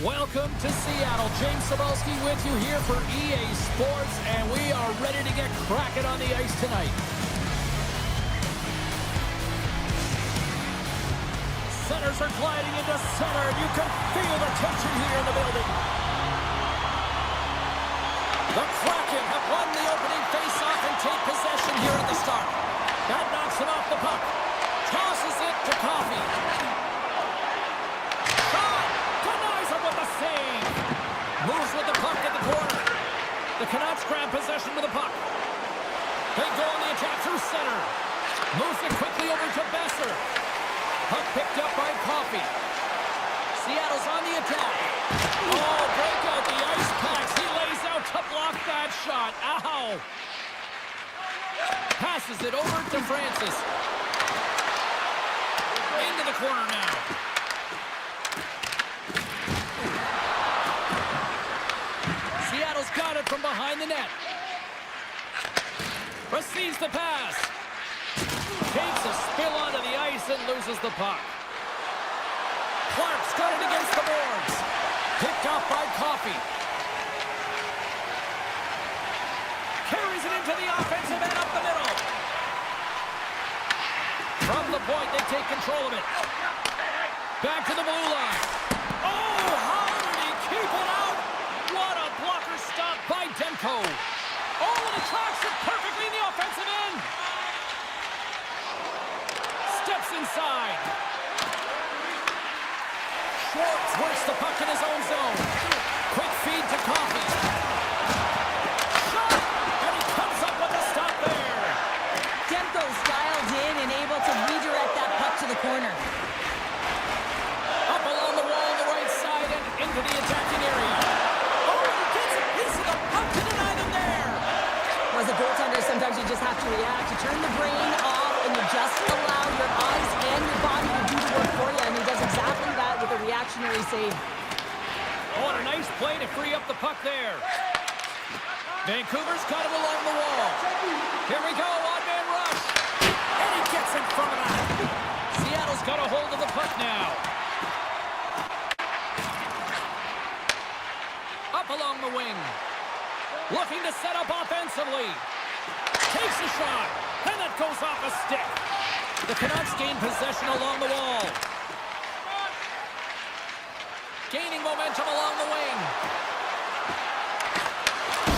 Welcome to Seattle. James Cebulski with you here for EA Sports, and we are ready to get Kraken on the ice tonight. Centers are gliding into center, and you can feel the tension here in the building. The Kraken have won the opening faceoff and take possession here at the start. That knocks him off the puck. Tosses it to Coffee. Save. Moves with the puck at the corner. The Canucks grab possession with the puck. They go on the attack through center. Moves it quickly over to Besser. Puck picked up by Coffee. Seattle's on the attack. Oh, break out the ice packs. He lays out to block that shot. Ow. Passes it over to Francis. Into the corner now. Got it from behind the net. Receives the pass. Takes a spill onto the ice and loses the puck. Clark's got it against the boards. Picked off by Coffee. Carries it into the offensive end up the middle. From the point, they take control of it. Back to the blue line. Oh, how did he keep it out? What a blocker stop by Demko. Oh, and it tracks it perfectly in the offensive end. Steps inside. Schwartz works the puck in his own zone. Quick feed to Coffee. Shot! And he comes up with a stop there. Demko's dialed in and able to redirect that puck to the corner. Up along the wall on the right side and into the attacking area. As a goaltender, sometimes you just have to react. You turn the brain off and you just allow your eyes and your body to do the work for you. And he does exactly that with a reactionary save. Oh, and a nice play to free up the puck there. Vancouver's got it along the wall. Here we go, odd-man rush. And he gets in front of that. Seattle's got a hold of the puck now. Up along the wing. Looking to set up offensively. Takes a shot. And that goes off a stick. The Canucks gain possession along the wall. Gaining momentum along the wing.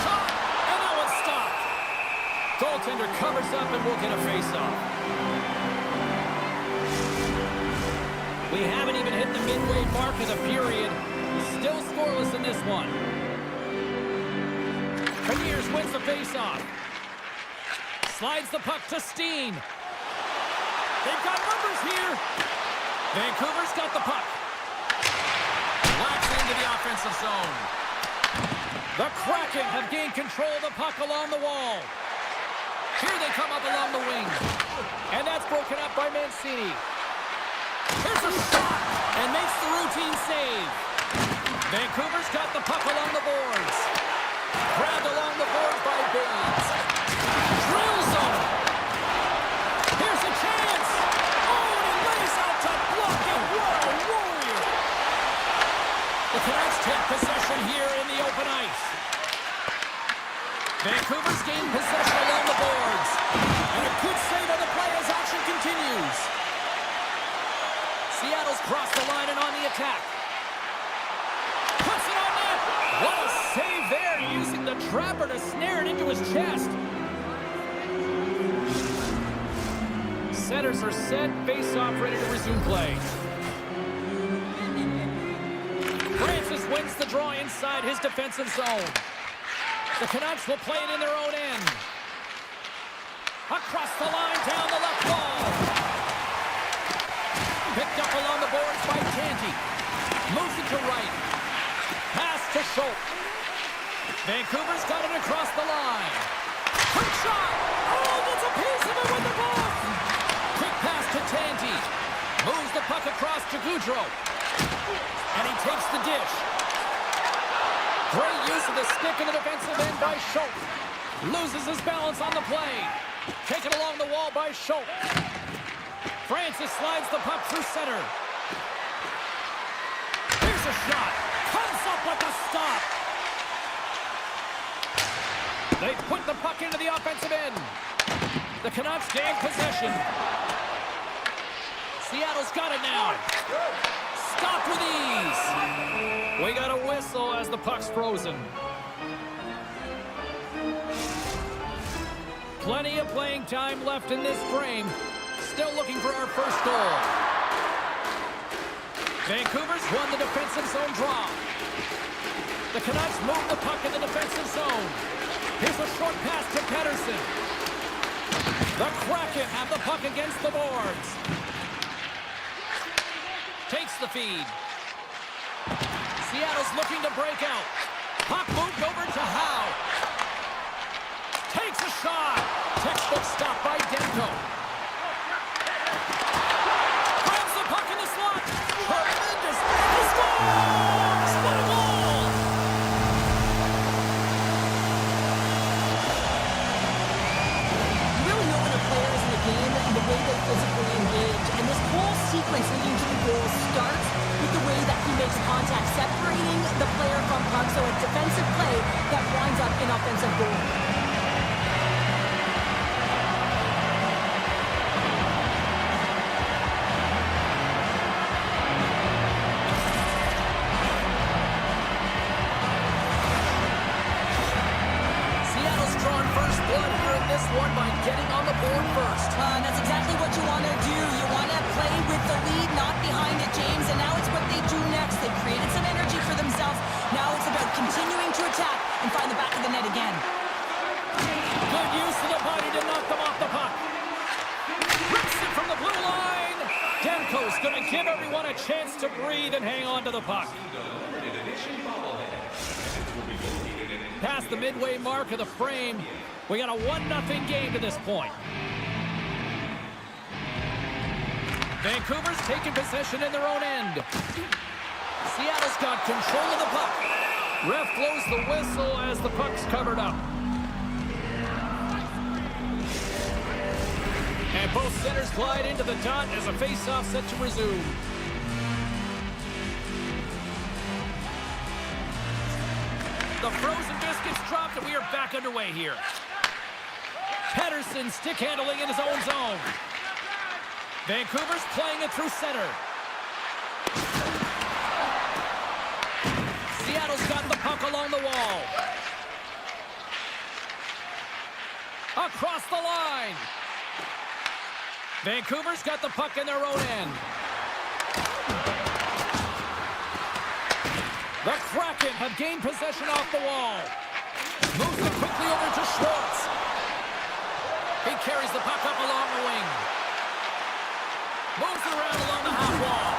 Shot. And that one's stopped. Goaltender covers up and will get a face-off. We haven't even hit the midway mark of the period. Still scoreless in this one. Premiers wins the face-off. Slides the puck to Steen. They've got numbers here. Vancouver's got the puck. Locks into the offensive zone. The Kraken have gained control of the puck along the wall. Here they come up along the wing. And that's broken up by Mancini. Here's a shot. And makes the routine save. Vancouver's got the puck along the boards. Grabbed along the boards by Baines. Drills him. Here's a chance. Oh, and he lays out to block it. What a warrior. The Canucks take possession here in the open ice. Vancouver's gained possession along the boards. And a good save on the play as action continues. Seattle's crossed the line and on the attack. Puts it on net. What a save there, using the trapper to snare it into his chest. Setters are set, face-off ready to resume play. Francis wins the draw inside his defensive zone. The Canucks will play it in their own end. Across the line, down the left wall. Picked up along the boards by Tanti. Moves it to right. Pass to Schultz. Vancouver's got it across the line. Quick shot. Oh, gets a piece of it with the ball. Quick pass to Tanti. Moves the puck across to Goudreau. And he takes the dish. Great use of the stick in the defensive end by Schultz. Loses his balance on the play. Taken along the wall by Schultz. Francis slides the puck through center. Here's a shot. Comes up with the stop. They put the puck into the offensive end. The Canucks gain possession. Seattle's got it now. Stopped with ease. We got a whistle as the puck's frozen. Plenty of playing time left in this frame. Still looking for our first goal. Vancouver's won the defensive zone draw. The Canucks move the puck in the defensive zone. Here's a short pass to Pettersson. The Kraken have the puck against the boards. Takes the feed. Seattle's looking to break out. Puck moved over to Howe. Takes a shot. Textbook stop by Demko. Grabs the puck in the slot. Tremendous. He scores! What a goal! You really know when a player is in the game and the way they physically engage. And this whole sequence leading to the goal starts with the way that he makes contact, separating the player from puck. So it's defensive play that winds up in offensive goal. One by getting on the board first. That's exactly what you want to do. You want to play with the lead, not behind it, James. And now it's what they do next. They created some energy for themselves. Now it's about continuing to attack and find the back of the net again. Good use of the body to knock them off the puck. Rips it from the blue line. Demko's going to give everyone a chance to breathe and hang on to the puck. Past the midway mark of the frame. We got a 1-0 game to this point. Vancouver's taking possession in their own end. Seattle's got control of the puck. Ref blows the whistle as the puck's covered up. And both centers glide into the dot as a face-off set to resume. The frozen biscuits dropped and we are back underway here. Pettersson stick handling in his own zone. Vancouver's playing it through center. Seattle's got the puck along the wall. Across the line. Vancouver's got the puck in their own end. The Kraken have gained possession off the wall. Moves it quickly over to Schwartz. He carries the puck up along the wing. Moves it around along the half wall.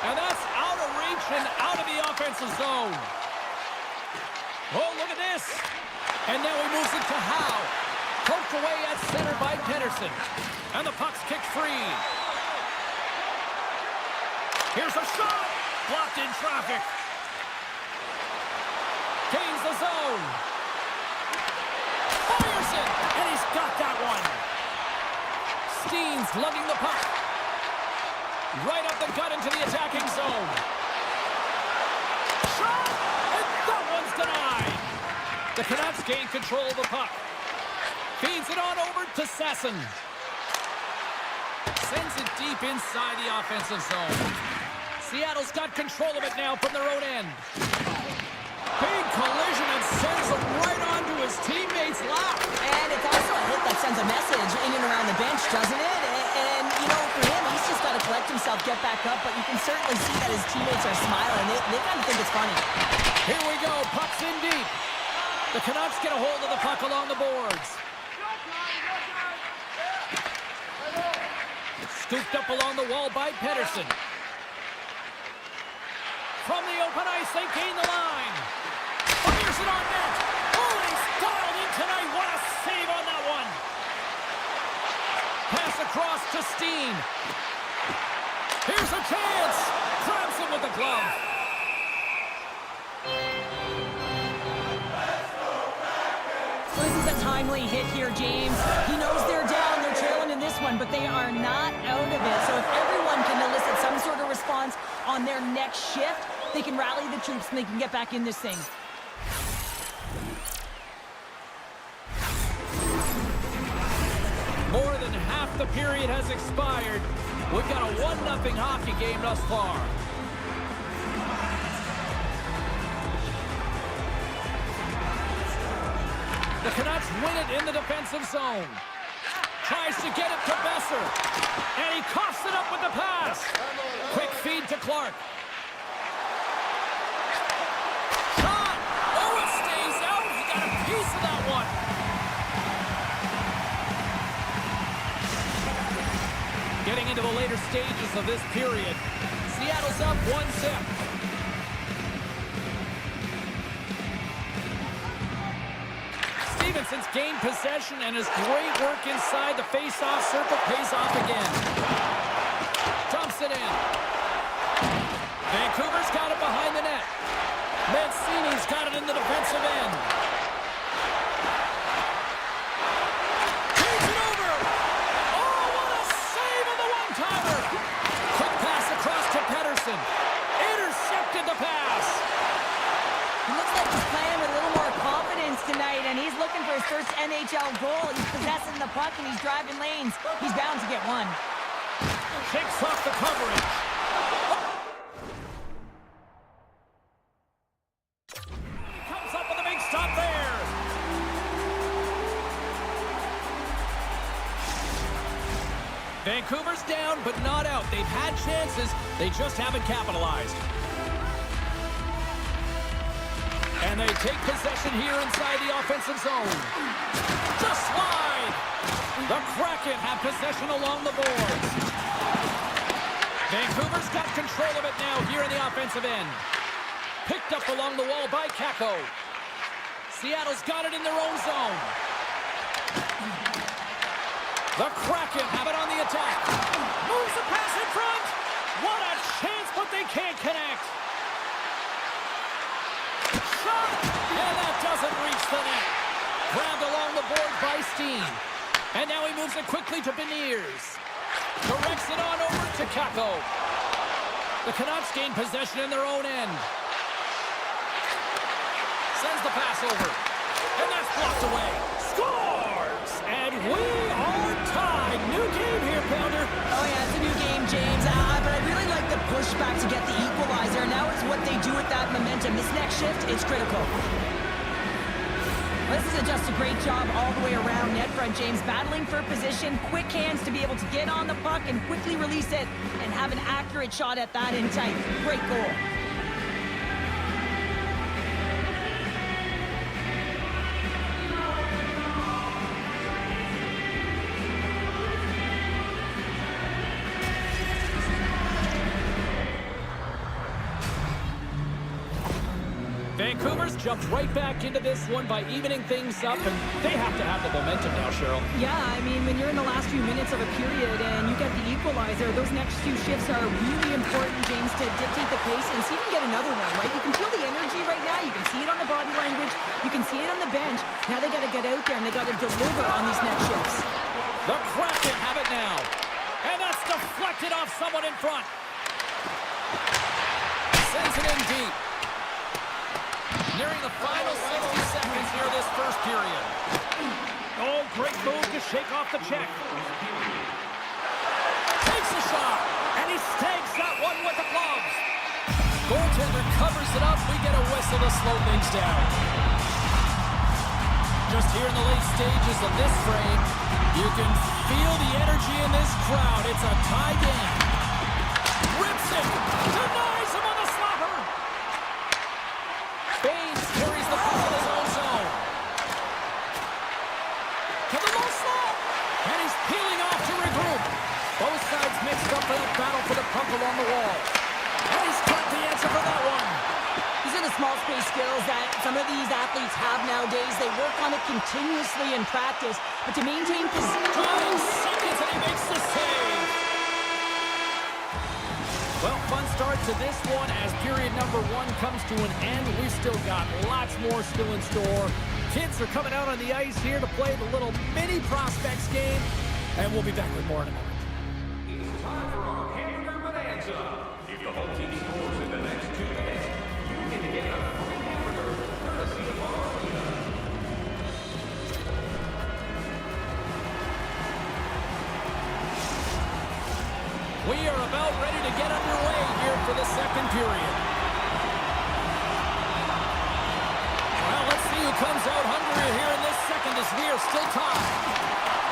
And that's out of reach and out of the offensive zone. Oh, look at this. And now he moves it to Howe. Poked away at center by Pettersson. And the puck's kicked free. Here's a shot. Blocked in traffic. Gains the zone. Fires it. And he's got that one. Steen's lugging the puck. Right up the gut into the attacking zone. Shot! And that one's denied. The Canucks gain control of the puck. Feeds it on over to Sasson. Sends it deep inside the offensive zone. Seattle's got control of it now from their own end. Big collision and sends it right onto his teammate's lap. And it's also a hit that sends a message in and around the bench, doesn't it? And you know, for him, he's just got to collect himself, get back up, but you can certainly see that his teammates are smiling. They kind of think it's funny. Here we go. Puck's in deep. The Canucks get a hold of the puck along the boards. Scooped up along the wall by Pettersson. From the open ice, they gain the line. Fires it on net. Oh, he's dialed in tonight. What a save on that one. Pass across to Steen. Here's a chance. Grabs him with the glove. So this is a timely hit here, James. He knows they're down, they're trailing in this one, but they are not out of it. So if everyone can elicit some sort of response on their next shift, they can rally the troops and they can get back in this thing. More than half the period has expired. We've got a 1-0 hockey game thus far. The Canucks win it in the defensive zone. Tries to get it to Besser. And he coughs it up with the pass. Quick feed to Clark. Shot! Oh, it stays out. He got a piece of that one. Getting into the later stages of this period. Seattle's up 1-0. Stevenson's gained possession, and his great work inside the face-off circle pays off again. Dumps it in. Vancouver's got it behind the net. Mancini's got it in the defensive end. Takes it over. Oh, what a save on the one-timer. Quick pass across to Pettersson. Intercepted the pass. He looks like he's playing with a little more confidence tonight, and he's looking for his first NHL goal. He's possessing the puck, and he's driving lanes. He's bound to get one. Shakes off the coverage. He comes up with a big stop there. Vancouver's down, but not out. They've had chances. They just haven't capitalized. And they take possession here inside the offensive zone. Just slide. The Kraken have possession along the boards. Vancouver's got control of it now here in the offensive end. Picked up along the wall by Kako. Seattle's got it in their own zone. The Kraken have it on the attack. Moves the pass in front. What a chance, but they can't connect. Shot! And that doesn't reach the net. Grabbed along the board by Steen. And now he moves it quickly to Beniers. Directs it on over to Kako. The Canucks gain possession in their own end. Sends the pass over. And that's blocked away. Scores! And we are tied. New game here, Pounder. Oh, yeah, it's a new game, James. But I really like the pushback to get the equalizer. Now it's what they do with that momentum. This next shift, it's critical. This is just a great job all the way around net front, James. Battling for position, quick hands to be able to get on the puck and quickly release it and have an accurate shot at that in tight. Great goal. Vancouver's jumped right back into this one by evening things up, and they have to have the momentum now, Cheryl. Yeah, I mean, when you're in the last few minutes of a period and you get the equalizer, those next few shifts are really important, James, to dictate the pace and see if you can get another one, right? You can feel the energy right now. You can see it on the body language. You can see it on the bench. Now they got to get out there and they got to deliver on these next shifts. The Kraken have it now. And that's deflected off someone in front. Sends it in deep. Nearing the final 60 seconds here this first period. Oh, great move to shake off the check. Takes a shot, and he stakes that one with the gloves. Goaltender covers it up. We get a whistle to slow things down. Just here in the late stages of this frame, you can feel the energy in this crowd. It's a tie game. Rips it, denies him on the slapper. Baines carries the puck in his own zone. To the low slot. And he's peeling off to regroup. Both sides mixed up for that battle for the puck along the wall. And he's got the answer for that one. These are the small space skills that some of these athletes have nowadays. They work on it continuously in practice. But to maintain position... 12 seconds and he makes the save. Well, fun start to this one as period number 1 comes to an end. We've still got lots more still in store. Kids are coming out on the ice here to play the little mini prospects game. And we'll be back with more in a moment. It's time for our hamburger bonanza. If the whole team scores in the next 2 minutes, period. Well, let's see who comes out hungrier here in this second as we are still tied.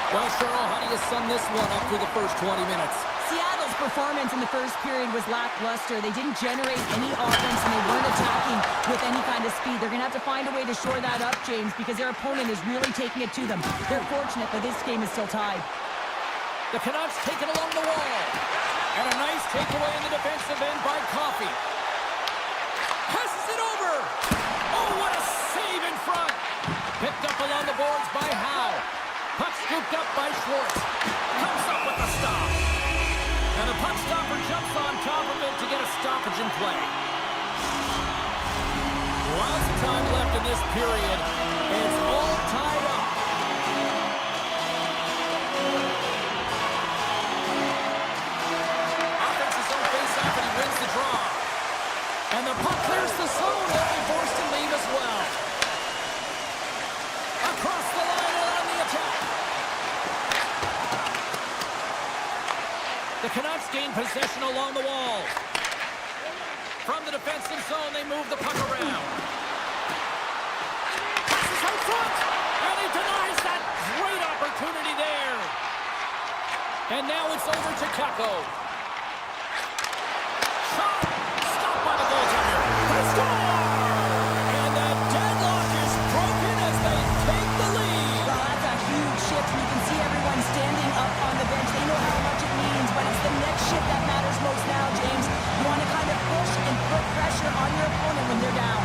Well, Cheryl, how do you sum this one up through the first 20 minutes? Seattle's performance in the first period was lackluster. They didn't generate any offense, and they weren't attacking with any kind of speed. They're going to have to find a way to shore that up, James, because their opponent is really taking it to them. They're fortunate that this game is still tied. The Canucks take it along the wall. And a nice takeaway in the defensive end by Coffey. Passes it over. Oh, what a save in front. Picked up along the boards by Howe. Puck scooped up by Schwartz. Comes up with the stop. And the puck stopper jumps on top of it to get a stoppage in play. Lots of time left in this period. It's all tied up. Offense's own face-off, and he wins the draw. And the puck clears the zone. They'll be forced to leave as well. Across the line and on the attack. The Canucks gain possession along the wall. From the defensive zone, they move the puck around. Passes out front, and he denies that great opportunity there. And now it's over to Kakko. Shot, stopped by the goaltender. They score! And the deadlock is broken as they take the lead. Well, that's a huge shift, and you can see everyone standing up on the bench. They know how much it means, but it's the next shift that matters most now, James. You want to kind of push and put pressure on your opponent when they're down.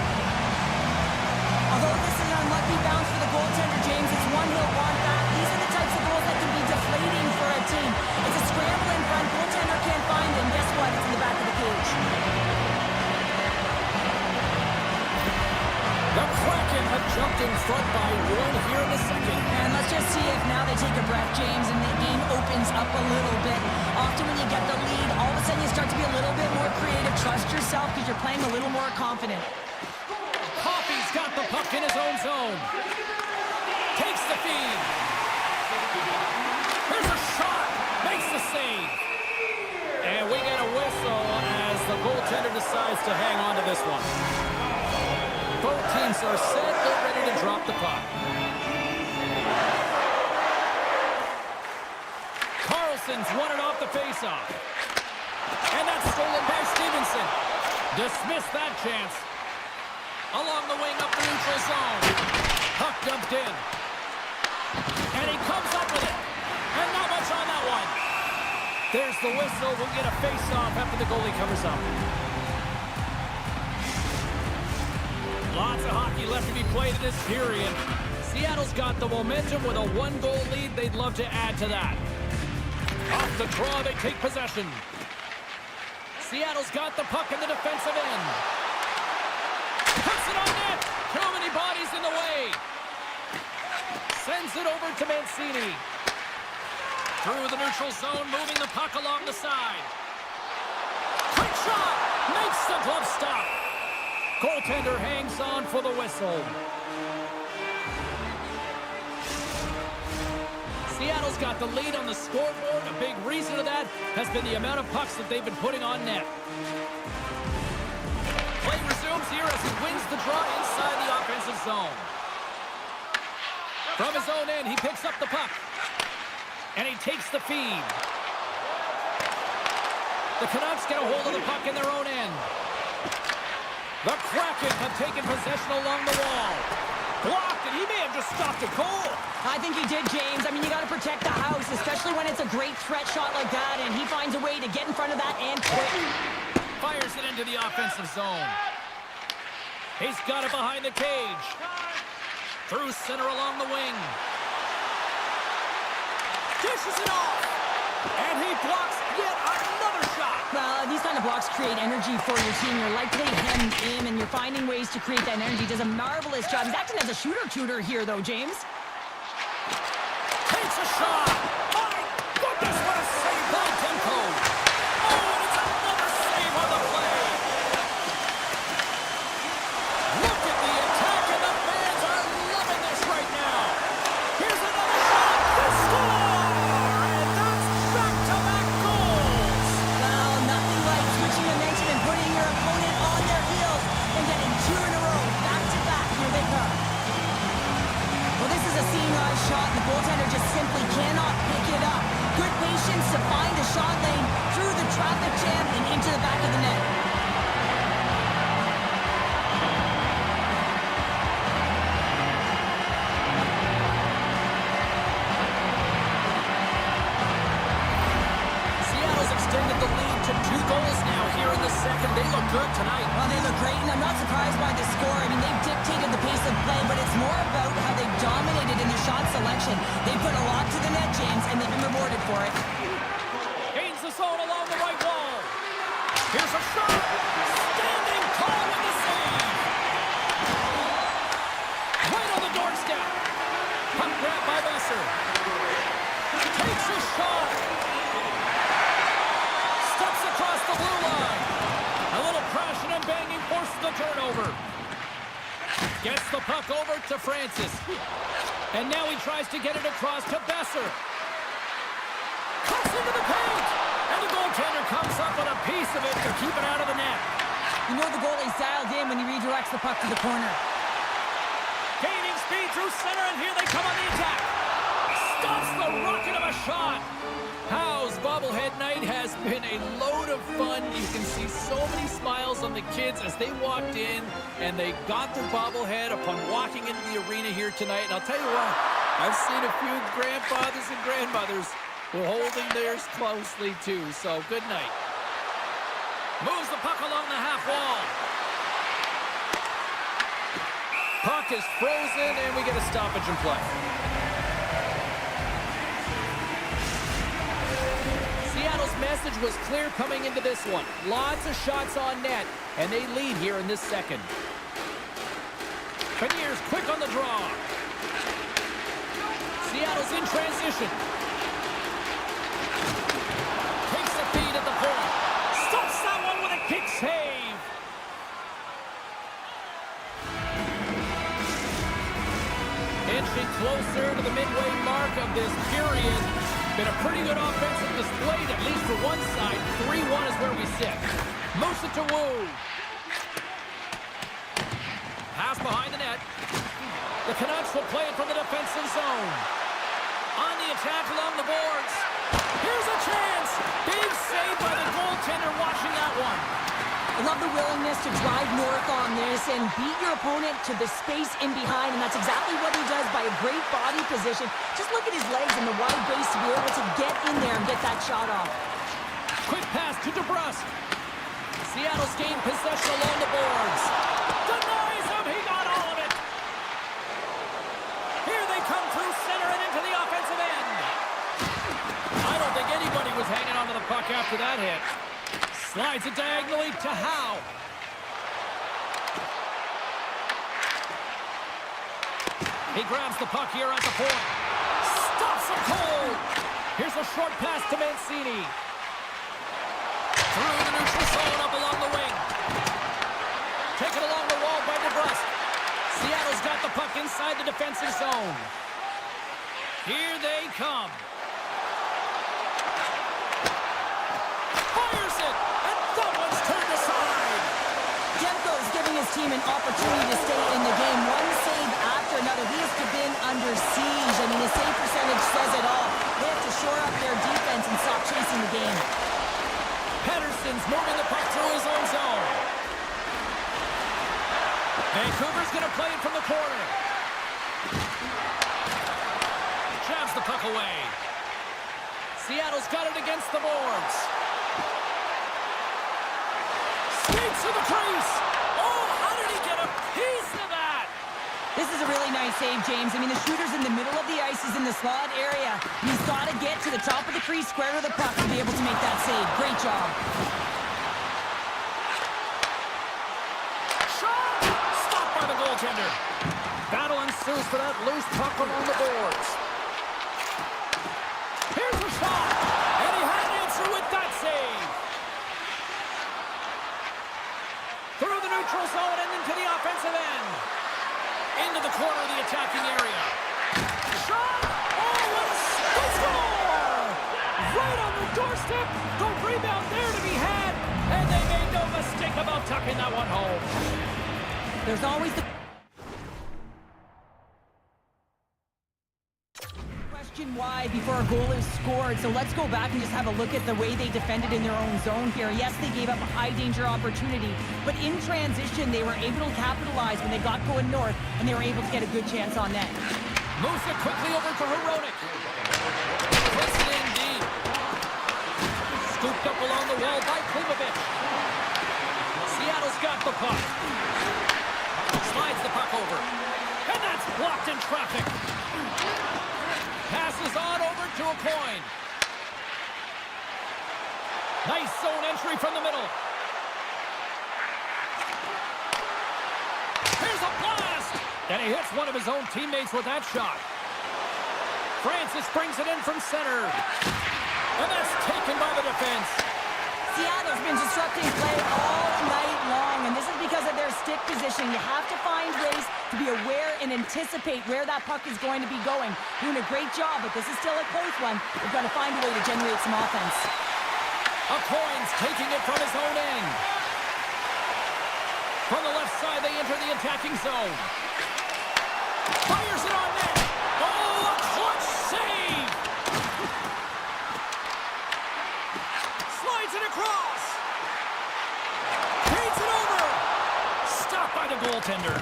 Although this is an unlucky bounce for the goaltender, James, it's one he'll want back. These are the types of goals that can be deflating for a team. It's a scramble in front, goaltender can't find it, and guess what? It's in the back of the cage. The Kraken have jumped in front by one here in the second. And let's just see if now they take a breath, James, and the game opens up a little bit. Often when you get the lead, all of a sudden you start to be a little bit more creative. Trust yourself because you're playing a little more confident. Coffey's got the puck in his own zone. Takes the feed. Here's a shot. Makes the save. And we get a whistle as the goaltender decides to hang on to this one. Both teams are set. They're ready to drop the puck. Carlson's won it off the faceoff. And that's stolen by Stevenson. Dismissed that chance. Along the wing up the neutral zone. Puck dumped in. And he comes up with it. And not much on that one. There's the whistle. We'll get a face-off after the goalie covers up. Lots of hockey left to be played in this period. Seattle's got the momentum with a one-goal lead. They'd love to add to that. Off the draw, they take possession. Seattle's got the puck in the defensive end. Puts it on net. Too many bodies in the way. Sends it over to Mancini. Through the neutral zone, moving the puck along the side. Quick shot. Makes the glove stop. Goaltender hangs on for the whistle. Seattle's got the lead on the scoreboard. A big reason of that has been the amount of pucks that they've been putting on net. Play resumes here as he wins the draw inside the offensive zone. From his own end, he picks up the puck. And he takes the feed. The Canucks get a hold of the puck in their own end. The Kraken have taken possession along the wall. Blocked, and he may have just stopped a goal. I think he did, James. I mean, you got to protect the house, especially when it's a great threat shot like that, and he finds a way to get in front of that and quick. Fires it into the offensive zone. He's got it behind the cage. Through center along the wing. Dishes it off. And he blocks yet another shot. Well, these kind of blocks create energy for your team. You're likely hemmed in, and you're finding ways to create that energy. Does a marvelous job. He's acting as a shooter here, though, James. Takes a shot. My goodness, what a save by Demko. Oh, and it's another save on the play. Look at the attack, and the fans are loving this right now. Here's another shot. They score! And that's back-to-back goals. Well, nothing like switching dimension and putting your opponent possession. They put a lot to the net, James, and they've been rewarded for it. Gains the zone along the right wall. Here's a shot. Standing tall with the save. Right on the doorstep. Puck grab by Besser. Takes a shot. Steps across the blue line. A little crashing and banging forces the turnover. Gets the puck over to Francis. And now he tries to get it across to Besser. Cuts into the paint. And the goaltender comes up with a piece of it to keep it out of the net. You know the goalie's dialed in when he redirects the puck to the corner. Gaining speed through center, and here they come on the attack. Stops the rocket of a shot. Howe's bobblehead night has been a load of fun. You can see so many smiles on the kids as they walked in, and they got their bobblehead upon walking into the arena here tonight. And I'll tell you what, I've seen a few grandfathers and grandmothers who are holding theirs closely too, so good night. Moves the puck along the half wall. Puck is frozen, and we get a stoppage in play. Seattle's message was clear coming into this one. Lots of shots on net, and they lead here in this second. Peniers quick on the draw. Seattle's in transition. Takes a feed at the point. Stops that one with a kick save. Inching closer to the midway mark of this period. Been a pretty good offensive display, at least for one side. 3-1 is where we sit. Moves it to Wu. Pass behind the net. The Canucks will play it from the defensive zone. On the attack along the boards. Here's a chance. Big save by the goaltender watching that one. I love the willingness to drive north on this and beat your opponent to the space in behind, and that's exactly what he does by a great body position. Just look at his legs and the wide base to be able to get in there and get that shot off. Quick pass to DeBrusque. Seattle's gained possession along the boards. Denies him. He got all of it. Here they come through center and into the offensive end. I don't think anybody was hanging on to the puck after that hit. Slides it diagonally to Howe. He grabs the puck here at the point. Stops it cold. Here's a short pass to Mancini. Through the neutral zone up along the wing. Taken along the wall by DeBrusque. Seattle's got the puck inside the defensive zone. Here they come. Fires it. That one's turned aside. Demko's giving his team an opportunity to stay in the game. One save after another. He has been under siege. I mean, his save percentage says it all. They have to shore up their defense and stop chasing the game. Pettersson's moving the puck through his own zone. Vancouver's going to play it from the corner. Jabs the puck away. Seattle's got it against the boards. Skates to the crease. Oh, how did he get a piece of that? This is a really nice save, James. I mean, the shooter's in the middle of the ice. He's in the slot area. He's got to get to the top of the crease, square to the puck to be able to make that save. Great job. Shot! Stopped by the goaltender. Battle ensues for that loose puck along the boards. Here's a shot. And he had an answer with that save. Through the neutral zone and into the offensive end. Into the corner of the attacking area. Shot! Oh, what a score! Right on the doorstep. The rebound there to be had. And they made no mistake about tucking that one home. There's always the question why before a goal is scored. So let's go back and just have a look at the way they defended in their own zone here. Yes, they gave up a high-danger opportunity, but in transition, they were able to capitalize when they got going north, and they were able to get a good chance on net. Moves it quickly over to Hronek. Puts it in deep. Scooped up along the wall by Klimovich. Seattle's got the puck. Slides the puck over. And that's blocked in traffic. Passes on over to a coin. Nice zone entry from the middle. Here's a blast! And he hits one of his own teammates with that shot. Francis brings it in from center. And that's taken by the defense. Seattle's been disrupting play all night long, and this is because of their stick position. You have to find ways to be aware and anticipate where that puck is going to be going. Doing a great job, but this is still a close one. They've got to find a way to generate some offense. A coin's taking it from his own end. From the left side, they enter the attacking zone. Fires it on net. Oh, a clutch save! Slides it across. Feeds it over. Stopped by the goaltender.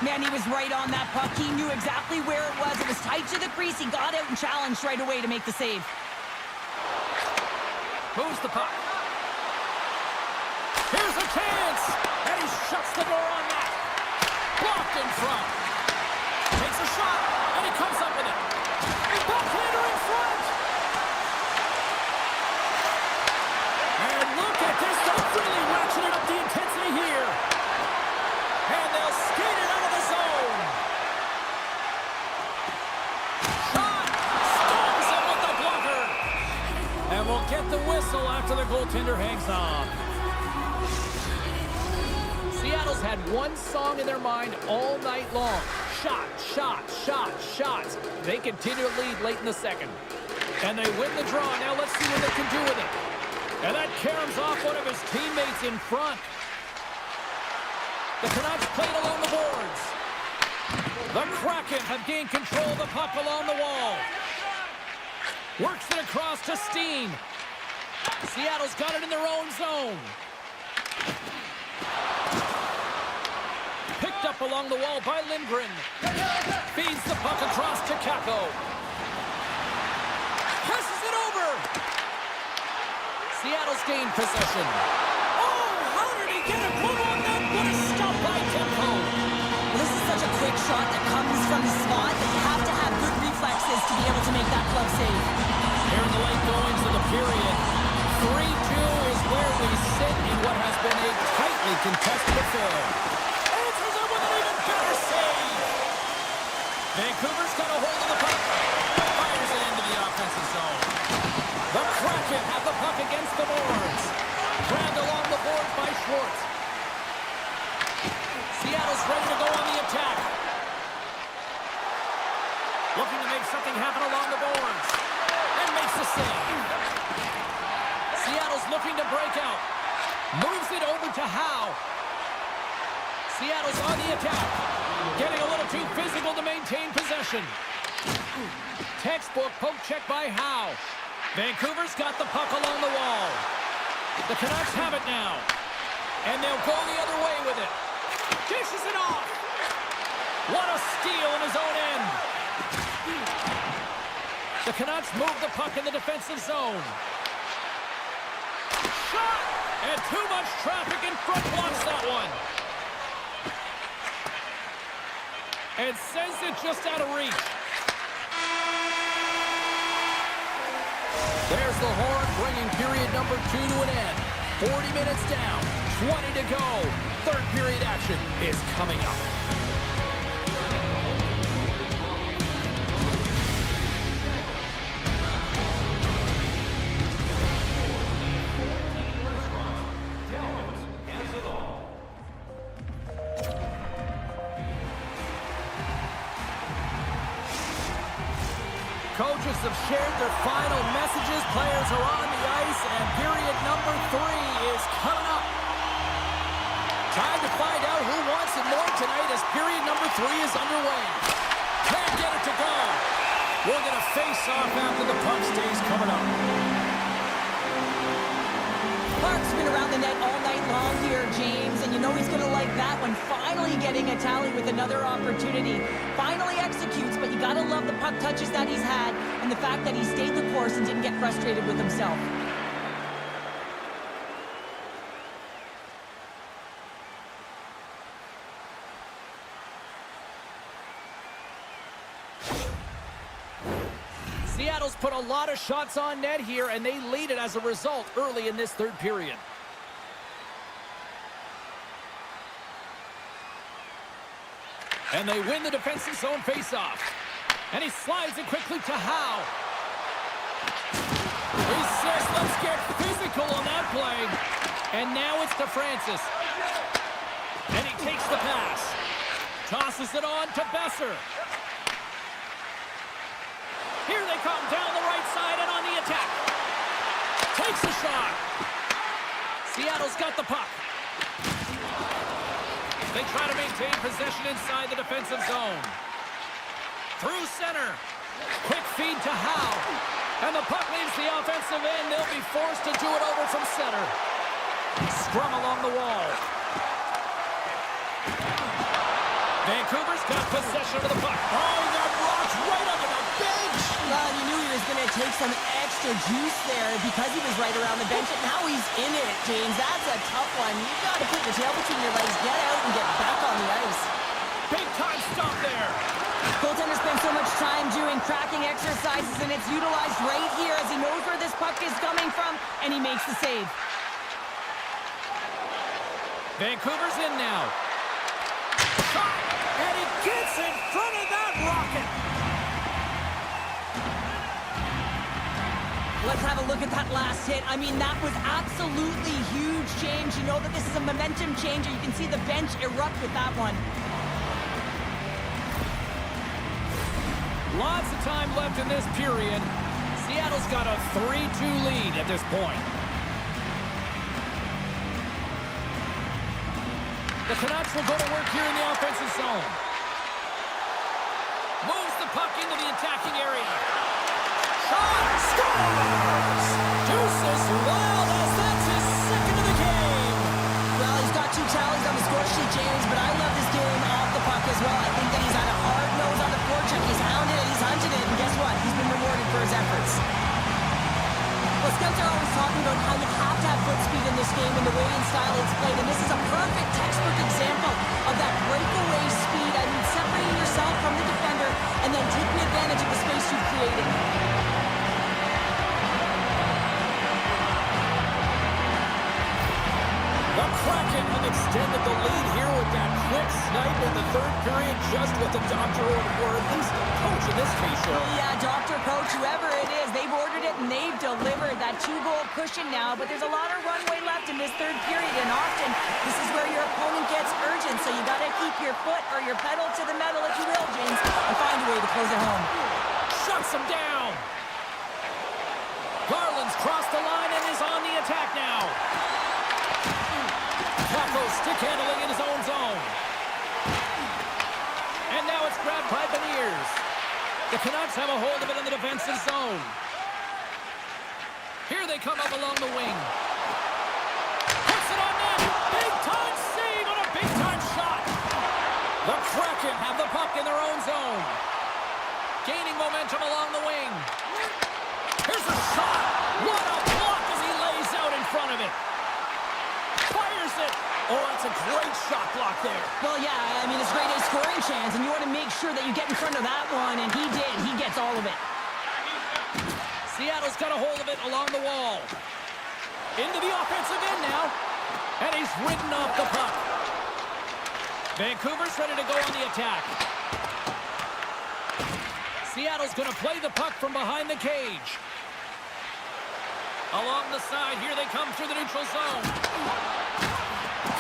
Man, he was right on that puck. He knew exactly where it was. It was tight to the crease. He got out and challenged right away to make the save. Moves the puck. Here's a chance. And he shuts the door on that. Blocked in front. Takes a shot. And he comes up with it. Backlander in front. And look at this. They're really ratcheting up the intensity here. And they'll skate it out of the zone. Shot. Stops him with the blocker. And we'll get the whistle after the goaltender hangs on. Seattle's had one song in their mind all night long. Shot, shot, shot, shots. They continue to lead late in the second. And they win the draw. Now let's see what they can do with it. And that caroms off one of his teammates in front. The Canucks played along the boards. The Kraken have gained control of the puck along the wall. Works it across to Steen. Seattle's got it in their own zone. Picked up along the wall by Lindgren. Feeds the puck across to Kako. Passes it over. Seattle's gained possession. Oh, how did he get a glove on that? What a stop by Tempo. Well, this is such a quick shot that comes from the spot that you have to have good reflexes to be able to make that glove save. Here in the late goings of the period, 3-2 is where we sit in what has been a tightly contested affair. Answers it with an even better save. Vancouver's got a hold of the puck. Fires it into the offensive zone. The Kraken have the puck against the boards. Grabbed along the boards by Schwartz. Seattle's ready to go on the attack. Looking to make something happen along the boards. And makes the save. Seattle's looking to break out. Moves it over to Howe. Seattle's on the attack. Getting a little too physical to maintain possession. Textbook poke check by Howe. Vancouver's got the puck along the wall. The Canucks have it now. And they'll go the other way with it. Dishes it off. What a steal in his own end. The Canucks move the puck in the defensive zone. Shot! And too much traffic in front blocks that one. And sends it just out of reach. There's the horn bringing period number 2 to an end. 40 minutes down, 20 to go. Third period action is coming up. Coaches have shared their final messages. Players are on the ice, and period number 3 is coming up. Time to find out who wants it more tonight as period number 3 is underway. Can't get it to go. We're going to face off after the puck stays coming up. Clark's been around the net all night long here, James, and you know he's going to like that one. Finally getting a tally with another opportunity. Finally executes, but you got to love the puck touches that he's had and the fact that he stayed the course and didn't get frustrated with himself. Seattle's put a lot of shots on net here, and they lead it as a result early in this third period. And they win the defensive zone faceoff. And he slides it quickly to Howe. He says, let's get physical on that play. And now it's to Francis. And he takes the pass. Tosses it on to Besser. Here they come down the right side and on the attack. Takes a shot. Seattle's got the puck. They try to maintain possession inside the defensive zone. Through center. Quick feed to Howe. And the puck leaves the offensive end. They'll be forced to do it over from center. Scrum along the wall. Vancouver's got possession of the puck. Oh, he got blocked right under the bench. Well, you knew he was going to take some extra juice there because he was right around the bench, and now he's in it, James. That's a tough one. You've got to put your tail between your legs, get out, and get back on the ice. Big time stop there. Goaltender spends so much time doing cracking exercises, and it's utilized right here as he knows where this puck is coming from, and he makes the save. Vancouver's in now. Shot, and he gets in front of that rocket. Let's have a look at that last hit. I mean, that was absolutely huge, James. You know that this is a momentum changer. You can see the bench erupt with that one. Lots of time left in this period. Seattle's got a 3-2 lead at this point. The Canucks will go to work here in the offensive zone. Moves the puck into the attacking area. Shot! Scores! Deuces Wild as that's his second of the game. Well, he's got 2 tallies on the score sheet, James, but I love this game off the puck as well. I think that he's had a hard nose on the forecheck. He's hounded it, he's hunted it, and guess what? He's been rewarded for his efforts. Well, scouts are always talking about how you have to have foot speed in this game and the way and style it's played, and this is a perfect textbook example of that breakaway speed. I mean, separating yourself from the defender and then taking advantage of the space you've created. The Kraken have extended the lead here with that quick snipe in the third period, just what the doctor ordered, or at least coach in this case, show. Yeah, doctor, coach, whoever it is, they've ordered it and they've delivered that 2-goal cushion now, but there's a lot of runway left in this third period, and often this is where your opponent gets urgent, so you got to keep your foot or your pedal to the metal, if you will, James, and find a way to close it home. Shuts him down. Garland's crossed the line and is on the attack now. Tackle stick handling in his own zone. And now it's grabbed by Beniers. The Canucks have a hold of it in the defensive zone. Here they come up along the wing. Puts it on net. Big time save on a big time shot. The Kraken have the puck in their own zone. Gaining momentum along the wing. Here's a shot. What a block as he lays out in front of it. Fires it. Oh, that's a great shot block there. Well, yeah, I mean, it's a grade A scoring chance, and you want to make sure that you get in front of that one, and he did. He gets all of it. Seattle's got a hold of it along the wall. Into the offensive end now. And he's ridden off the puck. Vancouver's ready to go on the attack. Seattle's going to play the puck from behind the cage. Along the side, here they come through the neutral zone.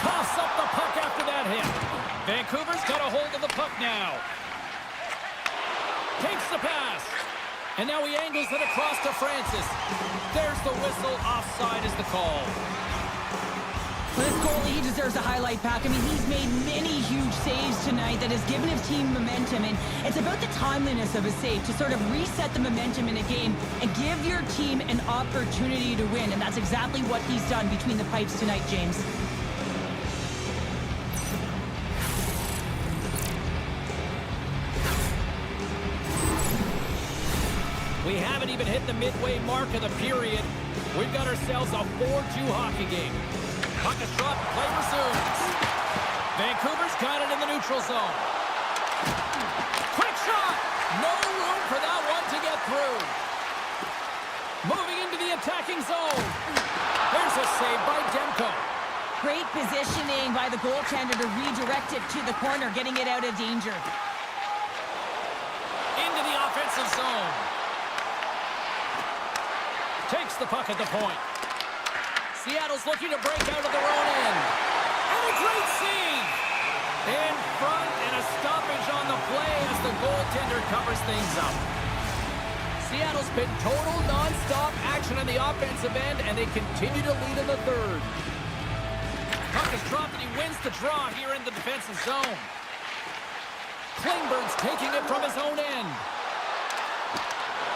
Coughs up the puck after that hit. Vancouver's got a hold of the puck now. Takes the pass. And now he angles it across to Francis. There's the whistle. Offside is the call. This goalie, he deserves a highlight pack. I mean, he's made many huge saves tonight that has given his team momentum, and it's about the timeliness of a save to sort of reset the momentum in a game and give your team an opportunity to win, and that's exactly what he's done between the pipes tonight, James. We haven't even hit the midway mark of the period. We've got ourselves a 4-2 hockey game. Puck is dropped, play resumes. Vancouver's got it in the neutral zone. Quick shot! No room for that one to get through. attacking zone. There's a save by Demko. Great positioning by the goaltender to redirect it to the corner, getting it out of danger. Into the offensive zone. Takes the puck at the point. Seattle's looking to break out of their own end. And a great save! In front and a stoppage on the play as the goaltender covers things up. Seattle's been total non-stop action on the offensive end, and they continue to lead in the third. Puck is dropped and he wins the draw here in the defensive zone. Klingberg's taking it from his own end.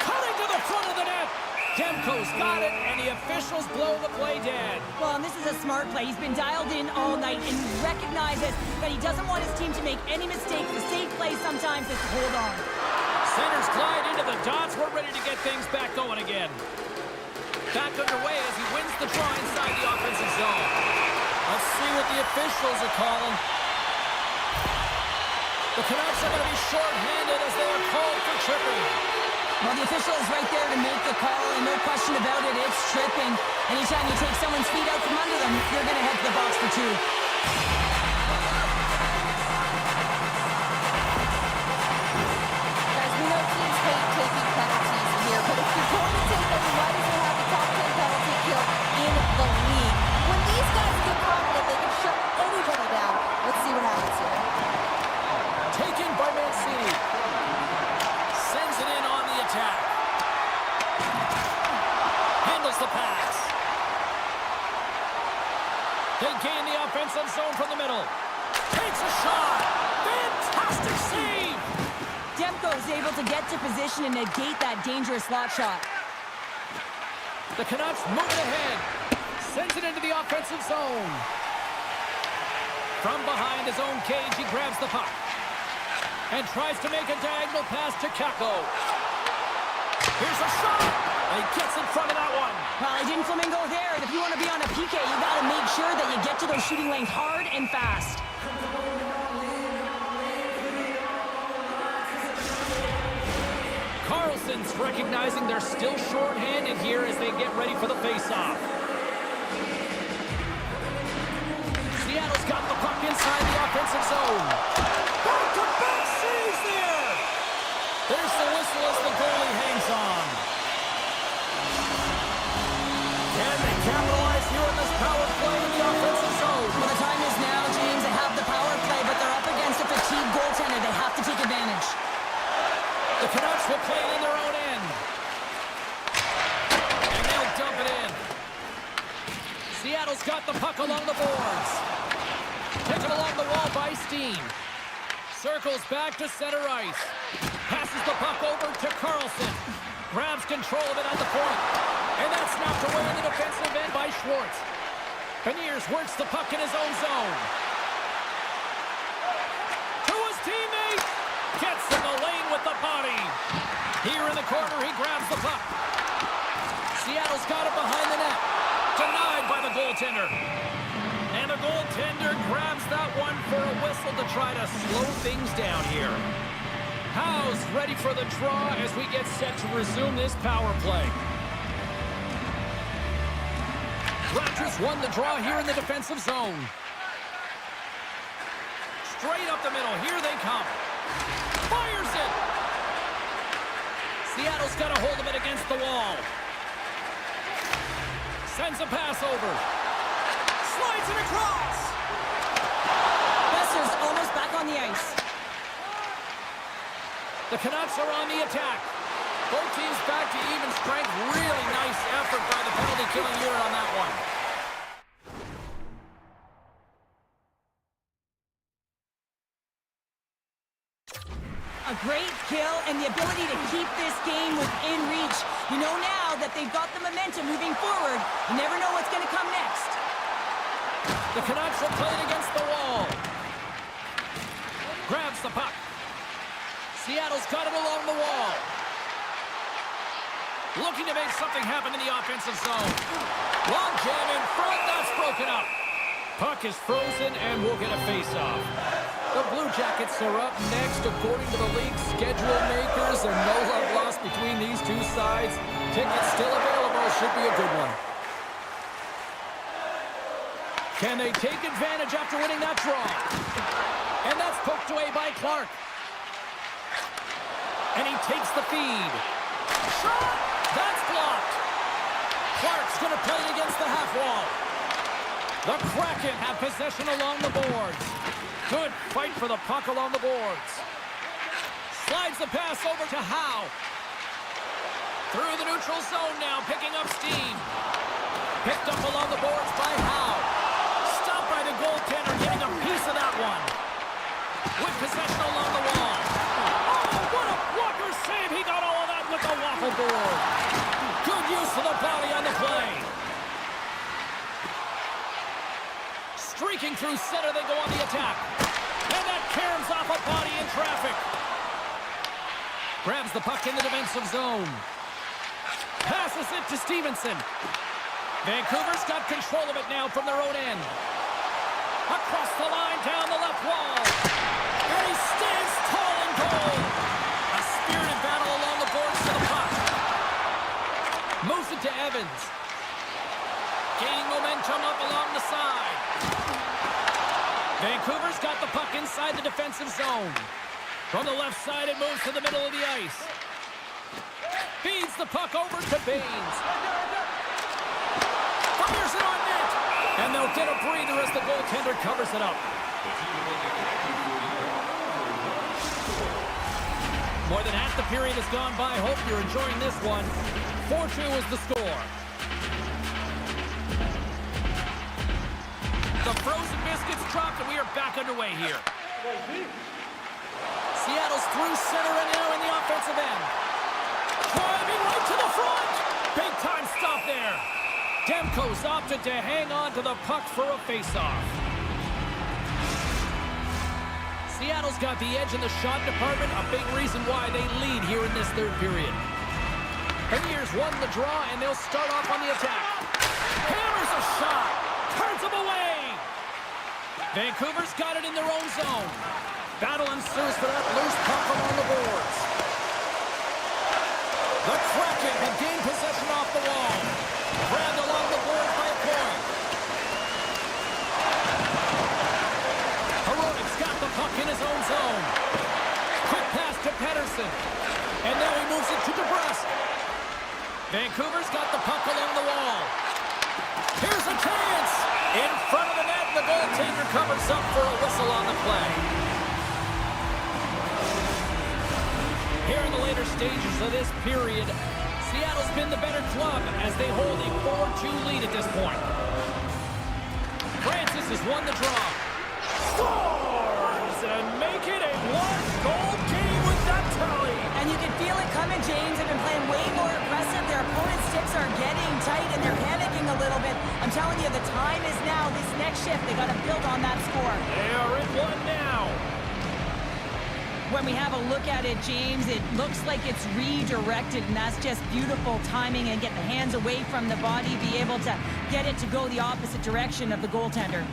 Cutting to the front of the net. Demko's got it, and the officials blow the play dead. Well, and this is a smart play. He's been dialed in all night and recognizes that he doesn't want his team to make any mistakes. The safe play sometimes is to hold on. Centers glide into the dots. We're ready to get things back going again. Back underway as he wins the draw inside the offensive zone. Let's see what the officials are calling. The Canucks are going to be short-handed as they are called for tripping. Well, the official is right there to make the call, and no question about it, it's tripping. Anytime you take someone's feet out from under them, you're going to head to the box for two. Guys, we know teams hate taking penalties here, but if you're going to take them, you might as well have the top 10 penalty kill in the league. When these guys get confident, they can shut anybody down. Let's see what happens here. Taken by Mancini. Sends it in on the attack. Handles the pass. They gain the offensive zone from the middle. Takes a shot. Fantastic save. Demko is able to get to position and negate that dangerous slot shot. The Canucks moving ahead. Sends it into the offensive zone. From behind his own cage, he grabs the puck. And tries to make a diagonal pass to Kako. Here's a shot. And he gets in front of that one. Well, he didn't flamingo there, and if you want to be on a PK, you got to make sure that you get to those shooting lanes hard and fast. Carlson's recognizing they're still short-handed here as they get ready for the face-off. Seattle's got the puck inside the offensive zone. Back-to-back saves there! There's the whistle as the goalie hangs on. Can they capitalize here in this power play in the offensive zone? Well, the time is now, James. They have the power play, but they're up against a fatigued goaltender. They have to take advantage. The Canucks will play it in their own end. And they'll dump it in. Seattle's got the puck along the boards. Taken along the wall by Steen. Circles back to center ice. Passes the puck over to Carlson. Grabs control of it at the point. And that's knocked away in the defensive end by Schwartz. Beniers works the puck in his own zone. To his teammate. Gets in the lane with the body. Here in the corner, he grabs the puck. Seattle's got it behind the net. Denied by the goaltender. And the goaltender grabs that one for a whistle to try to slow things down here. Howe's ready for the draw as we get set to resume this power play. Raptors won the draw here in the defensive zone. Straight up the middle. Here they come. Fires it. Seattle's got a hold of it against the wall. Sends a pass over. Slides it across. Besser's almost back on the ice. The Canucks are on the attack. Both teams back to even strength. Really nice effort by the penalty-killing unit on that one. A great kill and the ability to keep this game within reach. You know now that they've got the momentum moving forward. You never know what's going to come next. The Canucks will play it against the wall. Grabs the puck. Seattle's got it along the wall. Looking to make something happen in the offensive zone. Long jam in front, that's broken up. Puck is frozen and we'll get a face-off. The Blue Jackets are up next. According to the league schedule makers, there's no love lost between these two sides. Tickets still available battle should be a good one. Can they take advantage after winning that draw? And that's poked away by Clark. And he takes the feed. Shot! That's blocked. Clark's going to play it against the half wall. The Kraken have possession along the boards. Good fight for the puck along the boards. Slides the pass over to Howe. Through the neutral zone now, picking up steam. Picked up along the boards by Howe. Stopped by the goaltender, getting a piece of that one. With possession along the wall. Oh, what a blocker save! He got all of that with the waffle board. Good use of the body on the play. Streaking through center, they go on the attack. And that caroms off a body in traffic. Grabs the puck in the defensive zone. Passes it to Stevenson. Vancouver's got control of it now from their own end. Across the line, down the left wall. And he stands tall in goal. A spirited battle along the boards to the puck. Moves it to Evans. Gaining momentum up along the side. Vancouver's got the puck inside the defensive zone. From the left side, it moves to the middle of the ice. Feeds the puck over to Baines. Fires it on net. And they'll get a breather as the goaltender covers it up. More than half the period has gone by. Hope you're enjoying this one. 4-2 is the score. The frozen biscuits dropped, and we are back underway here. Seattle's through center and now in the offensive end. Driving right to the front. Big time stop there. Demko's opted to hang on to the puck for a faceoff. Seattle's got the edge in the shot department, a big reason why they lead here in this third period. Premiers won the draw, and they'll start off on the attack. Hammers a shot. Turns him away. Vancouver's got it in their own zone. Battle ensues for that loose puck along the boards. The Kraken have gained possession off the wall. Grabbed along the board by a point. Heroic's got the puck in his own zone. Quick pass to Pettersson. And now he moves it to DeBrusque. Vancouver's got the puck along the wall. Here's a chance. In front of the net, the goaltender covers up for a whistle on the play. Here in the later stages of this period, Seattle's been the better club as they hold a 4-2 lead at this point. Francis has won the draw. Scores and make it a one-goal game with that tally. And you can feel it coming, James. They've been playing way more aggressive. Their opponent's sticks are getting tight and they're panicking a little bit. I'm telling you, the time is now. This next shift, they got to build on that score. They are in one now. When we have a look at it, James, it looks like it's redirected, and that's just beautiful timing and get the hands away from the body, be able to get it to go the opposite direction of the goaltender.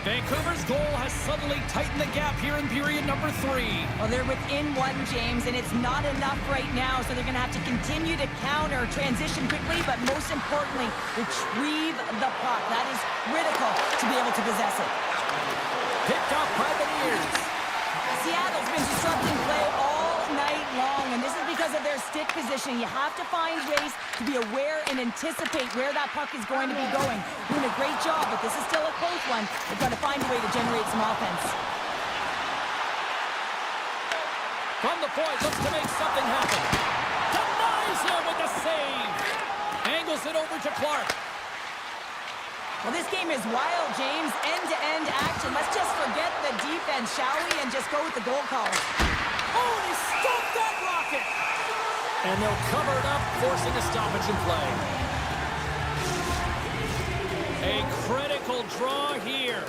Vancouver's goal has suddenly tightened the gap here in period number 3. Well, they're within one, James, and it's not enough right now, so they're going to have to continue to counter, transition quickly, but most importantly, retrieve the puck. That is critical to be able to possess it. Picked up by the ears. Seattle's been disrupting play all night long, and this is because of their stick position. You have to find ways to be aware and anticipate where that puck is going to be going. Doing a great job, but this is still a close one. They've got to find a way to generate some offense. From the point, looks to make something happen. Denies him with the save. Angles it over to Clark. Well, this game is wild, James. End-to-end action. Let's just forget the defense, shall we, and just go with the goal call. Oh, and he stopped that rocket! And they'll cover it up, forcing a stoppage in play. A critical draw here.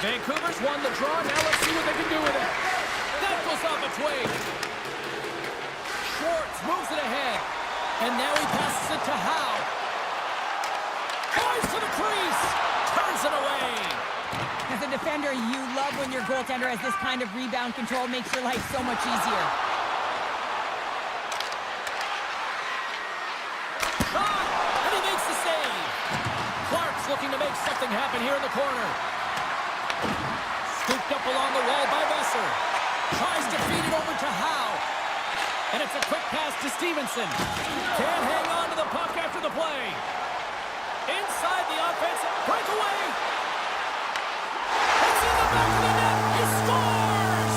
Vancouver's won the draw. Now let's see what they can do with it. That goes off a twig. Schwartz moves it ahead. And now he passes it to Howe. defender, you love when your goaltender has this kind of rebound control. Makes your life so much easier. Shot! And he makes the save. Clark's looking to make something happen here in the corner. Scooped up along the wall by Besser. Tries to feed it over to Howe. And it's a quick pass to Stevenson. Can't hang on to the puck after the play. Inside the offense. Breakaway. It's in the back of the net. He scores!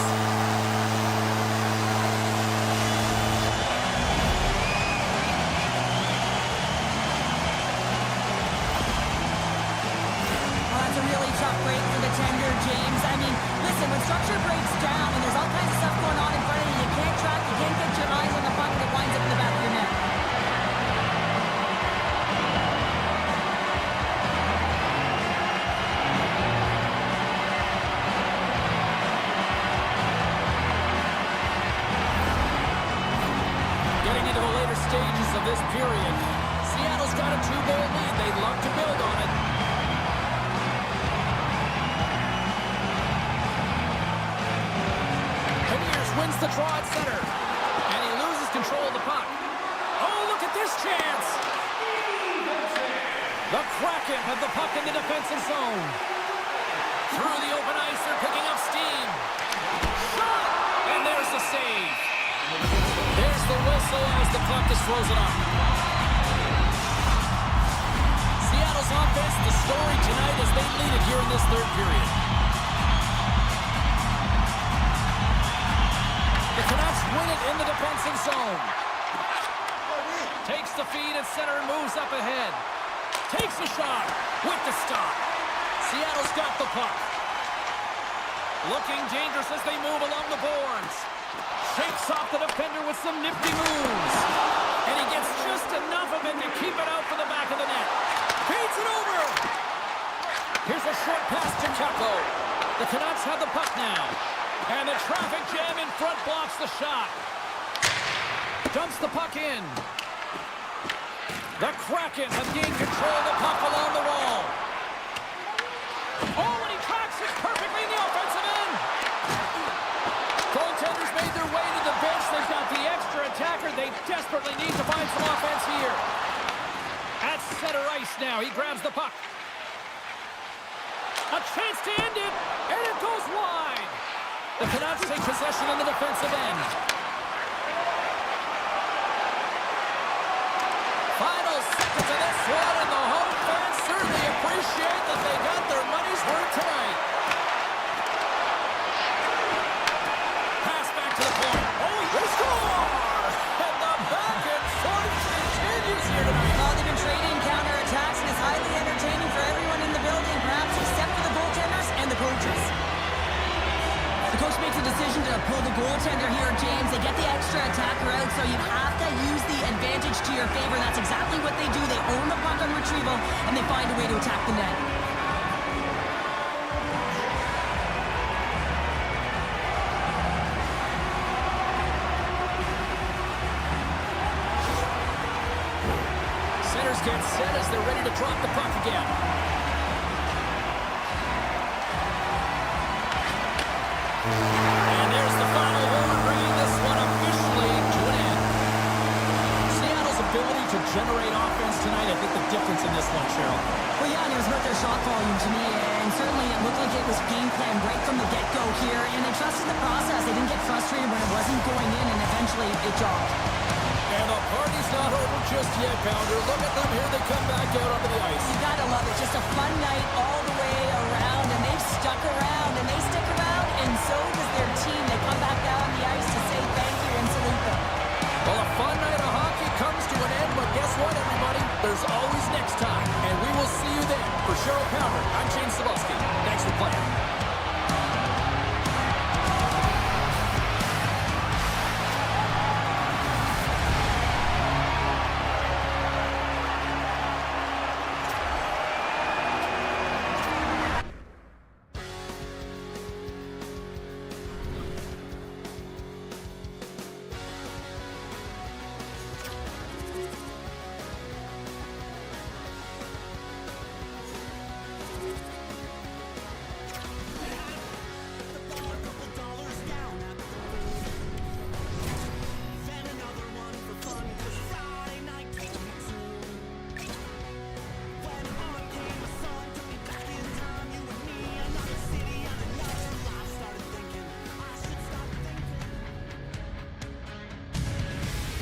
Well, that's a really tough break for the tender, James. I mean, listen, when structure breaks down and there's all kinds of stuff going on in front of you, you can't track, you can't get your eyes on the puck, and it winds up in the back of your net. Getting into the later stages of this period, Seattle's got a 2-goal lead. They'd love to build on it. Beniers wins the draw at center, and he loses control of the puck. Oh, look at this chance! The Kraken have the puck in the defensive zone. Through the open ice, they're picking up steam. Shot! And there's the save. There's the whistle as the puck is frozen up. Seattle's offense, the story tonight as they lead it here in this third period. The Canucks win it in the defensive zone. Takes the feed at center and moves up ahead. Takes a shot with the stop. Seattle's got the puck. Looking dangerous as they move along the boards. Shakes off the defender with some nifty moves. And he gets just enough of it to keep it out for the back of the net. Feeds it over. Here's a short pass to Kakko. The Canucks have the puck now. And the traffic jam in front blocks the shot. Dumps the puck in. The Kraken have gained control of the puck along the wall. Oh, and he tracks it perfectly in the offensive end. Goaltenders made their way to the bench. They've got the extra attacker. They desperately need to find some offense here. At center ice now. He grabs the puck. A chance to end it, and it goes wide. The Canucks take possession in the defensive end. Final seconds of this one, and the home fans certainly appreciate that they got their money's worth tonight. Pass back to the point. Oh, they score! And the back and forth continues here tonight. Well, they've been trading counterattacks, and it's highly entertaining for everyone in the building, perhaps except for the goaltenders and the coaches. The coach makes a decision to pull the goaltender here, James. They get the extra attacker out, so you have to use the advantage to your favor. That's exactly what they do. They own the puck on retrieval, and they find a way to attack the net. Centers get set as they're ready to drop the puck again. And there's the final horn, bringing this one officially to an end. Seattle's ability to generate offense tonight, I think the difference in this one, Cheryl. Well, yeah, and it was about their shot volume to me, and certainly it looked like it was game plan right from the get-go here, and they trusted the process. They didn't get frustrated when it wasn't going in, and eventually it jogged. And the party's not over just yet, Pounder. Look at them here. They come back out onto the ice. You gotta love it. Just a fun night all the way around, and they've stuck around, and they stick around, and so does their team. They come back out on the ice to say thank you and salute them. Well, a fun night of hockey comes to an end, but guess what, everybody? There's always next time, and we will see you then. For Cheryl Pounder, I'm Shane Cebulski. Thanks for playing.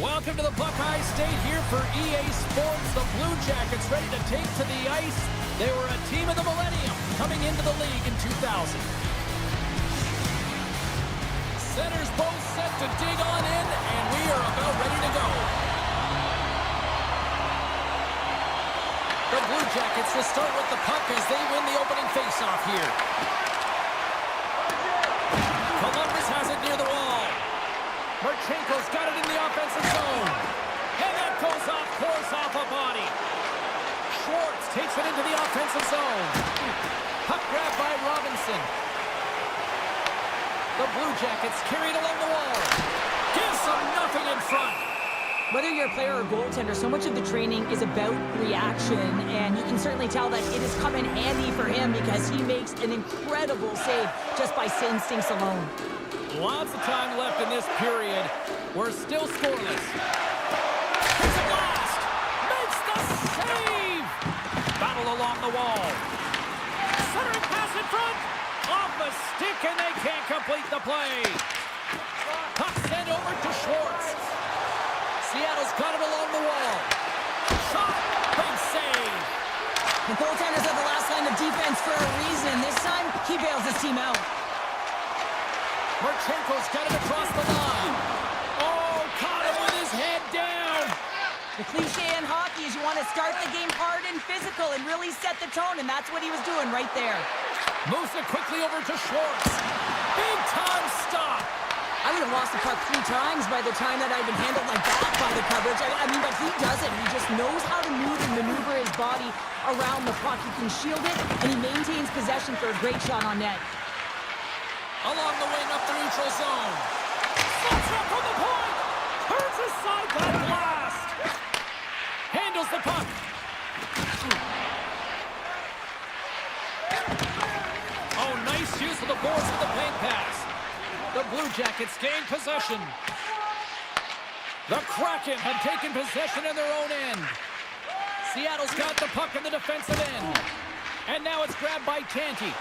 Welcome to the Buckeye State here for EA Sports. The Blue Jackets ready to take to the ice. They were a team of the millennium coming into the league in 2000. Centers both set to dig on in, and we are about ready to go. The Blue Jackets will start with the puck as they win the opening faceoff here. Columbus has it near the wall. Marchenko's got it in the offensive zone. And that goes off course off a body. Schwartz takes it into the offensive zone. Puck grab by Robinson. The Blue Jackets carried along the wall. Gives them nothing in front. Whether you're a player or goaltender, so much of the training is about reaction, and you can certainly tell that it has come in handy for him because he makes an incredible save just by instincts alone. Lots of time left in this period. We're still scoreless. Here's a blast! Makes the save! Battle along the wall. Centering pass in front. Off the stick, and they can't complete the play. Puck sent over to Schwartz. Seattle's got it along the wall. Shot! Big save! The goaltenders are the last line of defense for a reason. This time, he bails his team out. Marchenko's got it across the line. Oh, caught him with his head down. The cliche in hockey is you want to start the game hard and physical and really set the tone, and that's what he was doing right there. Moves it quickly over to Schwartz. Big time stop. I would have lost the puck 3 times by the time that I'd been handled like that by the coverage. I mean, but he doesn't. He just knows how to move and maneuver his body around the puck. He can shield it, and he maintains possession for a great shot on net. Along the wing up the neutral zone. Slots up from the point. Turns aside that blast. Handles the puck. Oh, nice use of the boards with the paint pass. The Blue Jackets gain possession. The Kraken have taken possession in their own end. Seattle's got the puck in the defensive end. And now it's grabbed by Tanti.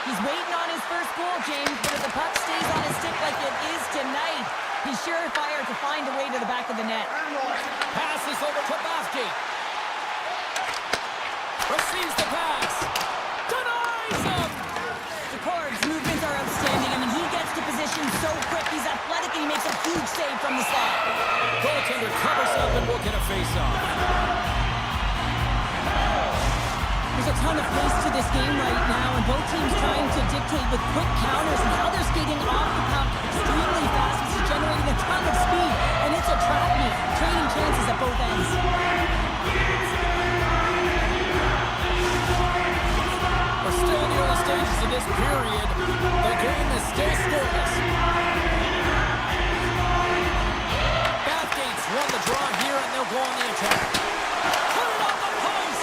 He's waiting on his first goal, James, but if the puck stays on his stick like it is tonight, he's surefire to find a way to the back of the net. Passes over to Bafke. Receives the pass. Denies him. Decor's movements are outstanding. I mean, he gets to position so quick. He's athletic, and he makes a huge save from the slot. Goaltender covers up and will get a face-off. There's a ton of pace to this game right now, and both teams trying to dictate with quick counters, and how they're skating off the puck extremely fast. This is generating a ton of speed, and it's a trap meet, trading chances at both ends. We're still in the early stages of this period. The game is still scoreless. Bathgate's won the draw here, and they'll go on the attack. Put it on the post!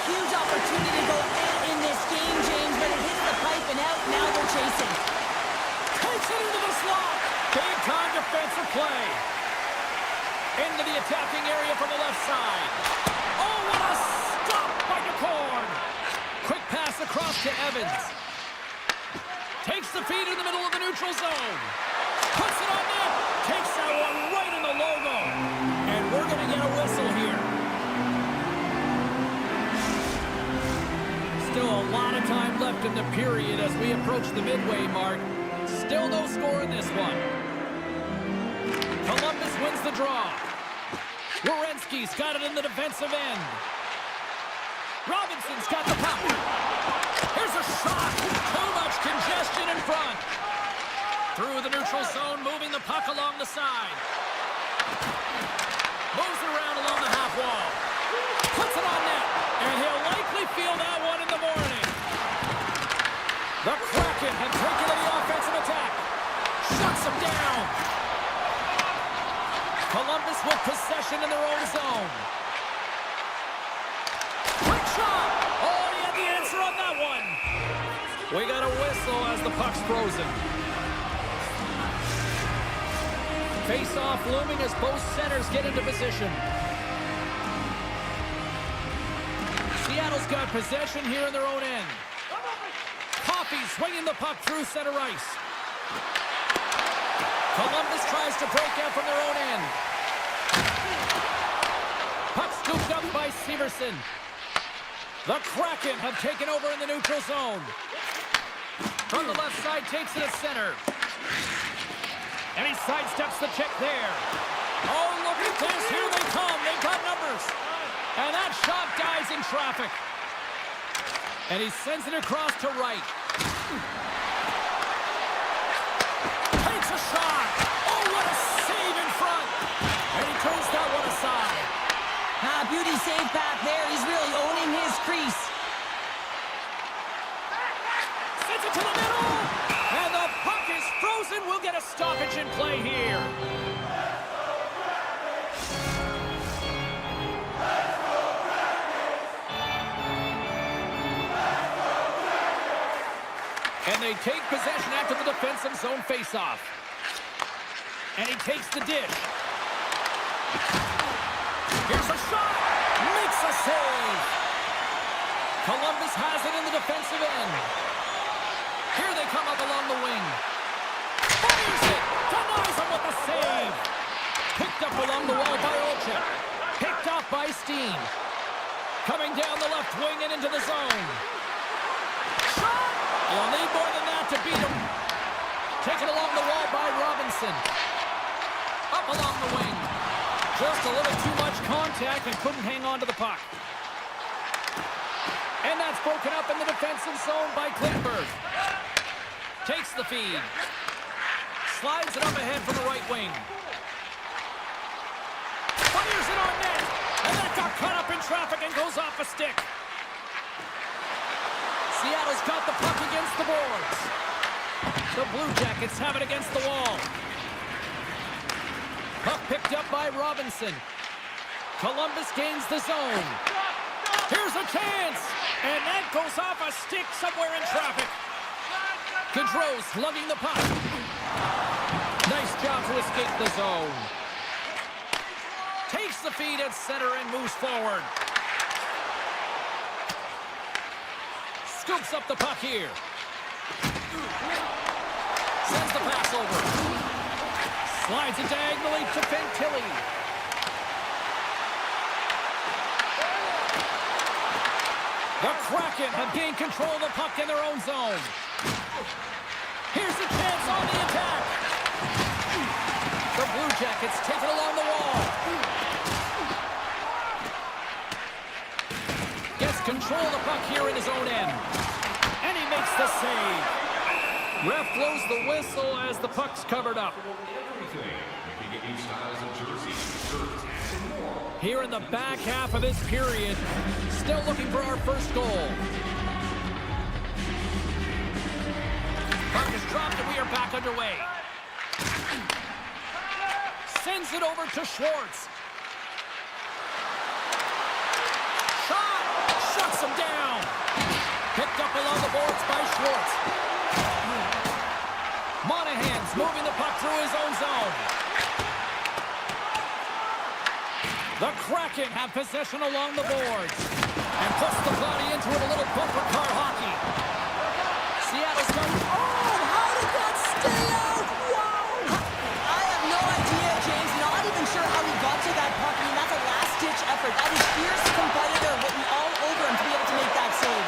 Huge opportunity to go in this game, James, but it hits the pipe and out. Now they're chasing. Takes it into the slot. Big time defensive play. Into the attacking area from the left side. Oh, what a stop by Decor. Quick pass across to Evans. Takes the feed in the middle of the neutral zone. Puts it on net. Takes that one right in the logo. And we're going to get a whistle here. Still a lot of time left in the period as we approach the midway mark. Still no score in this one. Columbus wins the draw. Werenski's got it in the defensive end. Robinson's got the puck. Here's a shot. Too much congestion in front. Through the neutral zone, moving the puck along the side. Moves around along the half wall. Puts it on net. And he'll likely feel that one in the morning. The Kraken have taken to the offensive attack. Shuts him down. Columbus with possession in their own zone. Quick shot. Oh, he had the answer on that one. We got a whistle as the puck's frozen. Face-off looming as both centers get into position. Seattle's got possession here in their own end. Coffey swinging the puck through center ice. Columbus tries to break out from their own end. Puck scooped up by Severson. The Kraken have taken over in the neutral zone. From the left side, takes it to center. And he sidesteps the check there. Oh, look at this. Here they come. They got numbers. And that shot dies in traffic. And he sends it across to right. Takes a shot. Oh, what a save in front. And he turns that one aside. Beauty save back there. He's really owning his crease. Sends it to the middle. And the puck is frozen. We'll get a stoppage in play here. And they take possession after the defensive zone faceoff. And he takes the dish. Here's a shot. Makes a save. Columbus has it in the defensive end. Here they come up along the wing. Fires it. Denies him with the save. Picked up along the wall by Olchek. Picked off by Steen. Coming down the left wing and into the zone. Shot. You'll need more than that to beat him. Taken along the wall by Robinson. Up along the wing. Just a little too much contact and couldn't hang on to the puck. And that's broken up in the defensive zone by Klingberg. Takes the feed. Slides it up ahead from the right wing. Fires it on net. And that got caught up in traffic and goes off a stick. Seattle's got the puck against the boards. The Blue Jackets have it against the wall. Puck picked up by Robinson. Columbus gains the zone. Here's a chance. And that goes off a stick somewhere in traffic. Gaudreau's lugging the puck. Nice job to escape the zone. Takes the feed at center and moves forward. Scoops up the puck here. Sends the pass over. Slides it diagonally to Fantilli. The Kraken have gained control of the puck in their own zone. Here's the chance on the attack. The Blue Jackets take it along the wall. Gets control of the puck here in his own end. And he makes the save. Ref blows the whistle as the puck's covered up. Here in the back half of this period, still looking for our first goal. Puck is dropped and we are back underway. Sends it over to Schwartz. Shot! Shuts him down. Picked up along the boards by Schwartz. Monahan's moving the puck through his own zone. The Kraken have possession along the boards and puts the body into it, a little bumper car hockey. Seattle's got... Oh, how did that stay out? Wow! I have no idea, James. Not even sure how he got to that puck. I mean, that's a last-ditch effort. That is fierce competitor written all over him to be able to make that save.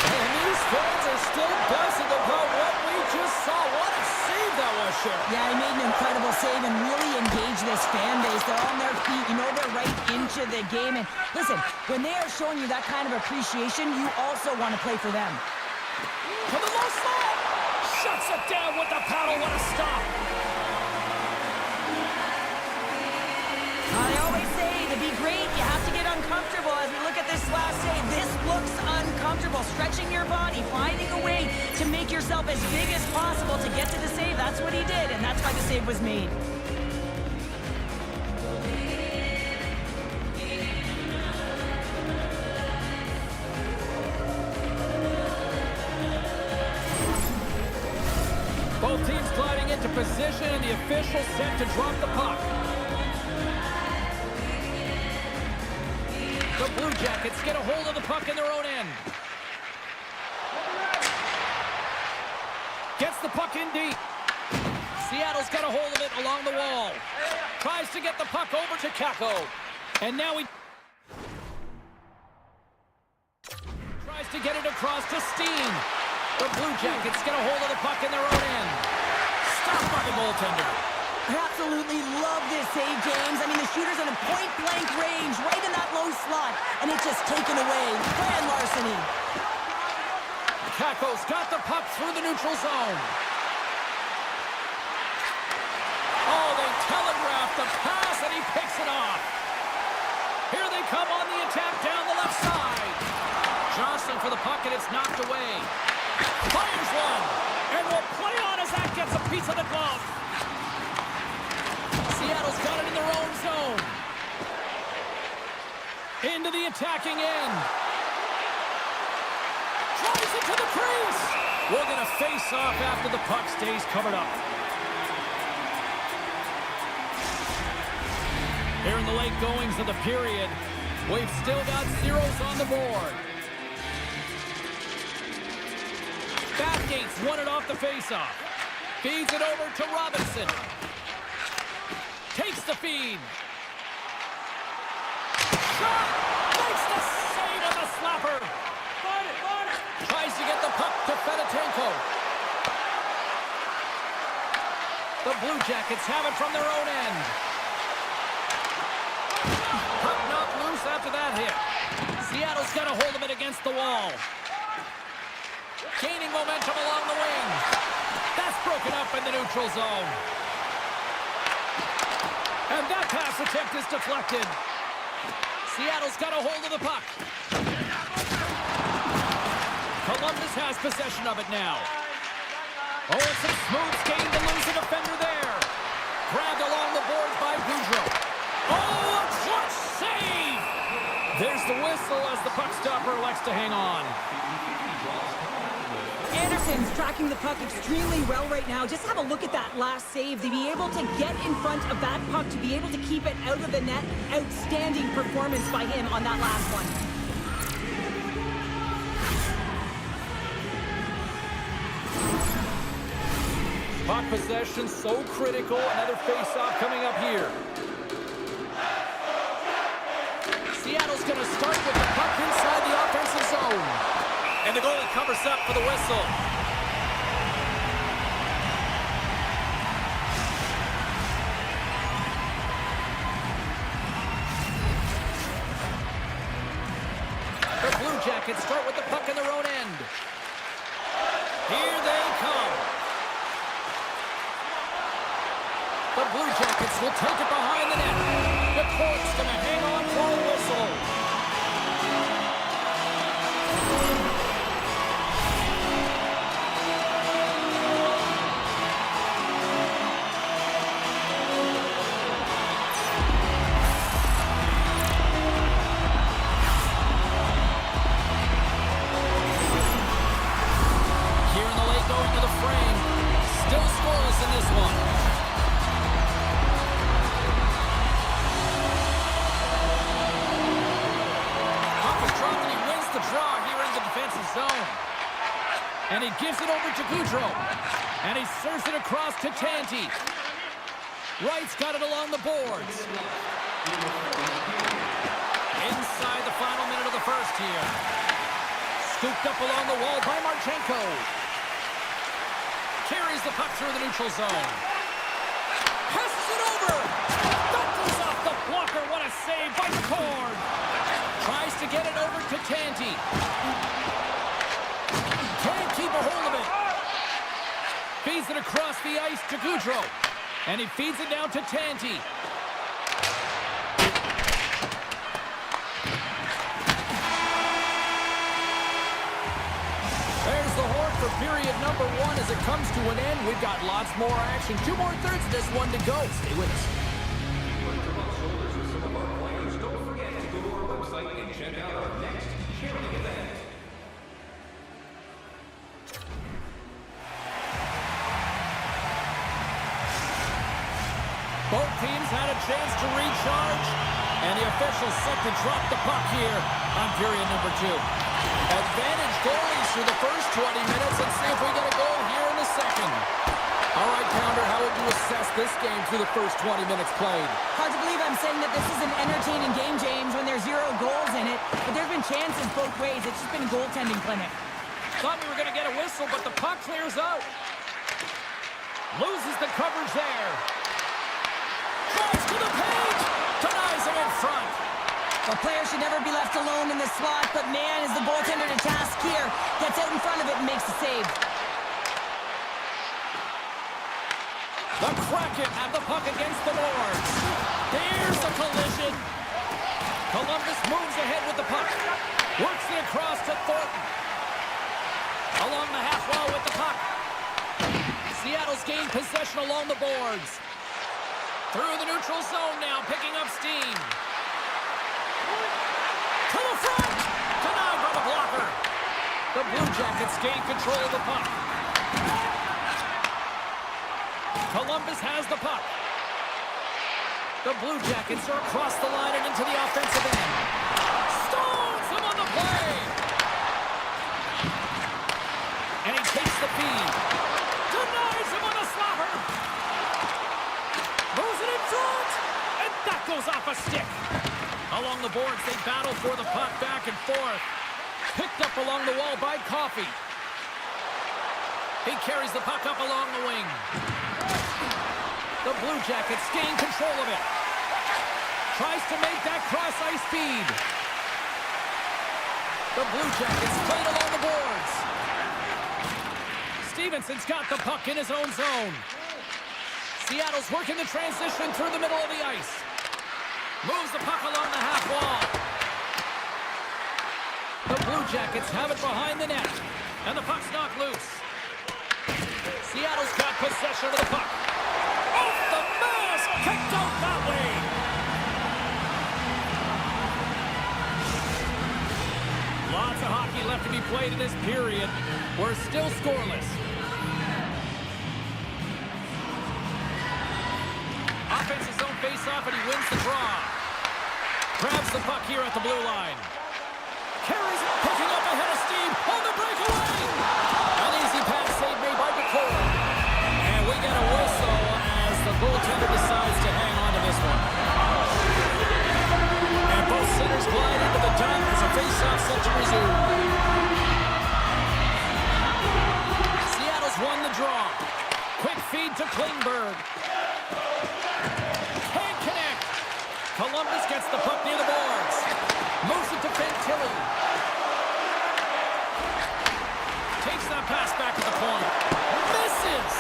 And these fans are still buzzing about what we just saw. What a save that was, Sheriff. Yeah, he made an incredible save and really engaged this fan base. They're on their feet. You know they're right into the game. And listen, when they are showing you that kind of appreciation, you also want to play for them. To the low slot. Shuts it down with the paddle. What a stop. I always say, to be great, you have to get uncomfortable. As we look at this last save, this looks uncomfortable. Stretching your body, finding a way to make yourself as big as possible to get to the save. That's what he did, and that's why the save was made. Both teams gliding into position, and the official set to drop the puck. The Blue Jackets get a hold of the puck in their own end. Gets the puck in deep. Seattle's got a hold of it along the wall. Tries to get the puck over to Kako. And now he tries to get it across to Steen. The Blue Jackets get a hold of the puck in their own end. Stopped by the goaltender. I absolutely love this save, James. I mean, the shooter's in a point-blank range, right in that low slot, and it's just taken away. Grand larceny. Kako's got the puck through the neutral zone. Oh, they telegraphed the pass, and he picks it off. Here they come on the attack down the left side. Johnson for the puck, and it's knocked away. Fires one, and will play on as that gets a piece of the glove. Seattle's got it in their own zone. Into the attacking end. Tries it to the crease. We're going to face off after the puck stays covered up. Here in the late goings of the period, we've still got zeros on the board. Bathgate's won it off the faceoff. Feeds it over to Robinson. Takes the feed. Shot! Makes the save on the slapper. Tries to get the puck to Fedotenko. The Blue Jackets have it from their own end. Puck knocked loose after that hit. Seattle's got a hold of it against the wall. Gaining momentum along the wing. That's broken up in the neutral zone. And that pass attempt is deflected. Seattle's got a hold of the puck. Columbus has possession of it now. Oh, it's a smooth skate to lose a defender there. Grabbed along the boards by Goudreau. Oh, a clutch save! There's the whistle as the puck stopper elects to hang on. Anderson's tracking the puck extremely well right now. Just have a look at that last save. To be able to get in front of that puck, to be able to keep it out of the net, outstanding performance by him on that last one. Puck possession so critical. Another face-off coming up here. Seattle's going to start with the puck inside the offensive zone. And the goalie covers up for the whistle. The Blue Jackets start with the puck in their own end. Here they come. The Blue Jackets will take it behind the net. The Cork's going to hang on for a whistle. Here in the late going to the frame. Still scoreless in this one. Draw here in the defensive zone. And he gives it over to Goudreau. And he serves it across to Tanti. Wright's got it along the boards. Inside the final minute of the first here. Scooped up along the wall by Marchenko. Carries the puck through the neutral zone. Passes it over. That goes off the blocker. What a save by the cord. Tries to get it over to Tanti. Can't keep a hold of it. Feeds it across the ice to Goudreau. And he feeds it down to Tanti. There's the horn for period number 1 as it comes to an end. We've got lots more action. 2 more thirds of this one to go. Stay with us. Check out our next charity event. Both teams had a chance to recharge, and the officials set to drop the puck here on period number 2. Advantage goalies through the first 20 minutes, and see if we get a goal here in the second. All right, Pounder, how would you this game through the first 20 minutes played. Hard to believe I'm saying that this is an entertaining game, James, when there's 0 goals in it. But there's been chances both ways. It's just been a goaltending clinic. Thought we were going to get a whistle, but the puck clears out. Loses the coverage there. Drives to the page. Denies him in front. The player should never be left alone in this slot, but man, is the goaltender to task here. Gets out in front of it and makes the save. The Kraken have the puck against the boards. There's the collision. Columbus moves ahead with the puck. Works it across to Thornton. Along the half wall with the puck. Seattle's gained possession along the boards. Through the neutral zone now, picking up steam. To the front! Denied by the blocker. The Blue Jackets gain control of the puck. Columbus has the puck. The Blue Jackets are across the line and into the offensive end. Stones him on the play! And he takes the feed. Denies him on a slapper! Moves it in front! And that goes off a stick. Along the boards, they battle for the puck back and forth. Picked up along the wall by Coffey. He carries the puck up along the wing. The Blue Jackets gain control of it. Tries to make that cross-ice feed. The Blue Jackets played along the boards. Stevenson's got the puck in his own zone. Seattle's working the transition through the middle of the ice. Moves the puck along the half wall. The Blue Jackets have it behind the net. And the puck's knocked loose. Seattle's got possession of the puck. Off the mask! Kicked out that way! Lots of hockey left to be played in this period. We're still scoreless. Offensive zone face-off, and he wins the draw. Grabs the puck here at the blue line. Carries it, picking up ahead of steam on the breakaway. An easy pass save made by McCord. And we get a whistle as the goaltender decides to hang on to this one. And both centers glide into the dot as a face-off set to resume. Seattle's won the draw. Quick feed to Klingberg. Can't connect. Columbus gets the puck near the boards. Moves it to Fantilli. Takes that pass back at the point. Misses!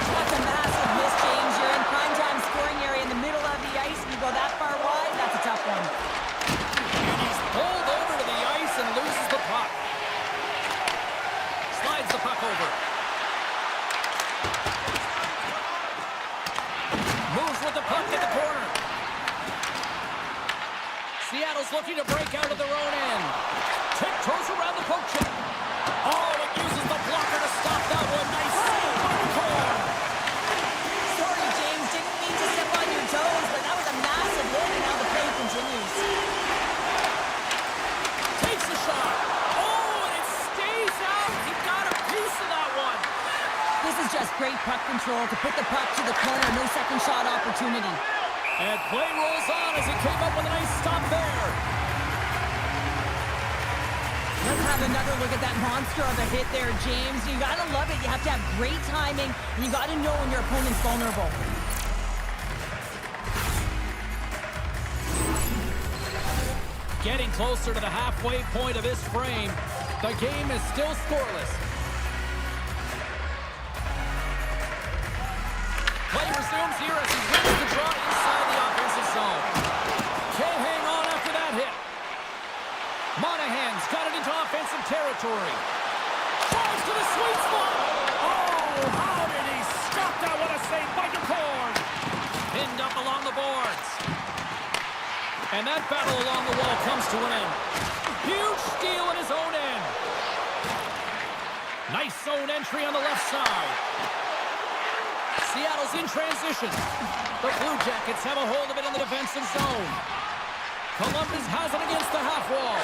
That's a massive miss, James. You're in primetime scoring area in the middle of the ice. If you go that far wide, that's a tough one. And he's pulled over to the ice and loses the puck. Slides the puck over. Moves with the puck in the corner. Seattle's looking to break out of their own end. Tiptoes around the poke check. Oh, it uses the blocker to stop that one. Nice save by McCord. Sorry, James. Didn't mean to step on your toes, but that was a massive hit, and now the play continues. Takes the shot. Oh, and it stays out. He got a piece of that one. This is just great puck control to put the puck to the corner. No second shot opportunity. And play rolls on as he came up with a nice stop there. Let's have another look at that monster of a hit there, James. You gotta love it. You have to have great timing, and you gotta know when your opponent's vulnerable. Getting closer to the halfway point of this frame. The game is still scoreless. Play resumes here as he wins the draw inside the offensive zone. Can't hang on after that hit. Monahan's got it into offensive territory. Drives to the sweet spot. Oh, how did he stop that? What a save by McCord. Pinned up along the boards. And that battle along the wall comes to an end. Huge steal at his own end. Nice zone entry on the left side. Seattle's in transition. The Blue Jackets have a hold of it in the defensive zone. Columbus has it against the half wall.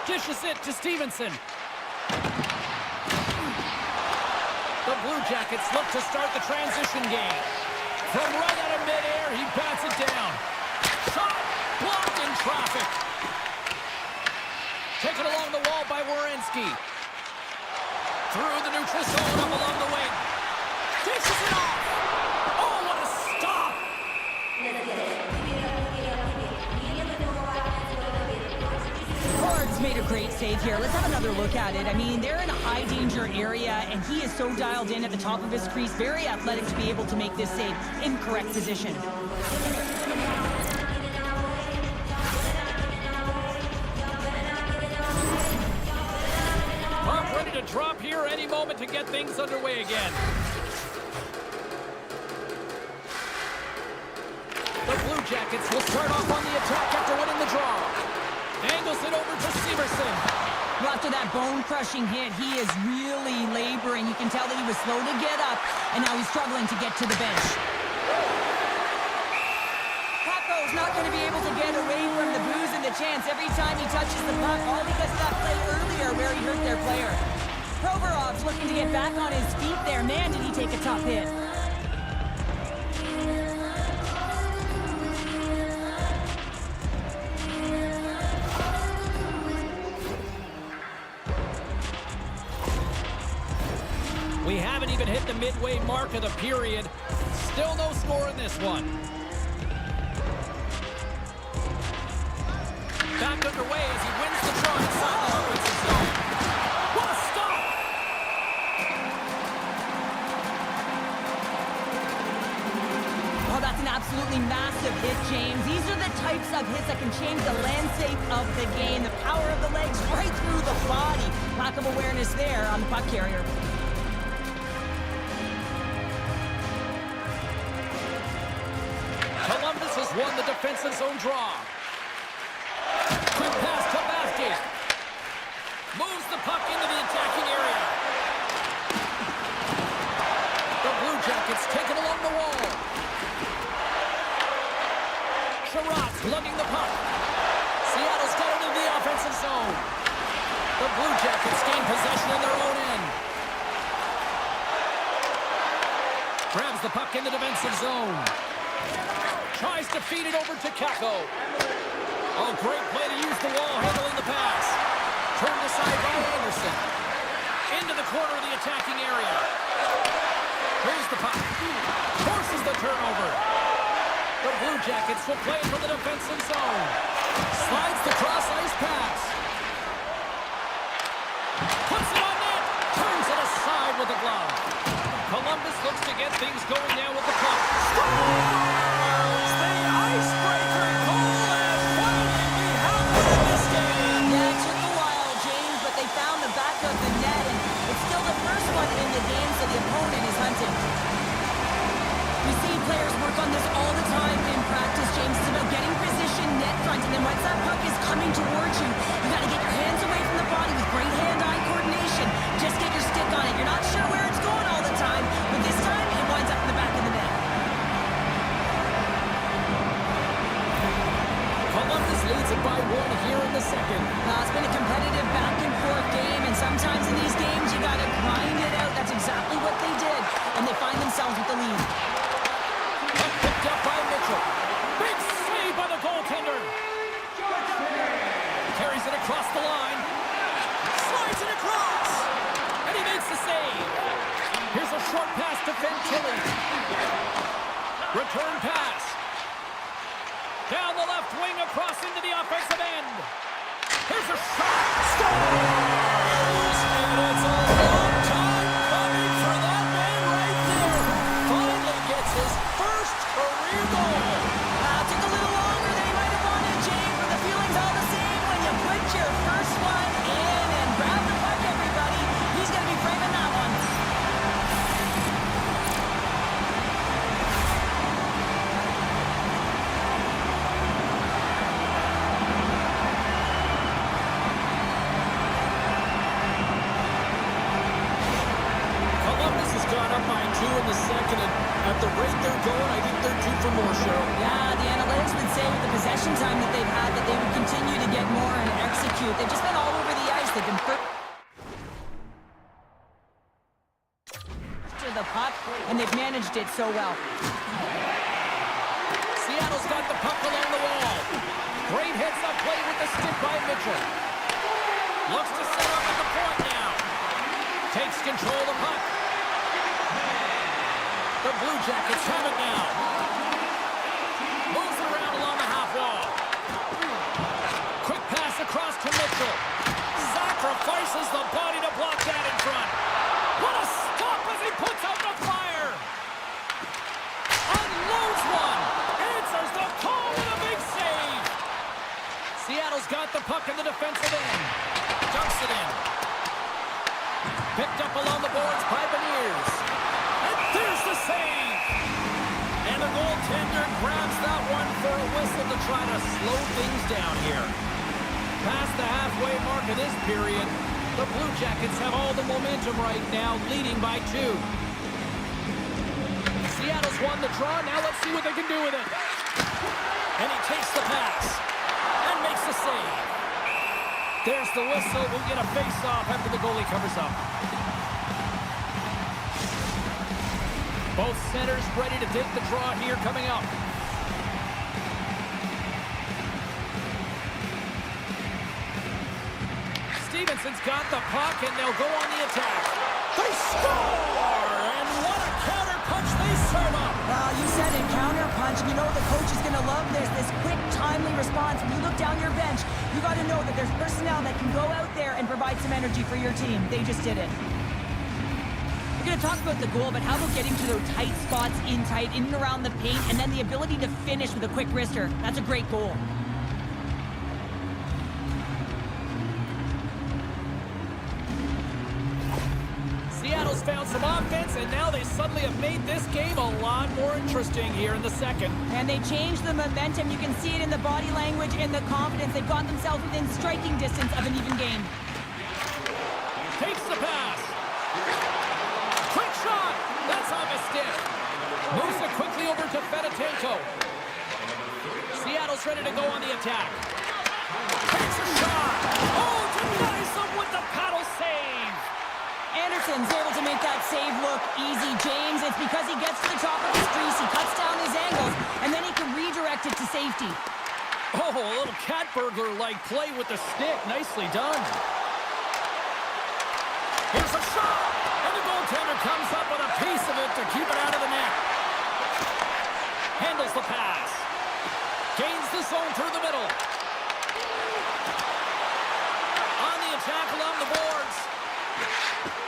Dishes it to Stevenson. The Blue Jackets look to start the transition game. From right out of midair, he bats it down. Shot blocked in traffic. Taken along the wall by Werenski. Through the neutral zone, up along the wing. Dishes it off. Oh, what a stop! Ford's made a great save here. Let's have another look at it. I mean, they're in a high-danger area, and he is so dialed in at the top of his crease. Very athletic to be able to make this save in correct position. Puck ready to drop here any moment to get things underway again. The Blue Jackets will start off on the attack after winning the draw. Angles it over to Severson. Well, after that bone-crushing hit, he is really laboring. You can tell that he was slow to get up, and now he's struggling to get to the bench. Paco's not going to be able to get away from the booze and the chance every time he touches the puck, all because of that play earlier where he hurt their player. Provorov's looking to get back on his feet there. Man, did he take a tough hit. We haven't even hit the midway mark of the period. Still no score in this one. Back underway as he wins the draw inside the offensive zone. What a stop! Oh, that's an absolutely massive hit, James. These are the types of hits that can change the landscape of the game. The power of the legs right through the body. Lack of awareness there on the puck carrier. Columbus has won the defensive zone draw. Quick pass to Vazquez. Moves the puck into the attacking area. The Blue Jackets take it along the wall. Sherratt's lugging the puck. Seattle's got it into the offensive zone. The Blue Jackets gain possession in their own end. Grabs the puck in the defensive zone. Tries to feed it over to Kako. Oh, great play to use the wall, handling the pass. Turned aside by Anderson. Into the corner of the attacking area. Here's the puck. Forces the turnover. The Blue Jackets will play it from the defensive zone. Slides the cross-ice pass. Puts it on net. Turns it aside with the glove. Columbus looks to get things going now with the puck. Scores! The icebreaker goal, and finally we have it in this game. Yeah, it took a while, James, but they found the back of the net, and it's still the first one in the game, so the opponent is hunting. We see players work on this all the time in practice, James. It's about getting position, net front, and then once that puck is coming towards you, you got to get your hands away from the body with great hand-eye coordination. Just get your stick on it. You're not sure where it's going all the time, but this time it winds up in the back of the net. Columbus leads it by one here in the second. It's been a competitive back-and-forth game, and sometimes in these games you got to grind it out. That's exactly what they did, and they find themselves with the lead. Puck picked up by Mitchell. Big save by the goaltender. Carries it across the line. Slides it across. And he makes the save. Here's a short pass to Fantilli. Return pass. Down the left wing across into the offensive end. Here's a shot. Scores! And it's a long time coming for that man right there. Finally gets his first career goal. Took a little longer than he might have wanted, James, but the feeling's all the same when you put your first one in and grab the puck, everybody. He's going to be framing that one. Columbus has gone up by 2 in the second, and at the rate they're going, I think they're due for more, Cheryl. Yeah, the analytics would say with the possession time that they've had that they would continue to get more and execute. They've just been all over the ice. They've been to the puck, and they've managed it so well. Seattle's got the puck along the wall. Great hits up play with the stick by Mitchell. Looks to set up at the point now. Takes control of the puck. The Blue Jackets have it now. Moves it around along the half wall. Quick pass across to Mitchell. Sacrifices the body to block that in front. What a stop as he puts out the fire. Unloads one. Answers the call with a big save. Seattle's got the puck in the defensive end. Dumps it in. Picked up along the boards by Beniers. And there's the save. And the goaltender grabs that one for a whistle to try to slow things down here. Past the halfway mark of this period, the Blue Jackets have all the momentum right now, leading by 2. Seattle's won the draw. Now let's see what they can do with it. And he takes the pass and makes the save. There's the whistle. We'll get a face-off after the goalie covers up. Both centers ready to take the draw here coming up. Stevenson's got the puck, and they'll go on the attack. They score! And what a counter punch they serve up! You said it, counter punch. You know what the coach is going to love? There's this quick, timely response. When you look down your bench, you got to know that there's personnel that can go out there and provide some energy for your team. They just did it. We're going to talk about the goal, but how about getting to those tight spots in and around the paint, and then the ability to finish with a quick wrister? That's a great goal. Seattle's found some offense, and now they suddenly have made this game a lot more interesting here in the second. And they changed the momentum. You can see it in the body language and the confidence. They've got themselves within striking distance of an even game. Takes the pass. Quick shot. That's off his stick. Moves it quickly over to Fedotenko. Seattle's ready to go on the attack. Takes a shot. Oh, denies him with the paddle save. Anderson's able to make that save look easy, James. It's because he gets to the top of his crease, he cuts down his angles, and then he can redirect it to safety. Oh, a little cat burglar-like play with the stick. Nicely done. Here's a shot, and the goaltender comes up with a piece of it to keep it out of the net. Handles the pass. Gains the zone through the middle. On the attack along the boards.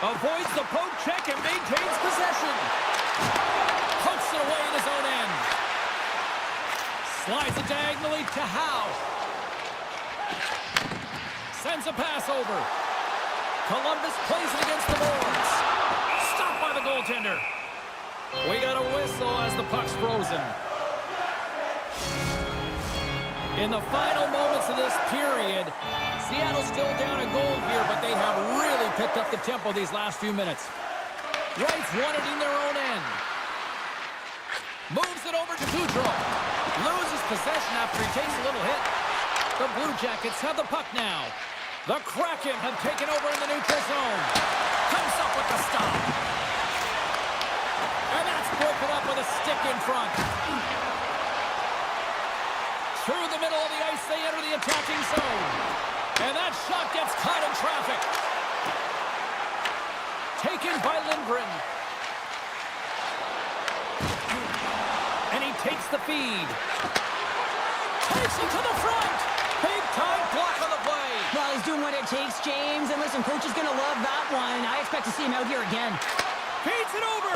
Avoids the poke check and maintains possession. Pokes it away in his own end. Slides it diagonally to Howe. Sends a pass over. Columbus plays it against the boards. Stopped by the goaltender. We got a whistle as the puck's frozen. In the final moments of this period, Seattle's still down a goal here, but they have really picked up the tempo these last few minutes. Wrights won it in their own end. Moves it over to Goudreau. Loses possession after he takes a little hit. The Blue Jackets have the puck now. The Kraken have taken over in the neutral zone. Comes up with the stop. And that's broken up with a stick in front. Through the middle of the ice, they enter the attacking zone. And that shot gets caught in traffic. Taken by Lindgren. And he takes the feed. Takes it to the front. Big time block on the play. Well, he's doing what it takes, James. And listen, coach is going to love that one. I expect to see him out here again. Feeds it over.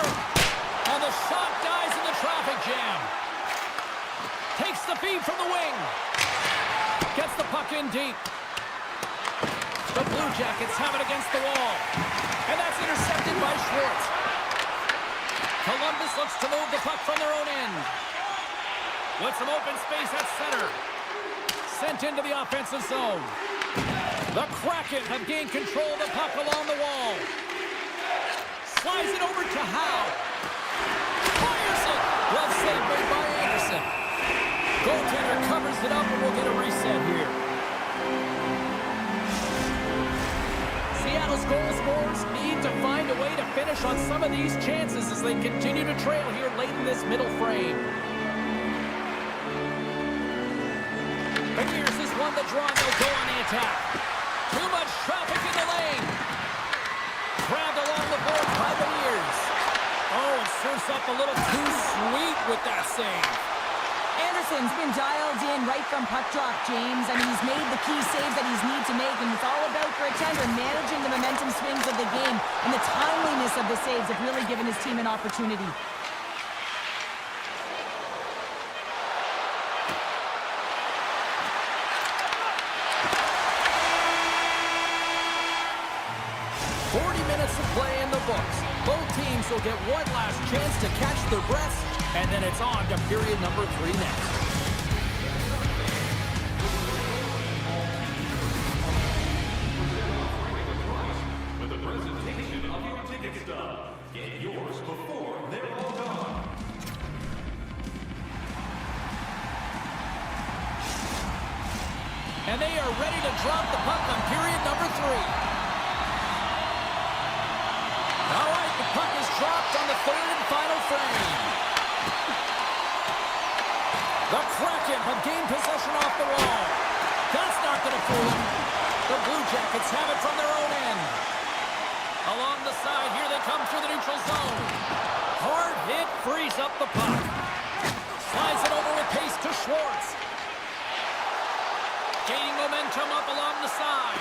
And the shot dies in the traffic jam. Takes the feed from the wing. Gets the puck in deep. The Blue Jackets have it against the wall. And that's intercepted by Schwartz. Columbus looks to move the puck from their own end. With some open space at center. Sent into the offensive zone. The Kraken have gained control of the puck along the wall. Slides it over to Howe. Fires it. Well saved by Anderson. Goaltender covers it up, and we'll get a reset here. Seattle's goal scorers need need to find a way to finish on some of these chances as they continue to trail here late in this middle frame. Here's this one, the draw, and they'll go on the attack. Too much traffic in the lane. Grabbed along the board by the ears. Oh, and surfs up a little too sweet with that save. Anderson's been dialed in right from puck drop, James. I mean, he's made the key saves that he's need to make, and it's all about for a tender managing the momentum swings of the game, and the timeliness of the saves have really given his team an opportunity. Play in the books. Both teams will get one last chance to catch their breaths, and then it's on to period number 3 next. With the presentation of your ticket stub. Get yours before they're all gone. And they are ready to drop the puck on period number 3. All right, the puck is dropped on the 3rd and final frame. The Kraken have gained possession off the wall. That's not going to fool them. The Blue Jackets have it from their own end. Along the side, here they come through the neutral zone. Hard hit frees up the puck. Slides it over with pace to Schwartz. Gaining momentum up along the side.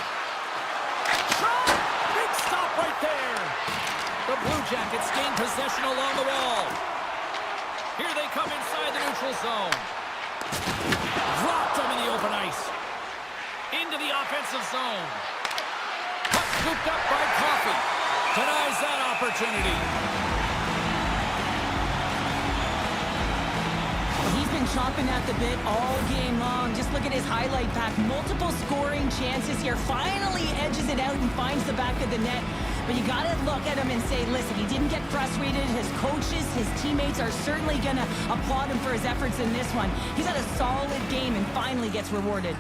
Shot! Big stop right there. The Blue Jackets gain possession along the wall. Here they come inside the neutral zone. Dropped them in the open ice. Into the offensive zone. Puck scooped up by Coffey. Denies that opportunity. He's been chomping at the bit all game long. Just look at his highlight pack. Multiple scoring chances here. Finally edges it out and finds the back of the net. But you got to look at him and say, listen, he didn't get frustrated. His coaches, his teammates are certainly going to applaud him for his efforts in this one. He's had a solid game and finally gets rewarded.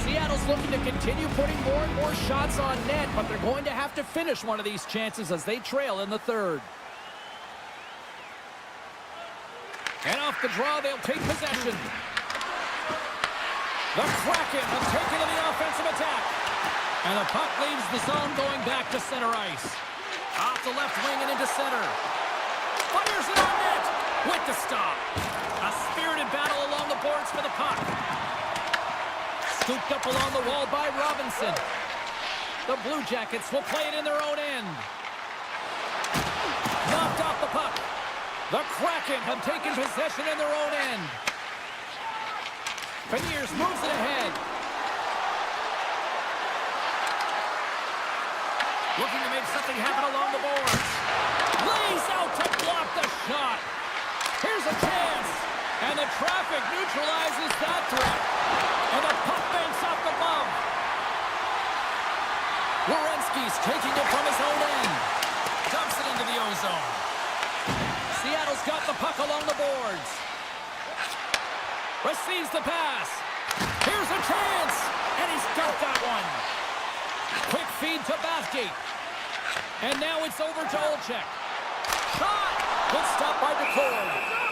Seattle's looking to continue putting more and more shots on net, but they're going to have to finish one of these chances as they trail in the 3rd. And off the draw, they'll take possession. The Kraken have taken to the offensive attack. And the puck leaves the zone going back to center ice. Off the left wing and into center. Fires it on net with the stop. A spirited battle along the boards for the puck. Scooped up along the wall by Robinson. The Blue Jackets will play it in their own end. Knocked off the puck. The Kraken have taken possession in their own end. Beniers moves it ahead. Looking to make something happen along the boards. Lays out to block the shot. Here's a chance. And the traffic neutralizes that threat. And the puck banks off the bump. Werenski's taking it from his own end. Dumps it into the ozone. Seattle's got the puck along the boards. Receives the pass. Here's a chance. And he's got that one. Quick feed to Bathgate. And now it's over to Olczyk. Shot. Good stop by DeCord.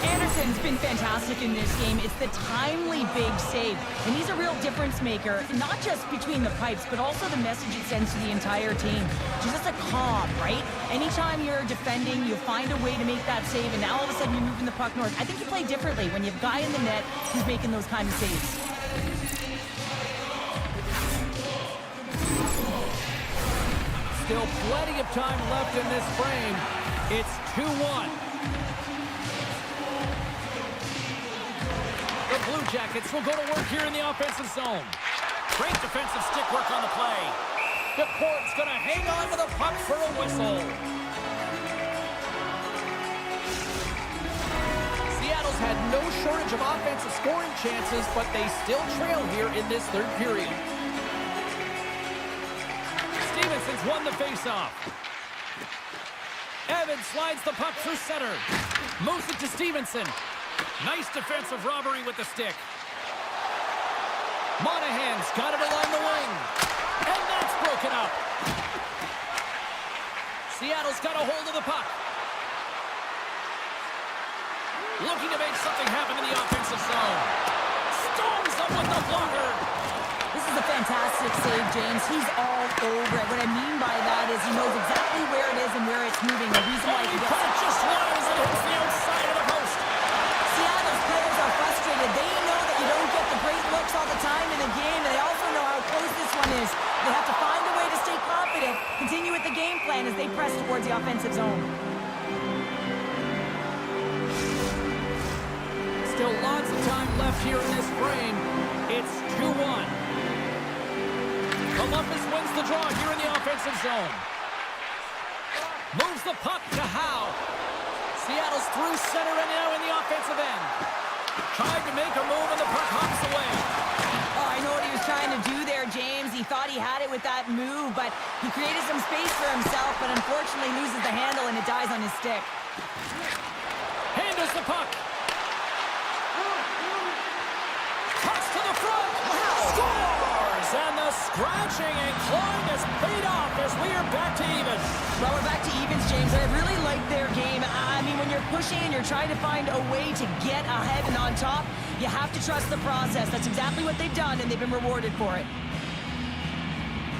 Anderson's been fantastic in this game. It's the timely big save. And he's a real difference maker, not just between the pipes, but also the message it sends to the entire team. Just a calm, right? Anytime you're defending, you find a way to make that save, and now all of a sudden you're moving the puck north. I think you play differently when you have a guy in the net who's making those kind of saves. Still plenty of time left in this frame. It's 2-1. The Blue Jackets will go to work here in the offensive zone. Great defensive stick work on the play. DeCord's going to hang on to the puck for a whistle. Seattle's had no shortage of offensive scoring chances, but they still trail here in this 3rd period. Stevenson's won the faceoff. Evans slides the puck through center. Moves it to Stevenson. Nice defensive robbery with the stick. Monahan's got it along the wing. And that's broken up. Seattle's got a hold of the puck. Looking to make something happen in the offensive zone. Storms up with the blocker. This is a fantastic save, James. He's all over it. What I mean by that is he knows exactly where it is and where it's moving. The reason why he gets it just wide as it hits the outside of the post. Seattle's players are frustrated. They know that you don't get the great looks all the time in the game, and they also know how close this one is. They have to find a way to stay confident, continue with the game plan as they press towards the offensive zone. Still lots of time left here in this frame. It's 2-1. Columbus wins the draw here in the offensive zone. Moves the puck to Howe. Seattle's through center and now in the offensive end. Tried to make a move and the puck hops away. Oh, I know what he was trying to do there, James. He thought he had it with that move, but he created some space for himself, but unfortunately loses the handle and it dies on his stick. Handles the puck. Pucks to the front. Scores! And the scratching and clawing has paid off as we are back to even. Well, we're back to evens, James. I really like their game. I mean, when you're pushing and you're trying to find a way to get ahead and on top, you have to trust the process. That's exactly what they've done, and they've been rewarded for it.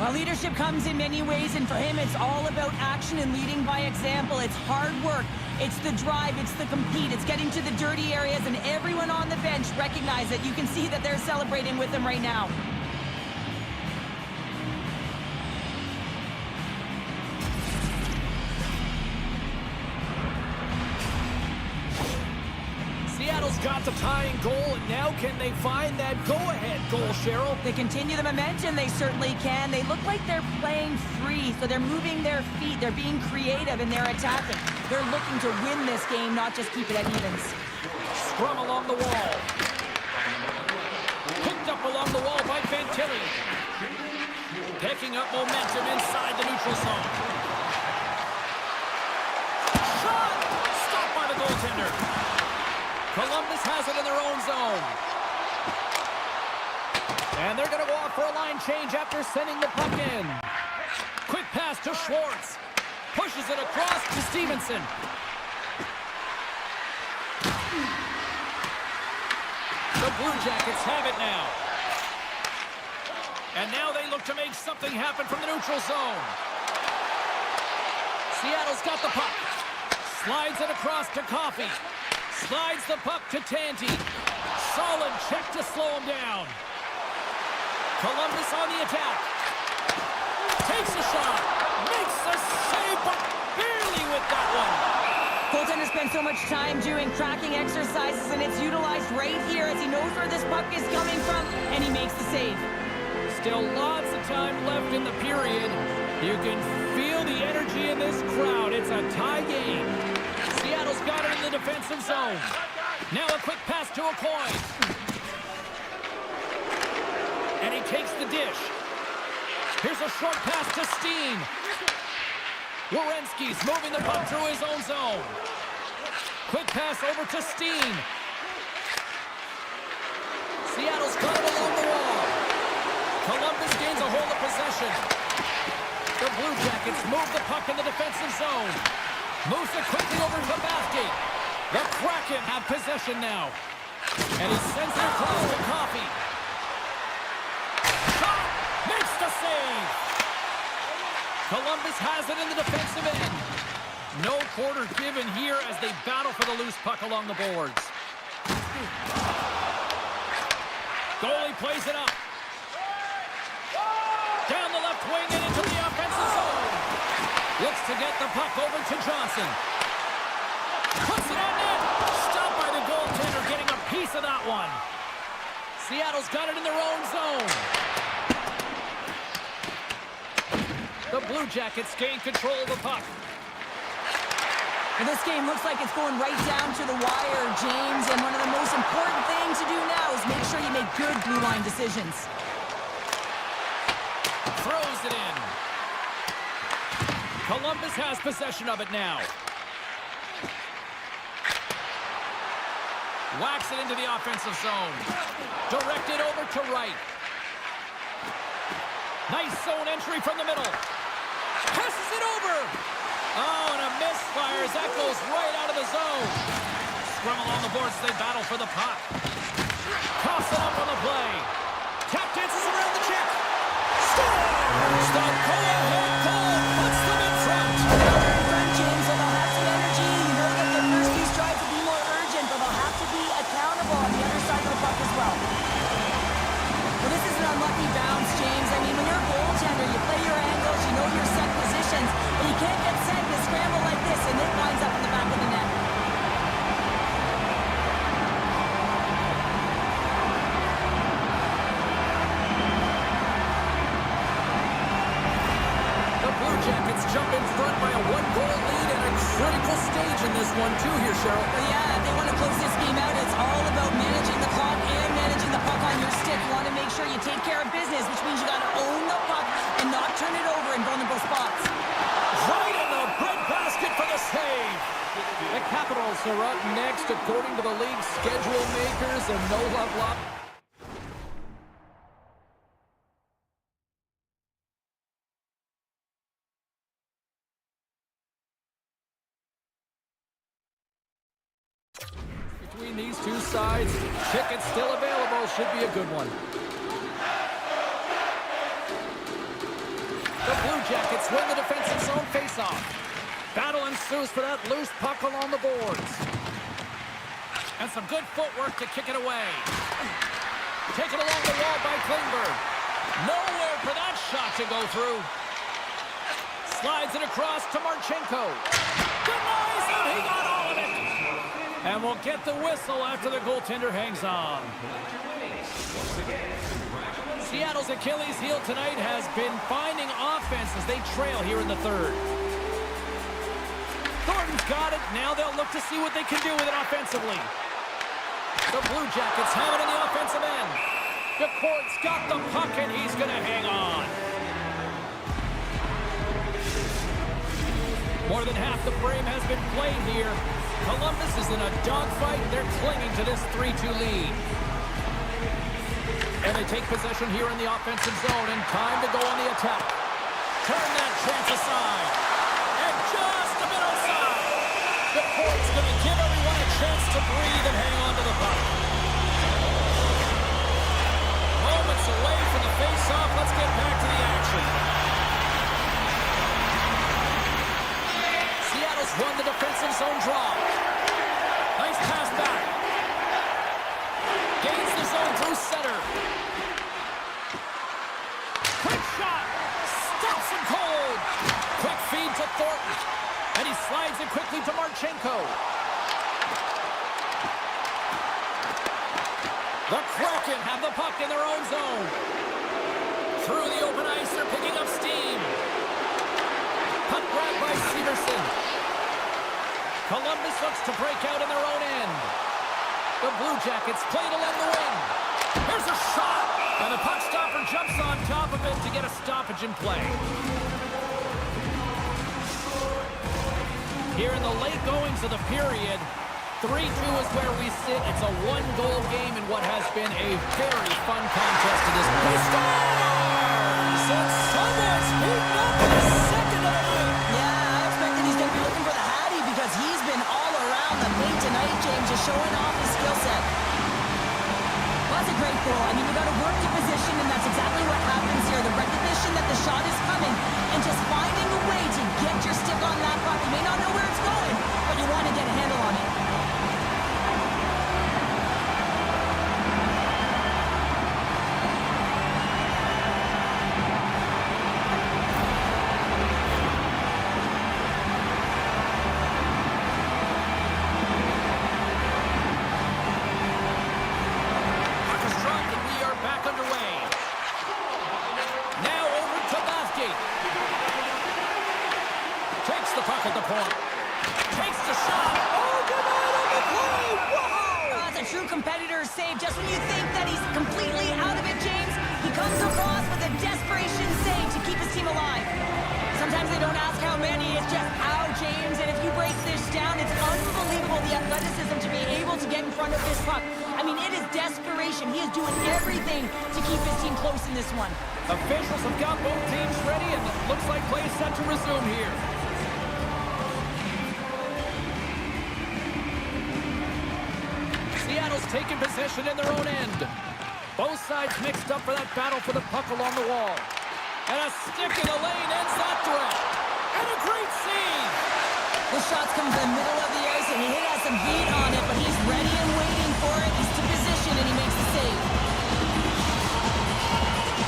Well, leadership comes in many ways, and for him, it's all about action and leading by example. It's hard work. It's the drive. It's the compete. It's getting to the dirty areas, and everyone on the bench recognize it. You can see that they're celebrating with him right now. Seattle's got the tying goal, and now can they find that go-ahead goal, Cheryl? They continue the momentum. They certainly can. They look like they're playing free, so they're moving their feet. They're being creative, and they're attacking. They're looking to win this game, not just keep it at evens. Scrum along the wall. Picked up along the wall by Fantilli. Picking up momentum inside the neutral zone. Shot! Stopped by the goaltender. Columbus has it in their own zone. And they're going to go off for a line change after sending the puck in. Quick pass to Schwartz. Pushes it across to Stevenson. The Blue Jackets have it now. And now they look to make something happen from the neutral zone. Seattle's got the puck. Slides it across to Coffey. Slides the puck to Tanti. Solid check to slow him down. Columbus on the attack. Takes a shot. Makes a save, but barely with that one. Goaltender spends so much time doing tracking exercises, and it's utilized right here as he knows where this puck is coming from, and he makes the save. Still lots of time left in the period. You can feel the energy in this crowd. It's a tie game. Seattle's got it in the defensive zone. Now a quick pass to Okoye. And he takes the dish. Here's a short pass to Steen. Werenski's moving the puck through his own zone. Quick pass over to Steen. Seattle's got it along the wall. Columbus gains a hold of possession. The Blue Jackets move the puck in the defensive zone. Moves it quickly over to Bathgate. The Kraken have possession now. And he sends it across to Coffey. Shot! Makes the save! Columbus has it in the defensive end. No quarter given here as they battle for the loose puck along the boards. Goalie plays it up. Down the left wing and into the offensive zone. Looks to get the puck over to Johnson. Puts it on net. Stopped by the goaltender, getting a piece of that one. Seattle's got it in their own zone. The Blue Jackets gain control of the puck. And this game looks like it's going right down to the wire, James, and one of the most important things to do now is make sure you make good blue line decisions. Throws it in. Columbus has possession of it now. Whacks it into the offensive zone. Directed over to right. Nice zone entry from the middle. Passes it over. Oh, and a misfire as that goes right out of the zone. Scrum along the boards as they battle for the puck. Toss it up on the play. Tap dances around the check. Scores! The go-ahead goal puts them in front. They're in front, James, so they'll have some energy. You know that their first few strides will be more urgent, but they'll have to be accountable on the other side of the puck as well. Well, this is an unlucky bounce, James. I mean, when you're a goaltender, you play your angles, you know your set positions, but you can't get set in a scramble like this, and it winds up in the back of the net. The Blue Jackets jump in front by a one-goal lead and a critical stage in this one, too, here, Cheryl. Well, yeah, if they want to close this game out, it's all about managing the clock and managing the puck on your stick. You want to make sure you take care of business, which means you got to own the puck and not turn it over in vulnerable spots. Right in the breadbasket for the save. The Capitals are up next according to the league's schedule makers, and no love lost. Between these two sides, tickets still available. Should be a good one. The Blue Jackets win the defensive zone faceoff. Battle ensues for that loose puck along the boards. And some good footwork to kick it away. Taken along the wall by Klingberg. Nowhere for that shot to go through. Slides it across to Marchenko. Denies him, he got all of it. And we'll get the whistle after the goaltender hangs on. Seattle's Achilles heel tonight has been finding offense as they trail here in the third. Thornton's got it. Now they'll look to see what they can do with it offensively. The Blue Jackets have it in the offensive end. DeCourt's got the puck, and he's going to hang on. More than half the frame has been played here. Columbus is in a dogfight. They're clinging to this 3-2 lead. And they take possession here in the offensive zone, and time to go on the attack. Turn that chance aside. And just a bit outside. DeCourt's going to give everyone a chance to breathe and hang on to the puck. Moments away from the face-off. Let's get back to the action. Seattle's won the defensive zone draw. Nice pass back. Gains the zone through center. Quick shot. Stops him cold. Quick feed to Thornton. And he slides it quickly to Marchenko. The Kraken have the puck in their own zone. Through the open ice, they're picking up steam. Puck grabbed by Severson. Columbus looks to break out in their own end. The Blue Jackets played along the wing. Here's a shot. And the puck stopper jumps on top of it to get a stoppage in play. Here in the late goings of the period, 3-2 is where we sit. It's a one-goal game in what has been a very fun contest to this point. Scores! And someone's beaten up in the second of the night. Yeah, I expect that he's going to be looking for the Hattie because he's been all around the paint tonight, James, just showing off his skill set. Well, that's a great goal. I mean, you got to work your position, and that's exactly what happens here. The recognition that the shot is coming, and just finding a way to get your stick on that puck. You may not know where it's going, but you want to get a handle on it. Save just when you think that he's completely out of it, James. He comes across with a desperation save to keep his team alive. Sometimes they don't ask how many, it's just how, James. And if you break this down, it's unbelievable physical, the athleticism to be able to get in front of this puck. I mean, it is desperation. He is doing everything to keep his team close in this one. Officials have got both teams ready, and it looks like play is set to resume here. Seattle's taking possession in their own end. Both sides mixed up for that battle for the puck along the wall. And a stick in the lane ends that threat. And a great save. The shots come to the middle of the ice, and he has some heat on it, but he's ready and waiting for it. He's to position, and he makes the save.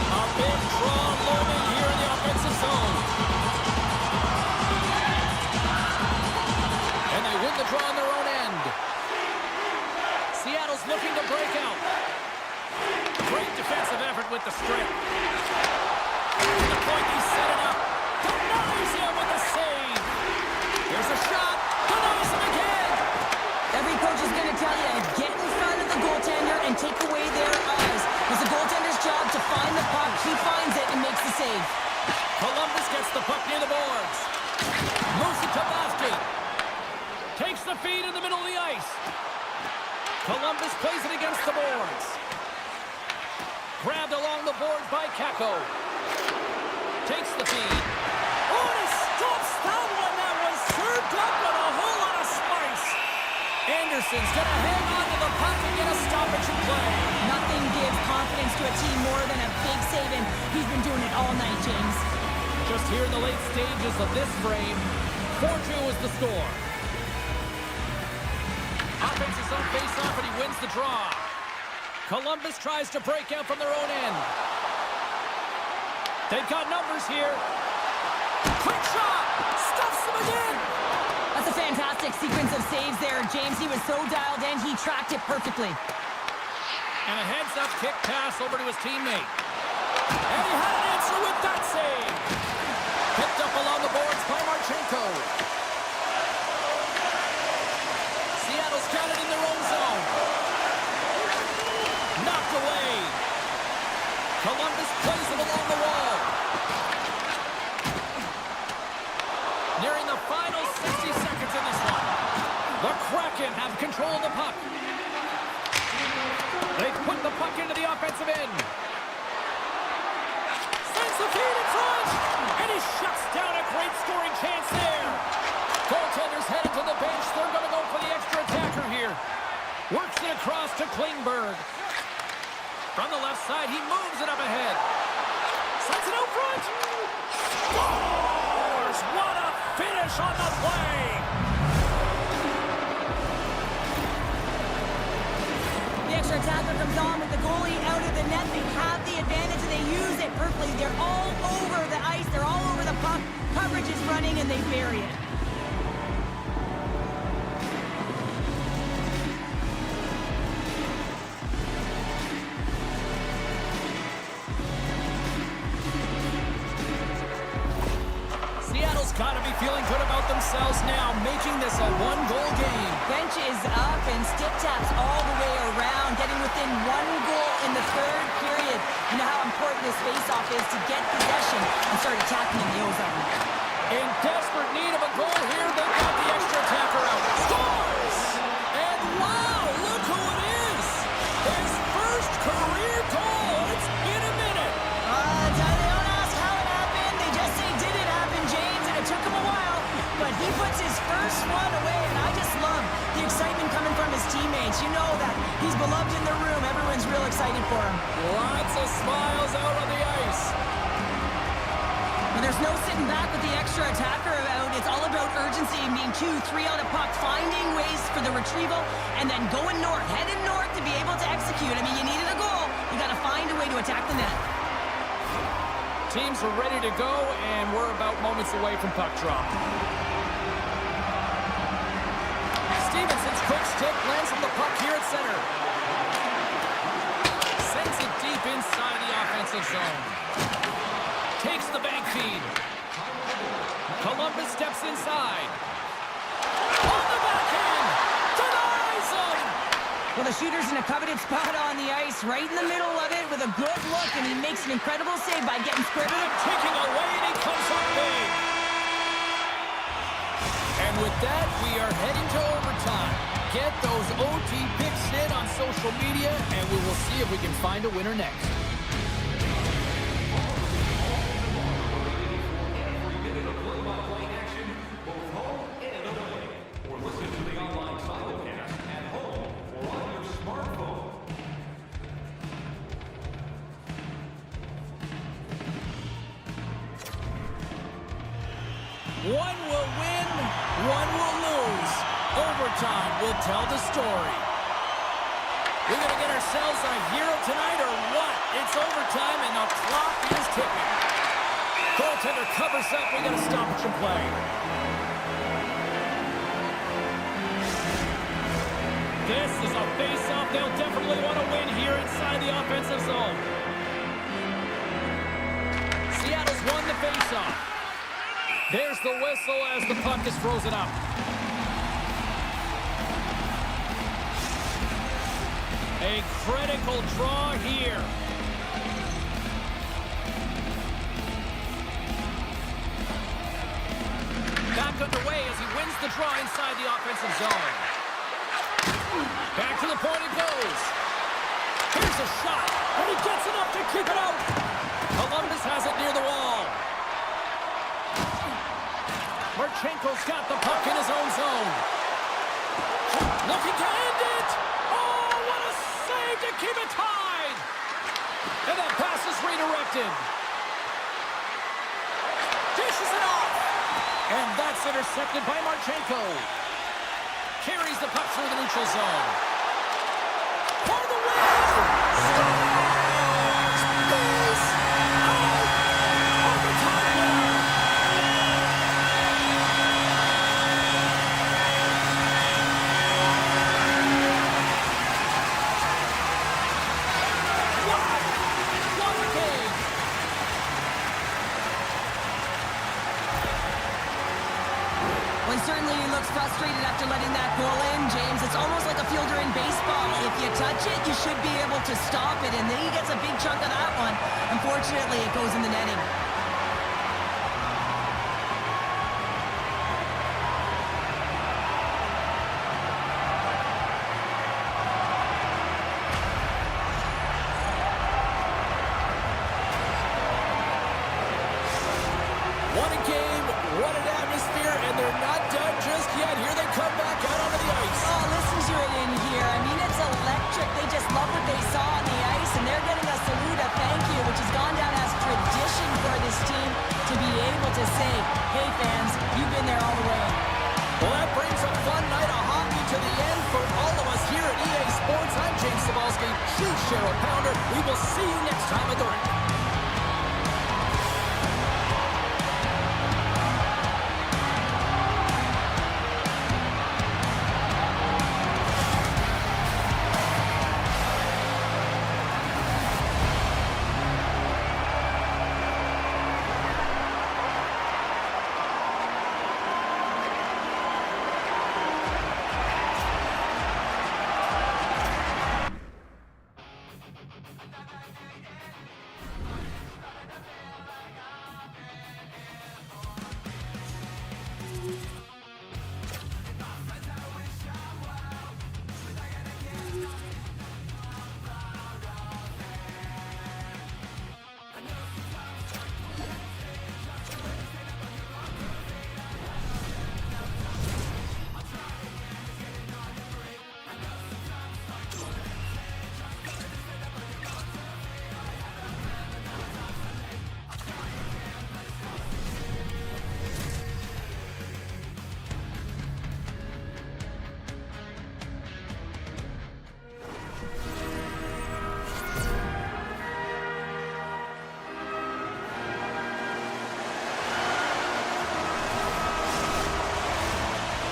A big draw looming here in the offensive zone. And they win the draw on their own end. Seattle's looking to break out. Great defensive effort with the strip. To the point, he set it up. Denies him with the save. Here's a shot. Denies him again. Every coach is going to tell you, get in front of the goaltender and take away their eyes. It's the goaltender's job to find the puck. He finds it and makes the save. Columbus gets the puck near the boards. Moves it to Bosky. Takes the feed in the middle of the ice. Columbus plays it against the boards. Grabbed along the boards by Kako. Takes the feed. Oh, and he stops that one. That was served up with a whole lot of spice. Anderson's going to hang on to the puck and get a stoppage in play. Nothing gives confidence to a team more than a big save, and he's been doing it all night, James. Just here in the late stages of this frame, 4-2 is the score. Offense is on face-off, and he wins the draw. Columbus tries to break out from their own end. They've got numbers here. Quick shot! Stuffs them again! That's a fantastic sequence of saves there, James. He was so dialed in, he tracked it perfectly. And a heads-up kick pass over to his teammate. And he had an answer with that save. Picked up along the boards by Marchenko. Seattle's got it in their own zone. Knocked away. Columbus plays it along the wall. Nearing the final 60 seconds in this one. The Kraken have control of the puck. They put the puck into the offensive end. Sends the feed in front. And he shuts down a great scoring chance there. Goaltender's headed to the bench. They're going to go for the extra attacker here. Works it across to Klingberg. From the left side, he moves it up ahead. Sends it out front. Scores! What a finish on the play! The extra attacker comes on with the goalie out of the net. They have the advantage and they use it perfectly. They're all over the ice. They're all over the puck. Coverage is running and they bury it. Got to be feeling good about themselves now, making this a one-goal game. Bench is up and stick taps all the way around, getting within one goal in the third period. You know how important this face-off is to get possession and start attacking in the O-zone. In desperate need of a goal here, they got the extra attacker out. Scores! And wow, look who it is! His first career goal! It's in a minute! They don't ask how it happened. They just say, did it happen, James? And it took him a while, but he puts his first one away, and I just love the excitement coming from his teammates. You know that he's beloved in the room. Everyone's real excited for him. Lots of smiles out on the ice. And there's no sitting back with the extra attacker out. It's all about urgency, being 2-3 on a puck, finding ways for the retrieval, and then going north, heading north to be able to execute. I mean, you needed a goal. You got to find a way to attack the net. Teams are ready to go, and we're about moments away from puck drop. Stevenson's quick stick lands on the puck here at center. Sends it deep inside the offensive zone. Takes the bank feed. Columbus steps inside. On the backhand! Denies him! Well, the shooter's in a coveted spot on the ice, right in the middle of it with a good look, and he makes an incredible save by getting square to the... Kicking away, and he comes up big. And with that, we are heading to overtime. Get those OT picks in on social media, and we will see if we can find a winner next. One will win, one will lose. Overtime will tell the story. We're going to get ourselves a hero tonight or what? It's overtime and the clock is ticking. Goaltender covers up. We got to stop some play. This is a face-off they'll definitely want to win here inside the offensive zone. Seattle's won the face-off. There's the whistle as the puck is frozen up. A critical draw here. Back underway as he wins the draw inside the offensive zone. Back to the point it goes. Here's a shot, and he gets enough to keep it out. Columbus has it near the wall. Marchenko's got the puck in his own zone. Looking to end it. Oh, what a save to keep it tied. And that pass is redirected. Dishes it off. And that's intercepted by Marchenko. Carries the puck through the neutral zone. For the win! Certainly he looks frustrated after letting that goal in, James. It's almost like a fielder in baseball. If you touch it, you should be able to stop it, and then he gets a big chunk of that one. Unfortunately, it goes in the netting. What a game, what an atmosphere, and they're not done just yet. Here they come back out onto the ice. Oh, listen to it in here. I mean, it's electric. They just love what they saw on the ice, and they're getting a salute, a thank you, which has gone down as tradition for this team to be able to say, hey, fans, you've been there all the way. Well, that brings a fun night of hockey to the end for all of us here at EA Sports. I'm James Cebulski, Chief Cheryl Pounder. We will see you next time at the rink.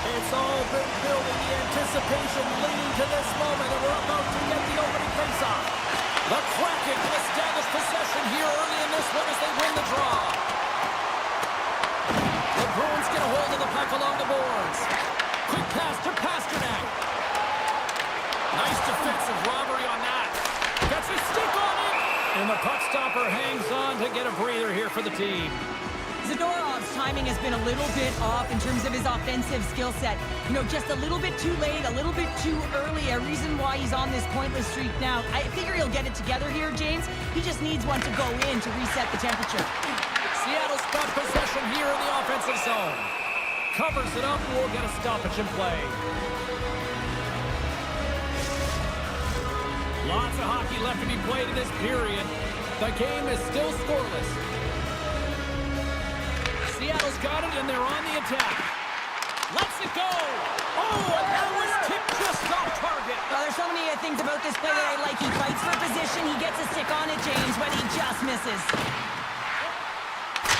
It's all been building, the anticipation leading to this moment, and we're about to get the opening faceoff. The Kraken will establish possession here early in this one as they win the draw. The Bruins get a hold of the puck along the boards. Quick pass to Pasternak. Nice defensive robbery on that. Gets a stick on it. And the puck stopper hangs on to get a breather here for the team. Zadorov's timing has been a little bit off in terms of his offensive skill set. You know, just a little bit too late, a little bit too early, a reason why he's on this pointless streak now. I figure he'll get it together here, James. He just needs one to go in to reset the temperature. Seattle's got possession here in the offensive zone. Covers it up, we'll get a stoppage in play. Lots of hockey left to be played in this period. The game is still scoreless. Seattle's got it, and they're on the attack. Lets it go. Oh, and that was tipped just off target. Well, there's so many things about this player I like. He fights for position. He gets a stick on it, James, but he just misses.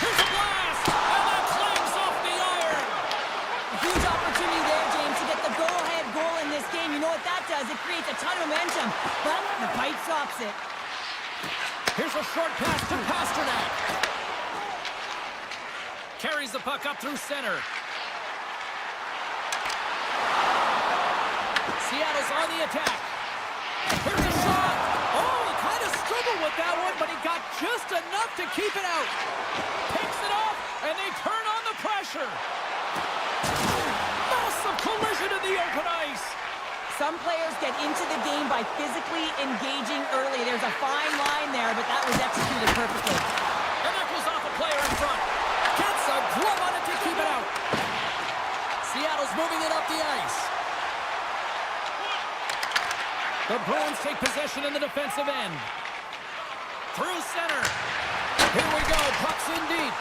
Here's a blast, and that clangs off the iron. A huge opportunity there, James, to get the go-ahead goal in this game. You know what that does? It creates a ton of momentum, but the fight stops it. Here's a short pass to Pasternak. Carries the puck up through center. Seattle's on the attack. Here's a shot. Oh, he kind of struggled with that one, but he got just enough to keep it out. Picks it off, and they turn on the pressure. Massive collision in the open ice. Some players get into the game by physically engaging early. There's a fine line there, but that was executed perfectly. And that goes off a player in front. Gets a glove on it to keep it out. Seattle's moving it up the ice. The Bruins take possession in the defensive end. Through center. Here we go. Puck's in deep.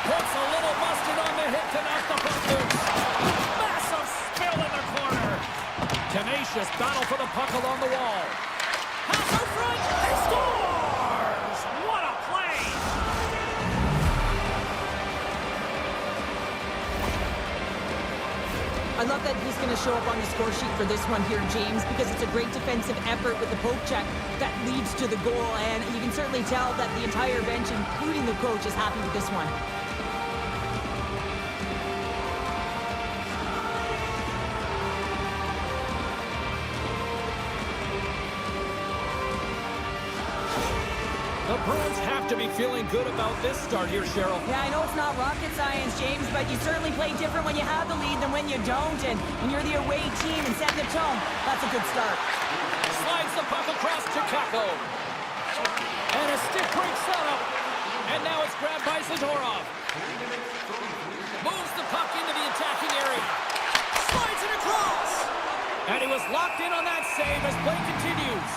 Puts a little mustard on the hit to knock the puck loose. Massive spill in the corner. Tenacious battle for the puck along the wall. Pass out front. He scores! What a play! I love that he's going to show up on the score sheet for this one here, James, because it's a great defensive effort with the poke check that leads to the goal, and you can certainly tell that the entire bench, including the coach, is happy with this one. The Bruins have to be feeling good about this start here, Cheryl. Yeah, I know it's not rocket science, James, but you certainly play different when you have the lead than when you don't, and when you're the away team and setting the tone, that's a good start. Slides the puck across to Kako. And a stick break setup. And now it's grabbed by Zadorov. Moves the puck into the attacking area. Slides it across. And he was locked in on that save as play continues.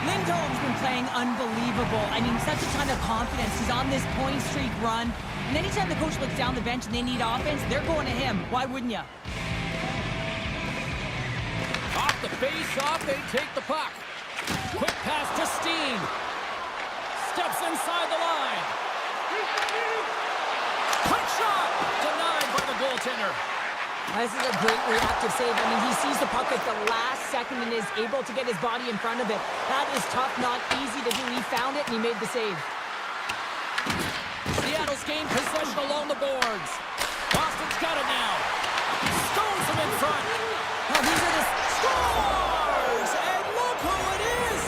Lindholm's been playing unbelievable. I mean, such a ton of confidence. He's on this point streak run. And anytime the coach looks down the bench and they need offense, they're going to him. Why wouldn't you? Off the face-off, they take the puck. Quick pass to Steen. Steps inside the line. Quick shot! Denied by the goaltender. This is a great reactive save. I mean, he sees the puck at the last second and is able to get his body in front of it. That is tough, not easy to do. He found it and he made the save. Seattle's gained possession along the boards. Boston's got it now. Stones him in front. Oh, these are the... Scores! And look who it is!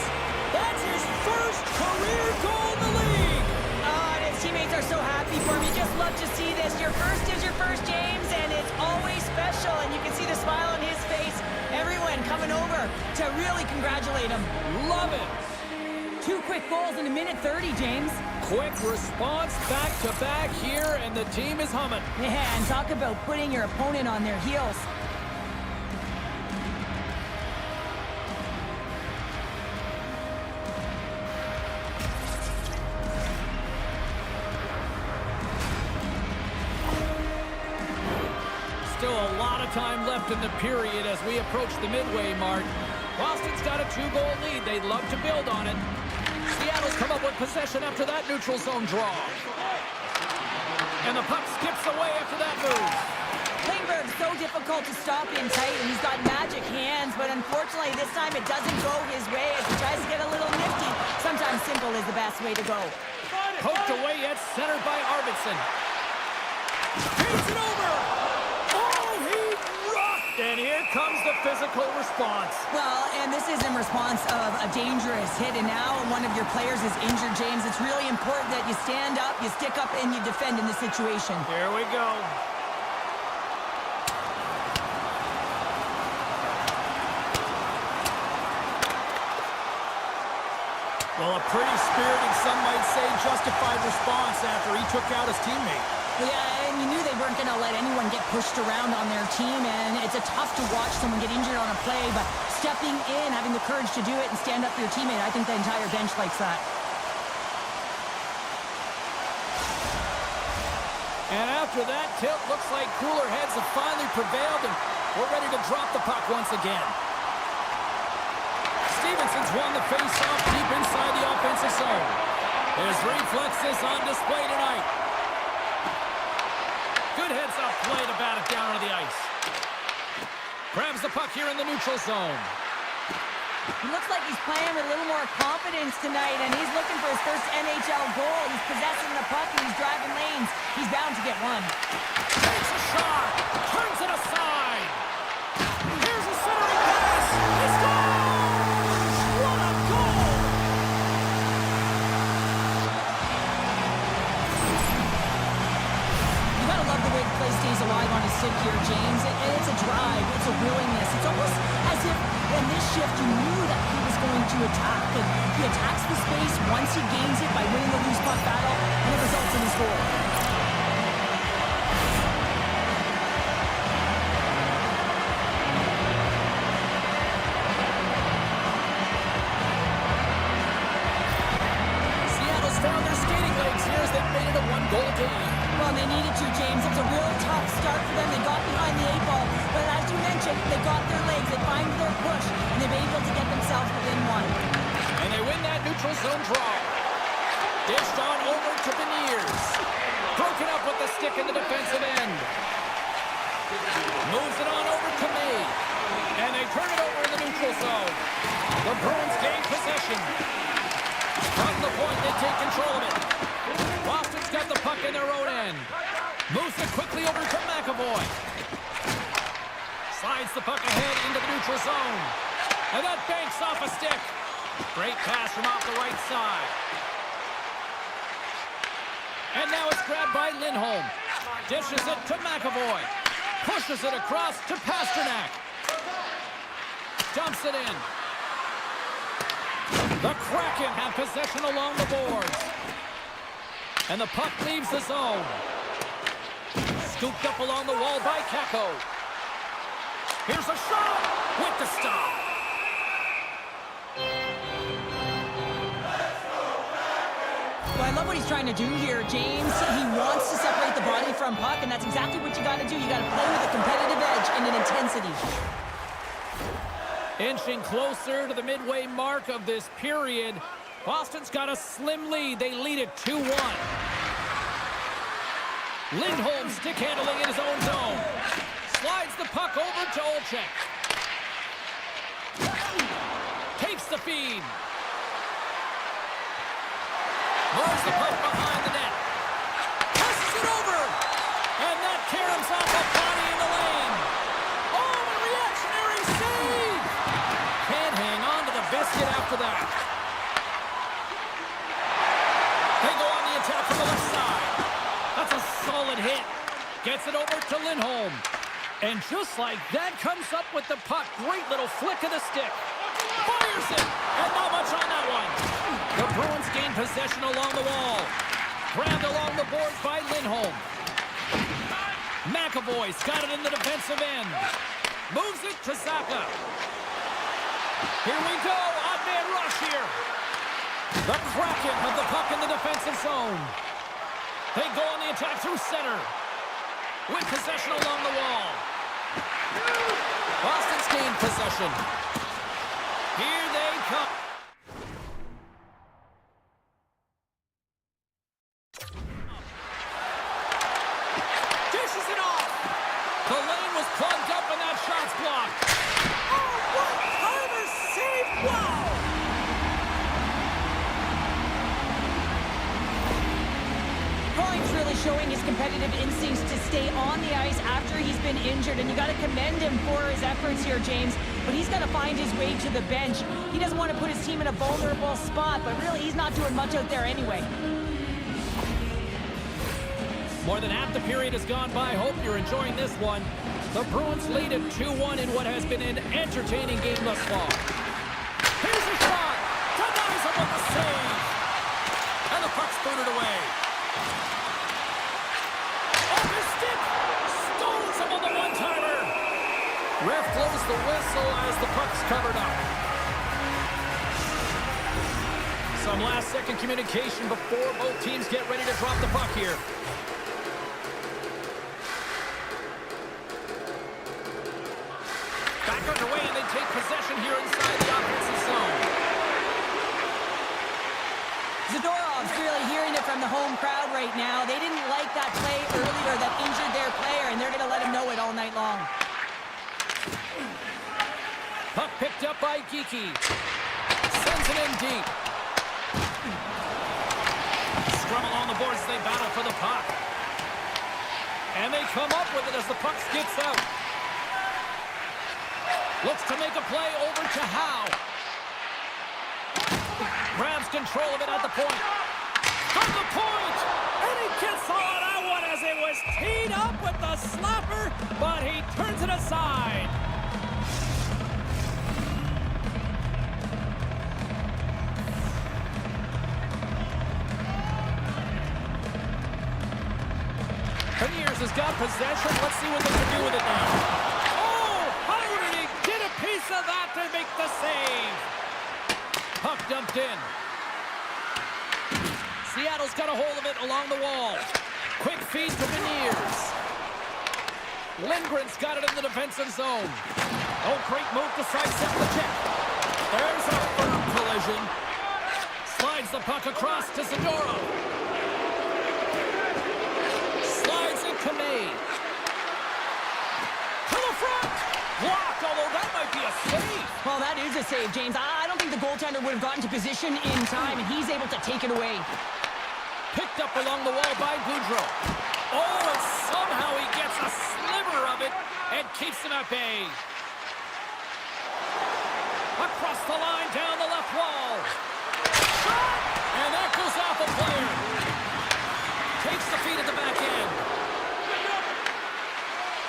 That's his first career goal in the league! Oh, and his teammates are so happy for him. You just love to see this. Your first is your first, James, and it's always special. And you can see the smile on his face. Everyone coming over to really congratulate him. Love it! 2 quick goals in a minute 30, James. Quick response back-to-back here, and the team is humming. Yeah, and talk about putting your opponent on their heels. Still a lot of time left in the period as we approach the midway mark. Boston's got a 2-goal lead. They'd love to build on it. Seattle's come up with possession after that neutral zone draw. And the puck skips away after that move. Klingberg's so difficult to stop in tight, and he's got magic hands, but unfortunately this time it doesn't go his way as he tries to get a little nifty. Sometimes simple is the best way to go. Poked away yet centered by Arvidsson. Takes it over. Oh, he rocked And here comes the physical response. Well, and this is in response of a dangerous hit, and now one of your players is injured, James. It's really important that you stand up, you stick up, and you defend in this situation. Here we go. Well, a pretty spirited, some might say justified response after he took out his teammate. Yeah, and you knew they weren't going to let anyone get pushed around on their team, and it's tough to watch someone get injured on a play, but stepping in, having the courage to do it and stand up for your teammate, I think the entire bench likes that. And after that tilt, looks like cooler heads have finally prevailed, and we're ready to drop the puck once again. Stevenson's won the face-off deep inside the offensive zone. His reflexes on display tonight. Good heads-up play to bat it down on the ice. Grabs the puck here in the neutral zone. He looks like he's playing with a little more confidence tonight, and he's looking for his first NHL goal. He's possessing the puck, and he's driving lanes. He's bound to get one. Takes a shot. Turns it aside. Here's a centering pass. He scores! What a goal! You gotta love the way the play stays alive on his stick here, James. It's a drive. It's a willingness. It's almost as if in this shift you knew that he was going to attack. And he attacks the space once he gains it by winning the loose puck battle, and it results in his goal. Seattle's found their skating legs here as they've made it a one-goal game. Well, they needed to, James. It's a real tough start for them. They got behind the 8 ball, but as you mentioned, they got their legs, they find their push, and they've been able to get themselves within one. And they win that neutral zone draw. Dished on over to Beniers. Broken up with the stick in the defensive end. Moves it on over to May. And they turn it over in the neutral zone. The Bruins gain possession. From the point, they take control of it. Boston's got the puck in their own end. Moves it quickly over to McAvoy. Slides the puck ahead into the neutral zone. And that banks off a stick. Great pass from off the right side. And now it's grabbed by Lindholm. Dishes it to McAvoy. Pushes it across to Pasternak. Dumps it in. The Kraken have possession along the boards. And the puck leaves the zone. Scooped up along the wall by Kakko. Here's a shot with the stop. Well, I love what he's trying to do here, James. He wants to separate the body from puck, and that's exactly what you got to do. You got to play with a competitive edge and an intensity. Inching closer to the midway mark of this period. Boston's got a slim lead. They lead it 2-1. Lindholm stick handling in his own zone. Slides the puck over to Olczyk. Takes the feed. Moves the puck behind the net. Passes it over. And that caroms off a body in the lane. Oh, a reactionary save. Can't hang on to the biscuit after that. They go on the attack from the left side. That's a solid hit. Gets it over to Lindholm. And just like that, comes up with the puck. Great little flick of the stick. Fires it. And not much on that one. The Bruins gain possession along the wall. Grabbed along the boards by Lindholm. McAvoy's got it in the defensive end. Moves it to Zacha. Here we go. Odd man rush here. The Kraken have the puck in the defensive zone. They go on the attack through center. With possession along the wall. Boston's gained possession. Here they come. Dishes it off. The lane was plugged up and that shot's blocked. Oh, what kind of save! Wow! Point's really showing his competitive instincts to stay on the ice after he's been injured, and you got to commend him for his efforts here, James. But he's got to find his way to the bench. He doesn't want to put his team in a vulnerable spot, but really he's not doing much out there anyway. More than half the period has gone by. Hope you're enjoying this one. The Bruins lead at 2-1 in what has been an entertaining game thus far. Here's a shot. Denies him with the save. And the puck's booted away. Off his stick. Stones him on the one-timer. Ref blows the whistle as the puck's covered up. Some last-second communication before both teams get ready to drop the puck here. Back underway, and they take possession here inside the offensive zone. Zadorov's really hearing it from the home crowd right now. They didn't like that play earlier that injured their player, and they're going to let him know it all night long. Puck picked up by Geekie. Sends it in deep. Scrum along the boards as they battle for the puck. And they come up with it as the puck skips out. Looks to make a play over to Howe. Grabs control of it at the point. From the point! And he gets on that one as it was teed up with the slapper, but he turns it aside. Beniers has got possession. Let's see what they can do with it now. Oh, how did he get a piece of that to make the save? Puck dumped in. Seattle's got a hold of it along the wall. Quick feed to Beniers. Lindgren's got it in the defensive zone. Oh, great move to sidestep the check. There's a firm collision. Slides the puck across to Zadorov. Kamei. To the front! Blocked, although that might be a save. Well, that is a save, James. I don't think the goaltender would have gotten to position in time, and he's able to take it away. Picked up along the wall by Boudreau. Oh, and somehow he gets a sliver of it and keeps him at bay. Across the line, down the left wall. Shot! And that goes off a player. Takes the feed at the back end.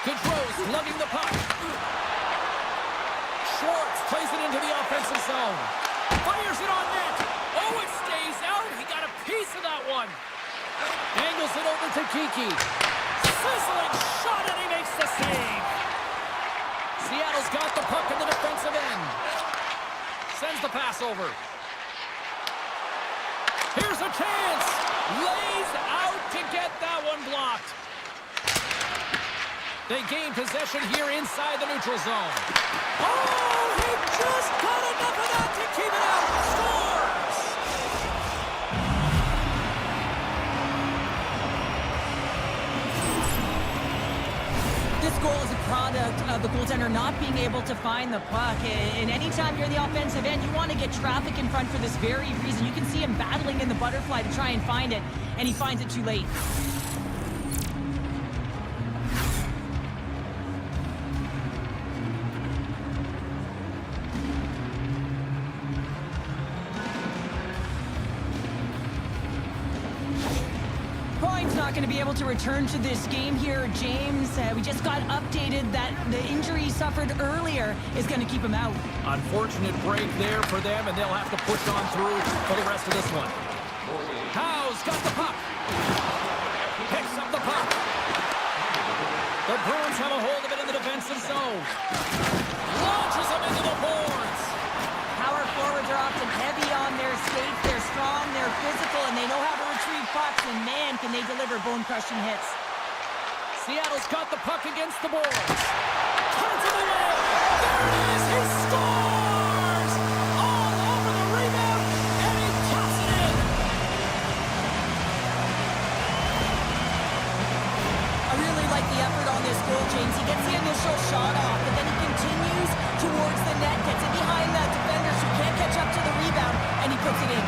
Gaudreau's lugging the puck. Schwartz plays it into the offensive zone. Fires it on net. Oh, it stays out. He got a piece of that one. Angles it over to Kiki. Sizzling shot, and he makes the save. Seattle's got the puck in the defensive end. Sends the pass over. Here's a chance. Lays out to get that one blocked. They gain possession here inside the neutral zone. Oh, he just got enough of that to keep it out. Scores! This goal is a product of the goaltender not being able to find the puck. And anytime you're the offensive end, you want to get traffic in front for this very reason. You can see him battling in the butterfly to try and find it, and he finds it too late. Not going to be able to return to this game here, James. We just got updated that the injury he suffered earlier is going to keep him out. Unfortunate break there for them, and they'll have to push on through for the rest of this one. Howe's got the puck. Picks up the puck. The Bruins have a hold of it in the defensive zone. Launches him into the boards. Power forwards are often heavy on their skates. They're strong, they're physical, and they know how to retrieve pucks, and man, can they deliver bone-crushing hits. Seattle's got the puck against the boards. Turns it away. There it is. He scores! All over the rebound, and he taps it in. I really like the effort on this goal, James. He gets the initial shot off, but then he continues towards the net, gets it behind that defenders who can't catch up to the rebound, and he puts it in.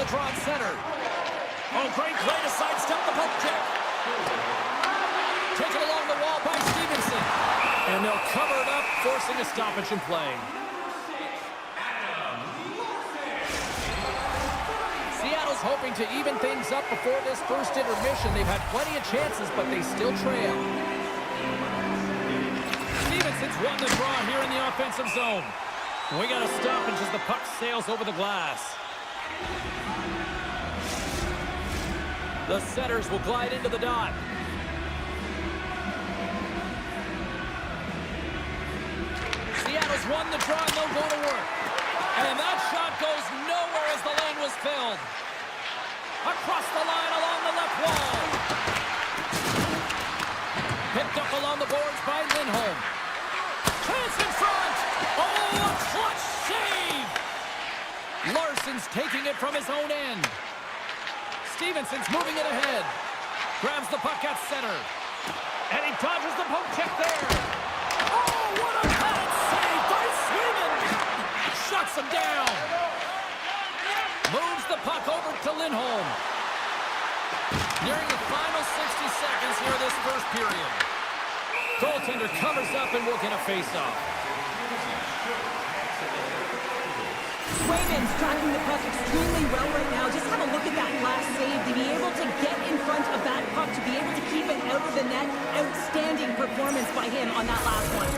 the draw at center. Oh, great play to sidestep the poke check. Taken along the wall by Stevenson. And they'll cover it up, forcing a stoppage in play. Seattle's hoping to even things up before this first intermission. They've had plenty of chances, but they still trail. Stevenson's won the draw here in the offensive zone. We got a stoppage as the puck sails over the glass. The setters will glide into the dot. Seattle's won the draw and they'll go to work. And that shot goes nowhere as the lane was filled. Across the line along the left wall. Picked up along the boards by Lindholm. Chance in front. Oh, a clutch save. Larson's taking it from his own end. Stevenson's moving it ahead. Grabs the puck at center. And he dodges the poke check there. Oh, what a bad save by Sweden. Shuts him down. Moves the puck over to Lindholm. Nearing the final 60 seconds here of this first period. Goaltender covers up and will get a face-off. Swayman's tracking the puck extremely well right now. Just have a look at that last save. To be able to get in front of that puck, to be able to keep it out of the net. Outstanding performance by him on that last one.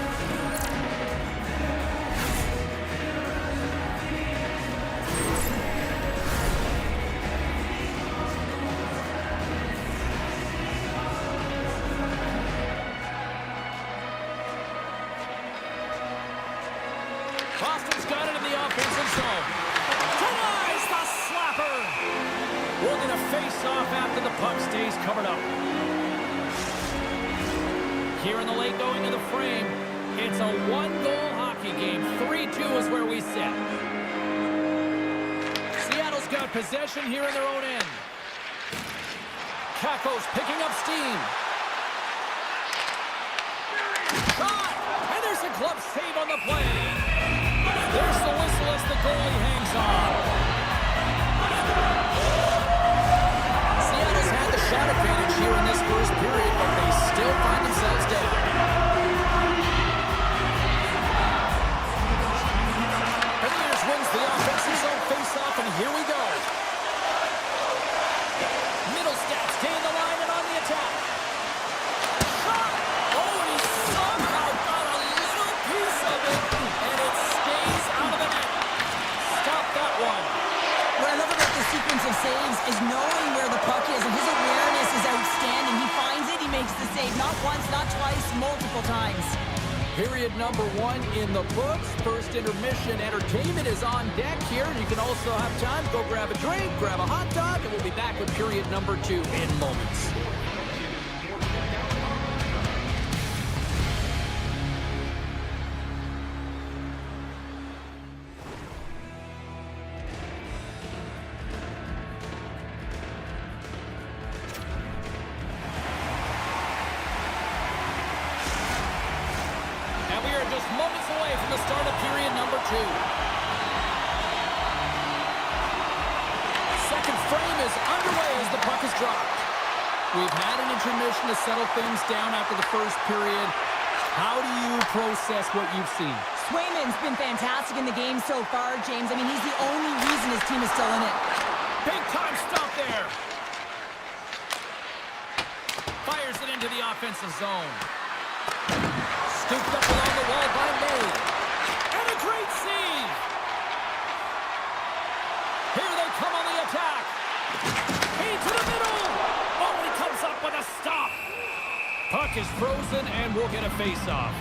Boston's got it in the offensive zone. Denies the slapper. We're going to face off after the puck stays covered up. Here in the late going of the frame, it's a one-goal hockey game. 3-2 is where we sit. Seattle's got possession here in their own end. Kakko's picking up steam. Shot! And there's a glove save on the play. There's the whistle as the goalie hangs on. Seattle's had the shot advantage here in this first period, but they still find themselves down. Premiers wins the offensive zone face-off, and here we go. Middle stats gain the line and on the attack. Shot! Oh, and he somehow got a little piece of it, and it stays out of the net. Stop that one. What I love about this sequence of saves is knowing where the puck is, and his awareness is outstanding. He finds it, he makes the save. Not once, not twice, multiple times. Period number 1 in the books. First intermission entertainment is on deck here. You can also have time to go grab a drink, grab a hot dog, and we'll be back with period number 2 in moments. Just moments away from the start of period number 2. Second frame is underway as the puck is dropped. We've had an intermission to settle things down after the first period. How do you process what you've seen? Swayman's been fantastic in the game so far, James. I mean, he's the only reason his team is still in it. Big time stop there. Fires it into the offensive zone. Scooped up along the wall by May. And a great save. Here they come on the attack. Into the middle. Oh, he comes up with a stop. Puck is frozen and we'll get a face-off.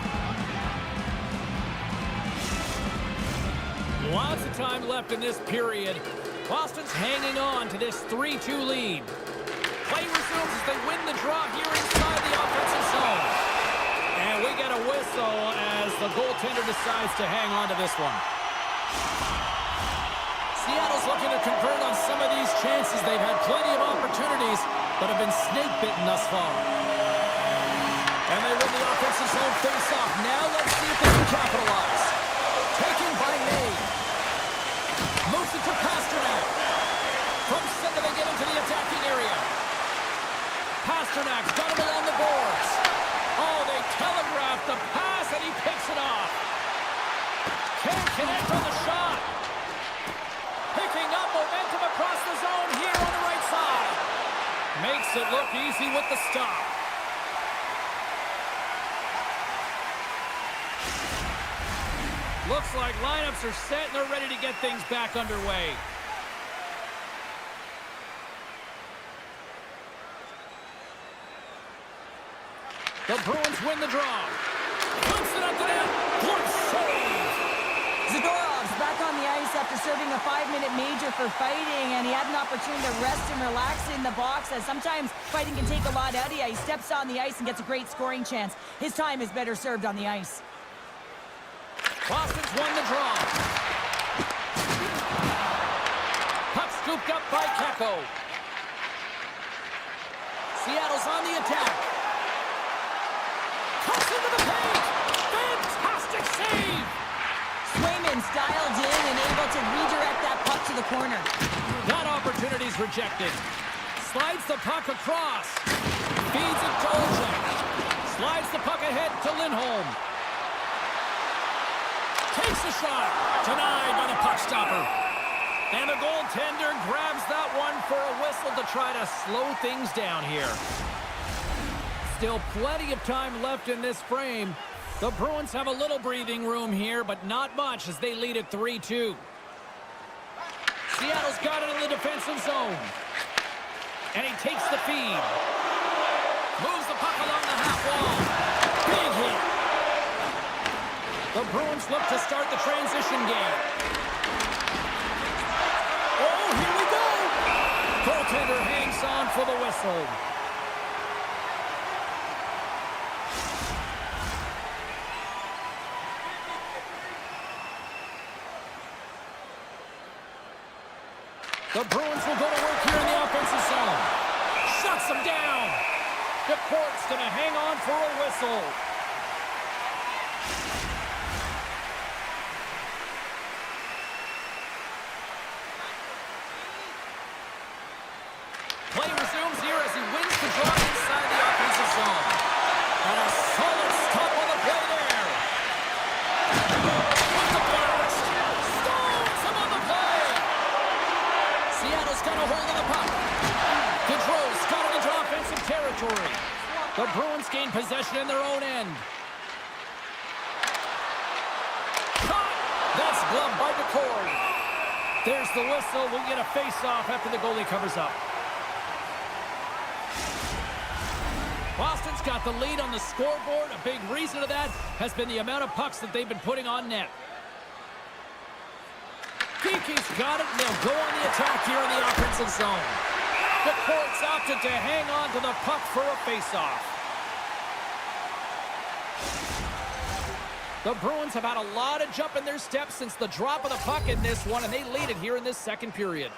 Lots of time left in this period. Boston's hanging on to this 3-2 lead. Play resumes as they win the draw here inside the offensive zone. And we get a whistle as the goaltender decides to hang on to this one. Seattle's looking to convert on some of these chances. They've had plenty of opportunities, but have been snake-bitten thus far. And they win the offensive zone face-off. Now let's see if they can capitalize. Taken by May. Moves it to Pasternak. Pasternak's got him along the boards. Oh, they telegraphed the pass, and he picks it off. Can't connect on the shot. Picking up momentum across the zone here on the right side. Makes it look easy with the stop. Looks like lineups are set and they're ready to get things back underway. The Bruins win the draw. Puts it up to net. Good save. Zadorov's back on the ice after serving a 5-minute major for fighting, and he had an opportunity to rest and relax in the box, as sometimes fighting can take a lot out of you. He steps on the ice and gets a great scoring chance. His time is better served on the ice. Boston's won the draw. Puck scooped up by Kakko. Seattle's on the attack. Cuts into the paint. Fantastic save. Swayman's dialed in and able to redirect that puck to the corner. That opportunity's rejected. Slides the puck across. Feeds it to Olczyk. Slides the puck ahead to Lindholm. Takes the shot. Denied by the puck stopper. And the goaltender grabs that one for a whistle to try to slow things down here. Still plenty of time left in this frame. The Bruins have a little breathing room here, but not much as they lead at 3-2. Seattle's got it in the defensive zone. And he takes the feed. Moves the puck along the half wall. Big hit. The Bruins look to start the transition game. Oh, here we go! Goaltender hangs on for the whistle. The Bruins will go to work here in the offensive zone. Shuts them down. DePort's going to hang on for a whistle. Play resumes here as he wins the draw inside the offensive zone. And a solid stop on the play there. With the burst. Stones him on the play. Seattle's got a hold of the puck. Gaudreau's got it into offensive territory. The Bruins gain possession in their own end. Caught. That's gloved by DeCord. There's the whistle. We'll get a face-off after the goalie covers up. Boston's got the lead on the scoreboard. A big reason of that has been the amount of pucks that they've been putting on net. Kiki's got it, and they'll go on the attack here in the offensive zone. The Ports opted to hang on to the puck for a face-off. The Bruins have had a lot of jump in their steps since the drop of the puck in this one, and they lead it here in this second period.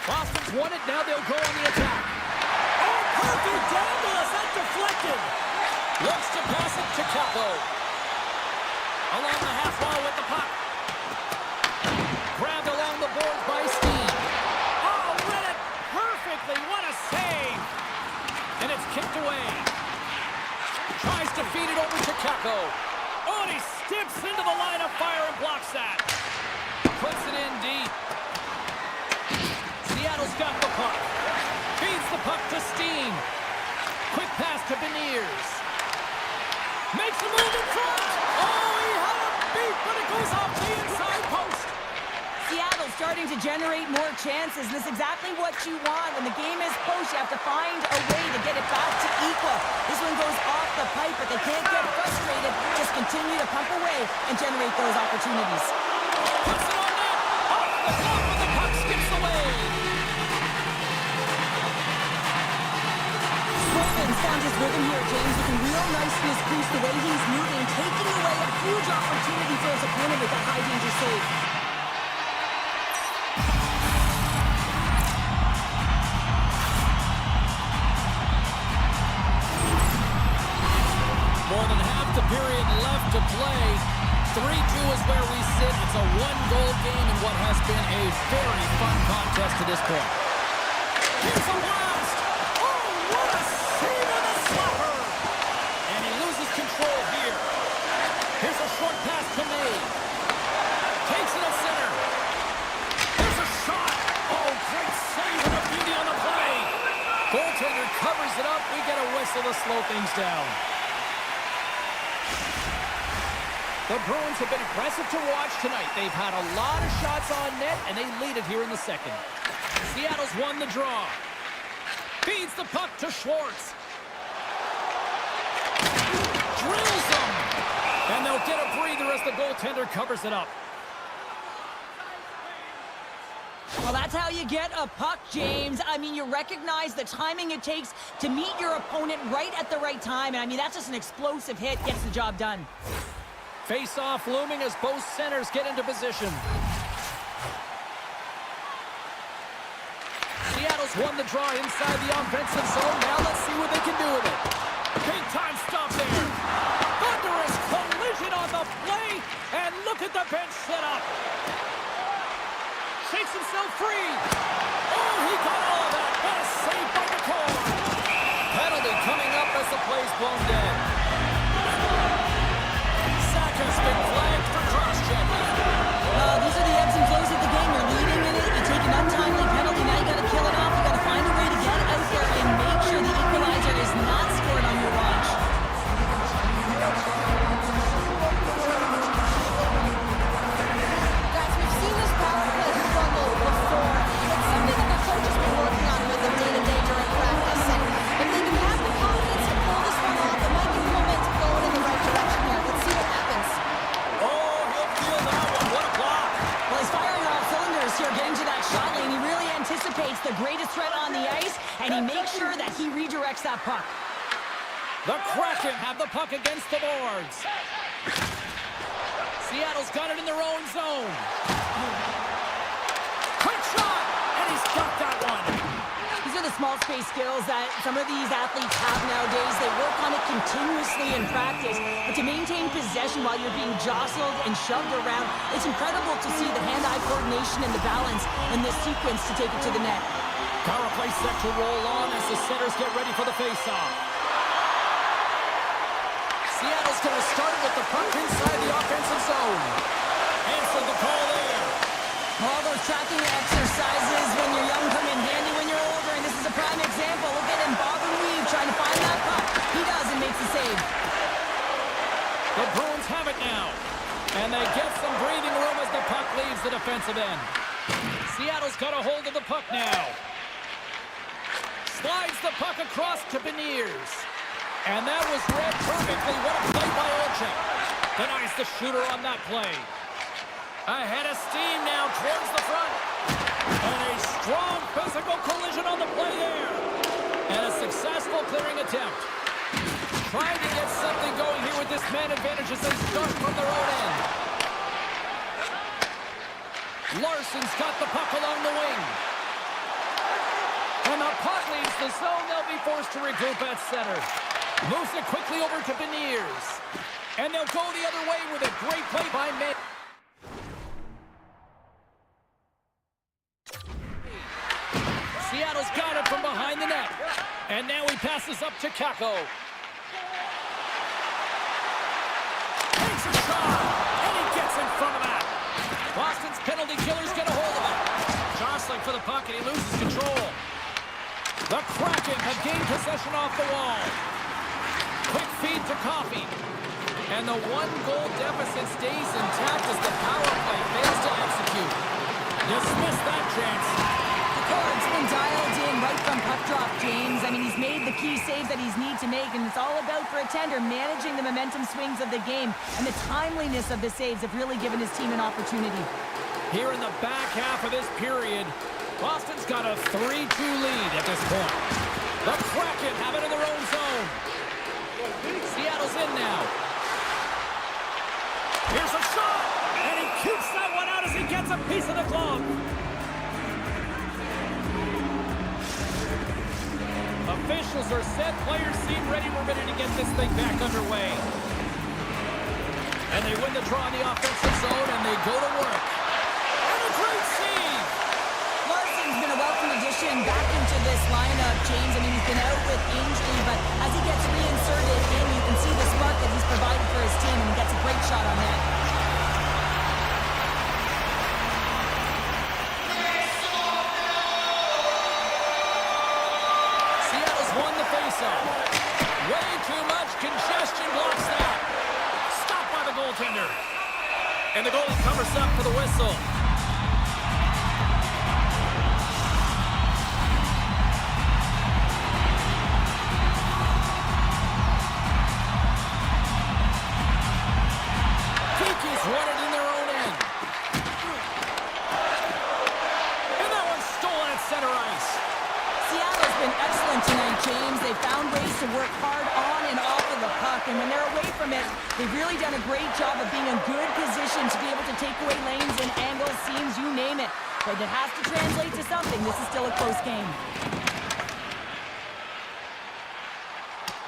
Boston's won it, now they'll go on the attack. Oh, perfect dangle, is that deflected? Looks to pass it to Kakko. Along the half wall with the puck. Grabbed along the boards by Steen. Oh, read it perfectly, what a save! And it's kicked away. Tries to feed it over to Kakko. Oh, and he steps into the line of fire and blocks that. Puts it in deep. Seattle's got the puck. Feeds the puck to Steen. Quick pass to Beniers. Makes a move in front. Oh, he had a beat, but it goes off the inside post. Seattle's starting to generate more chances, and that's exactly what you want. When the game is close, you have to find a way to get it back to equal. This one goes off the pipe, but they can't get frustrated. Just continue to pump away and generate those opportunities. Puts it on net. Off the top, and the puck skips away. Swayman's found his rhythm here, James, looking real nice in his crease, the way he's moving, taking away a huge opportunity for his opponent with that high-danger save. More than half the period left to play. 3-2 is where we sit. It's a one-goal game in what has been a very fun contest to this point. Here's a blast. Oh, what a save on the slapper. And he loses control here. Here's a short pass to May. Takes it at center. Here's a shot. Oh, great save and a beauty on the play. Goaltender covers it up. We get a whistle to slow things down. The Bruins have been impressive to watch tonight. They've had a lot of shots on net, and they lead it here in the second. Seattle's won the draw. Feeds the puck to Schwartz. Drills them. And they'll get a breather as the goaltender covers it up. Well, that's how you get a puck, James. I mean, you recognize the timing it takes to meet your opponent right at the right time. And I mean, that's just an explosive hit, gets the job done. Face-off looming as both centers get into position. Seattle's won the draw inside the offensive zone. Now let's see what they can do with it. Big time stop there. Thunderous collision on the play. And look at the bench set up. Shakes himself free. Oh, he got all of that. And a save by the core. Penalty coming up as the play's blown dead. Has been flagged for cross-checking. These are the ebbs and flows of the game. You're leading in it. You take an untimely penalty. Now you got to kill it off. You got to find a way to get out there and make sure the equalizer is not scored on your watch. Guys, we've seen this power play struggle before. It's something that the coach has been working on with them day-to-day during practice. And if they can have the confidence to pull this one off, it might give the momentum going in the right direction here. Let's see what happens. Oh, he'll feel that one. What a block. Well, he's firing on all cylinders here, getting to that shot lane. He really anticipates the greatest threat on the ice, and he makes sure that he redirects that puck. The Kraken have the puck against the boards. Seattle's got it in their own zone. Quick shot, and he's got that one. These are the small space skills that some of these athletes have nowadays. They work on it continuously in practice, but to maintain possession while you're being jostled and shoved around, it's incredible to see the hand-eye coordination and the balance in this sequence to take it to the net. Power play set to roll on as the centers get ready for the face-off. Seattle's going to start it with the puck inside the offensive zone. Answered the call there. All those tracking exercises when you're young come in handy when you're older, and this is a prime example. Look at him, bob and weave, trying to find that puck. He does and makes the save. The Bruins have it now. And they get some breathing room as the puck leaves the defensive end. Seattle's got a hold of the puck now. Slides the puck across to Beniers. And that was read perfectly. What a play by Olczyk. Denies the shooter on that play. Ahead of steam now towards the front. And a strong physical collision on the play there. And a successful clearing attempt. Trying to get something going here with this man advantage as they start from their own end. Larson's got the puck along the wing. And the puck leaves the zone. They'll be forced to regroup at center. Moves it quickly over to Beniers. And they'll go the other way with a great play by May. Seattle's got it from behind the net. And now he passes up to Kako. Takes a shot. And he gets in front of that. Boston's penalty killers get a hold of it. Jostling for the puck and he loses control. The Kraken have gained possession off the wall. Quick feed to Coffey. And the one-goal deficit stays intact as the power play fails to execute. Dismiss that chance. The card's been dialed in right from puck drop, James. I mean, he's made the key saves that he's need to make, and it's all about, for a tender, managing the momentum swings of the game. And the timeliness of the saves have really given his team an opportunity. Here in the back half of this period, Boston's got a 3-2 lead at this point. The Kraken have it in their own zone. Seattle's in now. Here's a shot, and he keeps that one out as he gets a piece of the glove. Officials are set, players seem ready. We're ready to get this thing back underway. And they win the draw in the offensive zone, and they go to work. And a great save! Larson's been a welcome addition back into this this lineup, James. I mean, he's been out with injury, but as he gets reinserted in, you can see the spark that he's provided for his team, and he gets a great shot on net. Seattle's won the faceoff. Way too much congestion blocks that. Stopped by the goaltender. And the goalie covers up for the whistle. Kiki's won it in their own end. And that one's stolen at center ice. Seattle's been excellent tonight, James. They found ways to work hard on and off of the puck, and when they're away from it, they've really done a great job of being in good position to be able to take away lanes and angles, seams, you name it. But it has to translate to something. This is still a close game.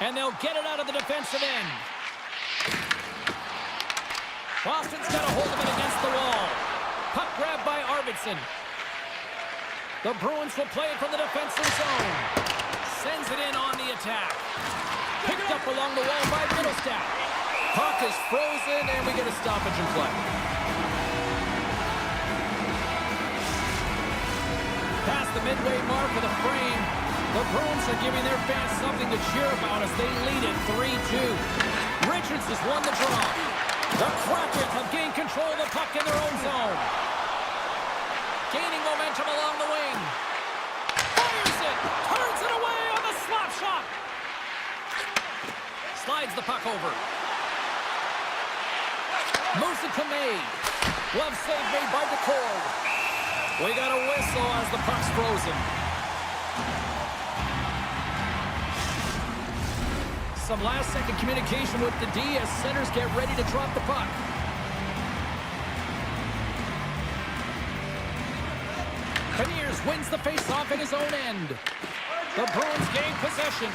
And they'll get it out of the defensive end. Boston's got a hold of it against the wall. Puck grabbed by Arvidsson. The Bruins will play it from the defensive zone. Sends it in on the attack. Picked up along the wall by Middlestat. Puck is frozen, and we get a stoppage in play. Past the midway mark of the frame, the Bruins are giving their fans something to cheer about as they lead it 3-2. Richards has won the draw. The Kraken have gained control of the puck in their own zone. Gaining momentum along the wing. Fires it. Turns it away on the slap shot. Slides the puck over. Moves it to May. Glove save made by DeCord. We got a whistle as the puck's frozen. Some last-second communication with the D as centers get ready to drop the puck. Beniers wins the face-off in his own end. The Bruins gain possession.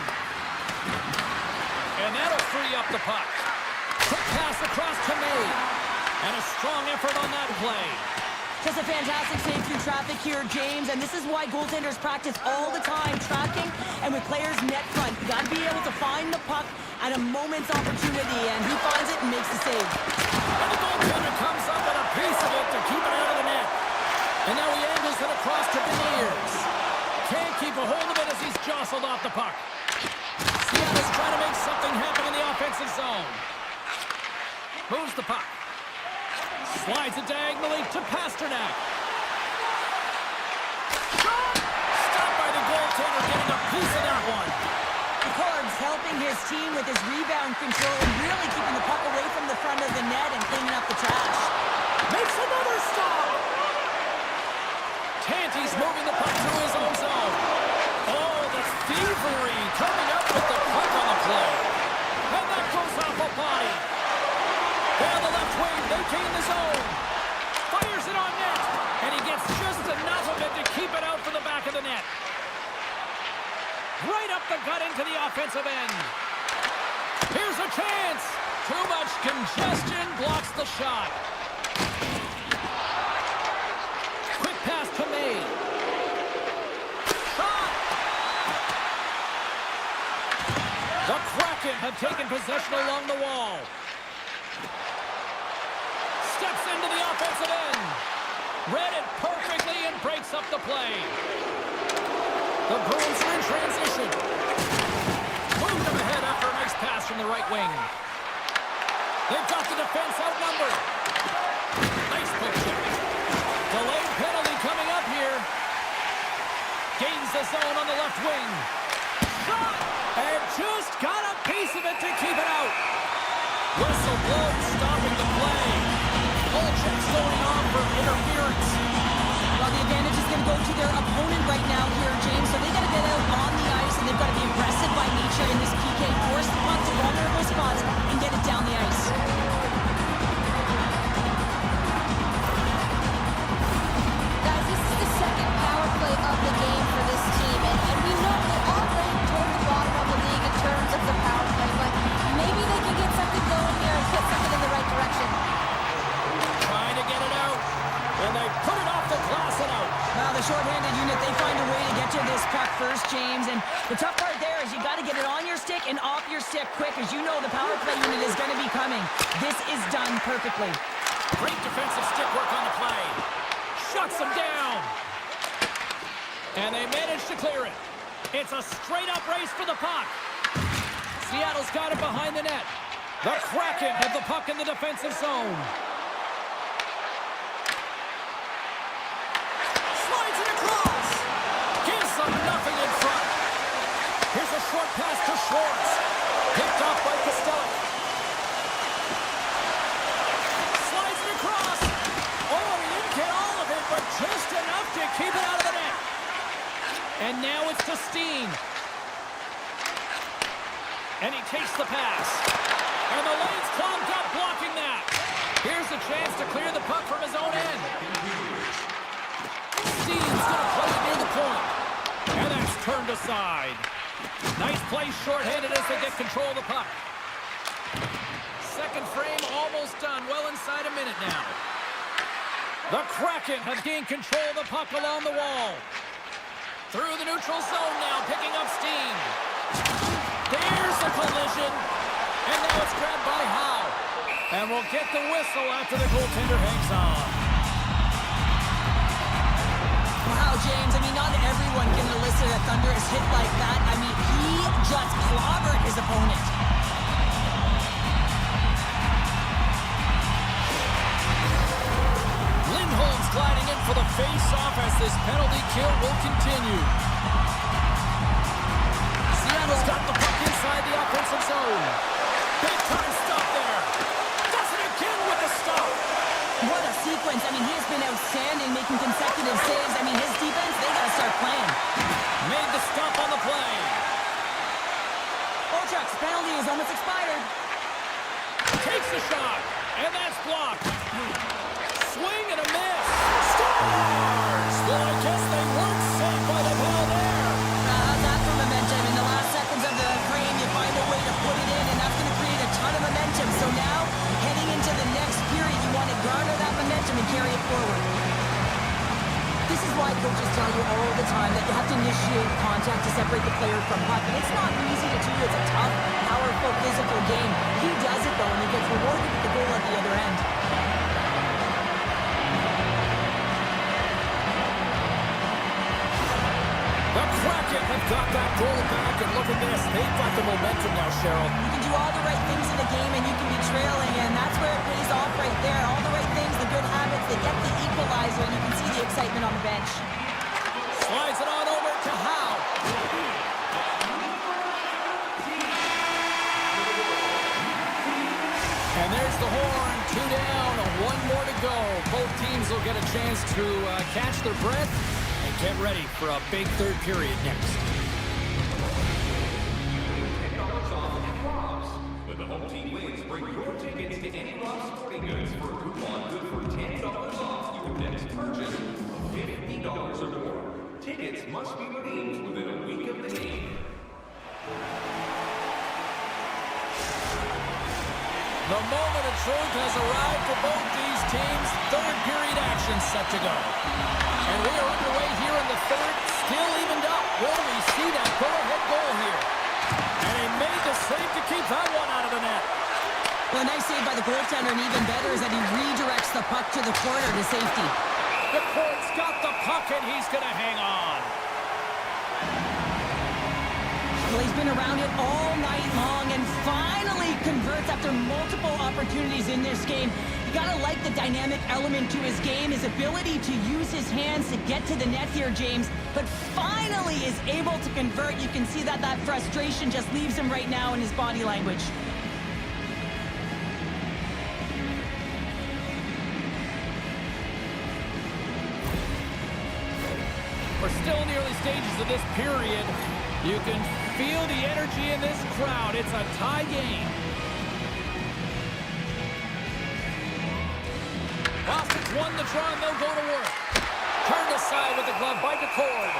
And that'll free up the puck. Quick pass across to May. And a strong effort on that play. Just a fantastic save through traffic here, James, and this is why goaltenders practice all the time, tracking and with players net front. You got to be able to find the puck at a moment's opportunity, and he finds it and makes the save. And the goaltender comes up with a piece of it to keep it out of the net. And now he angles it across to Beniers. Can't keep a hold of it as he's jostled off the puck. Seattle's trying to make something happen in the offensive zone. Moves the puck. Slides it diagonally to Pasternak. Shot! Stopped by the goaltender, getting a piece of that one. DeCord's helping his team with his rebound control and really keeping the puck away from the front of the net and cleaning up the trash. Makes another stop! Tanty's moving the puck through his own zone. Oh, that's thievery coming up with the puck on the play. And that goes off a body. Down the left wing, they gain the zone. Fires it on net. And he gets just enough of it to keep it out for the back of the net. Right up the gut into the offensive end. Here's a chance. Too much congestion blocks the shot. Quick pass to May. Shot! The Kraken have taken possession along the wall. Steps into the offensive end. Read it perfectly and breaks up the play. The Bruins are in transition. Moved them ahead after a nice pass from the right wing. They've got the defense outnumbered. Nice quick check. Delayed penalty coming up here. Gains the zone on the left wing. Shot! And just got a piece of it to keep it out. Whistle blows, stopping the play. All checks going on for interference. Well, the advantage is going to go to their opponent right now here, James, so they got to get out on the ice, and they've got to be aggressive by nature in this PK. Force the puck to vulnerable spots and get it down the ice. Guys, this is the second power play of the game for this team, and we know they are ranked toward the bottom of the league in terms of the power play, but maybe they can get something going here and get something in the right direction. Trying to get it out. And they put it off the glass and out. Now, the shorthanded unit, they find a way to get to this puck first, James. And the tough part there is you got to get it on your stick and off your stick quick, as you know the power play unit is going to be coming. This is done perfectly. Great defensive stick work on the play. Shuts him down. And they manage to clear it. It's a straight-up race for the puck. Seattle's got it behind the net. The Kraken have the puck in the defensive zone. Slides it across. Gives them nothing in front. Here's a short pass to Schwartz. Picked off by Costello. Slides it across. Oh, he didn't get all of it, but just enough to keep it out of the net. And now it's to Steen. And he takes the pass. And the lane's clogged up, blocking that. Here's a chance to clear the puck from his own end. Steen's going to play it near the point. And that's turned aside. Nice play shorthanded as they get control of the puck. Second frame almost done. Well inside a minute now. The Kraken have gained control of the puck along the wall. Through the neutral zone now, picking up steam. There's the collision. And now it's grabbed by Howe. And we'll get the whistle after the goaltender hangs on. Wow, James, I mean, not everyone can elicit a thunderous hit like that. I mean, he just clobbered his opponent. Lindholm's gliding in for the face-off as this penalty kill will continue. Seattle's got the puck inside the offensive zone. Big-time stop there. Does it again with the stop. What a sequence. I mean, he has been outstanding, making consecutive saves. I mean, his defense, they got to start playing. Made the stop on the play. Olchuk's penalty is almost expired. Takes the shot, and that's blocked. Swing and a miss. Scores! Well, I guess they weren't safe by the ball there. How's that for momentum? In the last seconds of the frame, you find a way to put it in, and that's going to create a ton of momentum. So now, heading into the next period, you want to garner that momentum and carry it forward. This is why coaches tell you all the time that you have to initiate contact to separate the player from puck. And it's not easy to do. It's a tough, powerful, physical game. He does it, though, and he gets rewarded with the goal at the other end. The Kraken have got that goal back, and look at this. They've got the momentum now, Cheryl. You can do all the right things in the game, and you can be trailing, and that's where it pays off right there. All the right things, the good habits, they get the equalizer, and you can see the excitement on the bench. Slides it on over to Howe. And there's the horn. 2 down, 1 more to go. Both teams will get a chance to catch their breath and get ready for a big third period next. $10 off at Rob's. When the home team wins, bring your tickets to any Rob's Sporting Goods for a coupon good for $10 off your next purchase of $50 or more. Tickets must be redeemed within a week of the game. The moment of truth has arrived for both these teams. Third period action set to go. And we are underway here in the third, still evened up. Will we see that go-ahead goal here? And he made the save to keep that one out of the net. Well, a nice save by the goaltender, and even better is that he redirects the puck to the corner to safety. The court's got the puck, and he's going to hang on. Well, he's been around it all night long and finally converts after multiple opportunities in this game. You gotta like the dynamic element to his game, his ability to use his hands to get to the net here, James, but finally is able to convert. You can see that that frustration just leaves him right now in his body language. We're still in the early stages of this period. You can feel the energy in this crowd. It's a tie game. Boston's won the draw, and they'll go to work. Turned aside with the glove by DeCord.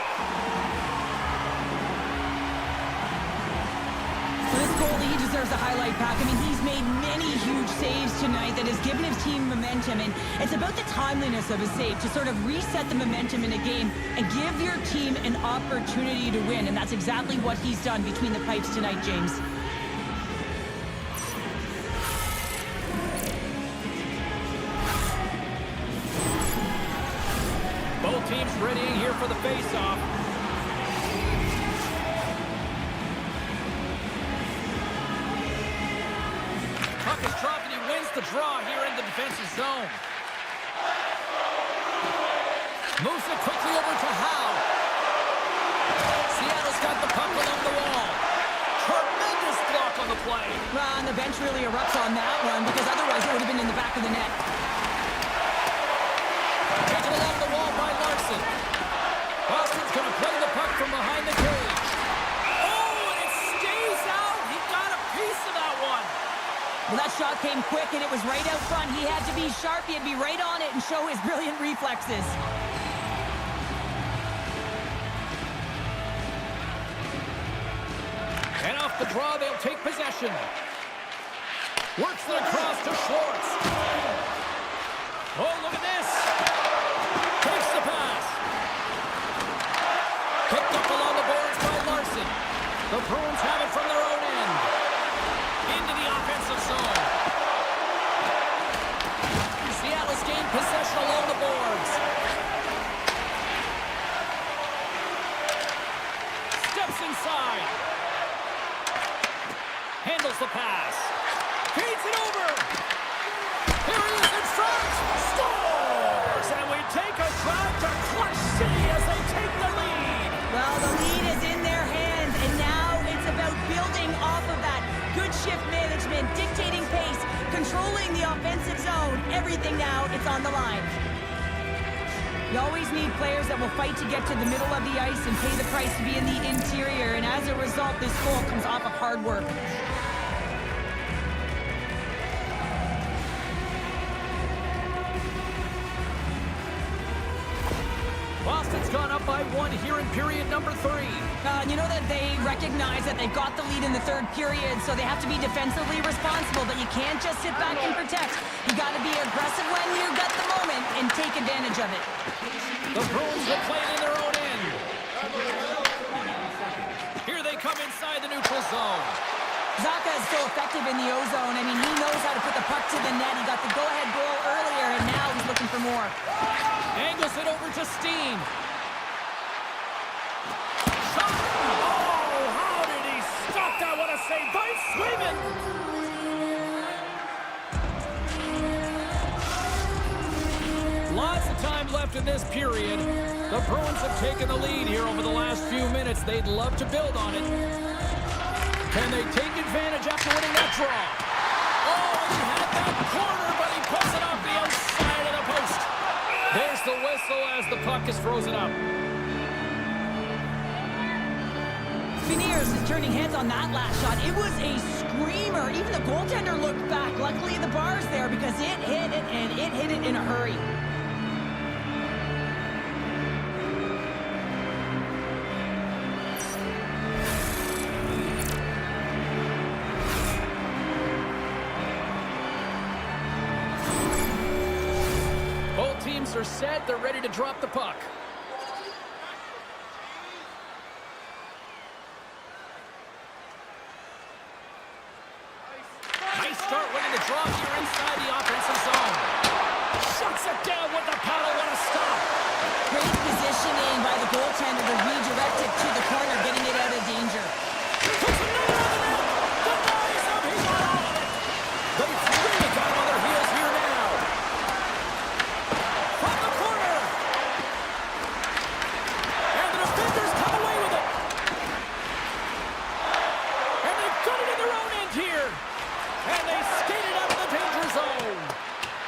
This goalie, he deserves a highlight pack. I mean, he's made many huge saves tonight that has given his team momentum, and it's about the timeliness of a save to sort of reset the momentum in a game and give your team an opportunity to win, and that's exactly what he's done between the pipes tonight, James. Both teams readying here for the face-off. Puck is dropped and he wins the draw here in the defensive zone. Moves it quickly over to Howe. Seattle's got the puck along the wall. Tremendous block on the play. Well, and the bench really erupts on that one because otherwise it would have been in the back of the net. Taken along the wall by Larson. Boston's going to play the puck from behind the cage. Oh, and it stays out. He got a piece of that one. Well, that shot came quick, and it was right out front. He had to be sharp. He had to be right on it and show his brilliant reflexes. And off the draw, they'll take possession. Works it across to Schwartz. Oh, look at this. Takes the pass. Picked up along the boards by Larson. The Bruins have it from their own end. Into the offensive zone. Seattle's gained possession along the boards. Steps inside. Handles the pass. Feeds it over. Here he is in front. Scores! And we take a drive to Clutch City as they take the lead. Well, the lead is in their hands, and now it's about building off of that. Good shift management, dictating pace, controlling the offensive zone. Everything now, it's on the line. You always need players that will fight to get to the middle of the ice and pay the price to be in the interior, and as a result, this goal comes off of hard work. Boston's gone up by 1 here in period number 3. You know that they recognize that they've got the lead in the third period, so they have to be defensively responsible, but you can't just sit back and protect. You got to be aggressive when you got the moment and take advantage of it. The Bruins will play it in their own end. Here they come inside the neutral zone. Zacha is so effective in the O-zone. I mean, he knows how to put the puck to the net. He got the go-ahead goal earlier, and now he's looking for more. Angles it over to Steen. Shot! Oh, how did he stop that? What a save by Swayman! Lots of time left in this period. The Bruins have taken the lead here over the last few minutes. They'd love to build on it. Can they take advantage after winning that draw? Oh, he had that corner, but he puts it off the outside of the post. There's the whistle as the puck is frozen up. Beniers is turning heads on that last shot. It was a screamer. Even the goaltender looked back. Luckily, the bar's there because it hit it, and it hit it in a hurry. Both teams are set. They're ready to drop the puck. Nice start winning the draw here inside the offensive zone. Shuts it down with the paddle. What a stop. Great positioning by the goaltender to redirect it to the corner, getting it out of danger. Puts another on the net. The boys up. He's on all of it. They've really got him on their heels here now. From the corner. And the defenders come away with it. And they've got it in their own end here. And they skated out of the danger zone.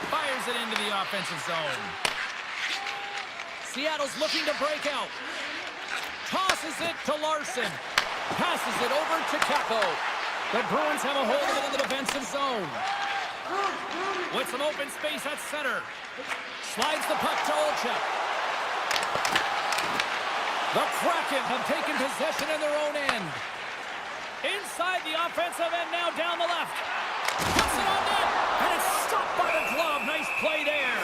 Fires it into the offensive zone. Seattle's looking to break out. Tosses it to Larson. Passes it over to Capo. The Bruins have a hold of it in the defensive zone. With some open space at center. Slides the puck to Olchek. The Kraken have taken possession in their own end. Inside the offensive end now down the left. Puts it on net, and it's stopped by the glove. Nice play there.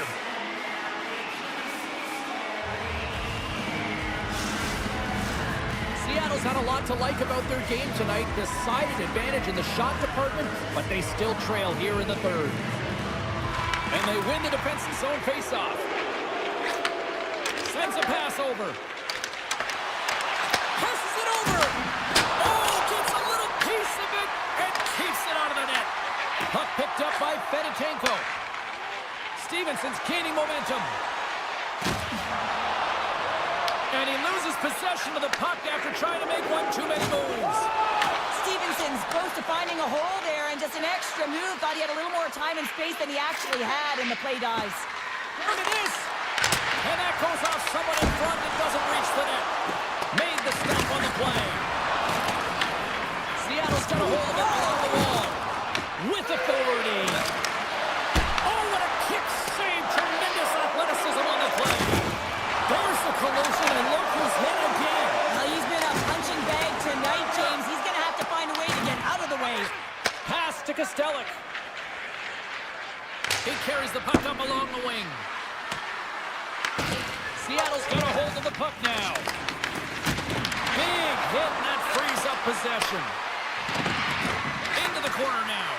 Seattle's had a lot to like about their game tonight. Decided advantage in the shot department, but they still trail here in the third. And they win the defensive zone faceoff. Sends a pass over. Passes it over. Oh, gets a little piece of it and keeps it out of the net. Puck picked up by Fedotenko. Stevenson's gaining momentum. And he loses possession of the puck after trying to make one too many moves. Stevenson's close to finding a hole there, and just an extra move. Thought he had a little more time and space than he actually had, and the play dies. Look at this. And that goes off someone in front and doesn't reach the net. Made the stop on the play. Seattle's got a hold of it along the wall. With authority. Oh, what a kick save. Tremendous athleticism on the play. There's the collision, and look who's hit again. Well, he's been a punching bag tonight, James. He's going to have to find a way to get out of the way. Pass to Kostelic. He carries the puck up along the wing. Seattle's got a hold of the puck now. Big hit, and that frees up possession. Into the corner now.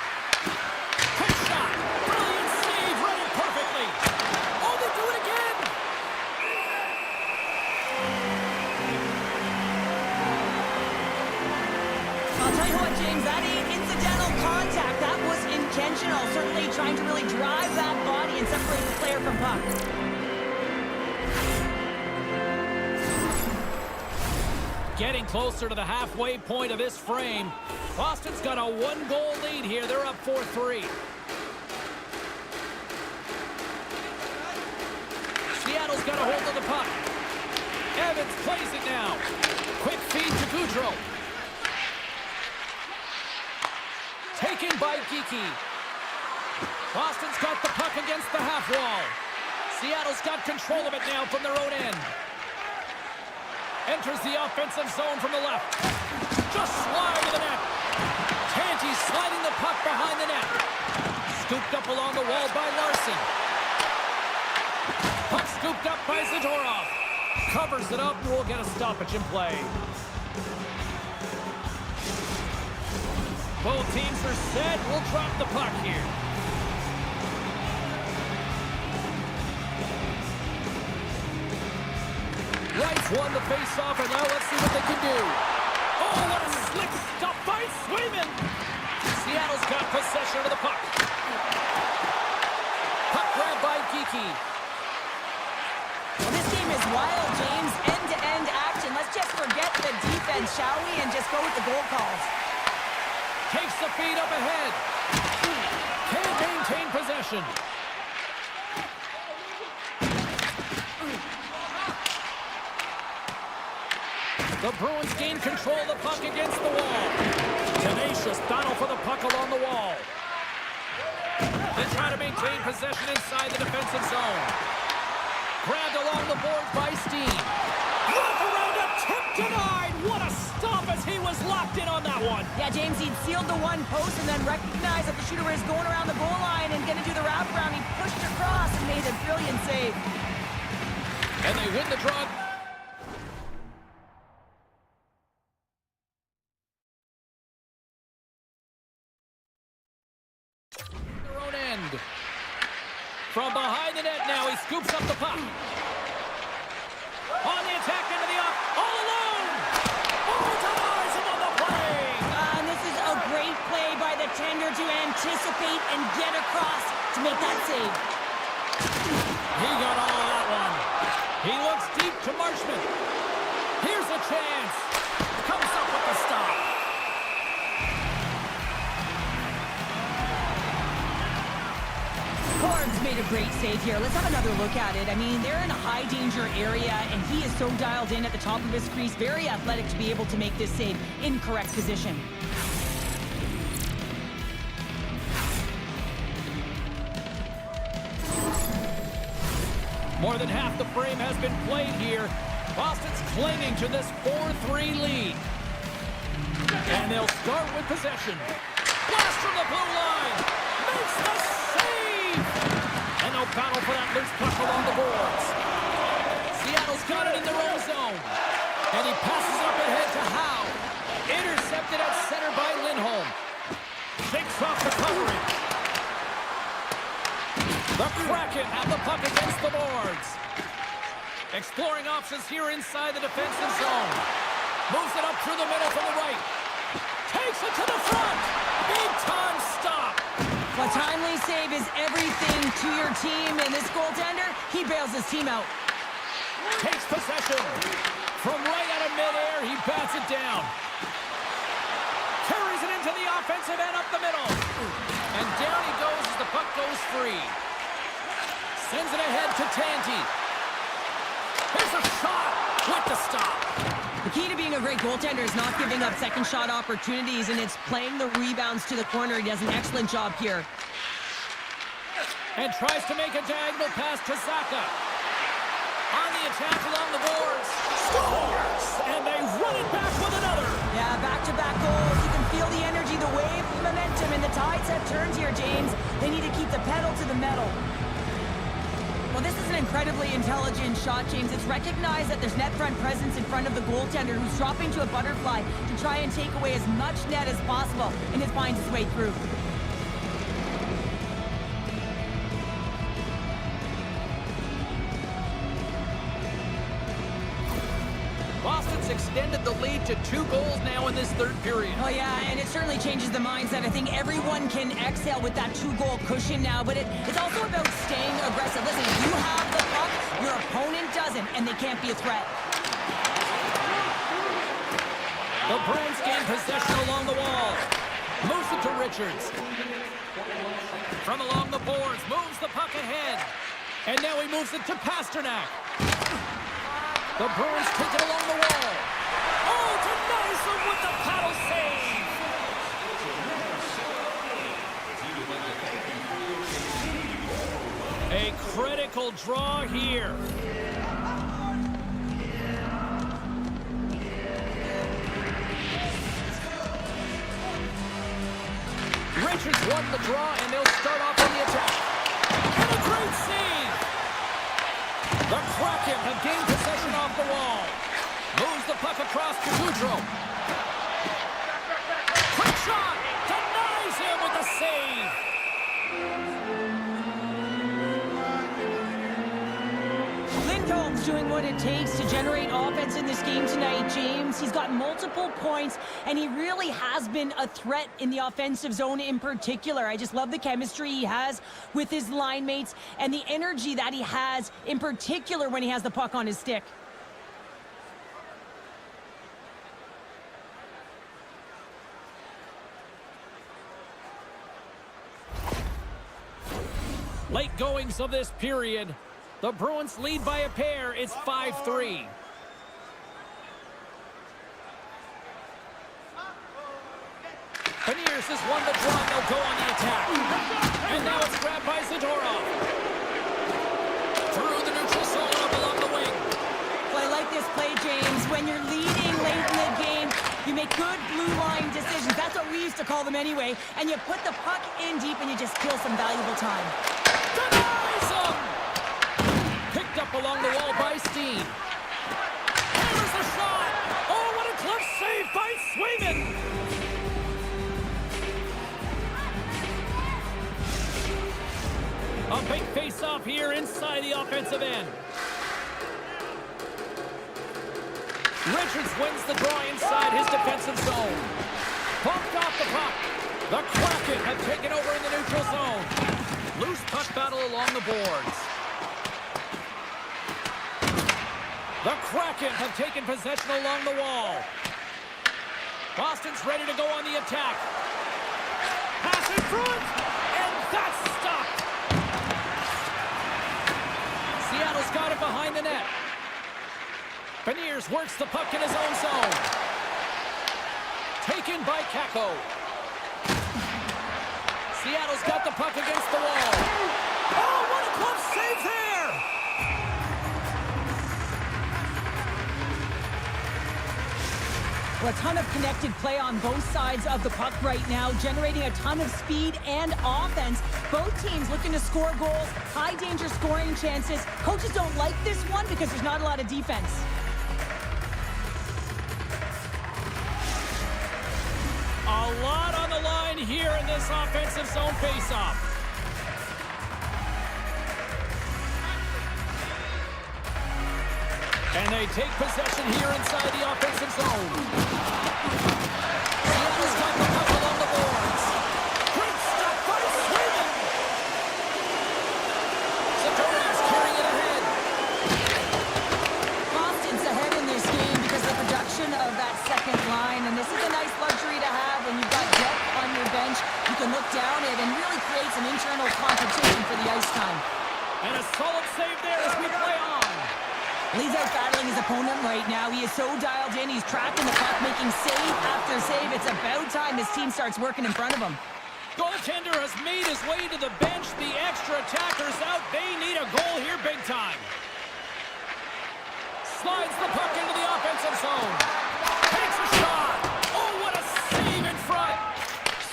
Quick shot. Brilliant save, running perfectly. Oh, they do it again. I'll tell you what, James, that ain't incidental contact. That was intentional. Certainly trying to really drive that body and separate the player from puck. Getting closer to the halfway point of this frame. Boston's got a one-goal lead here. They're up 4-3. Seattle's got a hold of the puck. Evans plays it now. Quick feed to Goudreau. Taken by Geekie. Boston's got the puck against the half wall. Seattle's got control of it now from their own end. Enters the offensive zone from the left. Just slide to the net. Tanti sliding the puck behind the net. Scooped up along the wall by Larson. Puck scooped up by Zadorov. Covers it up and we'll get a stoppage in play. Both teams are set. We'll drop the puck here. Wrights won the face-off, and now let's see what they can do. Oh, what a slick stop by Swayman! Seattle's got possession of the puck. Puck grab by Geekie. Well, this game is wild, James. End-to-end action. Let's just forget the defense, shall we, and just go with the goal calls. Takes the feed up ahead. Can't maintain possession. The Bruins gain control of the puck against the wall. Tenacious battle for the puck along the wall. They try to maintain possession inside the defensive zone. Grabbed along the boards by Steen. Wrap around a tip denied. What a stop as he was locked in on that one. Yeah, James, he'd sealed the one post and then recognized that the shooter is going around the goal line and going to do the wraparound. He pushed across and made a brilliant save. And they win the draw. Their own end. From behind the net now, he scoops up the puck. On the attack into the up, all alone. Oh, denies him on the play. And this is a great play by the tender to anticipate and get across to make that save. He got all of that one. He looks deep to Marchment. Here's a chance. Comes up with the stop. Horns made a great save here. Let's have another look at it. I mean, they're in a high-danger area, and he is so dialed in at the top of his crease. Very athletic to be able to make this save in correct position. More than half the frame has been played here. Boston's clinging to this 4-3 lead. And they'll start with possession. Blast from the blue line. Makes the save. And they'll battle for that loose puck along the boards. Seattle's got it in their own zone. And he passes up ahead to Howe. Intercepted at center by Lindholm. Shakes off the covering. The Kraken have the puck against the boards. Exploring options here inside the defensive zone. Moves it up through the middle from the right. Takes it to the front. Big time stop. A timely save is everything to your team, and this goaltender, he bails his team out. Takes possession. From right out of midair, he bats it down. Carries it into the offensive end up the middle. And down he goes as the puck goes free. Sends it ahead to Tanti. Here's a shot with the stop. The key to being a great goaltender is not giving up second shot opportunities, and it's playing the rebounds to the corner. He does an excellent job here. And tries to make a diagonal pass to Zaka. On the attack along the boards. Scores! And they run it back with another. Yeah, back-to-back goals. You can feel the energy, the wave, the momentum, and the tides have turned here, James. They need to keep the pedal to the metal. Well, this is an incredibly intelligent shot, James. It's recognized that there's net front presence in front of the goaltender, who's dropping to a butterfly to try and take away as much net as possible, and it finds its way through. Boston's extended the lead to 2 goals now in this third period. Oh, yeah, and it certainly changes the mindset. I think everyone can exhale with that 2-goal cushion now, but it's also about staying aggressive. Listen, if you have the puck, your opponent doesn't, and they can't be a threat. The Bruins gain possession along the wall. Moves it to Richards. From along the boards, moves the puck ahead. And now he moves it to Pasternak. The Bruins take it along the wall. Oh, denies them with the paddle save. A critical draw here. Richards won the draw, and they'll start off on the attack. And a great save. The Kraken have gained possession off the wall. Moves the puck across to Goudreau. Quick shot! Denies him with the save! Lindholm's doing what it takes to generate offense in this game tonight, James. He's got multiple points, and he really has been a threat in the offensive zone in particular. I just love the chemistry he has with his line mates and the energy that he has in particular when he has the puck on his stick. Late goings of this period. The Bruins lead by a pair. It's 5-3. Beniers has won the draw, and they'll go on the attack. And now it's grabbed by Zadorov. Through the neutral zone up along the wing. Well, I like this play, James. When you're leading late in the game, you make good blue line decisions. That's what we used to call them anyway. And you put the puck in deep, and you just kill some valuable time. Denies him! Picked up along the wall by Steen. There's the shot! Oh, what a close save by Swayman! A big face-off here inside the offensive end. Richards wins the draw inside his defensive zone. Bumped off the puck. The Kraken have taken over in the neutral zone. Loose puck battle along the boards. The Kraken have taken possession along the wall. Boston's ready to go on the attack. Pass in front, and that's stopped. Seattle's got it behind the net. Beniers works the puck in his own zone. Taken by Kakko. Seattle's got the puck against the wall. Oh, what a glove save there! Well, a ton of connected play on both sides of the puck right now, generating a ton of speed and offense. Both teams looking to score goals, high-danger scoring chances. Coaches don't like this one because there's not a lot of defense. A lot on the line here in this offensive zone faceoff. And they take possession here inside the offensive zone. Seattle's got the puck along the boards. Great stop by Sweden. Sator's carrying it ahead. Boston's ahead in this game because of the production of that second line, and this is a nice luxury to have when you've got depth on your bench. You can look down it and really create some internal competition for the ice time. And a solid save there as we play on. He's out battling his opponent right now. He is so dialed in. He's tracking the puck, making save after save. It's about time his team starts working in front of him. Goaltender has made his way to the bench. The extra attackers out. They need a goal here big time. Slides the puck into the offensive zone. Takes a shot. Oh, what a save in front.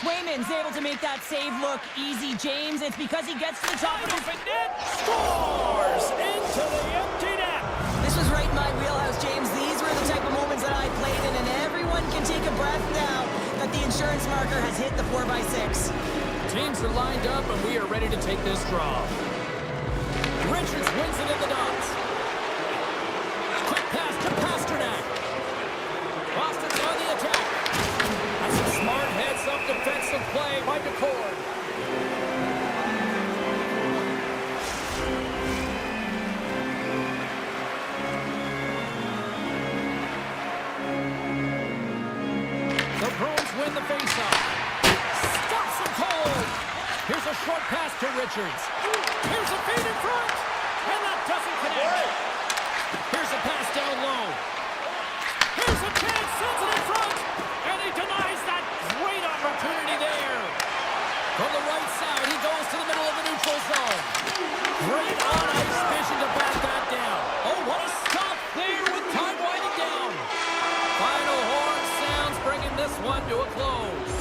Swayman's able to make that save look easy. James, it's because he gets to the top of the net. Scores into the empty net. This was right in my wheelhouse, James. These were the type of moments that I played in, and everyone can take a breath now that the insurance marker has hit the 4x6. Teams are lined up, and we are ready to take this draw. Richards wins it in the dots. Quick pass to Pasternak. Boston's on the attack. That's a smart heads-up defensive play by DeCord. The Bruins win the faceoff. Stops him cold. Here's a short pass to Richards. Here's a feed in front. And that doesn't connect. Here's a pass down low. Here's a chance. Sends it in front. And he denies that great opportunity there. From the right side, he goes to the middle of the neutral zone. Great on-ice vision to back that down. Oh, what a stop there with time winding down. Final horn sounds, bringing this one to a close.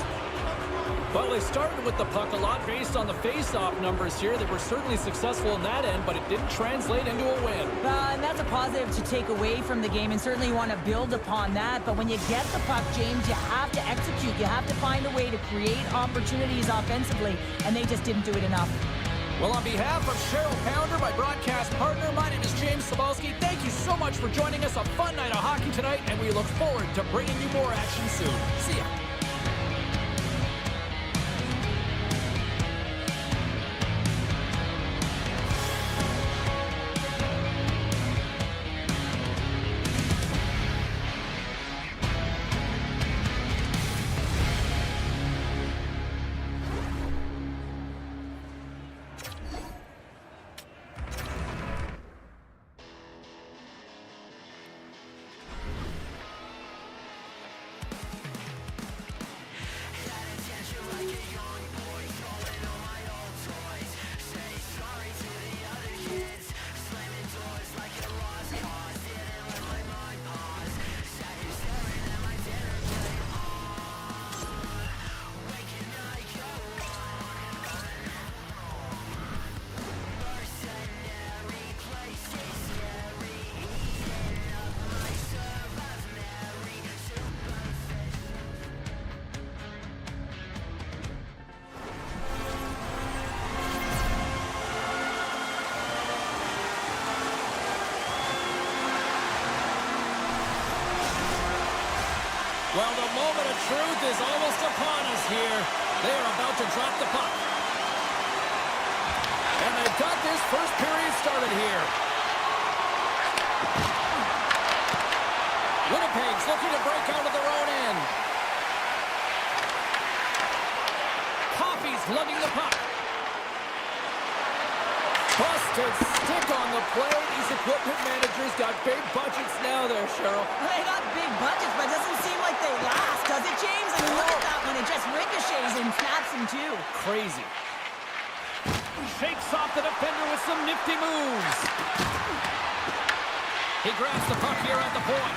Well, they started with the puck a lot based on the face-off numbers here. They were certainly successful in that end, but it didn't translate into a win. And that's a positive to take away from the game, and certainly you want to build upon that. But when you get the puck, James, you have to execute. You have to find a way to create opportunities offensively, and they just didn't do it enough. Well, on behalf of Cheryl Pounder, my broadcast partner, my name is James Cebulski. Thank you so much for joining us. A fun night of hockey tonight, and we look forward to bringing you more action soon. See ya. Well, the moment of truth is almost upon us here. They are about to drop the puck. And they've got this first period started here. Winnipeg's looking to break out of their own end. Coffey's lugging the puck. Busted stick on the play. These equipment managers got big budgets now there, Cheryl. They got big budgets, but it doesn't seem like they last, does it, James? I mean, look at that one. It just ricochets and snaps him, too. Crazy. Shakes off the defender with some nifty moves. He grabs the puck here at the point.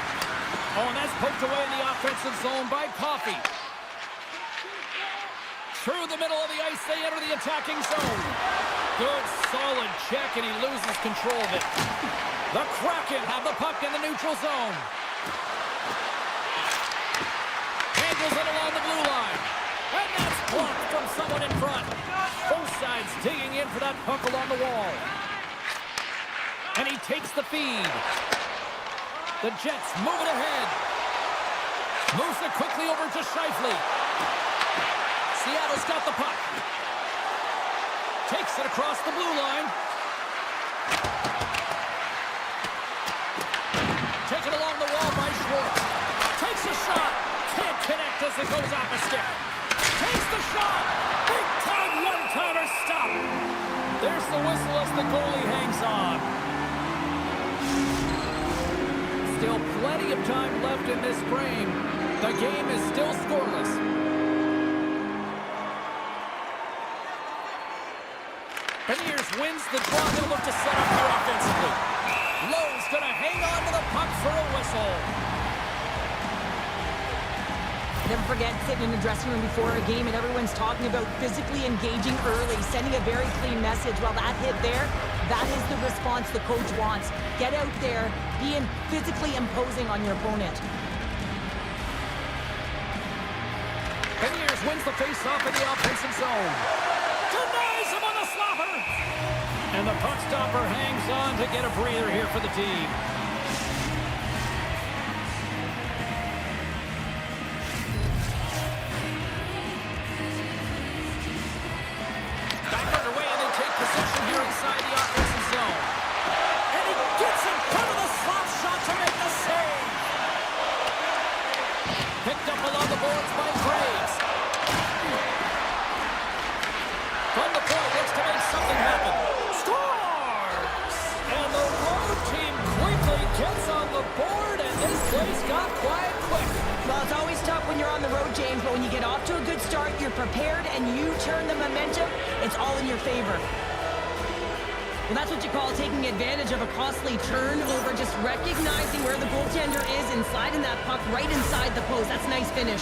Oh, and that's poked away in the offensive zone by Coffey. Through the middle of the ice, they enter the attacking zone. Good, solid check, and he loses control of it. The Kraken have the puck in the neutral zone. Handles it along the blue line. And that's blocked from someone in front. Both sides digging in for that puck along the wall. And he takes the feed. The Jets move it ahead. Moves it quickly over to Scheifele. Seattle's got the puck. Takes it across the blue line. Taken along the wall by Schwartz. Takes a shot. Can't connect as it goes off a stick. Takes the shot. Big time one-timer stop. There's the whistle as the goalie hangs on. Still plenty of time left in this frame. The game is still scoreless. Beniers wins the draw. They'll look to set up here offensively. Lowe's going to hang on to the puck for a whistle. Never forget sitting in the dressing room before a game and everyone's talking about physically engaging early, sending a very clean message. Well, that hit there, that is the response the coach wants. Get out there, being physically imposing on your opponent. Beniers wins the face-off in the offensive zone. Denies him on the slapper. And the puck stopper hangs on to get a breather here for the team. Back underway, and they take possession here inside the offensive zone. And he gets in front of the slot shot to make the save. Picked up along the boards by Graves. From the point, looks to make something happen. Scores! And the road team quickly gets on the board, and this place got quiet quick. Well, it's always tough when you're on the road, James, but when you get off to a good start, you're prepared, and you turn the momentum, it's all in your favor. Well, that's what you call taking advantage of a costly turnover, just recognizing where the goaltender is and sliding that puck right inside the post. That's a nice finish.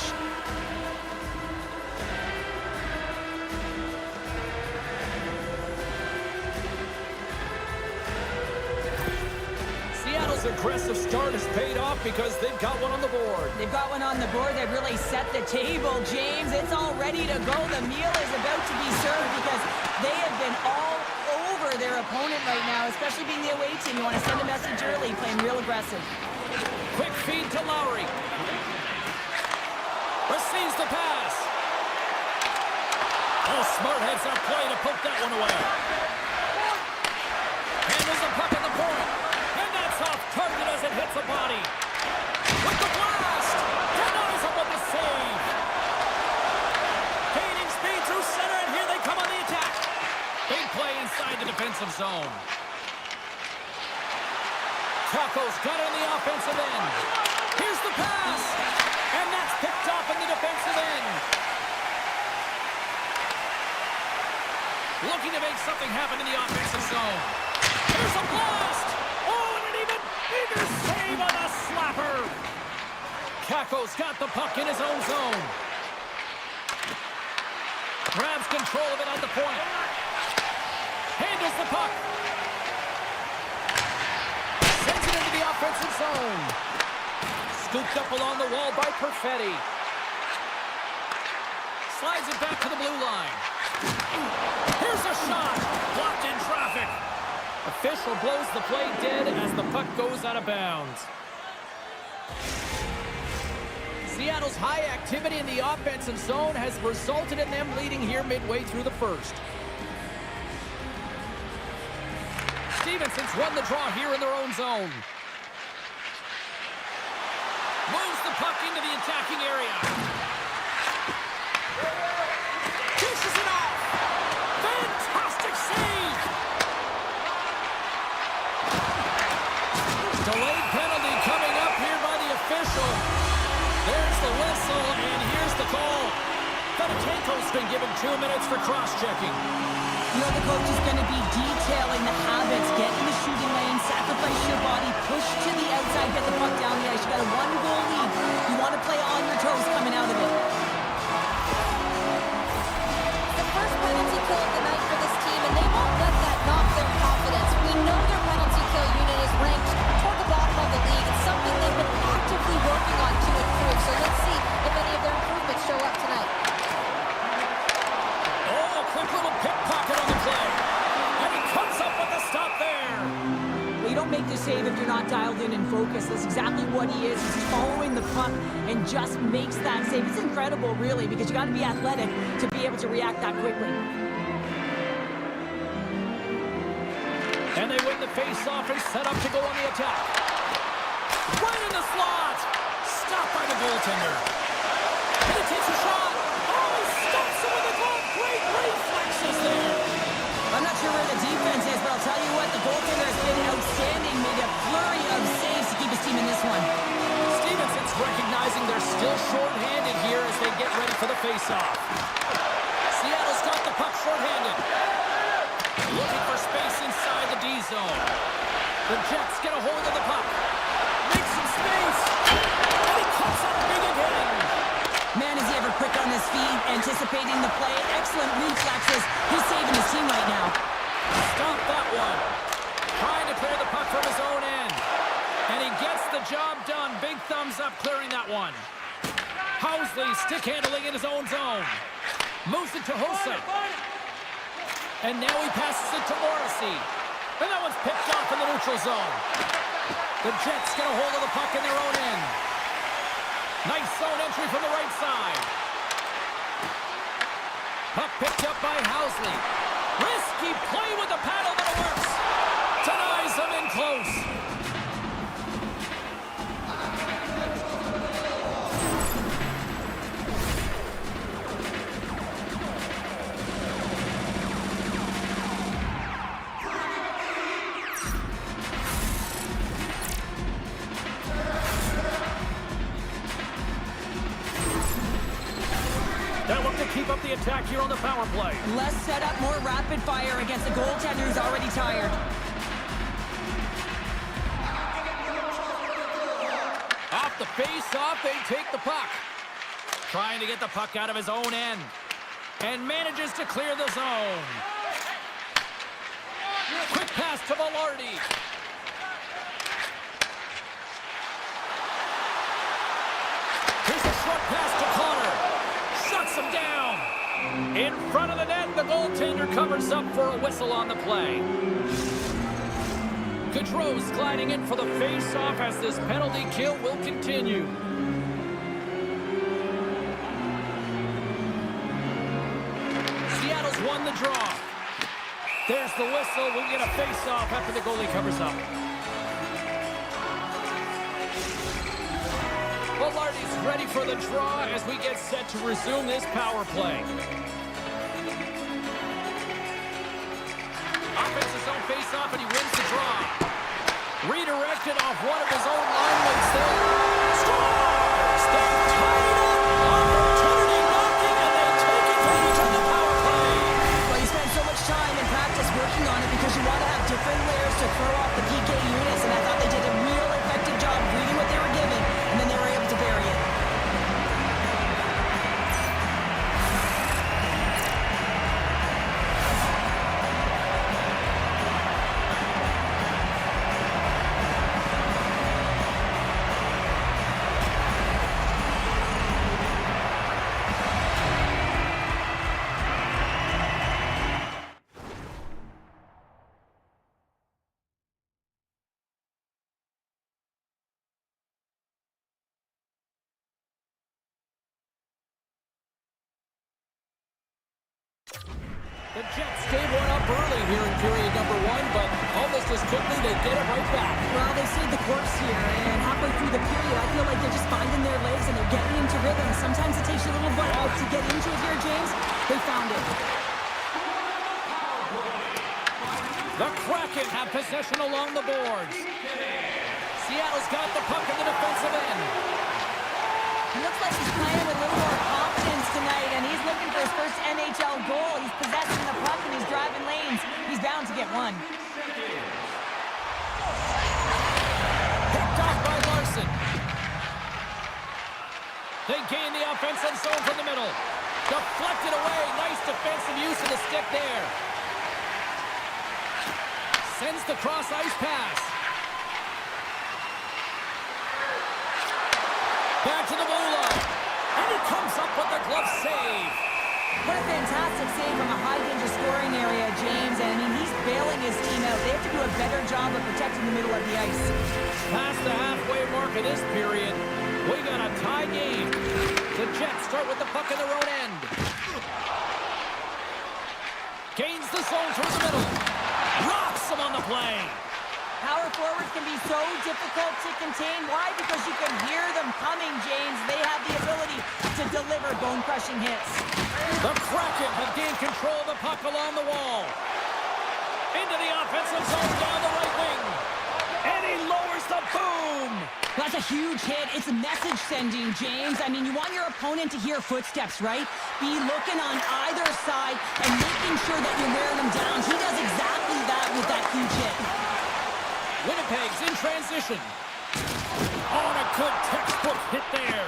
Seattle's aggressive start has paid off because they've got one on the board. They've got one on the board. They've really set the table, James. It's all ready to go. The meal is about to be served because they have been all over their opponent right now, especially being the away team. You want to send a message early, playing real aggressive. Quick feed to Lowry. Receives the pass. Oh, smart heads up play to poke that one away. Handles the puck at the point. And that's off target as it hits the body. With the blast. Denies him with the save. Gaining speed through center, and here they come on the attack. Big play inside the defensive zone. Taco's got it on the offensive end. Here's the pass. And that's picked off in the defensive end. Looking to make something happen in the offensive zone. Here's a blast. Oh, and an even bigger save on a slapper. Caco's got the puck in his own zone. Grabs control of it at the point. Handles the puck. Sends it into the offensive zone. Scooped up along the wall by Perfetti. Slides it back to the blue line. Here's a shot. Blocked in traffic. Official blows the play dead as the puck goes out of bounds. Seattle's high activity in the offensive zone has resulted in them leading here midway through the first. Stevenson's won the draw here in their own zone. Moves the puck into the attacking area. Dishes it off. Fantastic save. Delayed penalty coming up here by the official. There's the whistle, and here's the call. Fedotenko's been given 2 minutes for cross-checking. You know the coach is going to be detailing the habits, get in the shooting lane, sacrifice sacrifice your body, push to the outside, get the puck down the ice. You got a 1-goal lead. You want to play on your toes coming out of it. The first penalty kill of the night for this team, and they won't let that knock their confidence. We know their penalty kill unit is ranked toward the bottom of the league. It's something they've been actively working on to improve. So let's see if any of their improvements show up tonight. Oh, a quick little pickpocket on the play. And he comes up with the stop there. Well, you don't make the save if you're not dialed in and focused. That's exactly what he is. He's following the puck and just makes that save. It's incredible, really, because you got to be athletic to be able to react that quickly. And they win the face-off and set up to go on the attack. Right in the slot. Stopped by the goaltender. And he takes a shot. Oh, he stops it with a glove. Great reflexes there. I'm not sure where the defense is, but I'll tell you what, the goaltender has been outstanding. Made a flurry of saves to keep his team in this one. Stevenson's recognizing they're still short-handed here as they get ready for the face-off. Seattle's got the puck short-handed. Looking for space inside the D zone. The Jets get a hold of the puck. Make some space. And he comes up big again. Man, is he ever quick on his feet, anticipating the play. Excellent reflexes. He's saving his team right now. Stomp that one. Trying to clear the puck from his own end. And he gets the job done. Big thumbs up clearing that one. Housley stick handling in his own zone. Moves it to Hossa. And now he passes it to Morrissey. And that one's picked off in the neutral zone. The Jets get a hold of the puck in their own end. Nice zone entry from the right side. Puck picked up by Housley. Risky play with the paddle, but it works. Denies him in close. They'll look to keep up the attack here on the power play. Less setup, more rapid fire against a goaltender who's already tired. Off the face-off, they take the puck. Trying to get the puck out of his own end. And manages to clear the zone. Quick pass to Velarde. Here's a short pass to Connor. Shuts him down. In front of the net, the goaltender covers up for a whistle on the play. Gaudreau's gliding in for the face-off as this penalty kill will continue. Seattle's won the draw. There's the whistle. We'll get a face-off after the goalie covers up. Velarde's ready for the draw as we get set to resume this power play. Offensive zone face-off, and he wins the draw. Redirected off one of his own line mates there. Scores! They tied it up. Opportunity knocking, and they take advantage of the power play. Well, you spend so much time in practice working on it because you want to have different layers to throw off the PK units, and I thought they did a real effective job reading what they were given, and then they were able to bury it. The Jets gave one up early here in period number one, but almost as quickly they get it right back. Well, they stayed the course here, and halfway through the period, I feel like they're just finding their legs and they're getting into rhythm. Sometimes it takes you a little while to get into it here, James. They found it. The Kraken have possession along the boards. Seattle's got the puck in the defensive end. He looks like he's playing with a little more confidence tonight, and he's looking for his first NHL goal. He's possessing the puck, and he's driving lanes. He's bound to get one. PK in the offensive zone from the middle. Deflected away. Nice defensive use of the stick there. Sends the cross-ice pass. Back to the blue line. And he comes up with the glove save. What a fantastic save from a high-danger scoring area, James. And, I mean, he's bailing his team out. They have to do a better job of protecting the middle of the ice. Past the halfway mark of this period, we got a tie game. The Jets start with the puck in their own end. Gains the zone through the middle. Rocks him on the play. Power forwards can be so difficult to contain. Why? Because you can hear them coming, James. They have the ability to deliver bone-crushing hits. The Kraken have gained control of the puck along the wall. Into the offensive zone down the right wing. And he lowers the boom. That's a huge hit. It's a message sending, James. I mean, you want your opponent to hear footsteps, right? Be looking on either side and making sure that you're wearing them down. He does exactly that with that huge hit. Winnipeg's in transition. Oh, and a good textbook hit there.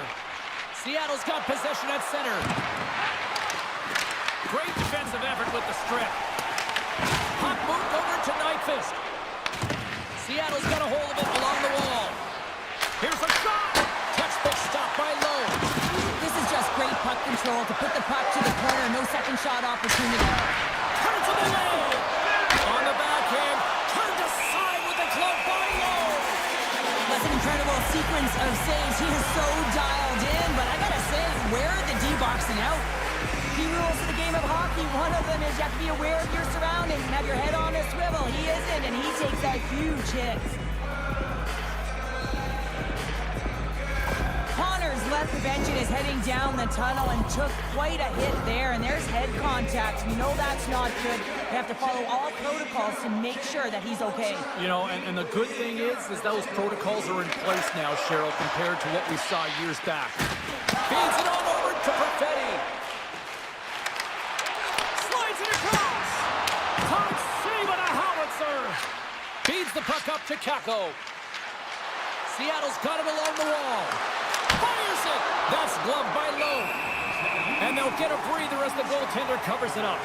Seattle's got possession at center. Great defensive effort with the strip. Puck moved over to Nyquist. Seattle's got a hold of it along the wall. Here's a shot. Textbook stop by Lowe. This is just great puck control to put the puck to the corner. No second shot opportunity. Turns to the leg. On the backhand. Turned aside with the glove by Lowe. That's an incredible sequence of saves. He is so dialed in, but I gotta say, where are the D-boxing out? Key rules of the game of hockey. One of them is you have to be aware of your surroundings and have your head on a swivel. He isn't, and he takes a huge hit. Connors left the bench and is heading down the tunnel and took quite a hit there, and there's head contact. We know that's not good. They have to follow all protocols to make sure that he's okay. You know, and the good thing is those protocols are in place now, Cheryl, compared to what we saw years back. Feeds it on over to Perfetti. Slides it across. Top save on a howitzer. Feeds the puck up to Kako. Seattle's got it along the wall. Fires it. That's gloved by Lowe. And they'll get a breather as the goaltender covers it up.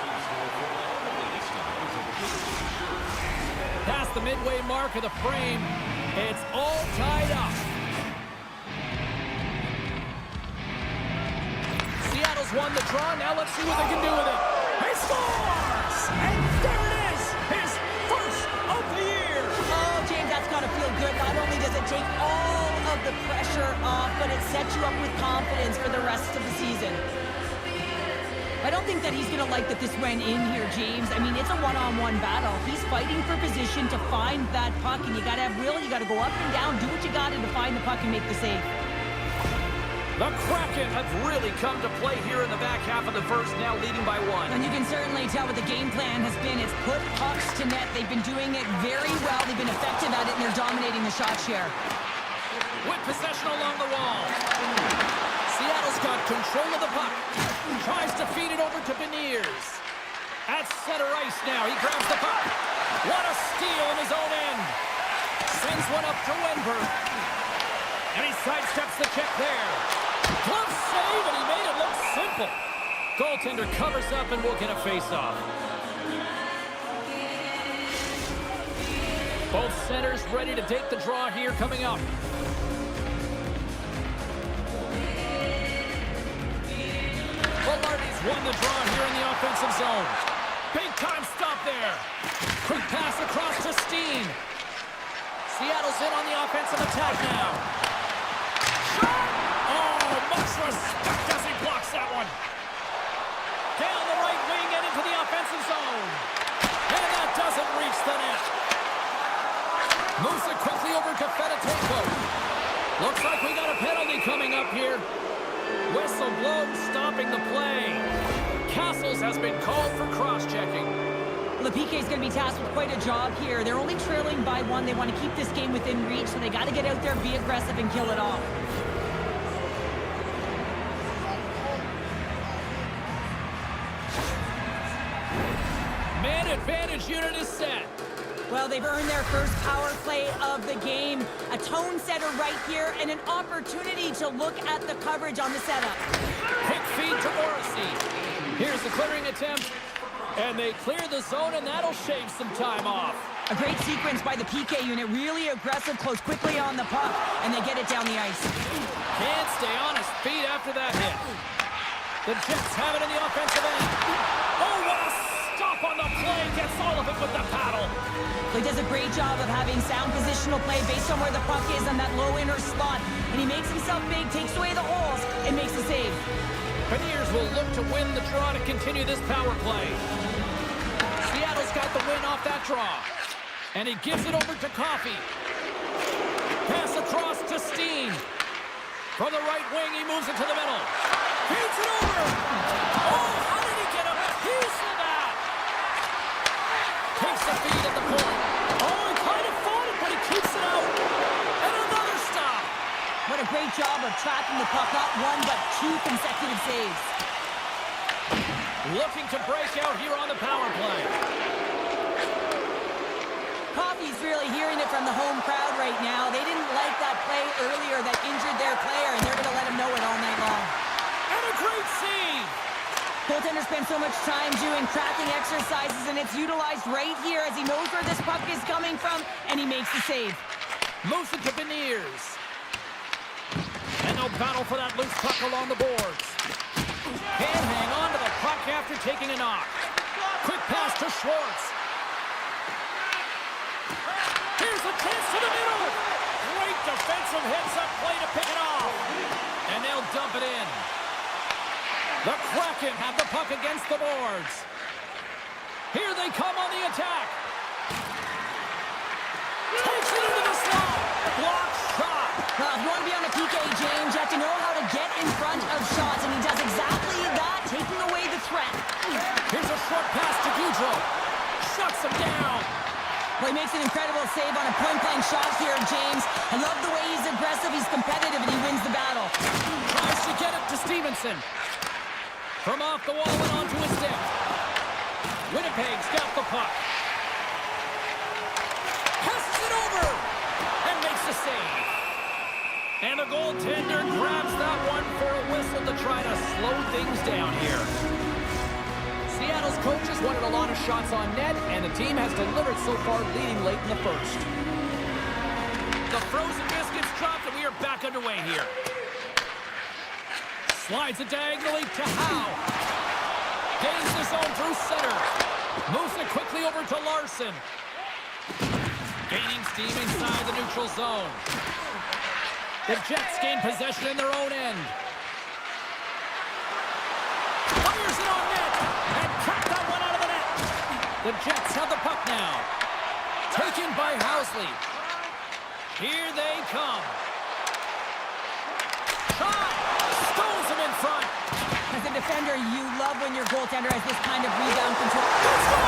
Past the midway mark of the frame, it's all tied up. Seattle's won the draw. Now let's see what they can do with it. He scores! And there it is! His first of the year! Oh, James, that's got to feel good. Not only does it take all of the pressure off, but it sets you up with confidence for the rest of the season. I don't think that he's going to like that this went in here, James. I mean, it's a one-on-one battle. He's fighting for position to find that puck, and you got to have will. You got to go up and down, do what you got to find the puck and make the save. The Kraken have really come to play here in the back half of the first, now leading by one. And you can certainly tell what the game plan has been. It's put pucks to net. They've been doing it very well. They've been effective at it, and they're dominating the shot share. With possession along the wall. Seattle's got control of the puck. Tries to feed it over to Beniers. At center ice now. He grabs the puck. What a steal in his own end. Sends one up to Wenberg. And he sidesteps the check there. Glove save, and he made it look simple. Goaltender covers up, and we'll get a face-off. Both centers ready to take the draw here coming up. Velarde's won the draw here in the offensive zone. Big time stop there. Quick pass across to Steen. Seattle's in on the offensive attack now. Shot! Oh, much respect as he blocks that one. Down the right wing and into the offensive zone. And that doesn't reach the net. Moves it quickly over to Fedotenko. Looks like we got a penalty coming up here. Whistle blown, stopping the play. Castles has been called for cross-checking. The PK is going to be tasked with quite a job here. They're only trailing by one. They want to keep this game within reach, so they got to get out there, be aggressive, and kill it off. Man advantage unit is set. Well, they've earned their first power play of the game. A tone setter right here and an opportunity to look at the coverage on the setup. Quick feed to Morrissey. Here's the clearing attempt. And they clear the zone, and that'll shave some time off. A great sequence by the PK unit. Really aggressive, close quickly on the puck, and they get it down the ice. Can't stay on his feet after that hit. The Jets have it in the offensive end. Oh, what a stop on the play. Gets all of it with the paddle. He does a great job of having sound positional play based on where the puck is on that low inner slot. And he makes himself big, takes away the holes, and makes the save. Pioneers will look to win the draw to continue this power play. Seattle's got the win off that draw. And he gives it over to Coffey. Pass across to Steen. From the right wing, he moves it to the middle. Feeds it over. Oh, how did he get a piece of that? Takes the feed at the point. Oh, he kind of fought it, but he keeps it out. And another stop. What a great job of tracking the puck. Not one, but two consecutive saves. Looking to break out here on the power play. Coffey's really hearing it from the home crowd right now. They didn't like that play earlier that injured their player, and they're going to let him know it all night long. And a great save. Goaltender spends so much time doing cracking exercises, and it's utilized right here as he knows where this puck is coming from, and he makes the save. Moves it to Beniers. And no battle for that loose puck along the boards. Can't hang on to the puck after taking a knock. Quick pass to Schwartz. Here's a chance to the middle. Great defensive hits-up play to pick it off. And they'll dump it in. The Kraken have the puck against the boards. Here they come on the attack. Takes it into the slot. Block shot. Well, if you want to be on the PK, James, you have to know how to get in front of shots, and he does exactly that, taking away the threat. Here's a short pass to Goudreau. Shuts him down. Well, he makes an incredible save on a point-blank shot here, James. I love the way he's aggressive, he's competitive, and he wins the battle. Tries to get it to Stevenson. From off the wall and onto his stick. Winnipeg's got the puck. Passes it over and makes the save. And the goaltender grabs that one for a whistle to try to slow things down here. Seattle's coaches wanted a lot of shots on net, and the team has delivered so far, leading late in the first. The frozen biscuits dropped, and we are back underway here. Slides it diagonally to Howe. Gains the zone through center. Moves it quickly over to Larson. Gaining steam inside the neutral zone. The Jets gain possession in their own end. Fires it on net. And cut that one out of the net. The Jets have the puck now. Taken by Housley. Here they come. Shot. Stones him in front. As a defender, you love when your goaltender has this kind of rebound control. Let's go!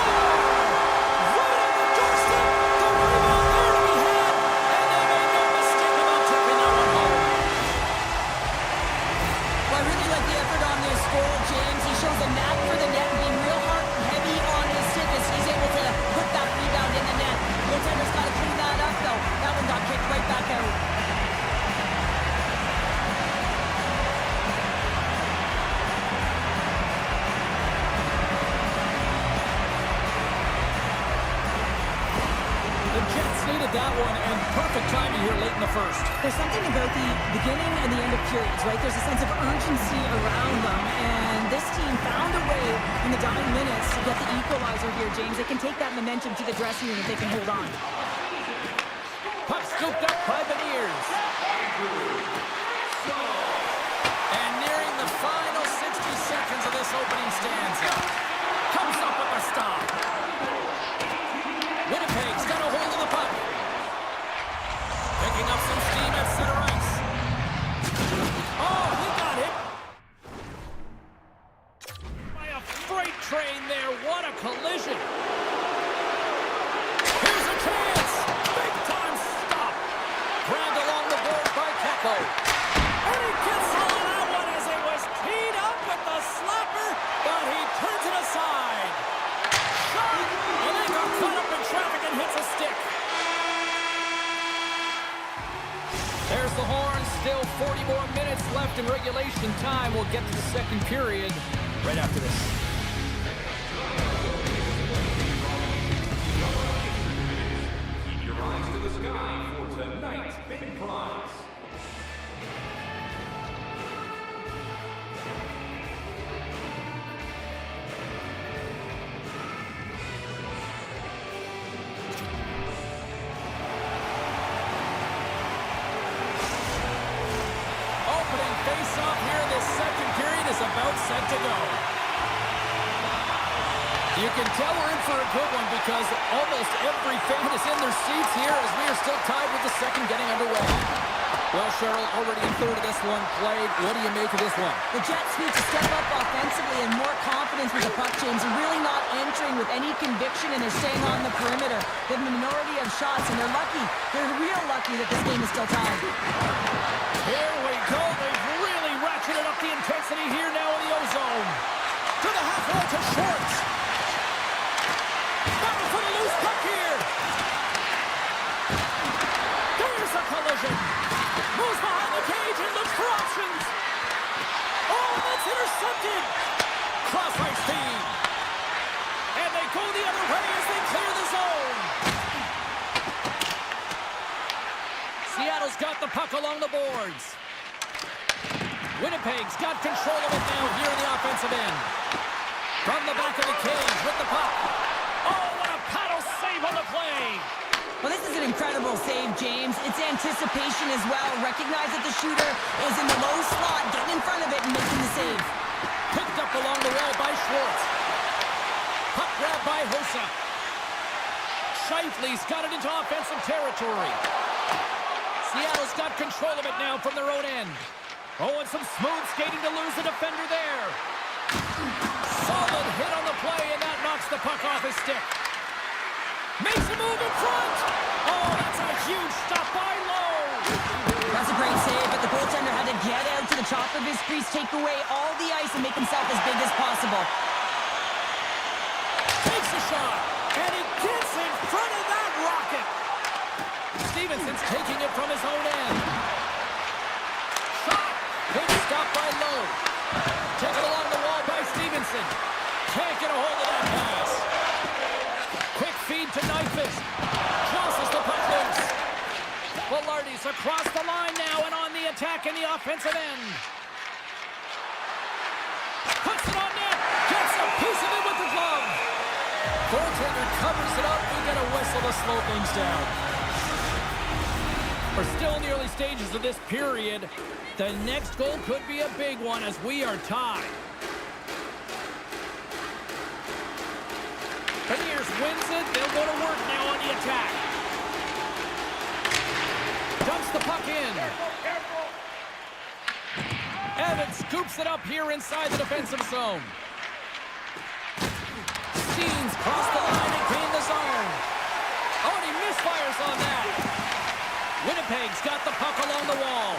Right on the doorstep. The rebound there to be had. And they made no mistake about tipping that one home. Well, I really like the effort on this goal, James. He shows a knack for the net and being real hard and heavy on his stick as he's able to put that rebound in the net. Goaltender's got to clean that up, though. That one got kicked right back out. That one, and perfect timing here late in the first. There's something about the beginning and the end of periods, right? There's a sense of urgency around them, and this team found a way in the dying minutes to get the equalizer here, James. They can take that momentum to the dressing room if they can hold on. Puck scooped up by Beniers. And nearing the final 60 seconds of this opening stanza. Comes up with a stop. Winnipeg's got a hold of the puck. Picking up some steam at center ice. Oh, he got hit. By a freight train there. What a collision. Here's a chance. Big time stop. Grabbed along the board by Keko. And he gets on that one as it was teed up with the slapper, but he turns it aside. Shot. And then got caught up in traffic and hits a stick. in regulation time. We'll get to the second period right after this. Keep your eyes to the sky for tonight's big prize. Opening face-off here in this second period is about set to go. You can tell we're in for a good one because almost every fan is in their seats here as we are still tied with the second getting underway. Well, Cheryl, already a third of this one played. What do you make of this one? The Jets need to step up offensively and more confidence with the puck, James, and really not entering with any conviction, and they're staying on the perimeter. They have a minority of shots, and they're lucky. They're real lucky that this game is still tied. Here we go. They've really ratcheted up the intensity here now in the O-zone. To the half wall to Schwartz. Battle for the loose puck here. There's a collision. Moves behind the cage and looks for options. Oh, that's intercepted. Cross-ice feed. And they go the other way as they clear the zone. Seattle's got the puck along the boards. Winnipeg's got control of it now here in the offensive end. From the back of the cage with the puck. Oh, what a paddle save on the play. Well, this is an incredible save, James. It's anticipation as well. Recognize that the shooter is in the low slot, getting in front of it and making the save. Picked up along the wall by Schwartz. Puck grab by Hossa. Scheifele's got it into offensive territory. Seattle's got control of it now from their own end. Oh, and some smooth skating to lose the defender there. Solid hit on the play, and that knocks the puck off his stick. Makes a move in front. Oh, that's a huge stop by Lowe. That's a great save, but the goaltender had to get out to the top of his crease, take away all the ice, and make himself as big as possible. Takes a shot, and he gets in front of that rocket. Stevenson's taking it from his own end. Shot. Big stop by Lowe. Taken along the wall by Stevenson. Can't get a hold of that pass. Quick feed to Nyquist. Jostles the puck loose. Velarde's across the line now and on the attack in the offensive end. Puts it on net. Gets a piece of it with the glove. Goaltender covers it up. We get a whistle to slow things down. We're still in the early stages of this period. The next goal could be a big one as we are tied. Beniers wins it. They'll go to work now on the attack. Dumps the puck in. Evans scoops it up here inside the defensive zone. Steens cross the line and gain the zone. Oh, and he misfires on that. Winnipeg's got the puck along the wall.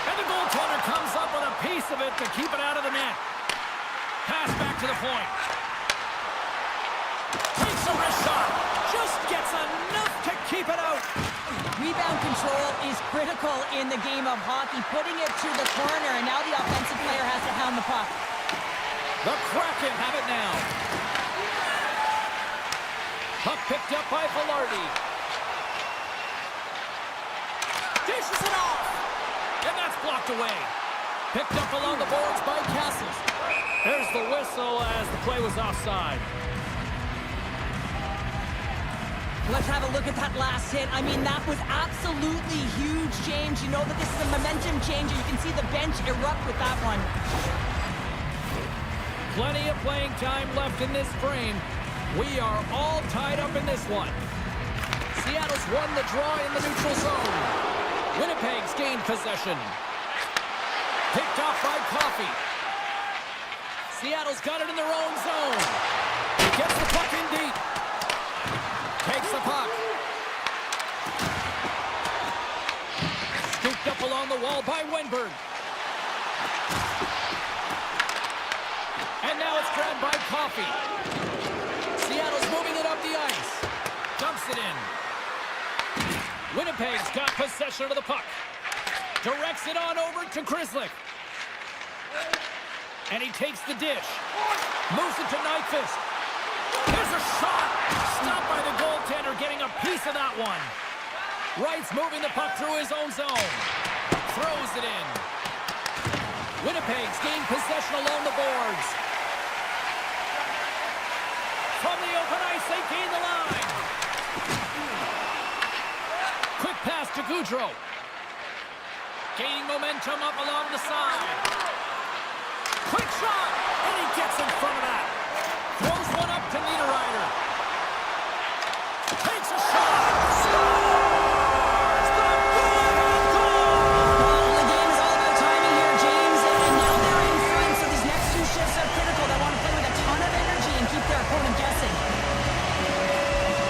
And the goaltender comes up with a piece of it to keep it out of the net. Pass back to the point. Takes a wrist shot. Just gets enough to keep it out. Rebound control is critical in the game of hockey, putting it to the corner, and now the offensive player has to hound the puck. The Kraken have it now. Puck picked up by Velarde. Dishes it off. And that's blocked away. Picked up along the boards by Castles. There's the whistle as the play was offside. Let's have a look at that last hit. I mean, that was absolutely huge, James. You know that this is a momentum changer. You can see the bench erupt with that one. Plenty of playing time left in this frame. We are all tied up in this one. Seattle's won the draw in the neutral zone. Winnipeg's gained possession. Picked off by Coffey. Seattle's got it in their own zone. Gets the puck in deep. Takes the puck. Scooped up along the wall by Wenberg. And now it's grabbed by Coffey. Seattle's moving it up the ice. Dumps it in. Winnipeg's got possession of the puck. Directs it on over to Grzelcyk. And he takes the dish. Moves it to Nyquist. Here's a shot. Stopped by the goaltender, getting a piece of that one. Wright's moving the puck through his own zone. Throws it in. Winnipeg's gained possession along the boards. From the open ice, they gain the line. Quick pass to Gaudreau. Gaining momentum up along the side. Quick shot, and he gets in front of that. Throws one up to Niederreiter. Takes a shot. Scores! The go-ahead goal! Well, the game is all about timing here, James, and now they're in front, so these next two shifts are critical. They want to play with a ton of energy and keep their opponent guessing.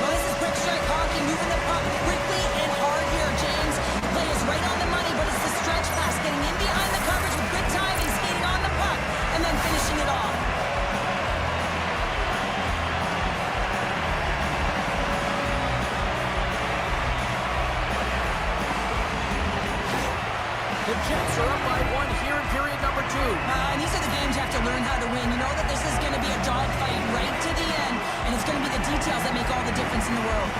Well, this is quick strike hockey, moving the puck quickly and hard here, James. The play is right on the money, but it's the stretch pass, getting in behind the coverage with good timing, skating on the puck, and then finishing it off. The Jets are up by one here in period number 2. And these are the games you have to learn how to win. You know that this is going to be a dogfight right to the end, and it's going to be the details that make all the difference in the world.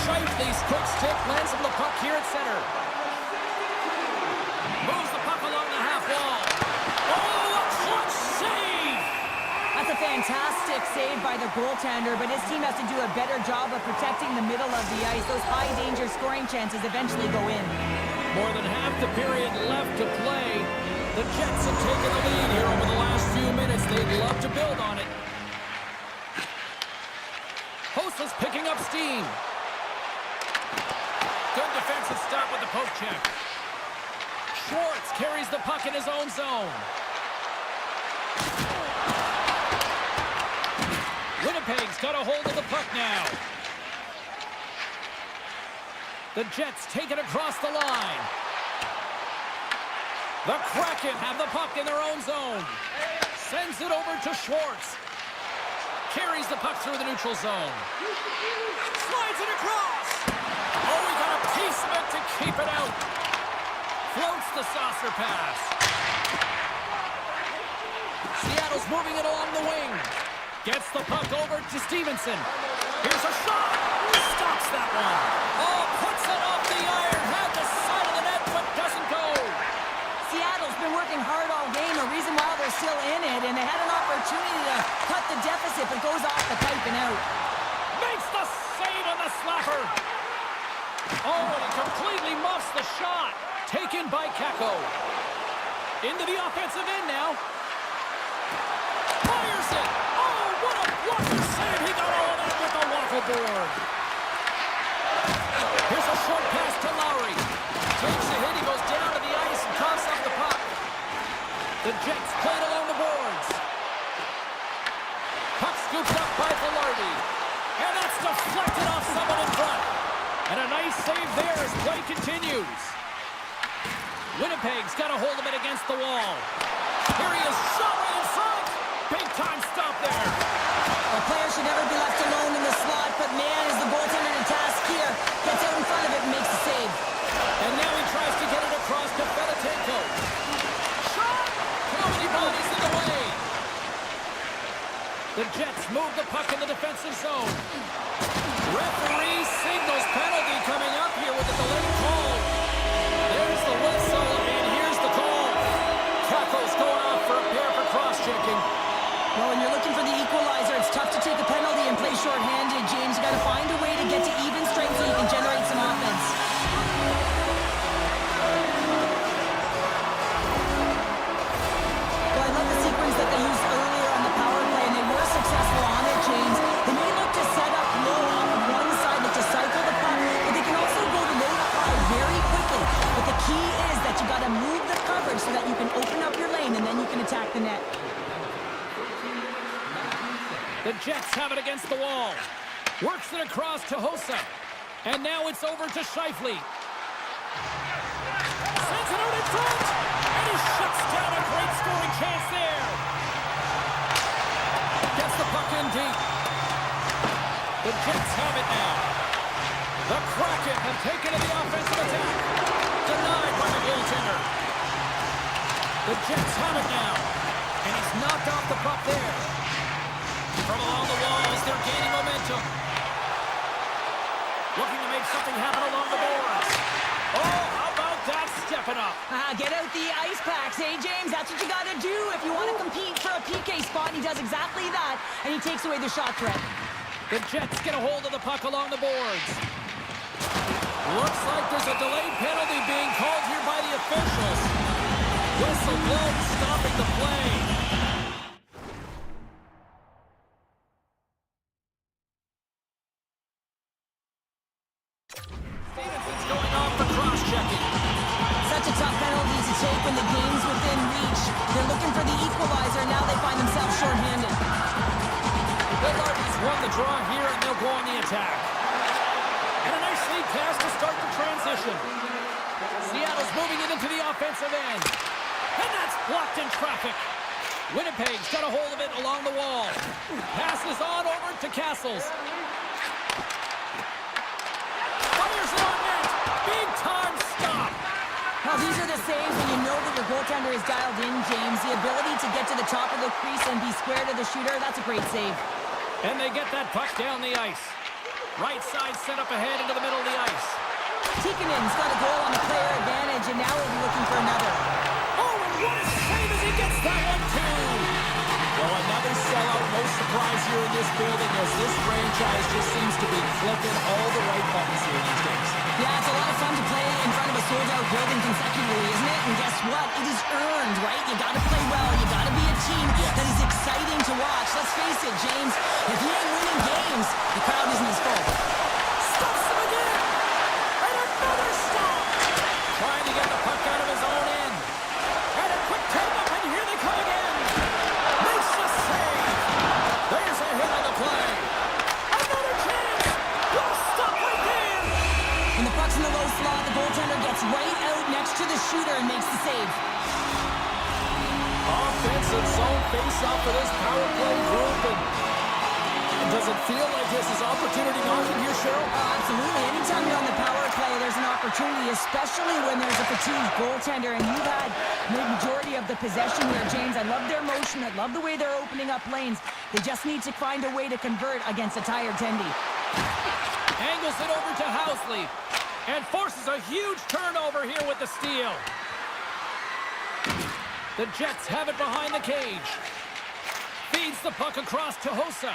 Shifley's quick stick lands him the puck here at center. Moves the puck along the half wall. Oh, a clutch save! That's a fantastic save by the goaltender, but his team has to do a better job of protecting the middle of the ice. Those high-danger scoring chances eventually go in. More than half the period left to play. The Jets have taken the lead here over the last few minutes. They'd love to build on it. Hosa's picking up steam. Good defensive stop with the poke check. Schwartz carries the puck in his own zone. Winnipeg's got a hold of the puck now. The Jets take it across the line. The Kraken have the puck in their own zone. Sends it over to Schwartz. Carries the puck through the neutral zone. Slides it across. Oh, he got a piece of it to keep it out. Floats the saucer pass. Seattle's moving it along the wing. Gets the puck over to Stevenson. Here's a shot. Stops that one. Oh, puts it off the iron. Had the side of the net, but doesn't go. Seattle's been working hard all game, a reason why they're still in it, and they had an opportunity to cut the deficit, but goes off the pipe and out. Makes the save on the slapper. Oh, and he completely muffs the shot. Taken by Kakko. Into the offensive end now. Fires it. Oh, what a blocker save. He got all that with the waffle board. Here's a short pass to Lowry. Takes a hit. He goes down to the ice and coughs up the puck. The Jets played along the boards. Puck scooped up by Velarde. And that's deflected off someone in front. And a nice save there as play continues. Winnipeg's got a hold of it against the wall. Here he is, shot right in front. Big time stop there. A player should never be left alone in the slot, but man, is the goaltender to task here. Gets out in front of it and makes the save. And now he tries to get it across to Felatenko. Shot! Nobody bodies in the way. The Jets move the puck in the defensive zone. Referee signals penalty coming up here with a delayed call. There's the whistle, and here's the call. Kakko's going off for a pair for cross-checking. Well, when you're looking for the equalizer, it's tough to take a penalty and play shorthanded, James. You got to find a way to get to even strength so you can generate some offense. Well, I love the sequence that they used earlier on the power play, and they were successful on it, James. They may look to set up low off of one side, look to cycle the puck, but they can also go to low to high very quickly. But the key is that you got to move the coverage so that you can open up your lane, and then you can attack the net. The Jets have it against the wall. Works it across to Hosa. And now it's over to Shifley. Sends it out in front. And he shuts down a great scoring chance there. Gets the puck in deep. The Jets have it now. The Kraken have taken to the offensive attack. Denied by the goaltender. The Jets have it now. And he's knocked off the puck there. From along the walls, they're gaining momentum. Looking to make something happen along the boards. Oh, how about that stepping up? Get out the ice packs, hey, James? That's what you got to do if you want to compete for a PK spot. He does exactly that, and he takes away the shot threat. The Jets get a hold of the puck along the boards. Looks like there's a delayed penalty being called here by the officials. Whistle blown, stopping the play. Stevenson's going off for cross-checking. Such a tough penalty to take when the game's within reach. They're looking for the equalizer. Now they find themselves shorthanded. The Larbies won the draw here, and they'll go on the attack. And a nice lead pass to start the transition. Seattle's moving it into the offensive end. And that's blocked in traffic. Winnipeg's got a hold of it along the wall. Passes on over to Castles. Fires it on net. Big time stop. Well, these are the saves when you know that your goaltender is dialed in, James. The ability to get to the top of the crease and be square to the shooter, that's a great save. And they get that puck down the ice. Right side set up ahead into the middle of the ice. Tikkanen's got a goal on the player advantage, and now we'll be looking for another. Oh, and what a save as he gets that one, too! Well, another sellout. No surprise here in this building as this franchise just seems to be clicking all the right buttons here these days. Yeah, it's a lot of fun to play in front of a sold-out building consecutively, isn't it? And guess what? It is earned, right? You gotta play well. You gotta be a team that is exciting to watch. Let's face it, James. If he ain't winning games, the crowd isn't his fault. Stops him again! And another stop! Trying to get the puck out of his own end. And a quick take-up, and here they come again! Makes the save! There's a hit on the play. Another chance! Well, stop right there! When the puck's in the low slot, the goaltender gets right out next to the shooter and makes the save. Offensive zone face-off for this power play group. And does it feel like this is opportunity knocking here, Cheryl? Absolutely. Anytime you're on the power play, there's an opportunity, especially when there's a fatigued goaltender. And you've had the majority of the possession here, James. I love their motion. I love the way they're opening up lanes. They just need to find a way to convert against a tired Tendy. Angles it over to Housley. And forces a huge turnover here with the steal. The Jets have it behind the cage. Feeds the puck across to Hossa.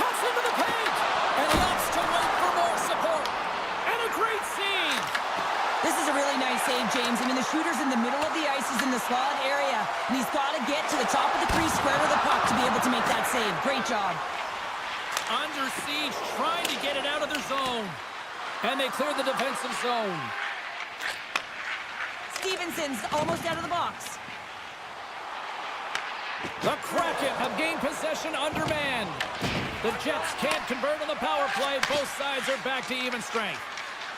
Cuts into the paint. And he opts to wait for more support. And a great save. This is a really nice save, James. I mean, the shooter's in the middle of the ice. He's in the slot area. And he's got to get to the top of the crease square with the puck to be able to make that save. Great job. Under siege, trying to get it out of their zone. And they clear the defensive zone. Stevenson's almost out of the box. The Kraken have gained possession undermanned. The Jets can't convert on the power play. Both sides are back to even strength.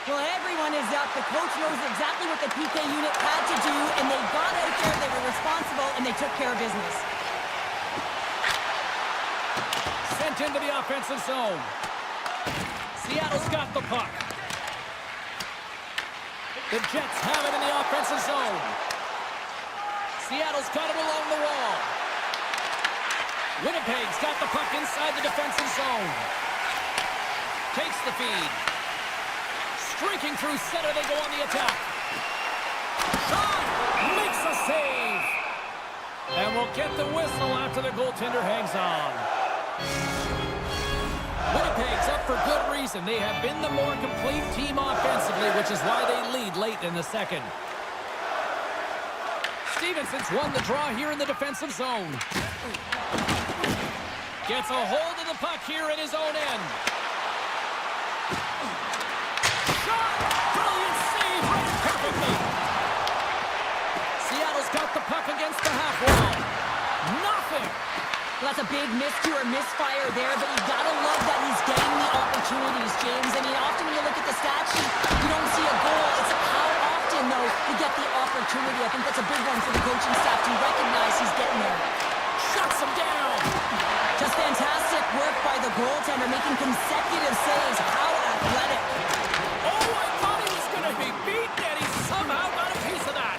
Well, everyone is up. The coach knows exactly what the PK unit had to do, and they got out there, they were responsible, and they took care of business. Sent into the offensive zone. Seattle's got the puck. The Jets have it in the offensive zone. Seattle's got it along the wall. Winnipeg's got the puck inside the defensive zone. Takes the feed. Streaking through center, they go on the attack. Shot! Makes a save! And we'll get the whistle after the goaltender hangs on. Winnipeg's up for good reason. They have been the more complete team offensively, which is why they lead late in the second. Stevenson's won the draw here in the defensive zone. Gets a hold of the puck here in his own end. Shot! Brilliant save right perfectly. Seattle's got the puck against the half wall. Nothing. Well, that's a big miscue or misfire there, but you gotta love that he's getting the opportunities, James. I mean, often when you look at the stat sheet, you don't see a goal. It's how often, though, you get the opportunity. I think that's a big one for the coaching staff to recognize he's getting there. Shuts him down. Just fantastic work by the goaltender, making consecutive saves. How athletic. Oh, I thought he was going to be beaten, and he somehow got a piece of that.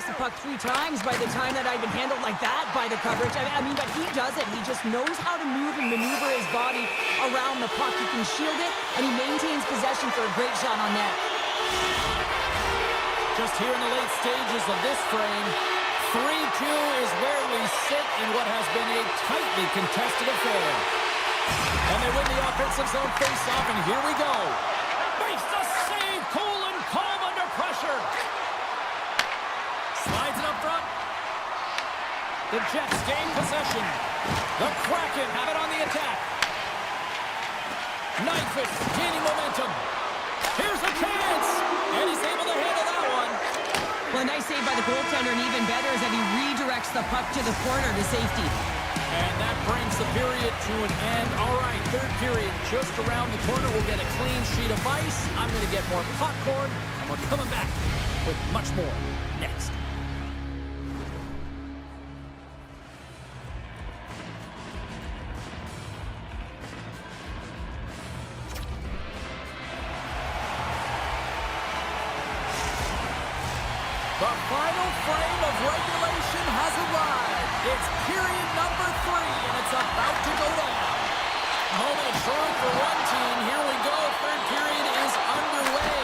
the puck 3 times by the time that I've been handled like that by the coverage. I mean, but he does it. He just knows how to move and maneuver his body around the puck. He can shield it, and he maintains possession for a great shot on net. Just here in the late stages of this frame, 3-2 is where we sit in what has been a tightly contested affair. And they win the offensive zone faceoff, and here we go. Makes the save, cool and calm under pressure. Slides it up front. The Jets gain possession. The Kraken have it on the attack. Nyquist gaining momentum. Here's a chance, and he's able to handle that one. Well, a nice save by the goaltender, and even better is that he redirects the puck to the corner to safety. And that brings the period to an end. All right, third period just around the corner. We'll get a clean sheet of ice. I'm going to get more popcorn, and we're coming back with much more next. The final frame of regulation has arrived. It's period number 3, and it's about to go down. Moment of truth for one team. Here we go. Third period is underway.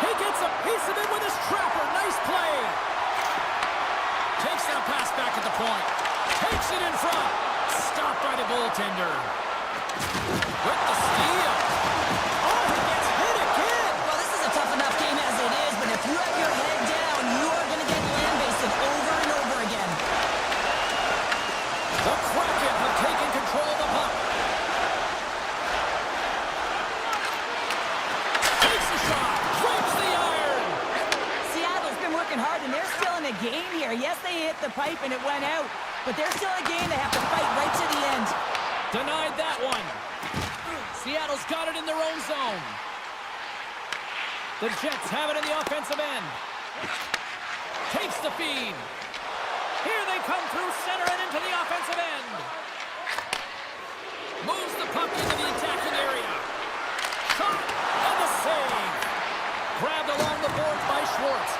He gets a piece of it with his trapper. Nice play. Takes that pass back at the point. Takes it in front. Stopped by the goaltender. With the steal. Oh, he gets hit again. Well, this is a tough enough game as it is, but if you have your head down, you are going to get land-basted over and over again. The Kraken have taken control of the puck. Takes a shot. Breaks the iron. Seattle's been working hard, and they're still in a game here. Yes, they hit the pipe and it went out, but they're still in a game. They have to fight right to the end. Denied that one. Seattle's got it in their own zone. The Jets have it in the offensive end. Takes the feed. Here they come through center and into the offensive end. Moves the puck into the attacking area. Shot and the save. Grabbed along the boards by Schwartz.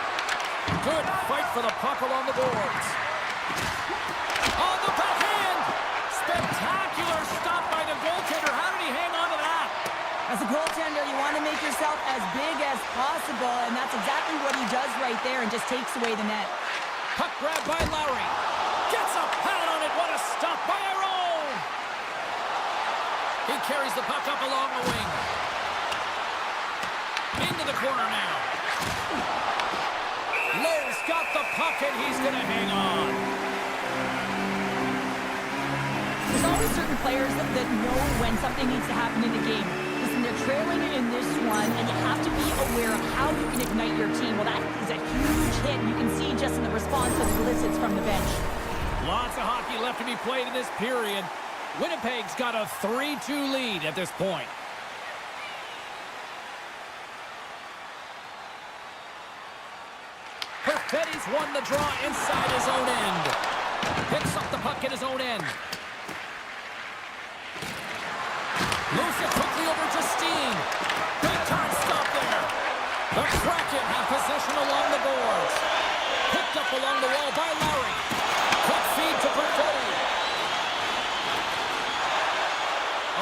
Good fight for the puck along the boards. On the backhand. Spectacular stop by the goaltender. How did he hang on to that? As a goaltender, you want to make yourself as big as possible, and that's exactly what he does right there and just takes away the net. Puck grab by Lowry. Gets a pad on it. What a stop by Aaron. He carries the puck up along the wing. Into the corner now. Lowe's got the puck, and he's going to hang on. There's always certain players that know when something needs to happen in a game. Listen, they're trailing in this one, and you have to be aware of how you can ignite your team. Well, that is a huge hit. You can see just in the response that it elicits from the bench. Lots of hockey left to be played in this period. Winnipeg's got a 3-2 lead at this point. Perfetti's won the draw inside his own end. Picks up the puck at his own end. Moves it quickly over to Steen. Big time stop there. The Kraken have possession along the boards. Picked up along the wall by Lowry. Quick feed to Perfetti.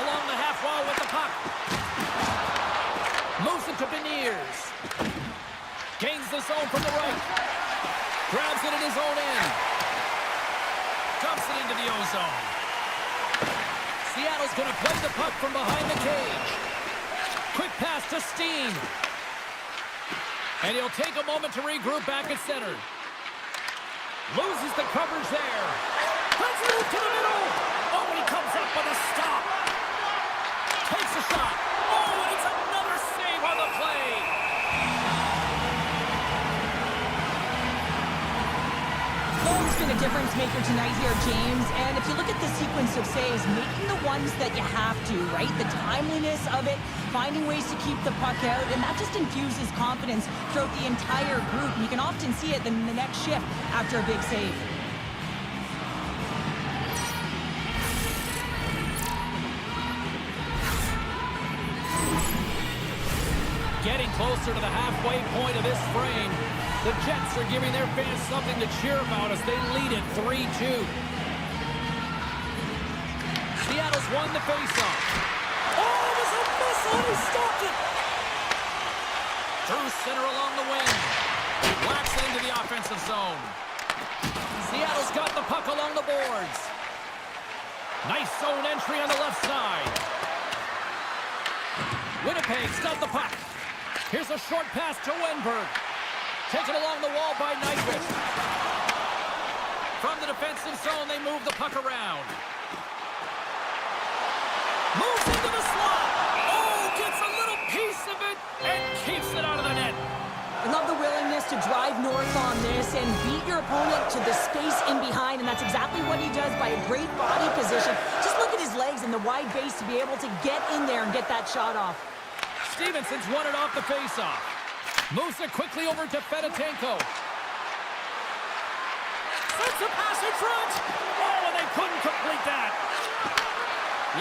Along the half wall with the puck. Moves it to Beniers. Gains the zone from the right. Grabs it in his own end. Dumps it into the O-zone. Seattle's going to play the puck from behind the cage. Quick pass to Steen. And he'll take a moment to regroup back at center. Loses the coverage there. Let's move to the middle. Oh, and he comes up with a stop. Takes a shot. Oh, and it's another save on the play. Lowe's been a difference maker tonight here, James. And if you look at the sequence of saves, making the ones that you have to, right? The timeliness of it, finding ways to keep the puck out, and that just infuses confidence throughout the entire group. And you can often see it in the next shift after a big save. Getting closer to the halfway point of this frame. The Jets are giving their fans something to cheer about as they lead it 3-2. Seattle's won the faceoff. Oh, it was a missile, and he stopped it! Through center along the wing. Whacks it into the offensive zone. Seattle's got the puck along the boards. Nice zone entry on the left side. Winnipeg's got the puck. Here's a short pass to Wenberg. Taken along the wall by Nyquist. From the defensive zone, they move the puck around. Moves into the slot. Oh, gets a little piece of it and keeps it out of the net. I love the willingness to drive north on this and beat your opponent to the space in behind, and that's exactly what he does by a great body position. Just look at his legs and the wide base to be able to get in there and get that shot off. Stevenson's won it off the faceoff. Moves it quickly over to Fedotenko. Sends a pass in front. Oh, and they couldn't complete that.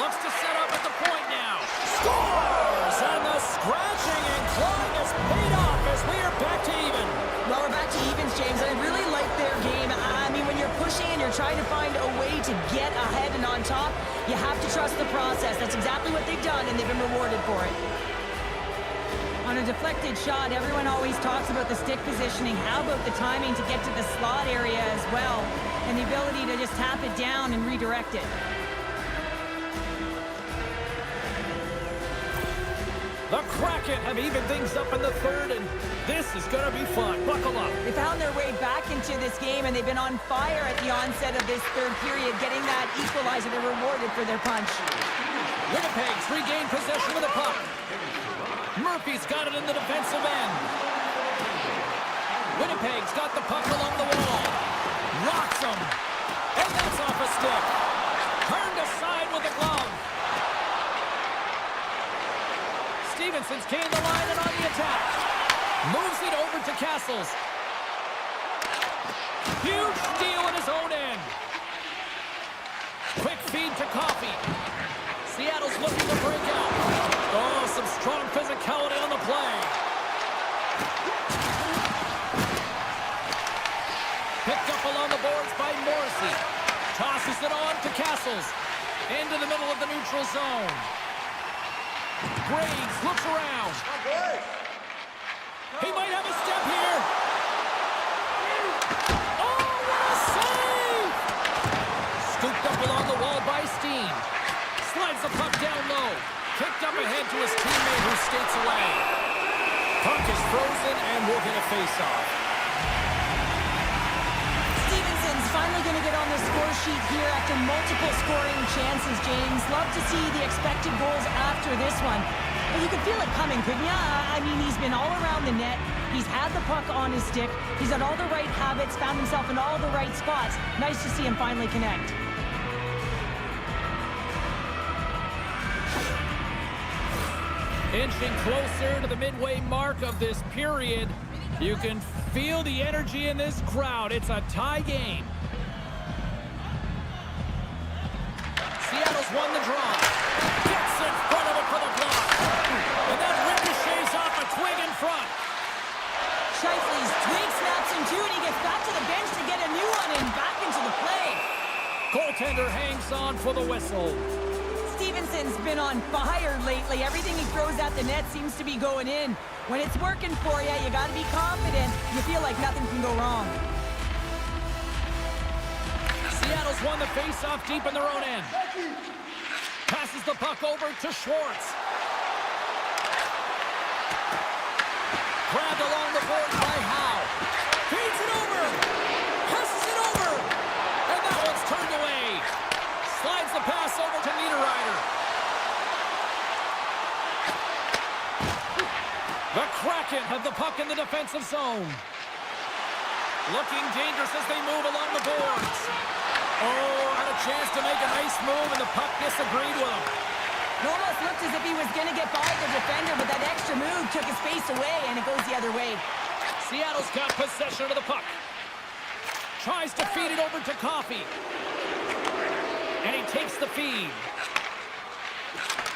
Looks to set up at the point now. Scores! And the scratching and clawing has paid off as we are back to even. Well, we're back to evens, James, and I really like their game. I mean, when you're pushing and you're trying to find a way to get ahead and on top, you have to trust the process. That's exactly what they've done, and they've been rewarded for it. On a deflected shot, everyone always talks about the stick positioning. How about the timing to get to the slot area as well, and the ability to just tap it down and redirect it. The Kraken have evened things up in the third, and this is going to be fun. Buckle up. They found their way back into this game, and they've been on fire at the onset of this third period, getting that equalizer. They're rewarded for their punch. Winnipeg's regained possession of the puck. Murphy's got it in the defensive end. Winnipeg's got the puck along the wall. Rocks him. And that's off a stick. Turned aside with a glove. Stevenson's gained the line and on the attack. Moves it over to Castles. Huge steal at his own end. Quick feed to Coffey. Seattle's looking to break out. Oh, some strong physicality on the play. Picked up along the boards by Morrissey. Tosses it on to Castles. Into the middle of the neutral zone. Graves looks around. He might have a step here. Oh, what a save! Scooped up along the wall by Steen. Slides the puck down low. Kicked up ahead to his teammate who skates away. Puck is frozen and we'll get a face-off. Stevenson's finally going to get on the score sheet here after multiple scoring chances, James. Love to see the expected goals after this one. But you could feel it coming, couldn't you? I mean, he's been all around the net. He's had the puck on his stick. He's had all the right habits, found himself in all the right spots. Nice to see him finally connect. Inching closer to the midway mark of this period. You can feel the energy in this crowd. It's a tie game. Seattle's won the draw. Gets in front of it for the block. And then ricochets off a twig in front. Scheifele's twig snaps in two, and he gets back to the bench to get a new one and back into the play. Goaltender hangs on for the whistle. Stevenson's been on fire lately. Everything he throws at the net seems to be going in. When it's working for you, you got to be confident. You feel like nothing can go wrong. Seattle's won the face-off deep in their own end. Passes the puck over to Schwartz. Grabbed along the board by Howe. Feeds it over. Passes it over. And that one's turned away. Slides the pass over to Niederreiter. The Kraken have the puck in the defensive zone. Looking dangerous as they move along the boards. Oh, had a chance to make a nice move, and the puck disagreed with him. It almost looked as if he was going to get by the defender, but that extra move took his face away, and it goes the other way. Seattle's got possession of the puck. Tries to feed it over to Coffey. And he takes the feed.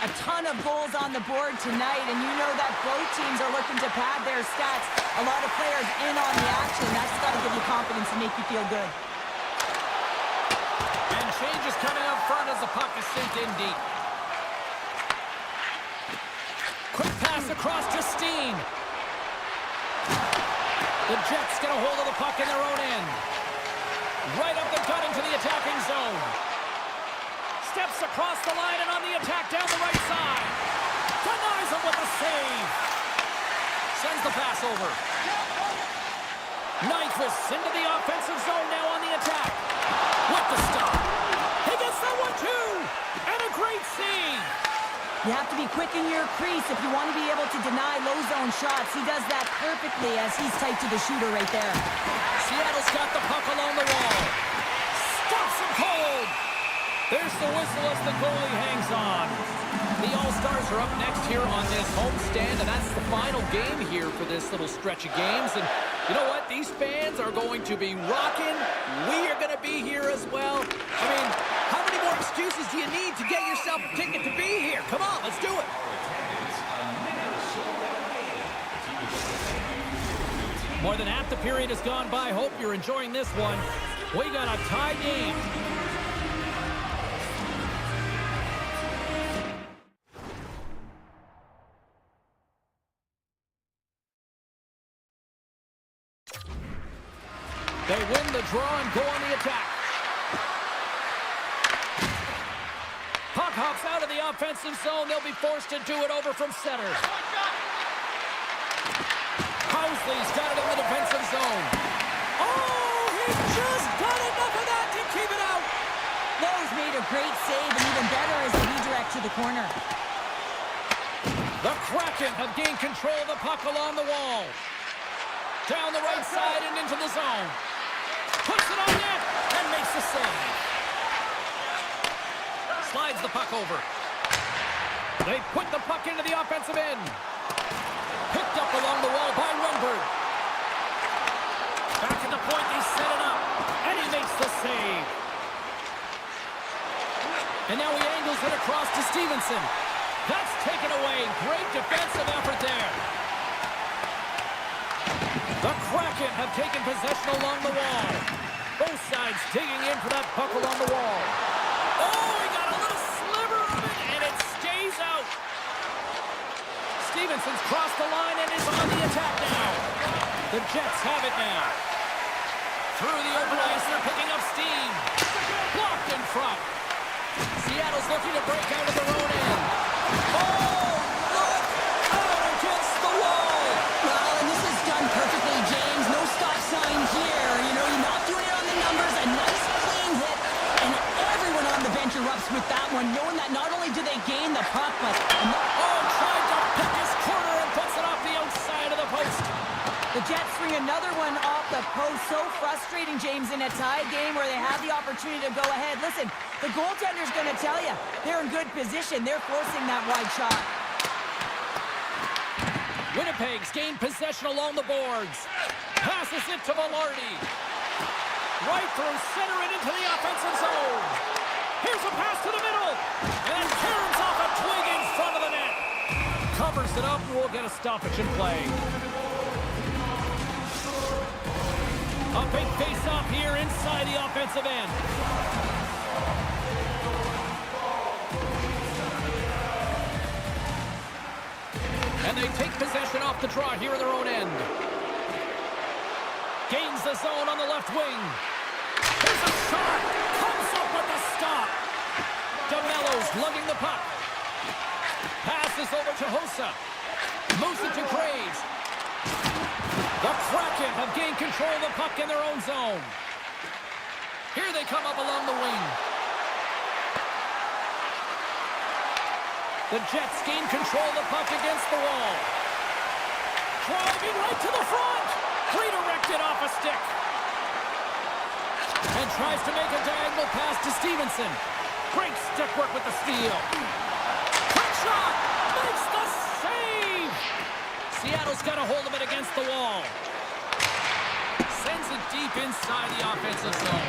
a ton of goals on the board tonight, and you know that both teams are looking to pad their stats. A lot of players in on the action. That's got to give you confidence and make you feel good. And change is coming up front as the puck is sent in deep. Quick pass across to Steen. The Jets get a hold of the puck in their own end. Right up the gut into the attacking zone. Steps across the line and on the attack down the right side. Denies him with a save. Sends the pass over. Nyquist into the offensive zone now on the attack. With the stop. He gets that one too. And a great save. You have to be quick in your crease if you want to be able to deny low zone shots. He does that perfectly as he's tight to the shooter right there. Seattle's got the puck along the wall. Stops him cold. There's the whistle as the goalie hangs on. The All-Stars are up next here on this homestand, and that's the final game here for this little stretch of games. And you know what? These fans are going to be rocking. We are going to be here as well. I mean, how many more excuses do you need to get yourself a ticket to be here? Come on, let's do it. More than half the period has gone by. Hope you're enjoying this one. We got a tie game. They win the draw and go on the attack. Puck hops out of the offensive zone. They'll be forced to do it over from center. Housley's got it in the defensive zone. Oh, he just got enough of that to keep it out. Lowe's made a great save, and even better as the redirect to the corner. The Kraken have gained control of the puck along the wall. Down the right side and into the zone. Puts it on net and makes the save. Slides the puck over. They put the puck into the offensive end. Picked up along the wall by Renberg. Back at the point, they set it up. And he makes the save. And now he angles it across to Stevenson. That's taken away. Great defensive effort there. The Kraken have taken possession along the wall. Both sides digging in for that puck along the wall. Oh, he got a little sliver of it, and it stays out. Stevenson's crossed the line and is on the attack now. The Jets have it now. Through the open ice, they're picking up steam. Blocked in front. Seattle's looking to break out of their own end. Oh, look! Out against the wall! Well, and this is done perfectly, James. No stop sign here. You know, you're not doing it on the numbers. A nice clean hit. And everyone on the bench erupts with that one, knowing that not only do they gain the puck, but... Tried to pick his corner and puts it off the outside of the post. The Jets swing another one off the post. So frustrating, James, in a tie game where they have the opportunity to go ahead. Listen, the goaltender's going to tell you they're in good position. They're forcing that wide shot. Winnipeg's gained possession along the boards. Passes it to Velarde. Right through center and into the offensive zone. Here's a pass to the middle. And turns off a twig in front of the net. Covers it up and we'll get a stoppage in play. A big face-off here inside the offensive end. And they take possession off the draw here in their own end. Gains the zone on the left wing. Here's a shot. Comes up with the stop. DeMello's lugging the puck. Passes over to Hossa. Moves it to Graves. The Kraken have gained control of the puck in their own zone. Here they come up along the wing. The Jets gain control of the puck against the wall. Driving right to the front. Redirected off a stick. And tries to make a diagonal pass to Stevenson. Great stick work with the steal. Quick shot. Makes the save. Seattle's got a hold of it against the wall. Sends it deep inside the offensive zone.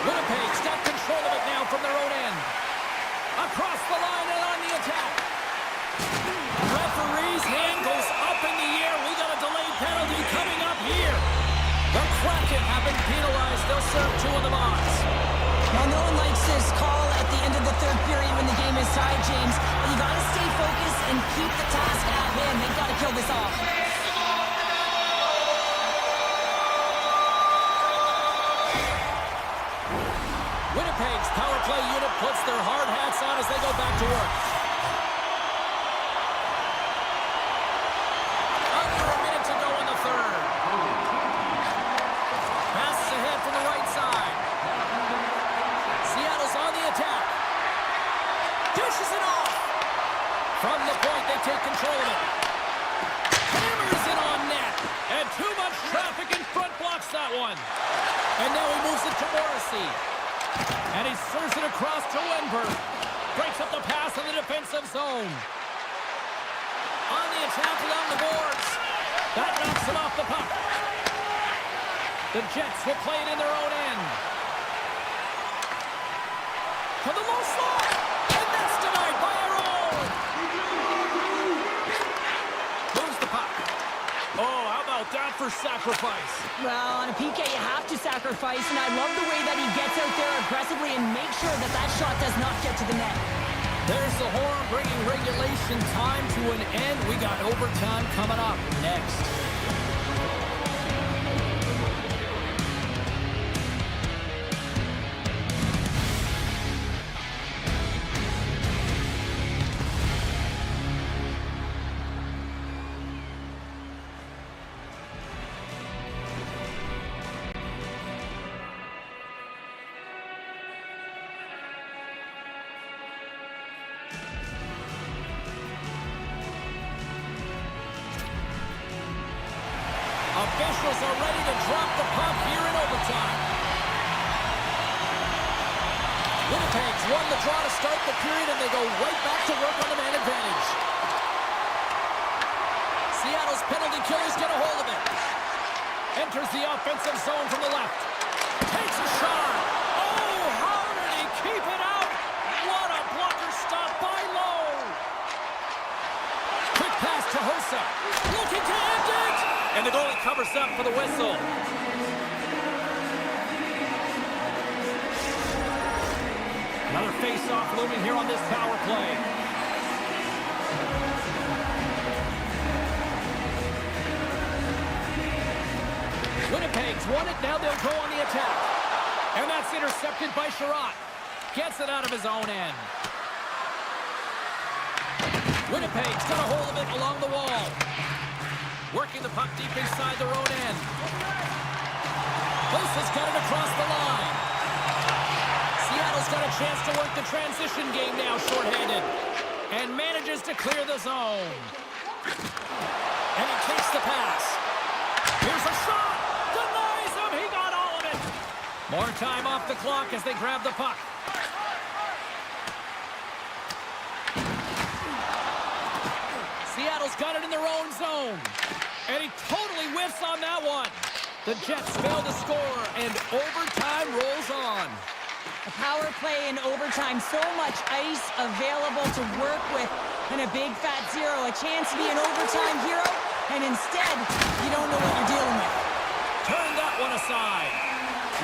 Winnipeg's got control of it now from their own end. Across the line and on the attack. been penalized. They'll serve 2 in the box. Well, no one likes this call at the end of the third period when the game is tied, James. But you got to stay focused and keep the task at hand. They've got to kill this off. Winnipeg's power play unit puts their hard hats on as they go back to work. Under a minute to go in the third. Passes ahead from the right side. Seattle's on the attack. Dishes it off. From the point, they take control of it. Hammers it on net. And too much traffic in front blocks that one. And now he moves it to Morrissey. And he serves it across to Wenberg. Breaks up the pass in the defensive zone. On the attack along the boards. That knocks it off the puck. The Jets will play it in their own end. To the low slot. And that's denied by our own. Moves the puck. Oh, how about that for sacrifice? Well, on a PK, you have to sacrifice, and I love the way that he gets out there aggressively and makes sure that that shot does not get to the net. There's the horn bringing regulation time to an end. We got overtime coming up next. Officials are ready to drop the puck here in overtime. Winnipeg's won the draw to start the period, and they go right back to work on the man advantage. Seattle's penalty killers get a hold of it. Enters the offensive zone from the left. Takes a shot. Oh, how did he keep it out? What a blocker stop by Lowe. Quick pass to Hossa. Looking to end it. And the goalie covers up for the whistle. Another face-off looming here on this power play. Winnipeg's won it. Now they'll go on the attack. And that's intercepted by Sherratt. Gets it out of his own end. Winnipeg's got a hold of it along the wall. Working the puck deep inside their own end. Hossa's got it across the line. Seattle's got a chance to work the transition game now, shorthanded. And manages to clear the zone. And he takes the pass. Here's a shot. Denies him. He got all of it. More time off the clock as they grab the puck. Seattle's got it in their own zone. And he totally whiffs on that one. The Jets fail to score, and overtime rolls on. A power play in overtime, so much ice available to work with, and a big fat zero. A chance to be an overtime hero, and instead, you don't know what you're dealing with. Turn that one aside.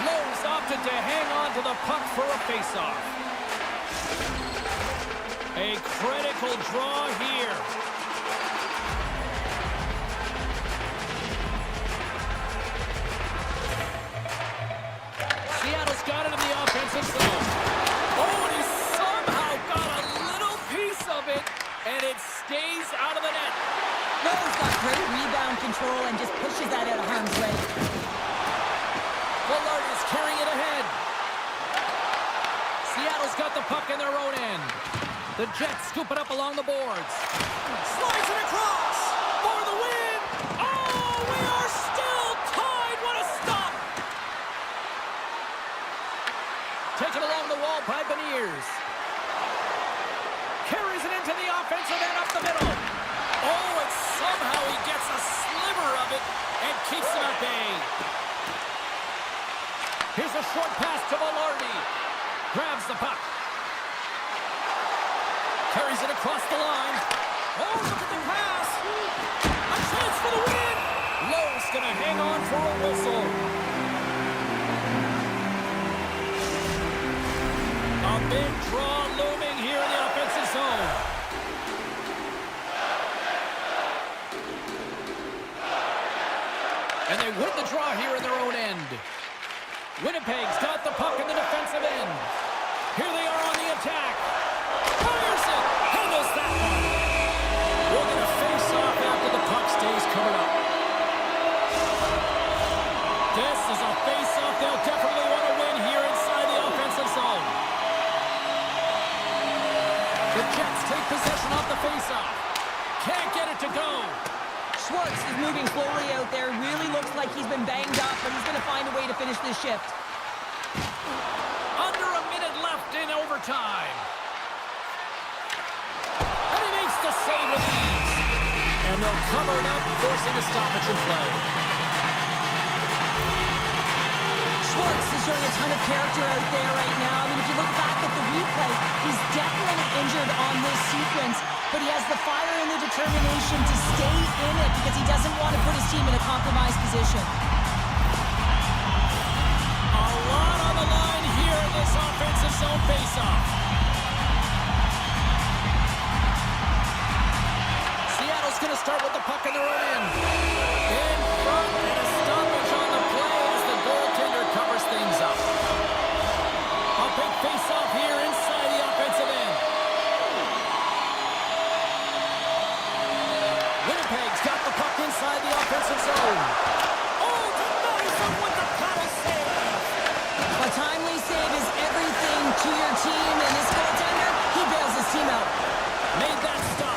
Lowe's opted to hang on to the puck for a faceoff. A critical draw here. Seattle's got it in the offensive zone. Oh, and he somehow got a little piece of it, and it stays out of the net. Lowe's got great rebound control and just pushes that out of harm's way. Willard is carrying it ahead. Seattle's got the puck in their own end. The Jets scoop it up along the boards. Slides it across for the win. Oh, we are still tied. What a stop. Taken along the wall by Beniers. Carries it into the offensive end up the middle. Oh, and somehow he gets a sliver of it and keeps him at bay. Here's a short pass to Velarde. Grabs the puck. Carries it across the line. Oh, look at the pass. A chance for the win. Lowe's going to hang on for a whistle. big draw looming here in the offensive zone. And they win the draw here in their own end. Winnipeg's got the puck in the defensive end. Here they are on the attack. Fires it. Handles that one. We're going to face off after the puck stays covered up. This is a face-off they'll definitely want to win here inside the offensive zone. The Jets take possession off the face-off. Can't get it to go. Schwartz is moving slowly out there. Really looks like he's been banged up, but he's going to find a way to finish this shift. Under a minute left in overtime. And he makes the save with ease. And they'll cover it up, forcing a stoppage in play. Schwartz is showing a ton of character out there right now. I mean, if you look back at the replay, he's definitely injured on this sequence, but he has the fire and the determination to stay in it because he doesn't want to put his team in a compromised position. A lot on the line here in this offensive zone faceoff. Seattle's going to start with the puck in their own end. In front, and a stoppage on the play as the goaltender covers things up. A big face-off here inside the offensive end. Winnipeg's got the puck inside the offensive zone. Oh, denies him with the paddle save. A timely save is everything to your team, and this goaltender, he bails his team out. Made that stop.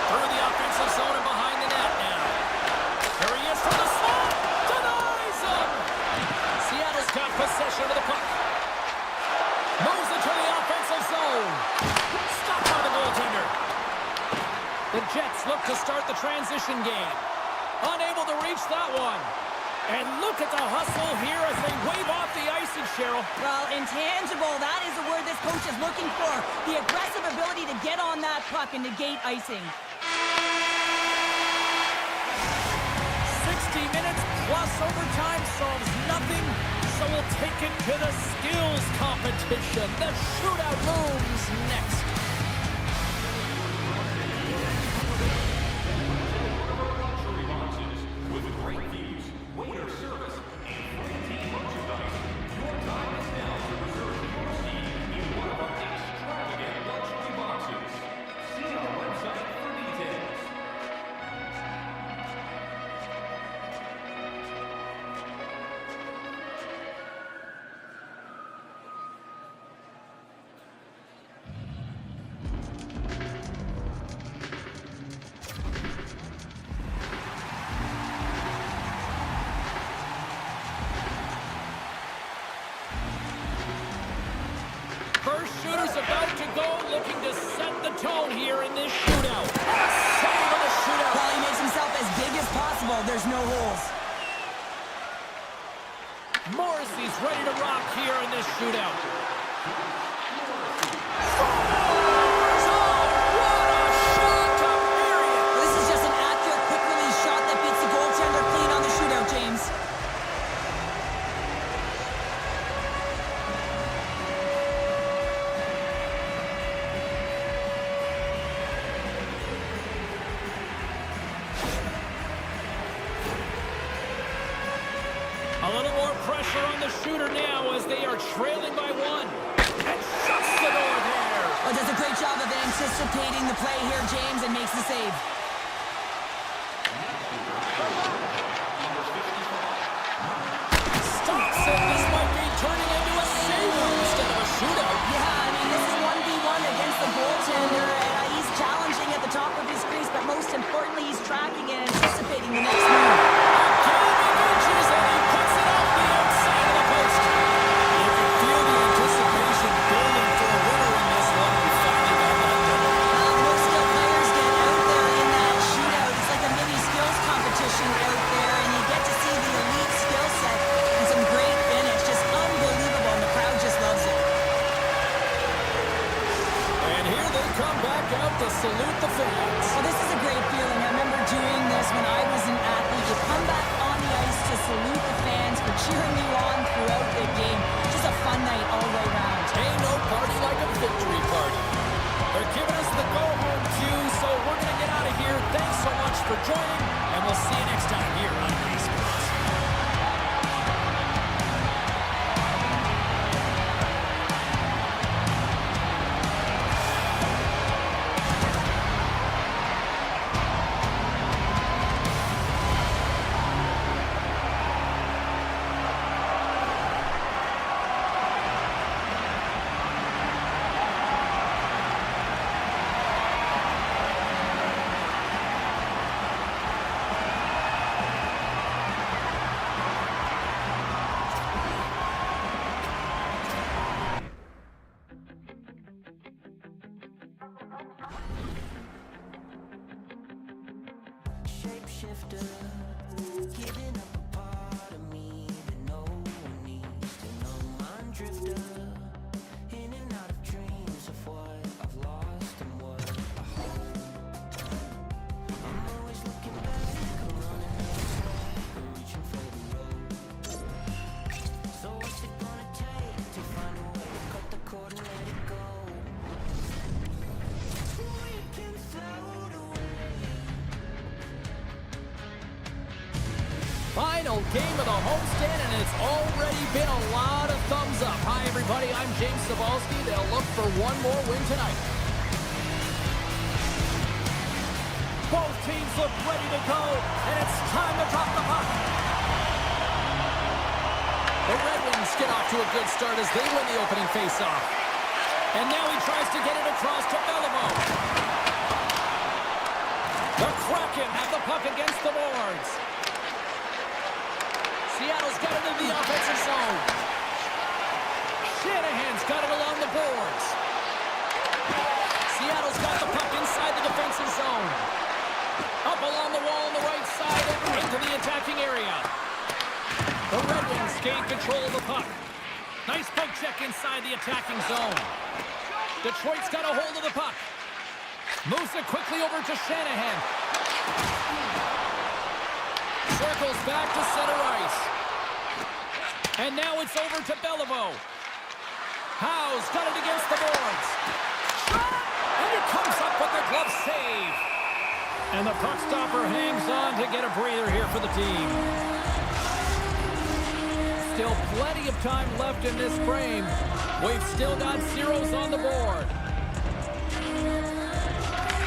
Through the offensive zone and behind the net now. There he is from the slot. Denies him. Seattle's got possession of the puck. Moves into the offensive zone. Stopped by the goaltender. The Jets look to start the transition game. Unable to reach that one. And look at the hustle here as they wave off the icing, Cheryl. Well, intangible, that is the word this coach is looking for. The aggressive ability to get on that puck and negate icing. 60 minutes plus overtime solves nothing, so we'll take it to the skills competition. The shootout looms next. Luxury boxes with great views, waiter service, and free team merchandise. Your time is now to reserve your seat in one of our extravagant luxury boxes. See our website for details. First shooter's about to go, looking to set the tone here in this shootout. Save on the shootout. Well, he makes himself as big as possible. There's no holes. Morrissey's ready to rock here in this shootout. This is just an accurate, quick-release shot that beats the goaltender clean on the shootout, James. A little more pressure on the shooter now as they are trailing by one. And shuts the door there. Well, does a great job of anticipating the play here, James, and makes the save. Stops it. This might be turning into a saver instead of a shootout. Yeah, I mean, this is 1v1 against the goaltender, and he's challenging at the top of his crease, but most importantly, he's tracking and anticipating the next move. Again, he reaches and he puts it off the outside of the post. You can feel the anticipation building for a winner in this one. We finally got that done. Most skilled players get out there in for joining, and we'll see you next time here on Esports. Shapeshifter, giving up a part of me that no one needs to know. Mind drifter, in and out of dreams of what I've lost and what I hold. I'm always looking back, I'm running out of track, I'm reaching for the road. So what's it gonna take to find a way to cut the cord and let it go? We can float away. Final game of the homestand, and it's already been a lot of thumbs up. Hi, everybody. I'm James Cebulski. They'll look for one more win tonight. Both teams look ready to go, and it's time to drop the puck. The Red Wings get off to a good start as they win the opening faceoff. And now he tries to get it across to Beliveau. The Kraken have the puck against the boards. Seattle's got it into the offensive zone. Shanahan's got it along the boards. Seattle's got the puck inside the defensive zone. Up along the wall on the right side and into the attacking area. The Red Wings gain control of the puck. Nice poke check inside the attacking zone. Detroit's got a hold of the puck. Moves it quickly over to Shanahan. Circles back to center ice. And now it's over to Beliveau. Howe's got it against the boards. Shot! And it comes up with the glove save. And the puck stopper hangs on to get a breather here for the team. Still plenty of time left in this frame. We've still got zeros on the board.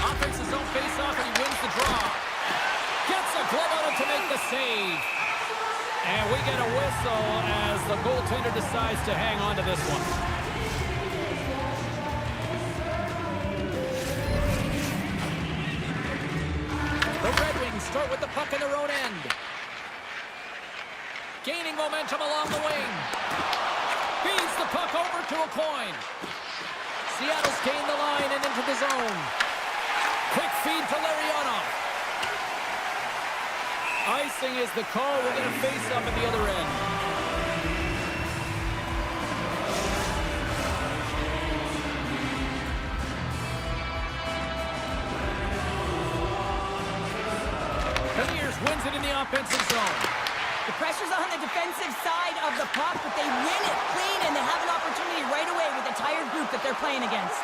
Offensive zone face-off, and he wins the draw. Gets a glove on it to make the save. And we get a whistle as the goaltender decides to hang on to this one. The Red Wings start with the puck in their own end. Gaining momentum along the wing. Feeds the puck over to a coin. Seattle's gained the line and into the zone. Quick feed to Larionov. Icing is the call. We're going to face up at the other end. Cavaliers wins it in the offensive zone. The pressure's on the defensive side of the puck, but they win it clean, and they have an opportunity right away with a tired group that they're playing against.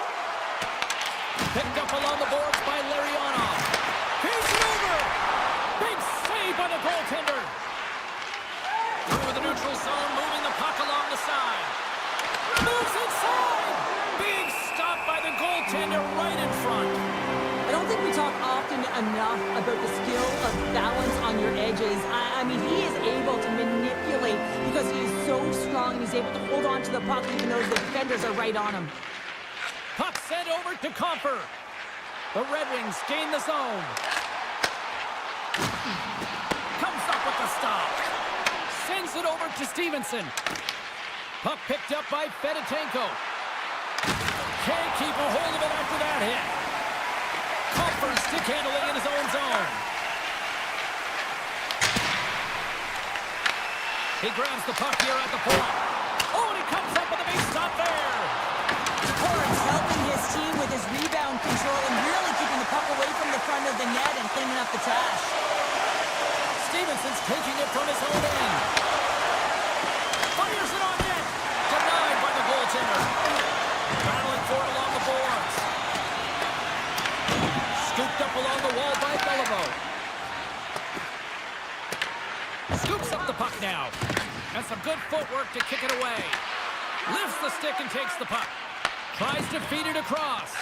Picked up along the boards by Larionov. He's over! Big save by the goaltender. Through the neutral zone, moving the puck along the side. Moves inside! Big stop by the goaltender right in front. I don't think we talk often enough about the skill of balance on your edges. I mean, he is able to manipulate because he is so strong and he's able to hold on to the puck even though the defenders are right on him. Puck sent over to Comper. The Red Wings gain the zone. Comes up with the stop. Sends it over to Stevenson. Puck picked up by Fedotenko. Can't keep a hold of it after that hit. Comper stick handling in his own zone. He grabs the puck here at the point. Oh, and he comes up with a big stop there. Torrance helping his team with his rebound control and really keeping the puck away from the front of the net and cleaning up the trash. Stevenson's taking it from his own end. Fires it on net. Denied by the goaltender. Battling for it along the boards. Scooped up along the wall by Beliveau. And some good footwork to kick it away. Lifts the stick and takes the puck. Tries to feed it across.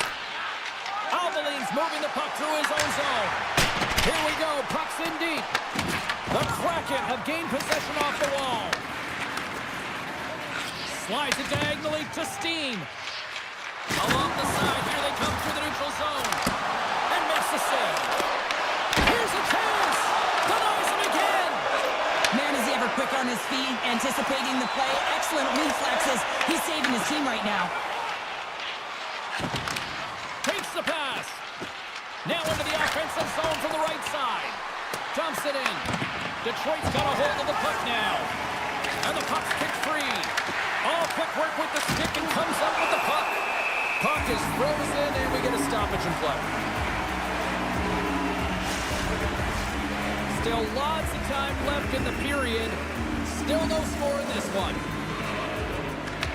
Albaline's moving the puck through his own zone. Here we go, puck's in deep. The Kraken have gained possession off the wall. Slides it diagonally to Steen. Along the side, here they come through the neutral zone. And makes the save. Here's a chance. Denies him again. Man, is he ever quick on his feet, anticipating the play. Excellent reflexes. He's saving his team right now. Takes the pass. Now into the offensive zone from the right side. Dumps it in. Detroit's got a hold of the puck now. And the puck's kicked free. All quick work with the stick and comes up with the puck. Puck is frozen and we get a stoppage in play. Still lots of time left in the period. Still no score in this one.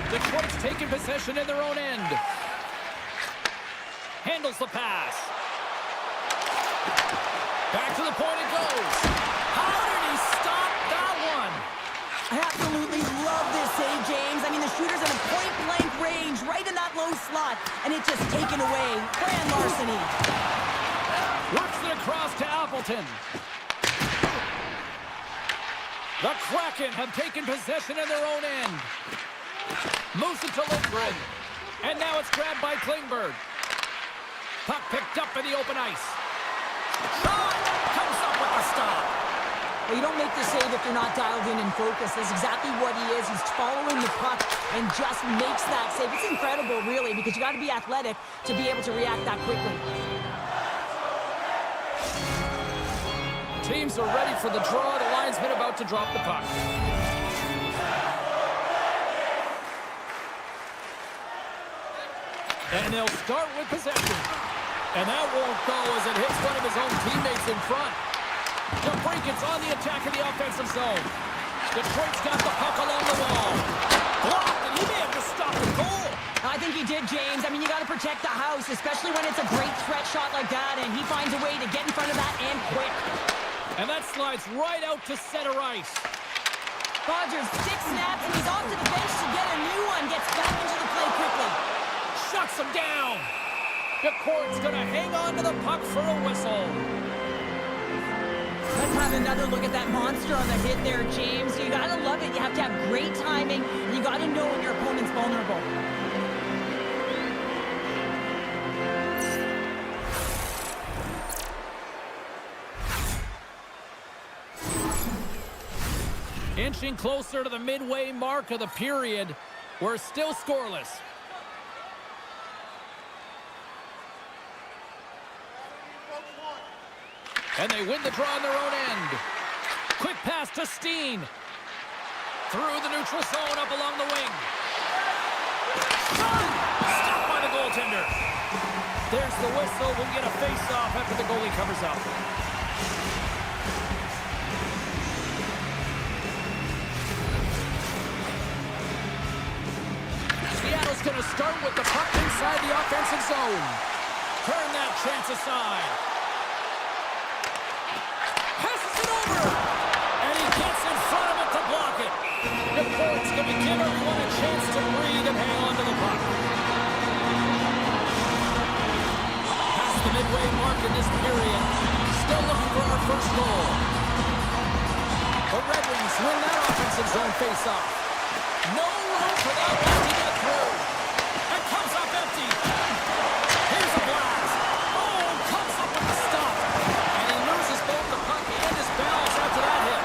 Detroit's taking possession in their own end. Handles the pass. Back to the point it goes. How did he stop that one? I absolutely love this save, James. I mean, the shooter's in a point-blank range, right in that low slot, and it's just taken away. Grand larceny. Works it across to Appleton. The Kraken have taken possession in their own end. Moves it to Lindgren. And now it's grabbed by Klingberg. Puck picked up in the open ice. Shot! Comes up with the stop. Well, you don't make the save if you're not dialed in and focused. That's exactly what he is. He's following the puck and just makes that save. It's incredible, really, because you got to be athletic to be able to react that quickly. Teams are ready for the draw. The linesman about to drop the puck. And they'll start with possession. And that won't go as it hits one of his own teammates in front. DeBrincat's on the attack in the offensive zone. Detroit's got the puck along the wall. Blocked, and he may have just stopped the goal. I think he did, James. I mean, you got to protect the house, especially when it's a great threat shot like that, and he finds a way to get in front of that and quick. And that slides right out to center ice. Rogers, 6 snaps, and he's off to the bench to get a new one. Gets back into the play quickly. Shuts him down. DeCourt's going to hang on to the puck for a whistle. Let's have another look at that monster on the hit there, James. You got to love it. You have to have great timing, and you got to know when your opponent's vulnerable. Inching closer to the midway mark of the period. We're still scoreless. And they win the draw on their own end. Quick pass to Steen. Through the neutral zone, up along the wing. Stopped by the goaltender. There's the whistle. We'll get a face-off after the goalie covers up. Seattle's going to start with the puck inside the offensive zone. Turn that chance aside. Passes it over. And he gets in front of it to block it. DeCourt's going to give everyone a chance to breathe and hang on to the puck. Past the midway mark in this period. Still looking for our first goal. The Red Wings win that offensive zone face-off. No room for that one to get through. And comes up empty. Here's a blast. Oh, comes up with the stop. And he loses both the puck and his balance after that hit.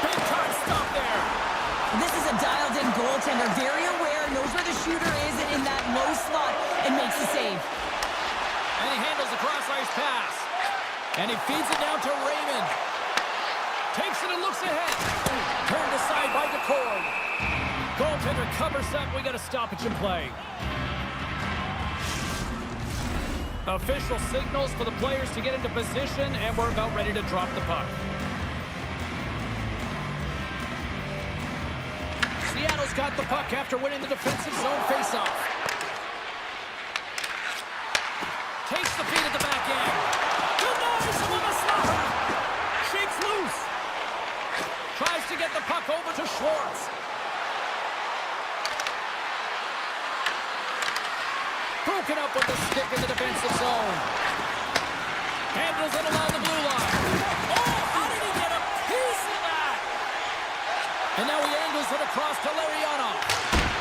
Big time stop there. This is a dialed-in goaltender, very aware, knows where the shooter is in that low slot, and makes the save. And he handles the cross-ice pass. And he feeds it down to Raymond. Takes it and looks ahead. Turned aside by DeCourt. Goaltender covers up. We got a stoppage in play. Official signals for the players to get into position, and we're about ready to drop the puck. Seattle's got the puck after winning the defensive zone faceoff. Takes the feed at the back end. Denies him with a slapper. Shakes loose. Tries to get the puck over to Schwartz. Broken up with the stick in the defensive zone. Handles it along the blue line. Oh, how did he get a piece of that? And now he angles it across to Larionov.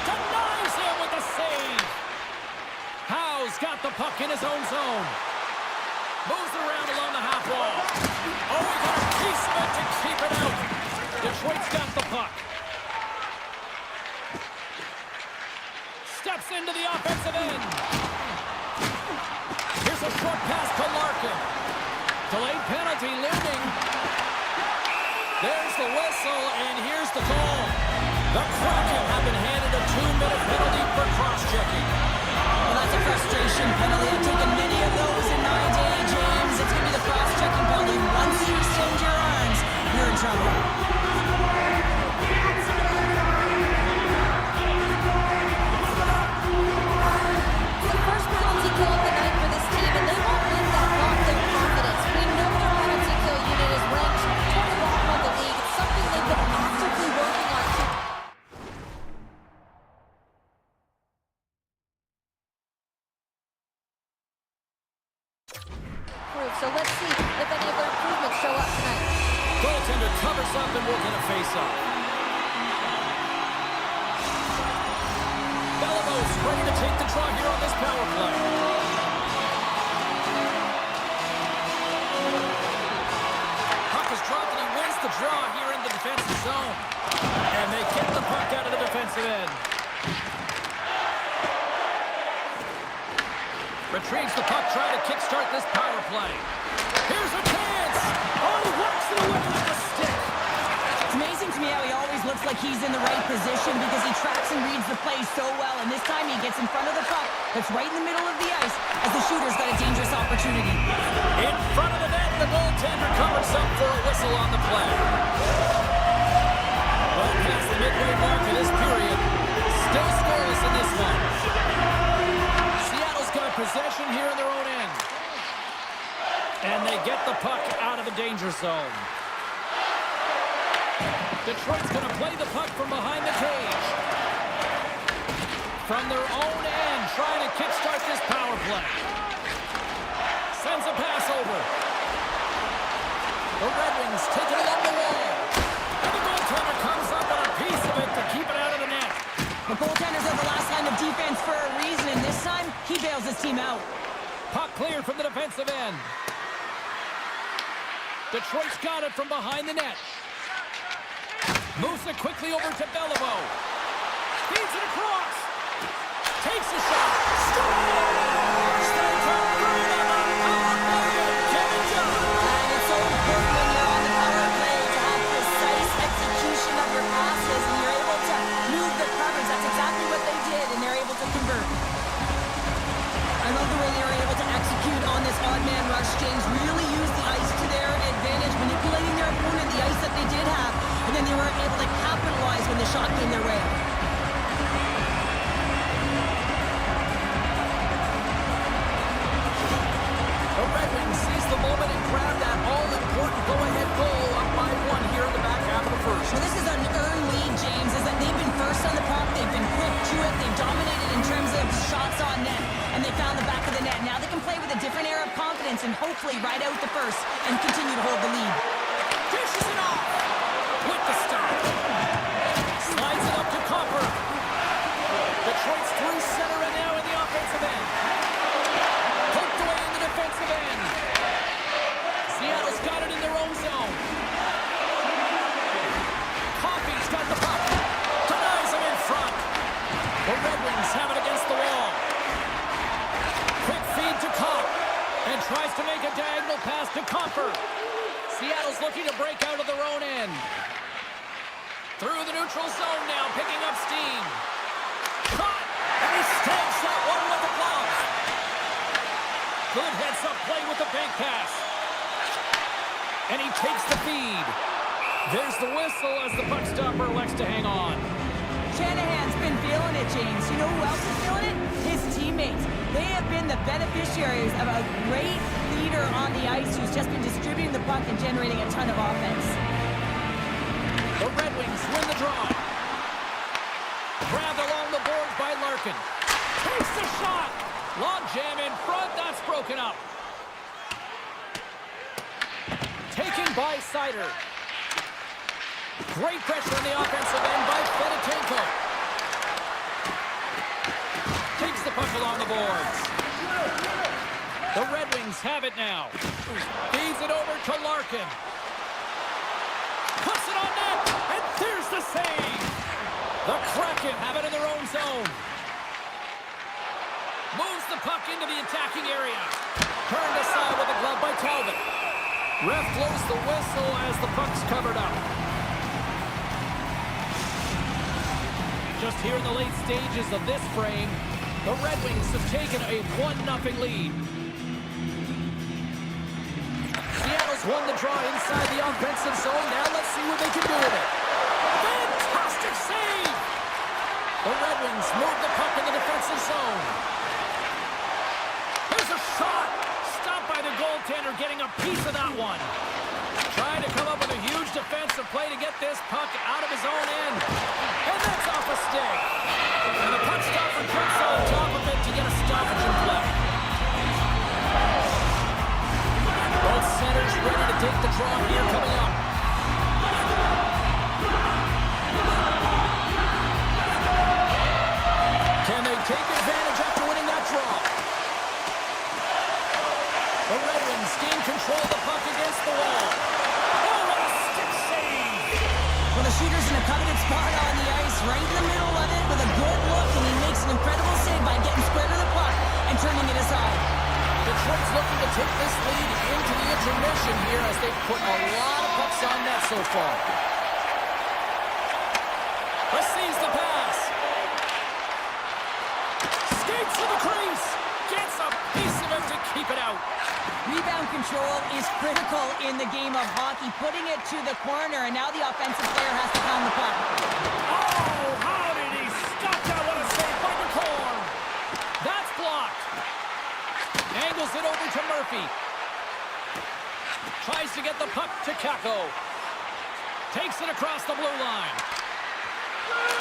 Denies him with a save. Howe's got the puck in his own zone. Moves it around along the half wall. Oh, he got a piece of it to keep it out. Detroit's got the puck. Steps into the offensive end. Here's a short pass to Larkin. Delayed penalty looming. There's the whistle, and here's the goal. The Kraken have been handed a 2-minute penalty for cross-checking. Well, that's a frustration penalty. I've taken many of those in my day, James. It's going to be the cross-checking penalty. Once you extend your arms, you're in trouble. The first penalty kill of the night for this team, and they won't let that rock their confidence. We know their penalty kill unit is ranked toward the bottom of the league. It's something they've been actively working on. So let's see if any of their improvements show up tonight. Goaltender covers up and we're going to face off. Belavos ready to take the draw here on this power play. Puck is dropped and he wins the draw here in the defensive zone. And they get the puck out of the defensive end. Retrieves the puck, trying to kickstart this power play. Here's a chance! Oh, he walks it away with the stick. It's amazing to me how he always looks like he's in the right position because he tracks and reads the play so well. And this time he gets in front of the puck that's right in the middle of the ice as the shooter's got a dangerous opportunity. In front of the net, the goaltender covers up for a whistle on the play. Well past the midway mark of this period. Still scoreless in this one. Possession here in their own end. And they get the puck out of the danger zone. Detroit's going to play the puck from behind the cage. From their own end, trying to kickstart this power play. Sends a pass over. The Red Wings take it along the wall. And the goaltender comes up with a piece of it to keep it out of the net. The goaltenders are the last line of defense for a reason, and this time, he bails his team out. Puck cleared from the defensive end. Detroit's got it from behind the net. Moves it quickly over to Beliveau. Feeds it across. Takes a shot. Scores! They come through them on power play and get it done. And it's so important when you're on the power play to have precise execution of your passes, and you're able to move the coverage. That's exactly what they did, and they're able to convert. I love the way they were able to execute on this odd man rush, James. Really use the ice to their advantage, manipulating their opponent, the ice that they did have, and then they were able to capitalize when the shot came their way. The Red Wings seize the moment and grab that all-important go-ahead goal up by one here in the back half of the first. Well, this is an earned lead, James, is that they've been first on the puck, they've been quick to it, they've dominated in terms of shots on net, and they found the back of the net. Now they can play with a different air of confidence and hopefully ride out the first and continue to hold the lead. Dishes it off with the stop. Slides it up to Copper. Detroit's through center and now in the offensive end. Poked away in the defensive end. Seattle's got it in their own zone. Coffey's got the puck. Denies him in front. The Red Wings have it against the wall. Quick feed to Kopp. And tries to make a diagonal pass to Copper. Seattle's looking to break out of their own end. Through the neutral zone now, picking up steam. Caught! And he stamps that one with the glove. Good heads-up play with the bank pass. And he takes the feed. There's the whistle as the puck stopper elects to hang on. Shanahan's been feeling it, James. You know who else is feeling it? His teammates. They have been the beneficiaries of a great leader on the ice who's just been distributing the puck and generating a ton of offense. The The Red Wings win the draw. Grabbed along the boards by Larkin. Takes the shot. Long jam in front. That's broken up. Taken by Sider. Great pressure on the offensive end by Fedotenko. Takes the puck along the boards. The Red Wings have it now. Feeds it over to Larkin. Puts it on net, and there's the save. The Kraken have it in their own zone. Moves the puck into the attacking area. Turned aside with a glove by Talbot. Ref blows the whistle as the puck's covered up. Just here in the late stages of this frame, the Red Wings have taken a 1-0 lead. Seattle's won the draw inside the offensive zone. Now let's see what they can do with it. Fantastic save! The Red Wings move the puck in the defensive zone. Here's a shot! Stopped by the goaltender, getting a piece of that one. Trying to come up with a huge defensive play to get this puck out of his own end. And that's off a stick. And the puck stopper jumps on top of it to get a stoppage in play. Both centers ready to take the draw here coming up. Can they take advantage after winning that draw? The Red Wings gain control of the puck against the wall. Oh, what a stick save! Well, the shooter's in a coveted spot on the ice, right in the middle of it with a good look, and he makes an incredible save by getting square to the puck and turning it aside. Detroit's looking to take this lead into the intermission here as they've put a lot of pucks on net so far. Receives the pass. Skates to the crease. Gets a piece of it to keep it out. Rebound control is critical in the game of hockey, putting it to the corner, and now the offensive player has to pound the puck. Oh, how did he stop that? What a save by McCorn. That's blocked. Angles it over to Murphy. Tries to get the puck to Kako. Takes it across the blue line.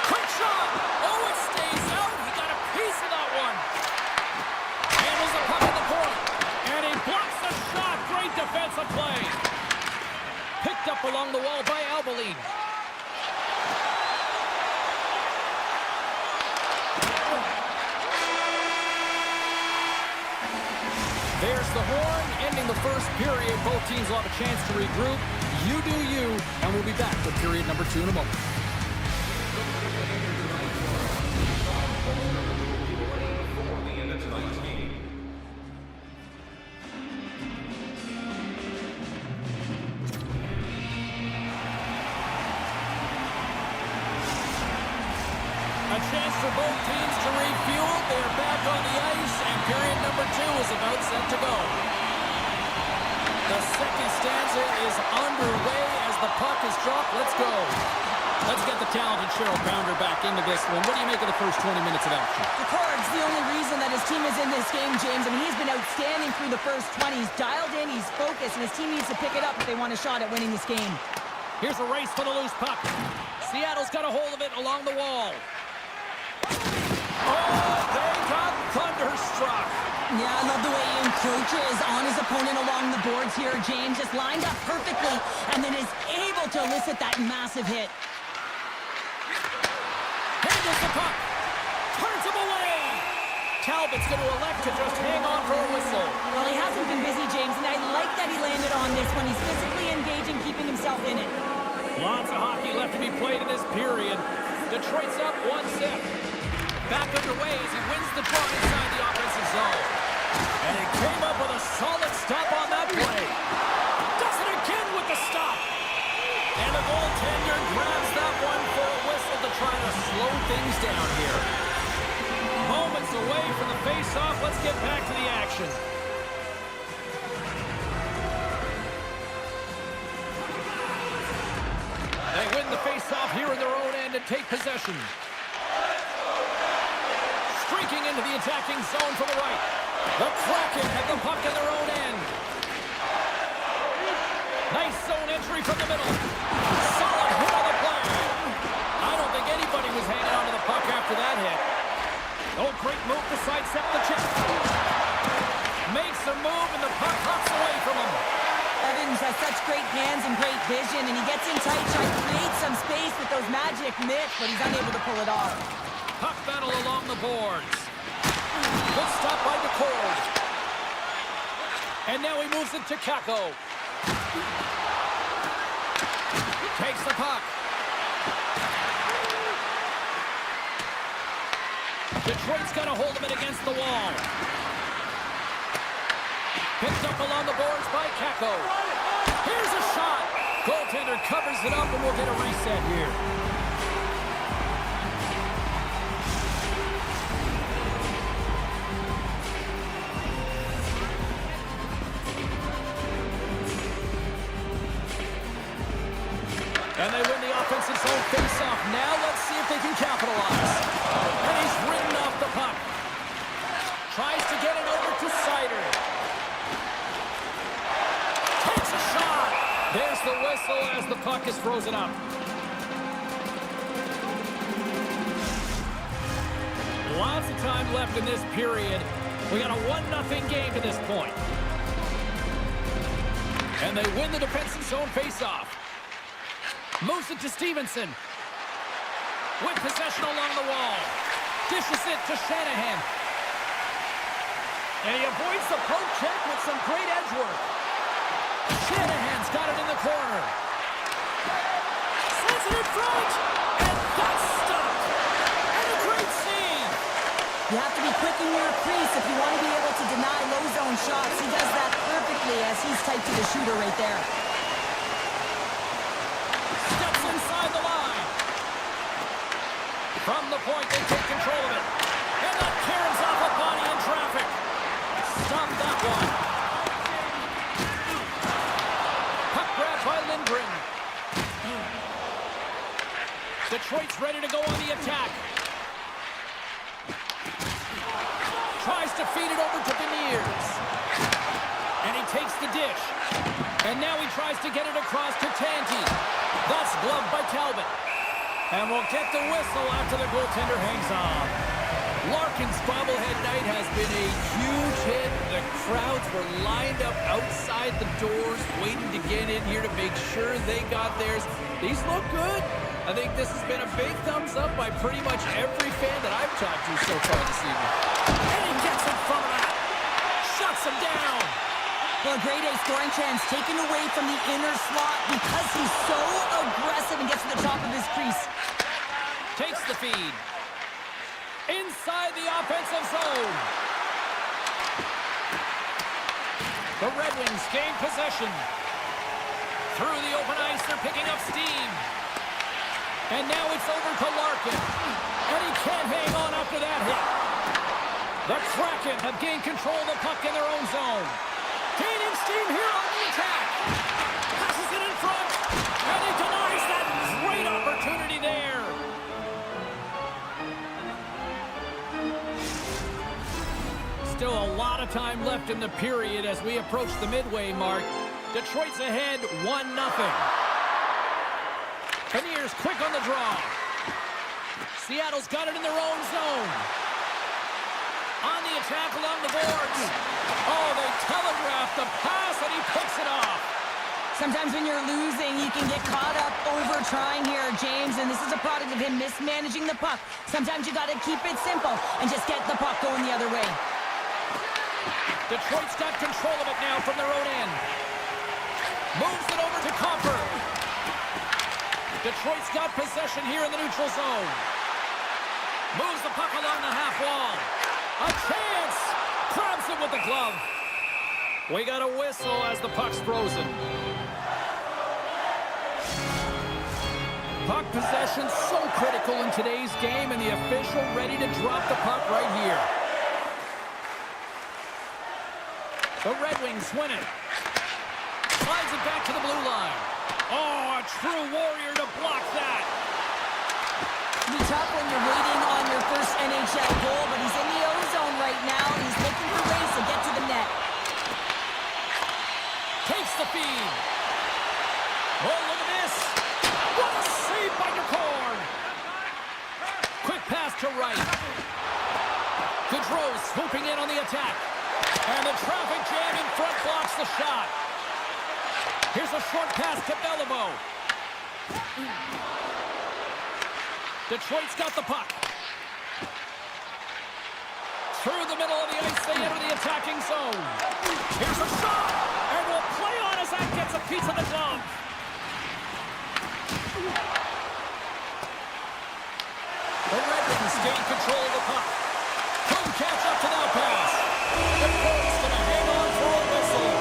Quick shot. Oh, it stays out. He got a piece of that one. Handles the puck in the corner. And he blocks the shot. Great defensive play. Picked up along the wall by Albaline. There's the horn, ending the first period. Both teams will have a chance to regroup. You do you, and we'll be back with period number 2 in a moment. A chance for both teams to refuel. They're back on the ice, and period number 2 is about set to go. The second stanza is underway as the puck is dropped. Let's go. Let's get the talented Cheryl Bounder back into this one. What do you make of the first 20 minutes of action? Picard's the only reason that his team is in this game, James. I mean, he's been outstanding through the first 20. He's dialed in, he's focused, and his team needs to pick it up if they want a shot at winning this game. Here's a race for the loose puck. Seattle's got a hold of it along the wall. Oh, they got thunderstruck. Yeah, I love the way he encroaches on his opponent along the boards here. James just lined up perfectly and then is able to elicit that massive hit. Handles the puck. Turns him away. Talbot's going to elect to just hang on for a whistle. Well, he hasn't been busy, James, and I like that he landed on this one. He's physically engaging, keeping himself in it. Lots of hockey left to be played in this period. Detroit's up 1-0. Back underway as he wins the draw inside the offensive zone. And he came up with a solid stop on that play. Does it again with the stop. And the goaltender grabs that one for a whistle to try to slow things down here. Moments away from the face-off. Let's get back to the action. They win the face-off here in their own end and take possession. Streaking into the attacking zone from the right. The Kraken have the puck in their own end. Nice zone entry from the middle. Solid hit on the play. hands and great vision, and he gets in tight, trying to create some space with those magic mitts, but he's unable to pull it off. Puck battle along the boards. Good stop by DeCord. And now he moves it to Kako. Takes the puck. Detroit's got a hold of it against the wall. Picked up along the boards by Kako. Here's a shot. Goaltender covers it up, and we'll get a reset here. And they win the offensive zone face-off. Now let's see if they can capitalize. And he's ridden off the puck. Tries to get it over to Sider. Takes a shot. There's the whistle as the puck is frozen up. Lots of time left in this period. We got a 1-0 game to this point. And they win the defensive zone face-off. Moves it to Stevenson. With possession along the wall. Dishes it to Shanahan. And he avoids the poke check with some great edge work. Shanahan's got it in the corner. Sends it in front. And that's stopped. And a great save. You have to be quick in your crease if you want to be able to deny low zone shots. He does that perfectly as he's tight to the shooter right there. Steps inside the line. From the point, they take control of it. And that carries off a body in traffic. Stop that one. Puck grab by Lindgren. Detroit's ready to go on the attack. Tries to feed it over to Beniers. And he takes the dish. And now he tries to get it across to Tanti. That's gloved by Talbot. And we'll get the whistle after the goaltender hangs on. Larkin's bobblehead night has been a huge hit. The crowds were lined up outside the doors waiting to get in here to make sure they got theirs. These look good. I think this has been a big thumbs up by pretty much every fan that I've talked to so far this evening. And he gets in front of that. Shuts him down. Well, a grade A scoring chance taken away from the inner slot because he's so aggressive and gets to the top of his crease. Takes the feed. Inside the offensive zone. The Red Wings gain possession. Through the open ice, they're picking up steam. And now it's over to Larkin. And he can't hang on after that hit. The Kraken have gained control of the puck in their own zone. Gaining steam here on the attack. Passes it in front. And he denies that great opportunity there. Still a lot of time left in the period as we approach the midway mark. Detroit's ahead 1-0. Beniers quick on the draw. Seattle's got it in their own zone. On the attack along the boards. Oh, they telegraphed the pass and he picks it off. Sometimes when you're losing, you can get caught up over trying here, James, and this is a product of him mismanaging the puck. Sometimes you got to keep it simple and just get the puck going the other way. Detroit's got control of it now from their own end. Moves it over to Copper. Detroit's got possession here in the neutral zone. Moves the puck along the half wall. A chance! Grabs it with the glove. We got a whistle as the puck's frozen. Puck possession so critical in today's game, and the official ready to drop the puck right here. The Red Wings win it. Slides it back to the blue line. Oh, a true warrior to block that. It'll be tough when you're waiting on your first NHL goal, but he's in the O-zone right now, and he's looking for ways to get to the net. Takes the feed. Oh, look at this. What a save by DeCord. Quick pass to right. Gaudreau swooping in on the attack. And the traffic jam in front blocks the shot. Here's a short pass to Beliveau. Detroit's got the puck. Through the middle of the ice, they enter the attacking zone. Here's a shot, and will play on as that gets a piece of the glove. The Red Wings gain control of the puck. Couldn't catch up to that pass. The Detroit's going to hang on for a whistle.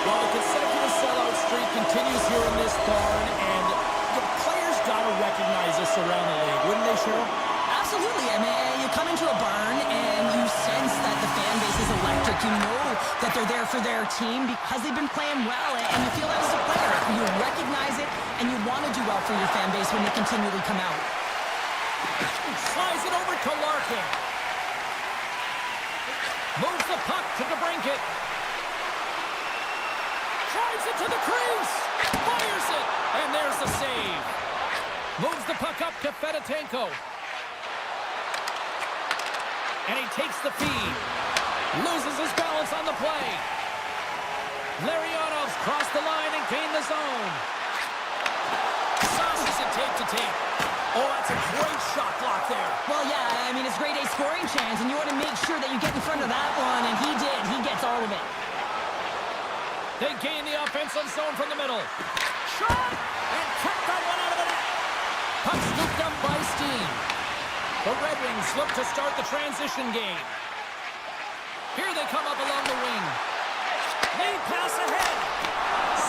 Well, the consecutive sellout streak continues here in this barn, and the players got to recognize this around the league, wouldn't they, Cheryl? Absolutely. I mean, you come into a barn and you sense that the fan base is electric. You know that they're there for their team because they've been playing well, and you feel that as a player. You recognize it, and you want to do well for your fan base when they continually come out. Slides it over to Larkin. Moves the puck to DeBrincat. Drives it to the crease. Fires it. And there's the save. Moves the puck up to Fedotenko. And he takes the feed. Loses his balance on the play. Larionov's crossed the line and gained the zone. Sauces it tape to tape. Oh, that's a great shot block there. Well, yeah, I mean, it's grade A scoring chance, and you want to make sure that you get in front of that one, and he did. He gets all of it. They gain the offensive zone from the middle. Shot! And kept that one out of the net. Puck scooped up by Steen. The Red Wings look to start the transition game. Here they come up along the wing. Lead pass ahead.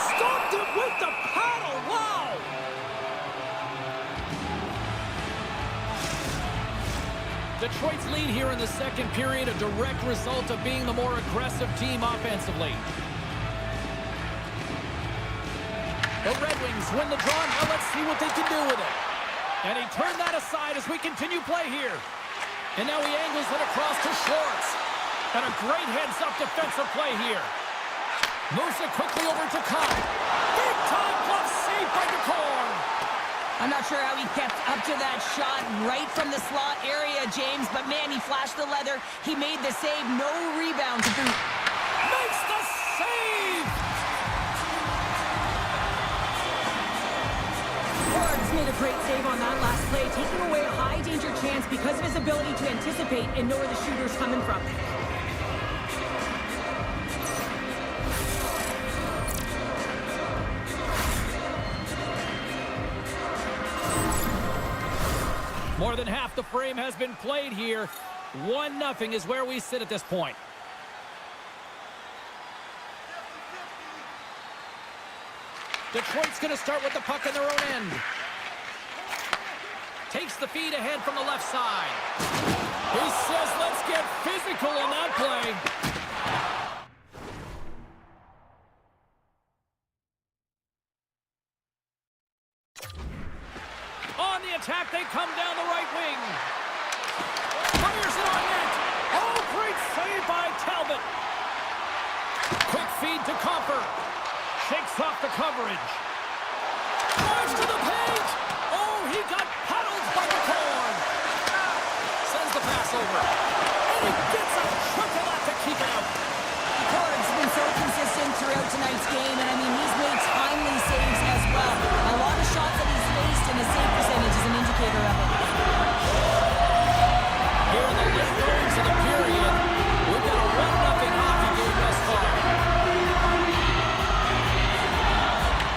Stopped it with the paddle. Wow! Detroit's lead here in the second period, a direct result of being the more aggressive team offensively. The Red Wings win the draw. Now let's see what they can do with it. And he turned that aside as we continue play here. And now he angles it across to Schwartz. And a great heads-up defensive play here. Moves it quickly over to Cobb. Big-time glove save by DeCorn. I'm not sure how he kept up to that shot right from the slot area, James, but man, he flashed the leather. He made the save. No rebound to boot. Makes the save! Cards made a great save on that last play, taking away a high-danger chance because of his ability to anticipate and know where the shooter's coming from. More than half the frame has been played here. 1-0 is where we sit at this point. Detroit's going to start with the puck in their own end. Takes the feed ahead from the left side. He says, let's get physical on that play. On the attack, they come down the right wing. Fires it on net. Oh, great save by Talbot. Quick feed to Copper. Shakes off the coverage. Drives to the paint. Oh, he got paddled by the corn. Sends the pass over. And he gets a chunk of that to keep it out. Corn's been so consistent throughout tonight's game, and I mean, he's made timely saves as well. A lot of shots that he's faced, and his save percentage is an indicator of it. Here in the late goings of the period, we've got a 1-0 hockey game thus far.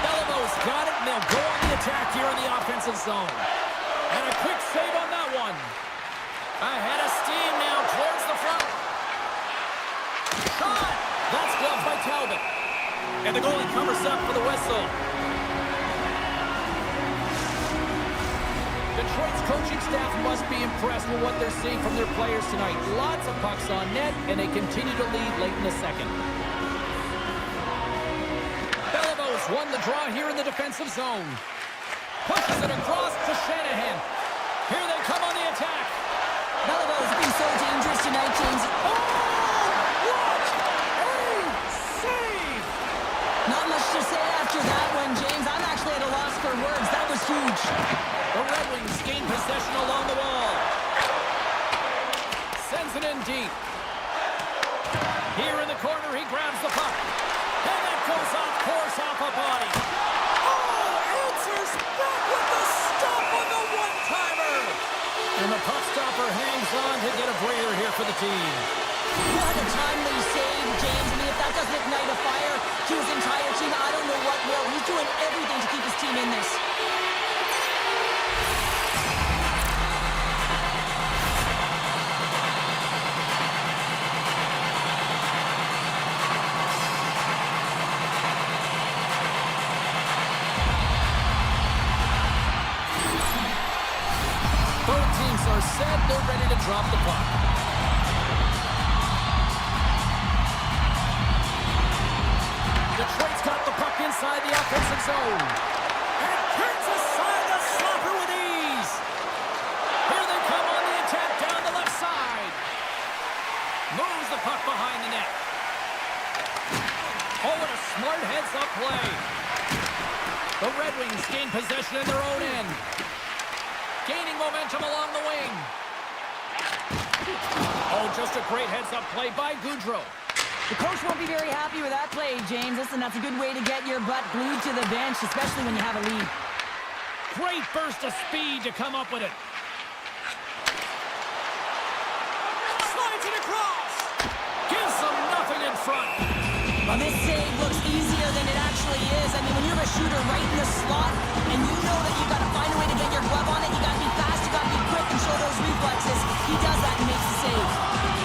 Beliveau's got it, and they'll go on the attack here in the offensive zone. And a quick save on that one. Ahead of steam now towards the front. Shot! That's gloved by Talbot. And the goalie covers up for the whistle. Detroit's coaching staff must be impressed with what they're seeing from their players tonight. Lots of pucks on net, and they continue to lead late in the second. Beliveau's won the draw here in the defensive zone. Pushes it across to Shanahan. Here they come on the attack. Beliveau's been so dangerous tonight, James. Oh! What a save! Not much to say after that one, James. I'm actually at a loss for words. That was huge. The Red Wings gain possession along the wall. Sends it in deep. Here in the corner, he grabs the puck. And that goes off course off a body. And the puck stopper hangs on to get a breather here for the team. What a timely save, James. I mean, if that doesn't ignite a fire to his entire team, I don't know what will. He's doing everything to keep his team in this. Both teams are set. They're ready to drop the puck. Detroit's got the puck inside the offensive zone. And turns aside the stopper with ease. Here they come on the attack down the left side. Moves the puck behind the net. Oh, what a smart heads-up play. The Red Wings gain possession in their own end. Gaining momentum along the wing. Oh, just a great heads-up play by Goudreau. The coach won't be very happy with that play, James. Listen, that's a good way to get your butt glued to the bench, especially when you have a lead. Great burst of speed to come up with it. Slides it across. Gives them nothing in front. Well, this save looks easier than it actually is. I mean, when you have a shooter right in the slot, and you know that you've got to find a way to get your glove on it, you got to be fast, you got to be quick and show those reflexes. He does that and makes the save.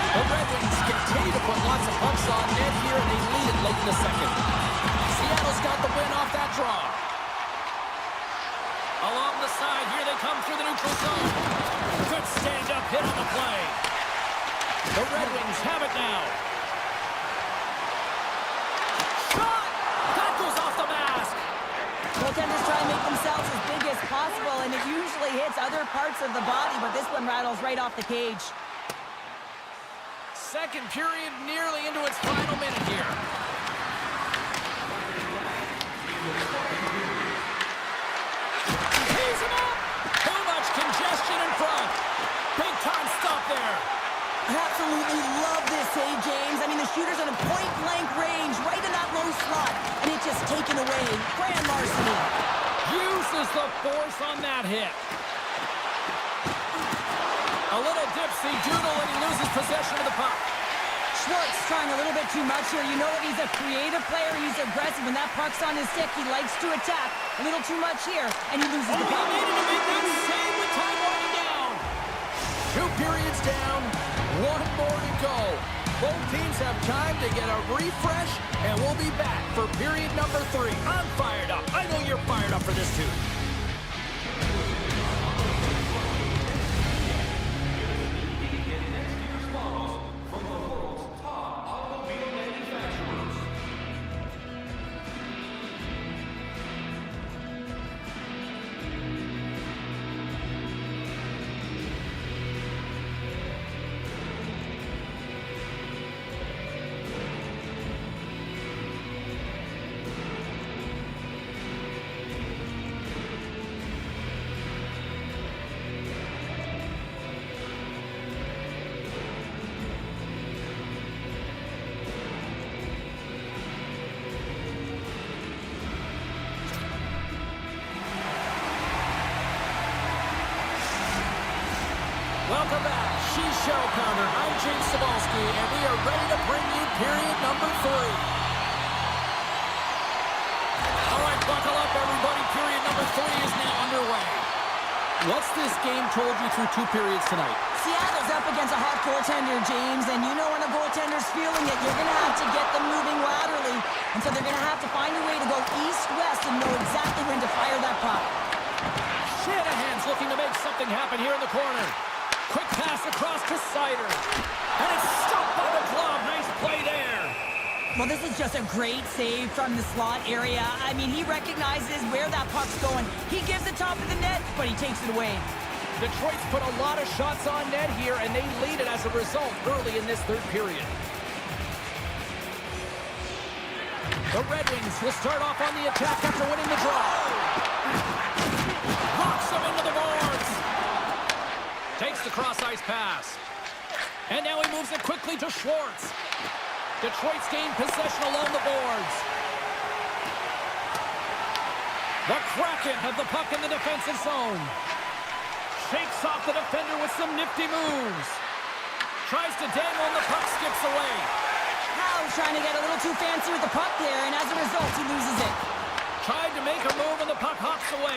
The Red Wings continue to put lots of pucks on net here, and they lead it late in the second. Seattle's got the win off that draw. Along the side, here they come through the neutral zone. Good stand-up hit on the play. The Red Wings have it now. Shot! That goes off the mask. Goaltenders try to make themselves as big as possible, and it usually hits other parts of the body, but this one rattles right off the cage. Second period nearly into its final minute here. Tees him up! Too much congestion in front. Big time stop there. I absolutely love this save, James. I mean, the shooter's in a point-blank range, right in that low slot, and it's just taken away. Grand larceny. Uses the force on that hit. A little dipsy doodle and he loses possession of the puck. Schwartz trying a little bit too much here. You know that he's a creative player. He's aggressive. When that puck's on his stick, he likes to attack. A little too much here, and he loses the puck. He needed to make that save with time running down. 2 periods down, 1 more to go. Both teams have time to get a refresh, and we'll be back for period number 3. I'm fired up. I know you're fired up for this too. Welcome back. She's Show Pounder. I'm James Cebulski, and we are ready to bring you period number 3. All right, buckle up, everybody. Period number 3 is now underway. What's this game told you through 2 periods tonight? Seattle's up against a hot goaltender, James, and you know when a goaltender's feeling it, you're going to have to get them moving laterally, and so they're going to have to find a way to go east-west and know exactly when to fire that puck. Shanahan's looking to make something happen here in the corner. Quick pass across to Sider. And it's stopped by the glove. Nice play there. Well, this is just a great save from the slot area. I mean, he recognizes where that puck's going. He gives the top of the net, but he takes it away. Detroit's put a lot of shots on net here, and they lead it as a result early in this 3rd period. The Red Wings will start off on the attack after winning the draw. Locks them into the boards. Takes the cross-ice pass. And now he moves it quickly to Schwartz. Detroit's gained possession along the boards. The Kraken have the puck in the defensive zone. Shakes off the defender with some nifty moves. Tries to dangle and the puck skips away. Howe's trying to get a little too fancy with the puck there, and as a result, he loses it. Tried to make a move and the puck hops away.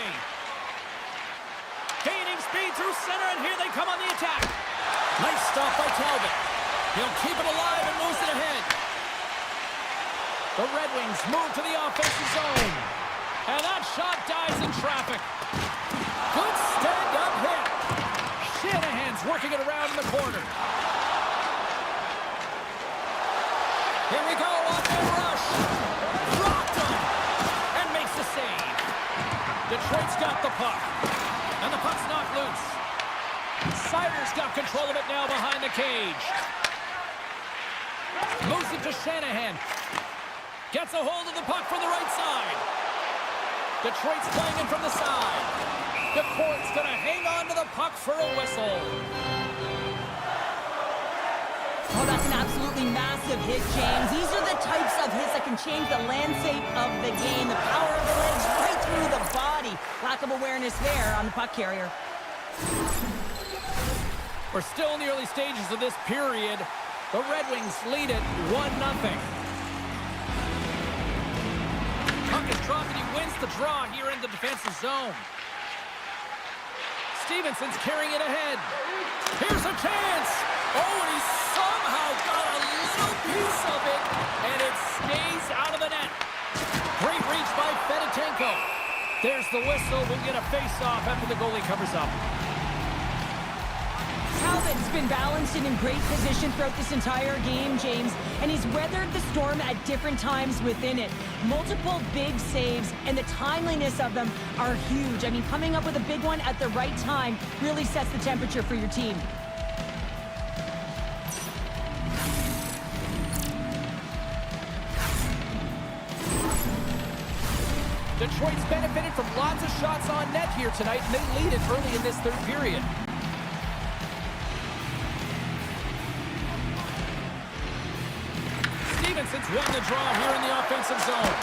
Gaining speed through center, and here they come on the attack. Nice stop by Talbot. He'll keep it alive and moves it ahead. The Red Wings move to the offensive zone. And that shot dies in traffic. Good stand-up hit. Shanahan's working it around in the corner. Here we go on their rush. Rocked him. And makes the save. Detroit's got the puck. And the puck's knocked loose. Sider's got control of it now behind the cage. Moves it to Shanahan. Gets a hold of the puck from the right side. Detroit's playing it from the side. DeCourt's going to hang on to the puck for a whistle. Oh, that's an absolutely massive hit, James. These are the types of hits that can change the landscape of the game. The power of the legs right through the body. Lack of awareness there on the puck carrier. We're still in the early stages of this period. The Red Wings lead it 1-0. Puck is dropped and he wins the draw here in the defensive zone. Stevenson's carrying it ahead. Here's a chance. Oh, and he somehow got a little piece of it, and it stays out of the net. Great reach by Fedotenko. There's the whistle. We'll get a face-off after the goalie covers up. Talbot's been balanced and in great position throughout this entire game, James, and he's weathered the storm at different times within it. Multiple big saves, and the timeliness of them are huge. I mean, coming up with a big one at the right time really sets the temperature for your team. Detroit's benefited from lots of shots on net here tonight, and they lead it early in this third period. Stevenson's won the draw here in the offensive zone.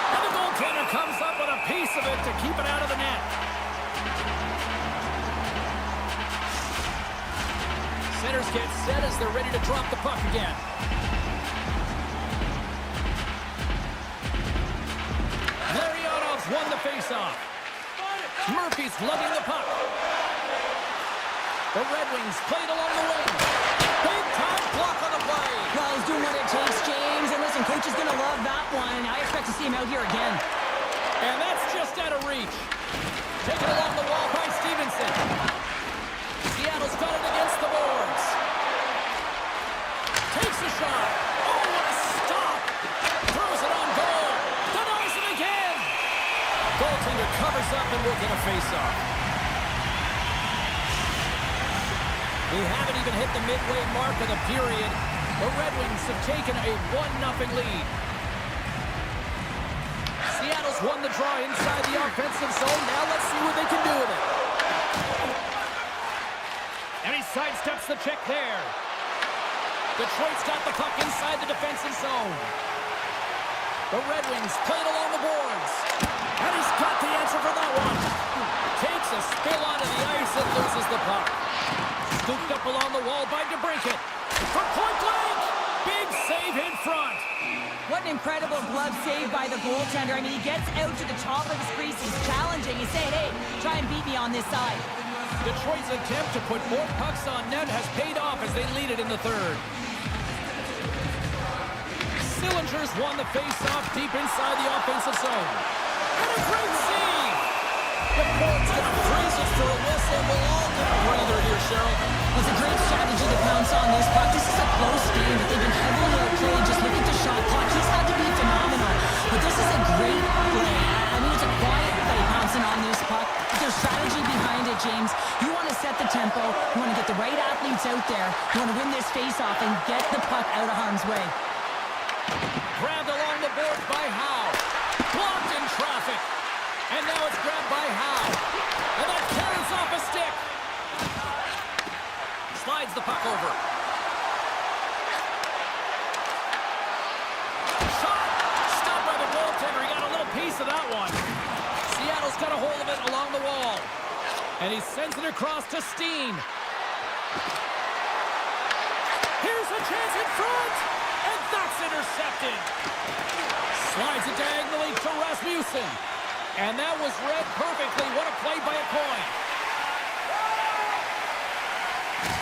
And the goaltender comes up with a piece of it to keep it out of the net. Centers get set as they're ready to drop the puck again. Larionov's won the faceoff. Murphy's lugging the puck. The Red Wings played along the wing. Big time block on the play. Well, he's doing what it takes, James. And listen, coach is going to love that one. I expect to see him out here again. And that's just out of reach. Taken along the wall by Stevenson. Seattle's got it against the boards. Takes a shot. Oh, what a stop. Throws it on goal. Denies him again. Goaltender covers up and we'll get a face-off. We haven't even hit the midway mark of the period. The Red Wings have taken a 1-0 lead. Seattle's won the draw inside the offensive zone. Now let's see what they can do with it. And he sidesteps the check there. Detroit's got the puck inside the defensive zone. The Red Wings played along the boards. And he's got the answer for that one. Takes a spill onto the ice and loses the puck. Scooped up along the wall by DeBrincat. From point blank! Big save in front. What an incredible glove save by the goaltender. I mean, he gets out to the top of his crease. He's challenging. He's saying, hey, try and beat me on this side. Detroit's attempt to put more pucks on net has paid off as they lead it in the third. Sillinger's won the face-off deep inside the offensive zone. And a great save! The board's going to freeze us for a whistle. We'll all get a breather here, Cheryl. It's a great strategy to pounce on this puck. This is a close game, but they've been heavily outplayed. Just look at the shot clock. He's had to be phenomenal. But this is a great play. I mean, it's a quiet play pouncing on this puck. But there's strategy behind it, James. You want to set the tempo. You want to get the right athletes out there. You want to win this face-off and get the puck out of harm's way. Grabbed along the boards by Howe. Blocked in traffic. And now it's grabbed by Howe. And that carries off a stick. Slides the puck over. Shot! Stopped by the goaltender. He got a little piece of that one. Seattle's got a hold of it along the wall. And he sends it across to Steen. Here's a chance in front, and that's intercepted. Slides it diagonally to Rasmussen, and that was read perfectly. What a play by a coin.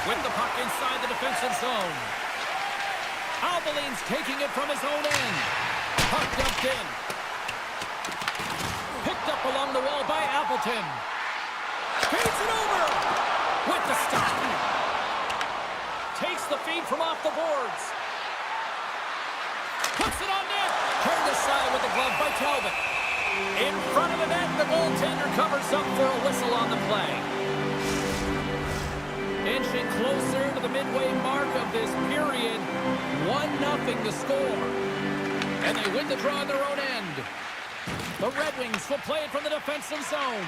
With the puck inside the defensive zone. Albeline's taking it from his own end. Puck dumped in. Picked up along the wall by Appleton. Feeds it over. With the stop. Takes the feed from off the boards. Puts it on net. Turned aside with the glove by Talbot. In front of the net, the goaltender covers up for a whistle on the play. Inching closer to the midway mark of this period. 1-0 the score. And they win the draw on their own end. The Red Wings will play it from the defensive zone.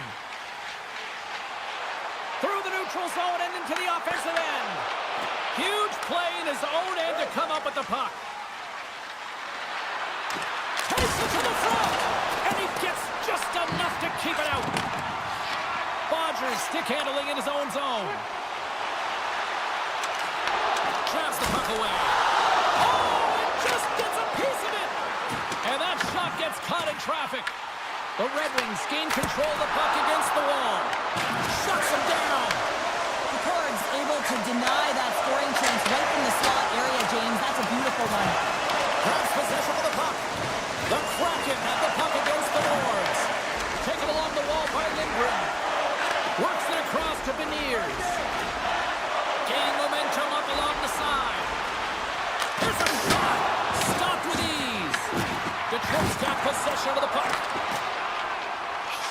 Through the neutral zone and into the offensive end. Huge play in his own end to come up with the puck. Takes it to the front. And he gets just enough to keep it out. Bodgers stick handling in his own zone. Grabs the puck away. Oh, it just gets a piece of it. And that shot gets caught in traffic. The Red Wings gain control of the puck against the wall. Shuts him down. The Cards able to deny that scoring chance right from the slot area, James. That's a beautiful one. Grabs possession of the puck. The Kraken have the puck against the boards. Taken along the wall by Lindgren. Works it across to Beniers. Gain momentum up along the side. Here's a shot. Stopped with ease. Detroit's got possession of the puck.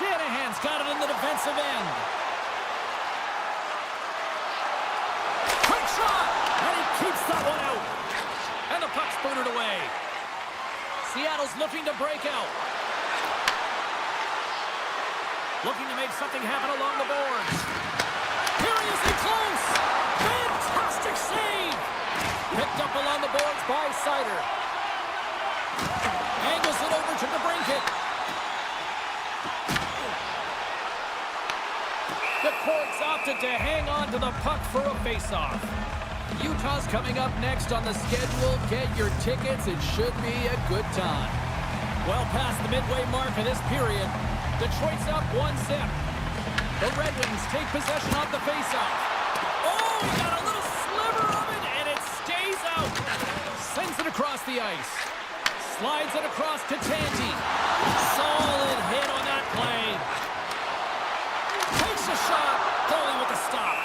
Shanahan's got it in the defensive end. Quick shot. And he keeps that one out. And the puck's booted away. Seattle's looking to break out. Looking to make something happen along the boards. Curiously close. Fantastic save. Picked up along the boards by Sider. Angles it over to DeBrincat. The Corks opted to hang on to the puck for a faceoff. Utah's coming up next on the schedule. Get your tickets. It should be a good time. Well past the midway mark of this period. Detroit's up 1-0. The Red Wings take possession of the faceoff. Oh, he got a little sliver of it, and it stays out. Sends it across the ice. Slides it across to Tanti. Solid hit on that play. Takes a shot. Goalie with the stop.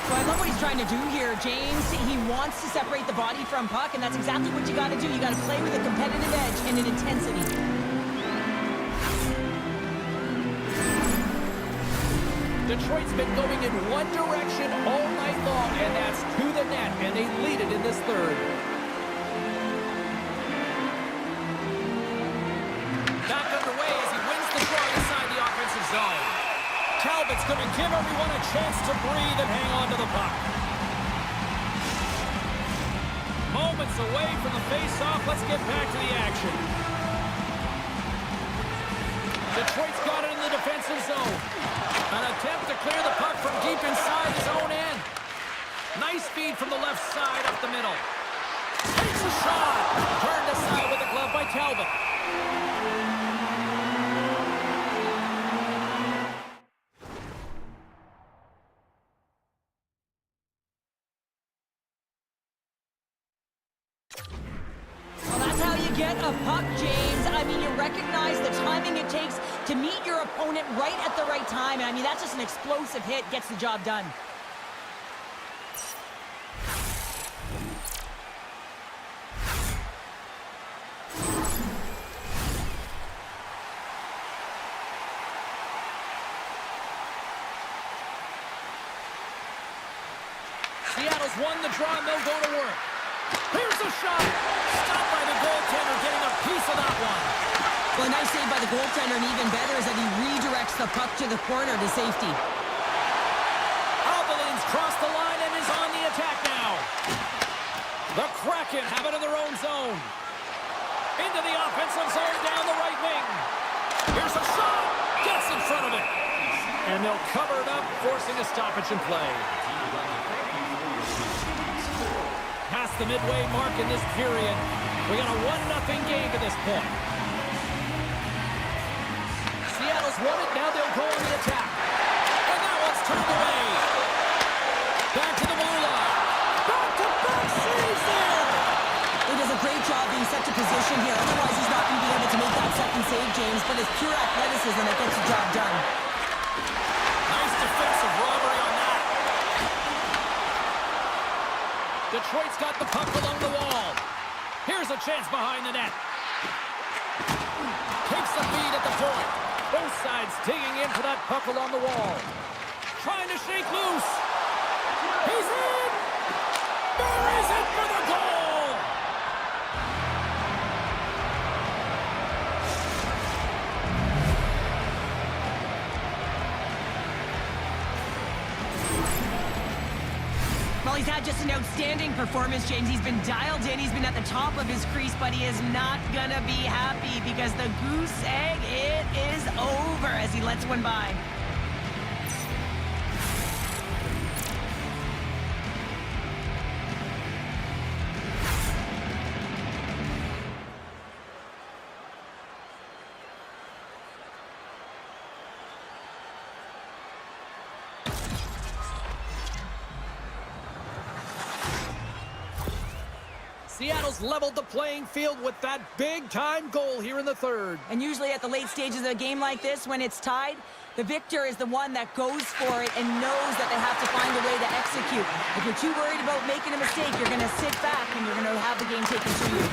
So I love what he's trying to do here, James. He wants to separate the body from puck, and that's exactly what you got to do. You got to play with a competitive edge and an intensity. Detroit's been going in one direction all night long, and that's to the net, and they lead it in this third. Back underway as he wins the draw inside the offensive zone. Talbot's going to give everyone a chance to breathe and hang on to the puck. Moments away from the face-off. Let's get back to the action. Detroit's got it in the defensive zone. An attempt to clear the puck from deep inside his own end. Nice feed from the left side up the middle. Takes a shot. Turned aside with the glove by Talbot. Well, that's how you get a puck, James. I mean, you recognize the timing it takes to meet your opponent right at the right time. And I mean, that's just an explosive hit, gets the job done. Seattle's won the draw, and they'll go to work. Here's a shot. Stopped by the goaltender, getting a piece of that one. Well, a nice save by the goaltender, and even better is that he redirects the puck to the corner to safety. Albeline's crossed the line and is on the attack now. The Kraken have it in their own zone. Into the offensive zone down the right wing. Here's a shot. Gets in front Seattle covered up, forcing a stoppage in play. Past the midway mark in this period. We got a 1-0 game to this point. Seattle's won it. Now they'll go on the attack. And that one's turned away. Back to the blue line. Back-to-back saves there. He does a great job being set to position here. Otherwise, he's not going to be able to make that second save, James. But it's pure athleticism that gets the job done. Nice defensive robbery on that. Detroit's got the puck along the wall. Here's a chance behind the net. Takes the feed at the point. Both sides digging in for that puck along the wall. Trying to shake loose. He's in! There is it for the goal! Well, he's had just an outstanding performance, James. He's been dialed in. He's been at the top of his crease, but he is not going to be happy because the goose egg, it is over as he lets one by. Seattle's leveled the playing field with that big-time goal here in the third. And usually at the late stages of a game like this, when it's tied, the victor is the one that goes for it and knows that they have to find a way to execute. If you're too worried about making a mistake, you're going to sit back and you're going to have the game taken to you.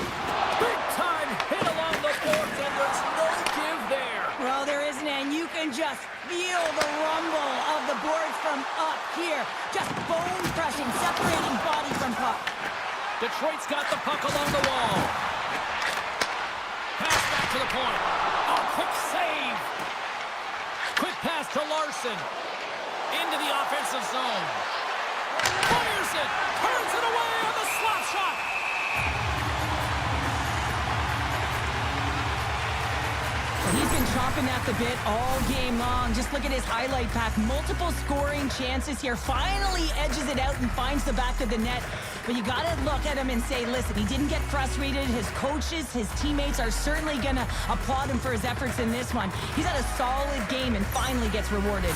Big-time hit along the boards, and there's no give there. Well, there isn't, and you can just feel the rumble of the boards from up here. Just bone-crushing, separating body from puck. Detroit's got the puck along the wall. Pass back to the point. Oh, quick save. Quick pass to Larson. Into the offensive zone. Fires it. Turns it away on the slap shot. He's been chomping at the bit all game long. Just look at his highlight pack. Multiple scoring chances here. Finally edges it out and finds the back of the net. But you got to look at him and say, listen, he didn't get frustrated. His coaches, his teammates are certainly going to applaud him for his efforts in this one. He's had a solid game and finally gets rewarded.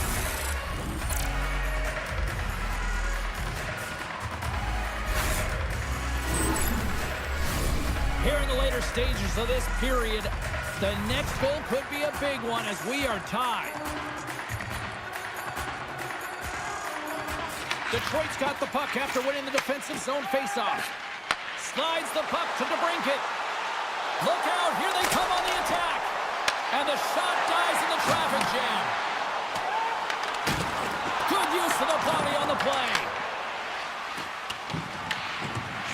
Here in the later stages of this period, the next goal could be a big one as we are tied. Detroit's got the puck after winning the defensive zone faceoff. Slides the puck to DeBrincat. Look out, here they come on the attack. And the shot dies in the traffic jam. Good use of the body on the play.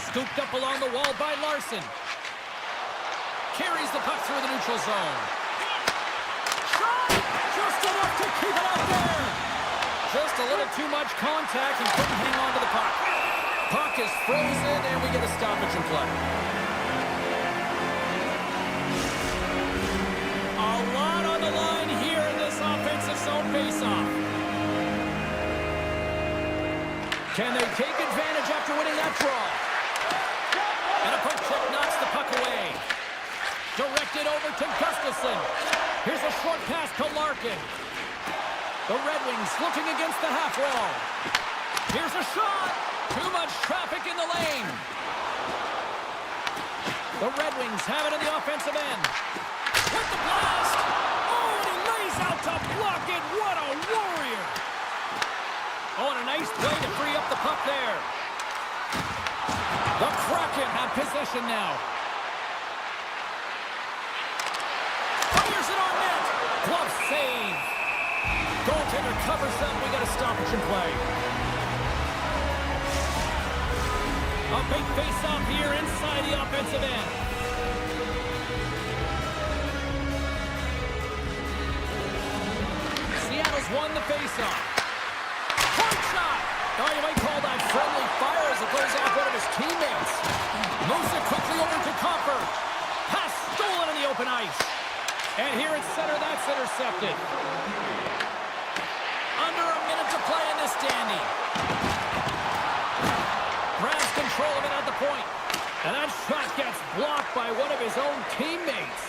Scooped up along the wall by Larson. Carries the puck through the neutral zone. Shot! Just enough to keep it out there. Just a little too much contact and couldn't hang on to the puck. Puck is frozen and we get a stoppage in play. A lot on the line here in this offensive zone faceoff. Can they take advantage after winning that draw? And a puck check knocks the puck away. Directed over to Gustafsson. Here's a short pass to Larkin. The Red Wings looking against the half wall. Here's a shot. Too much traffic in the lane. The Red Wings have it in the offensive end. With the blast. Oh, and he lays out to block it. What a warrior. Oh, and a nice play to free up the puck there. The Kraken have possession now. Fires it on net. Glove save. Goaltender covers up. We got a stoppage in play. A big face-off here inside the offensive end. Seattle's won the face-off. Hard shot. Oh, you might call that friendly fire as it goes off one of his teammates. Moves it quickly over to Copper. Pass stolen in the open ice. And here at center, that's intercepted. A this dandy. Grabs control of it at the point. And that shot gets blocked by one of his own teammates.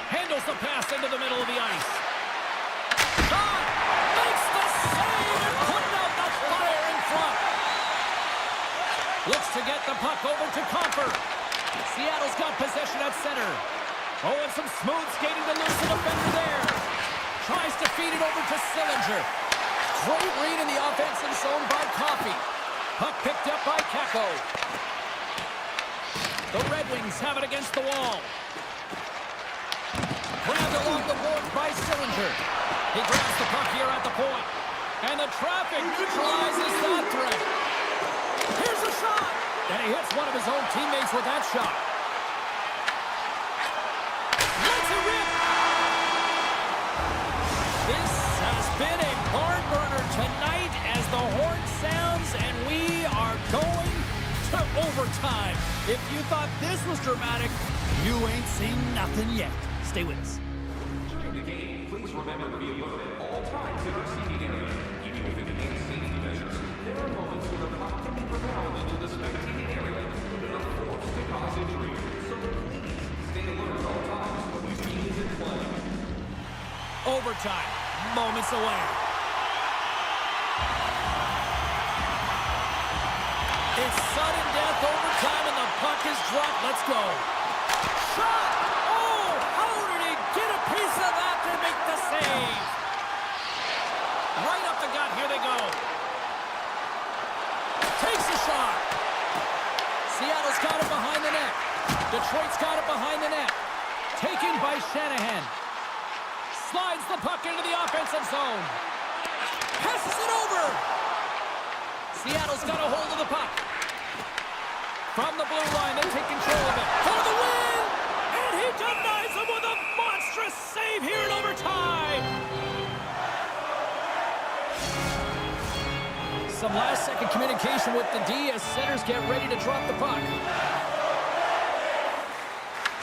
Handles the pass into the middle of the ice. Shot! Makes the save and putting out the fire in front. Looks to get the puck over to Comfort. Seattle's got possession at center. Oh, and some smooth skating to lose the defender there. Tries to feed it over to Sillinger. Great read in the offensive zone by Coffey. Puck picked up by Kako. The Red Wings have it against the wall. Grabbed along the boards by Sillinger. He grabs the puck here at the point. And the traffic neutralizes that threat. Here's a shot. And he hits one of his own teammates with that shot. Let's it rip. This has been a barn burner tonight as the horn sounds and we are going to overtime. If you thought this was dramatic, you ain't seen nothing yet. Stay with us. During the game, please remember to be alert at all times in our seating area. Even with enhanced safety measures, there are moments where the puck can be propelled into the spectating area that are forced to cause injury. So please stay alert at all times when the team is in play. Overtime, moments away. It's sudden death overtime and the puck is dropped. Let's go. Shot! Oh, how did he get a piece of that to make the save? Right up the gut, here they go. Takes a shot. Seattle's got it behind the net. Detroit's got it behind the net. Taken by Shanahan. Slides the puck into the offensive zone. Passes it over. Seattle's got a hold of the puck. From the blue line, they take control of it. For the win! And he denies them with a monstrous save here in overtime. Some last-second communication with the D as centers get ready to drop the puck.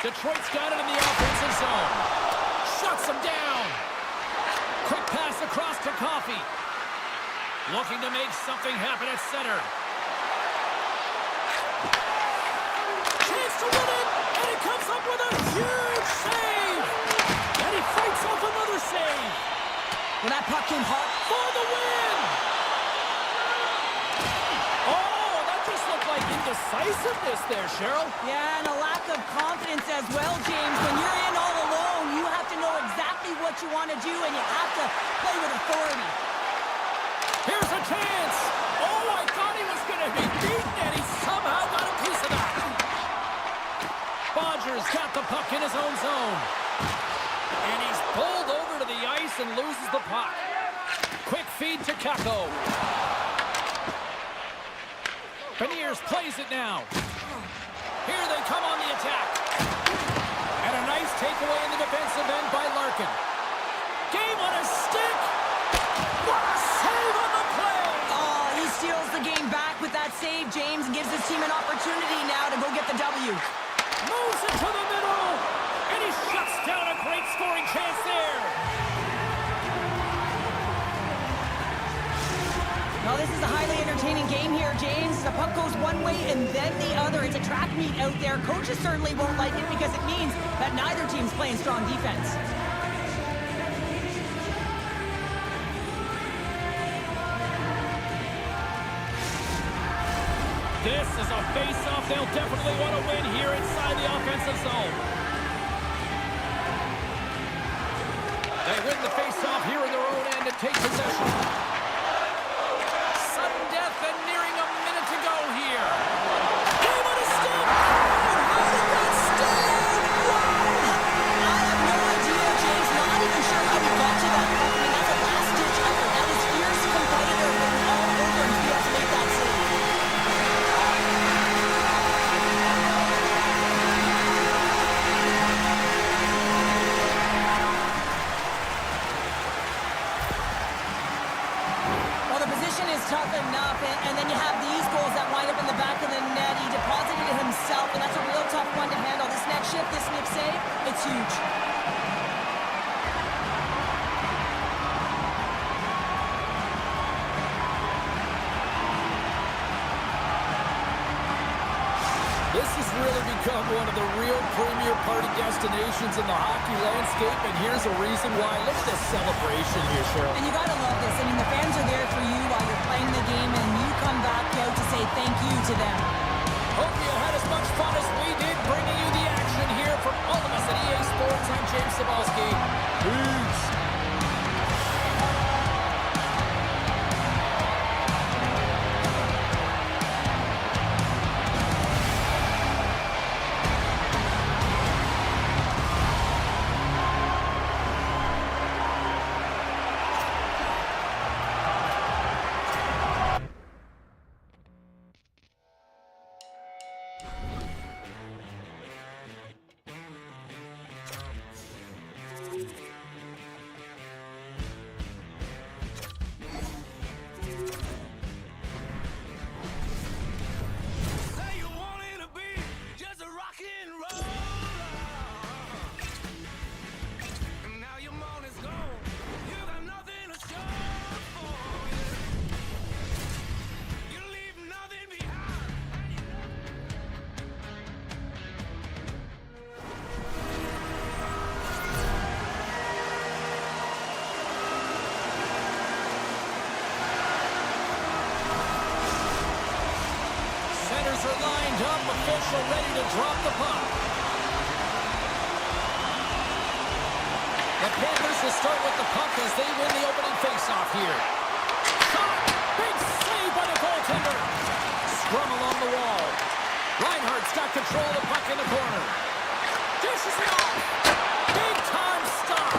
Detroit's got it in the offensive zone. Shuts him down. Quick pass across to Coffey. Looking to make something happen at center. Chance to win it, and he comes up with a huge save. And he fights off another save. When that puck came hard For the win! Oh, that just looked like indecisiveness there, Cheryl. Yeah, and a lack of confidence as well, James. When you're in all alone, you have to know exactly what you want to do, and you have to play with authority. Here's a chance. Oh, I thought he was going to be beaten, and he somehow got a piece of that. Bodger's got the puck in his own zone. And he's pulled over to the ice and loses the puck. Quick feed to Kako. Beniers plays it now. Here they come on the attack. And a nice takeaway in the defensive end by Larkin. Game on a stick. What a save on the play! Oh, he steals the game back with that save, James, and gives his team an opportunity now to go get the W. Moves it to the middle, and he shuts down a great scoring chance there. Well, this is a highly entertaining game here, James. The puck goes one way and then the other. It's a track meet out there. Coaches certainly won't like it because it means that neither team's playing strong defense. This is a face-off they'll definitely want to win here inside the offensive zone. They win the face-off here in their own end and take possession. Sudden death and nearing a minute to go here. Game on a stick! How did that stay? I have no idea, James. Not even sure how he got to that puck. I mean, that's a last-ditch effort. That is fierce competitor written all over him to be able to make that save. Tough enough, and then you have these goals that wind up in the back of the net. He deposited it himself, and that's a real tough one to handle. This next shift, this nip save, it's huge. This has really become one of the real premier party destinations in the hockey landscape, and here's a reason why. Look at this celebration here, Cheryl. And you gotta love this. I mean, the fans are there for you while you're playing the game, and you come back out to say thank you to them. Hope you had as much fun as we did bringing you the action here from all of us at EA Sports. I'm James Cybulski. Peace. Say you wanted to be just a rock and roller. And now your money's gone. You got nothing to show for it. You leave nothing behind. Centers are lined up, official ready to drop the puck. The Panthers will start with the puck as they win the opening faceoff here. Shot! Big save by the goaltender. Scrum along the wall. Reinhardt's got control of the puck in the corner. Dishes it off. Big time stop.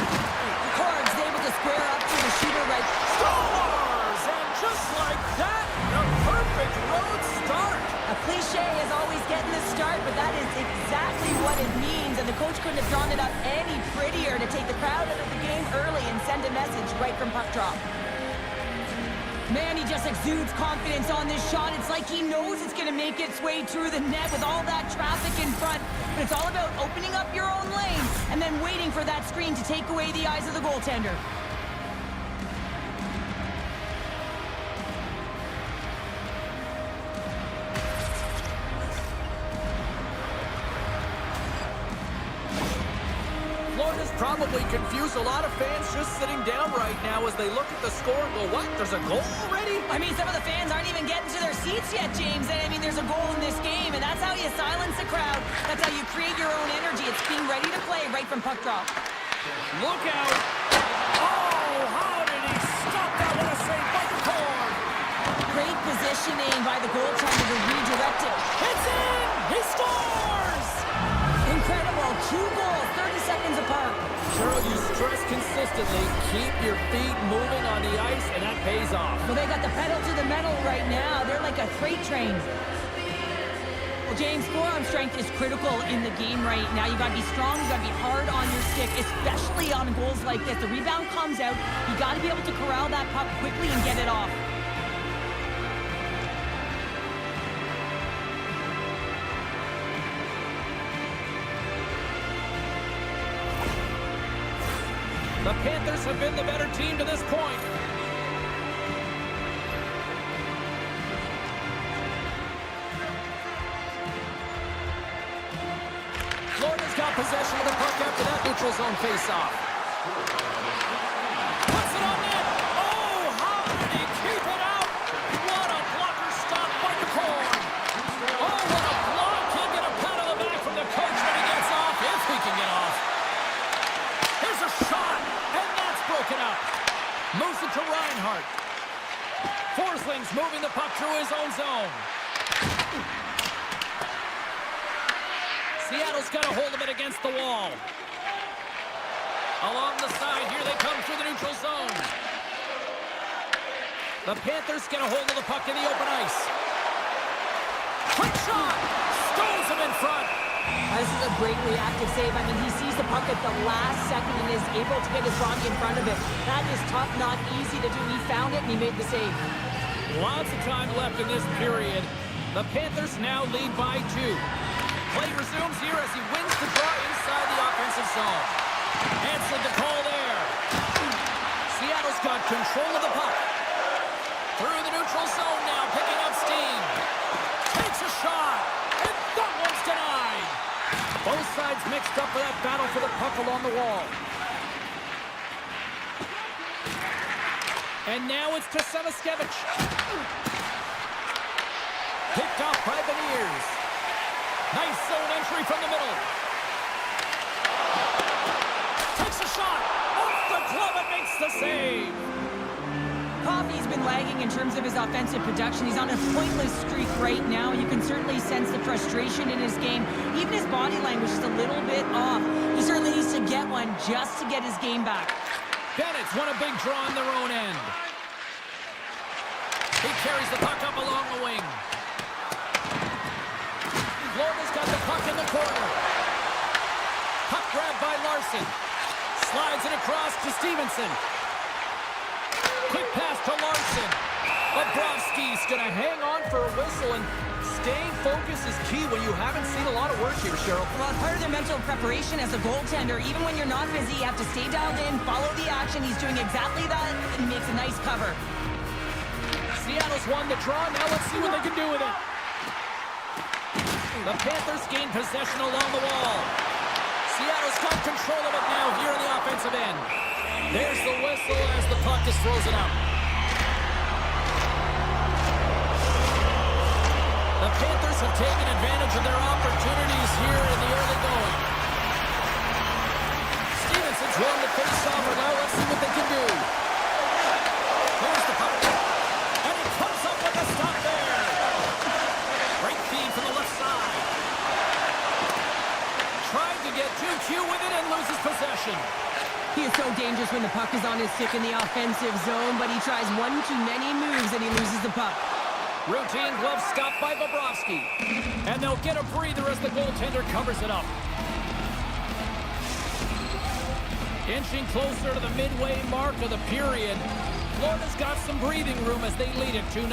Corn's able to square up to the shooter right. Scores! And just like that, a perfect road start. A cliche is always getting the start, but that is exactly what it means. And the coach couldn't have drawn it up any prettier to take the crowd out of the game early and send a message right from puck drop. Man, he just exudes confidence on this shot. It's like he knows it's going to make its way through the net with all that traffic in front. But it's all about opening up your own lane and then waiting for that screen to take away the eyes of the goaltender. Florida's probably confused a lot of fans just sitting down right now as they look at the score and go, what? There's a goal already? I mean, some of the fans aren't even getting to their seats yet, James. And I mean, there's a goal in this game, and that's how you silence the crowd. That's how you create your own energy. It's being ready to play right from puck drop. Look out. Oh, how did he stop that? What a save by the core. Great positioning by the goaltender to redirect it. It's in! He scores! Incredible. 2 goals, 30 seconds apart. Cheryl, you stress consistently, keep your feet moving on the ice, and that pays off. Well, they got the pedal to the metal right now. They're like a freight train. Well, James, forearm strength is critical in the game right now. You got to be strong, you got to be hard on your stick, especially on goals like this. The rebound comes out. You got to be able to corral that puck quickly and get it off. The Panthers have been the better team to this point. Florida's got possession of the puck after that neutral zone faceoff. Puts it on net. Oh, how did he keep it out? What a blocker stop by the corn. Oh, what a block. He'll get a pat on the back from the coach when he gets off, if he can get off. Here's a shot, and that's broken up. Moves it to Reinhardt. Forsling's moving the puck through his own zone. Seattle's got a hold of it against the wall. Along the side, here they come through the neutral zone. The Panthers get a hold of the puck in the open ice. Quick shot! Stones him in front. This is a great reactive save. I mean, he sees the puck at the last second and is able to get his body in front of it. That is tough, not easy to do. He found it and he made the save. Lots of time left in this period. The Panthers now lead by 2. Play resumes here as he wins the draw inside the offensive zone. Answered the call there. Seattle's got control of the puck. Through the neutral zone now, picking up steam. Takes a shot. And that one sides mixed up for that battle for the puck along the wall. And now it's to Samaskevich. Picked off by Beniers. Nice zone entry from the middle. Takes a shot. Off the glove and makes the save. Coffey's been lagging in terms of his offensive production. He's on a pointless streak right now. You can certainly sense the frustration in his game. Even his body language is a little bit off. He certainly needs to get one just to get his game back. Bennett's won a big draw on their own end. He carries the puck up along the wing. Florida's got the puck in the corner. Puck grabbed by Larson. Slides it across to Stevenson. Quick pass to Larson. Bobrovsky's going to hang on for a whistle, and staying focused is key when you haven't seen a lot of work here, Cheryl. Well, part of their mental preparation as a goaltender, even when you're not busy, you have to stay dialed in, follow the action. He's doing exactly that, and he makes a nice cover. Seattle's won the draw. Now let's see what they can do with it. The Panthers gain possession along the wall. Seattle's got control of it now here in the offensive end. There's the whistle as the puck is frozen up. The Panthers have taken advantage of their opportunities here in the early going. Stevenson's won the face-off. Now let's see what they can do. Here's the puck. And he comes up with a stop there. Great feed from the left side. Trying to get too cute with it and loses possession. He is so dangerous when the puck is on his stick in the offensive zone, but he tries one too many moves and he loses the puck. Routine glove stopped by Bobrovsky. And they'll get a breather as the goaltender covers it up. Inching closer to the midway mark of the period. Florida's got some breathing room as they lead it 2-0.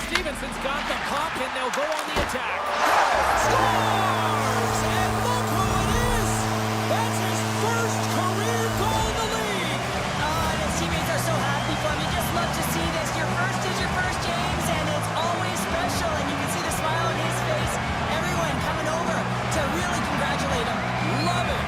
Stevenson's got the puck and they'll go on the attack. Scores! And look who it is! That's his first career goal in the league! And his teammates are so happy for him. You just love to see this. Your first is your first, James, and it's always special. And you can see the smile on his face. Everyone coming over to really congratulate him. Love it!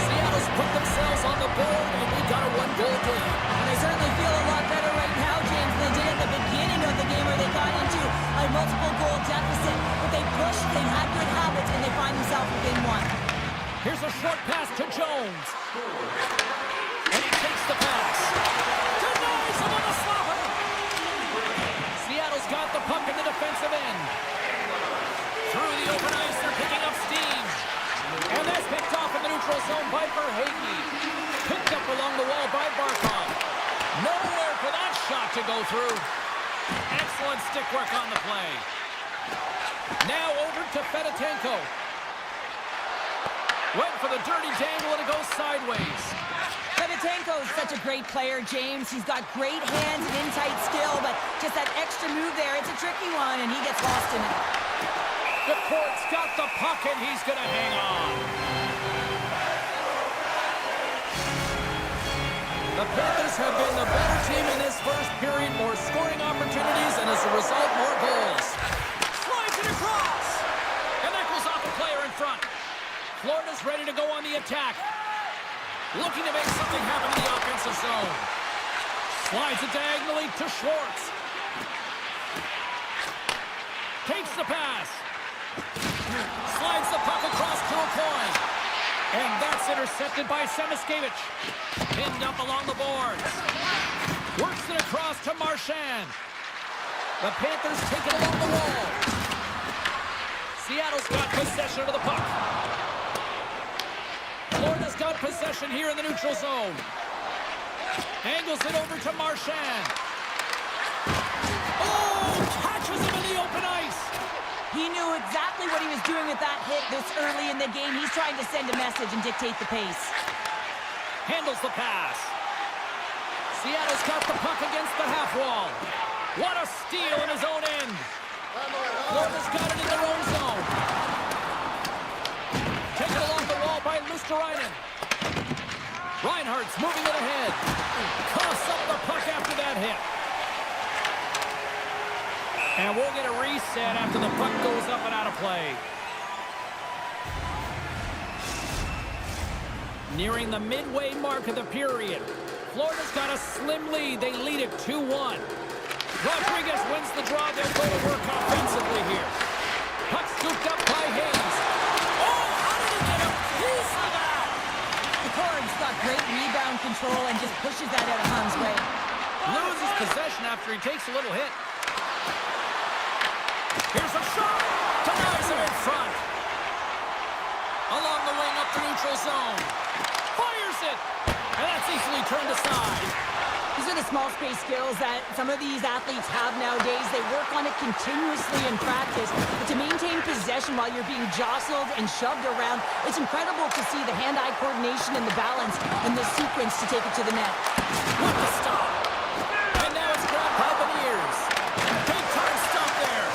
Seattle's put themselves on the board, and we got a one-goal game. And they certainly feel a lot better right now, James, than they did at the beginning of the game where they got into a multiple-goal deficit. But they pushed, they had good habits, and they find themselves within one. Here's a short pass to Jones. And he takes the pass. Denies him on the slapper. Seattle's got the puck in the defensive end. Through the open ice, they're picking up steam. And that's picked off in the neutral zone by Verhaeghe. Picked up along the wall by Barkov. Nowhere for that shot to go through. Excellent stick work on the play. Now over to Fedotenko. Went for the dirty dangle and it goes sideways. Fedotenko is such a great player, James. He's got great hands and in-tight skill, but just that extra move there, it's a tricky one, and he gets lost in it. The court's got the puck and he's going to hang on. The Panthers have been the better team in this first period. More scoring opportunities and as a result, more goals. Slides it across. And that goes off a player in front. Florida's ready to go on the attack. Looking to make something happen in the offensive zone. Slides it diagonally to Schwartz. Takes the pass. Slides the puck across to a point. And that's intercepted by Samaskevich. Pinned up along the boards. Works it across to Marchand. The Panthers take it along the wall. Seattle's got possession of the puck. Florida's got possession here in the neutral zone. Angles it over to Marchand. Oh, catches him in the open ice. He knew exactly what he was doing with that hit this early in the game. He's trying to send a message and dictate the pace. Handles the pass. Seattle's got the puck against the half wall. What a steal in his own end. Florida's got it in their own zone. Taken along the wall by Luosterainen. Reinhardt It's moving it ahead. Coughs up the puck after that hit. And we'll get a reset after the puck goes up and out of play. Nearing the midway mark of the period. Florida's got a slim lead. They lead it 2-1. Rodriguez wins the draw. They'll go to work offensively here. Puck scooped up by Hayes. Oh, how did he get a piece of that? The Corn's got great rebound control and just pushes that out of harm's way. Loses possession after he takes a little hit. Here's a shot. Denies him in front. Along the wing up the neutral zone. Fires it. And that's easily turned aside. These are the small space skills that some of these athletes have nowadays. They work on it continuously in practice. But to maintain possession while you're being jostled and shoved around, it's incredible to see the hand-eye coordination and the balance in this sequence to take it to the net. What the stop. And now it's grabbed by the ears. Big time stop there.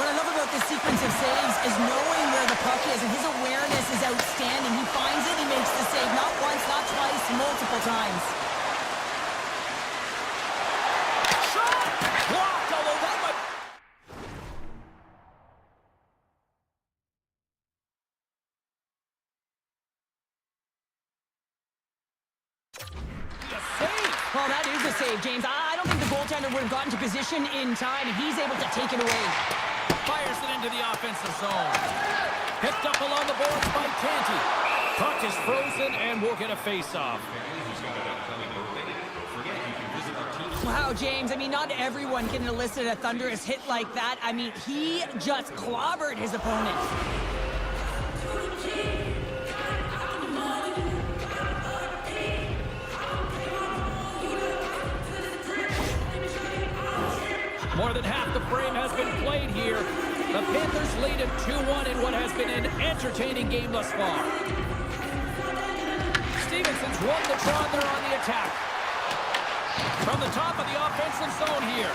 What I love about this sequence of saves is knowing where the puck is, and his awareness is outstanding. He finds it, he makes the save not once, not twice, multiple times. Shot! Blocked, although that might... A save! Well, that is a save, James. I don't think the goaltender would have gotten to position in time, and he's able to take it away. Fires it into the offensive zone. Picked up along the boards by Canty. Puck is frozen, and we'll get a face-off. Wow, James, I mean, not everyone can elicit a thunderous hit like that. I mean, he just clobbered his opponent. More than half the frame has been played here. The Panthers lead it 2-1 in what has been an entertaining game thus far. Stevenson's won the draw, and they're on the attack. From the top of the offensive zone here.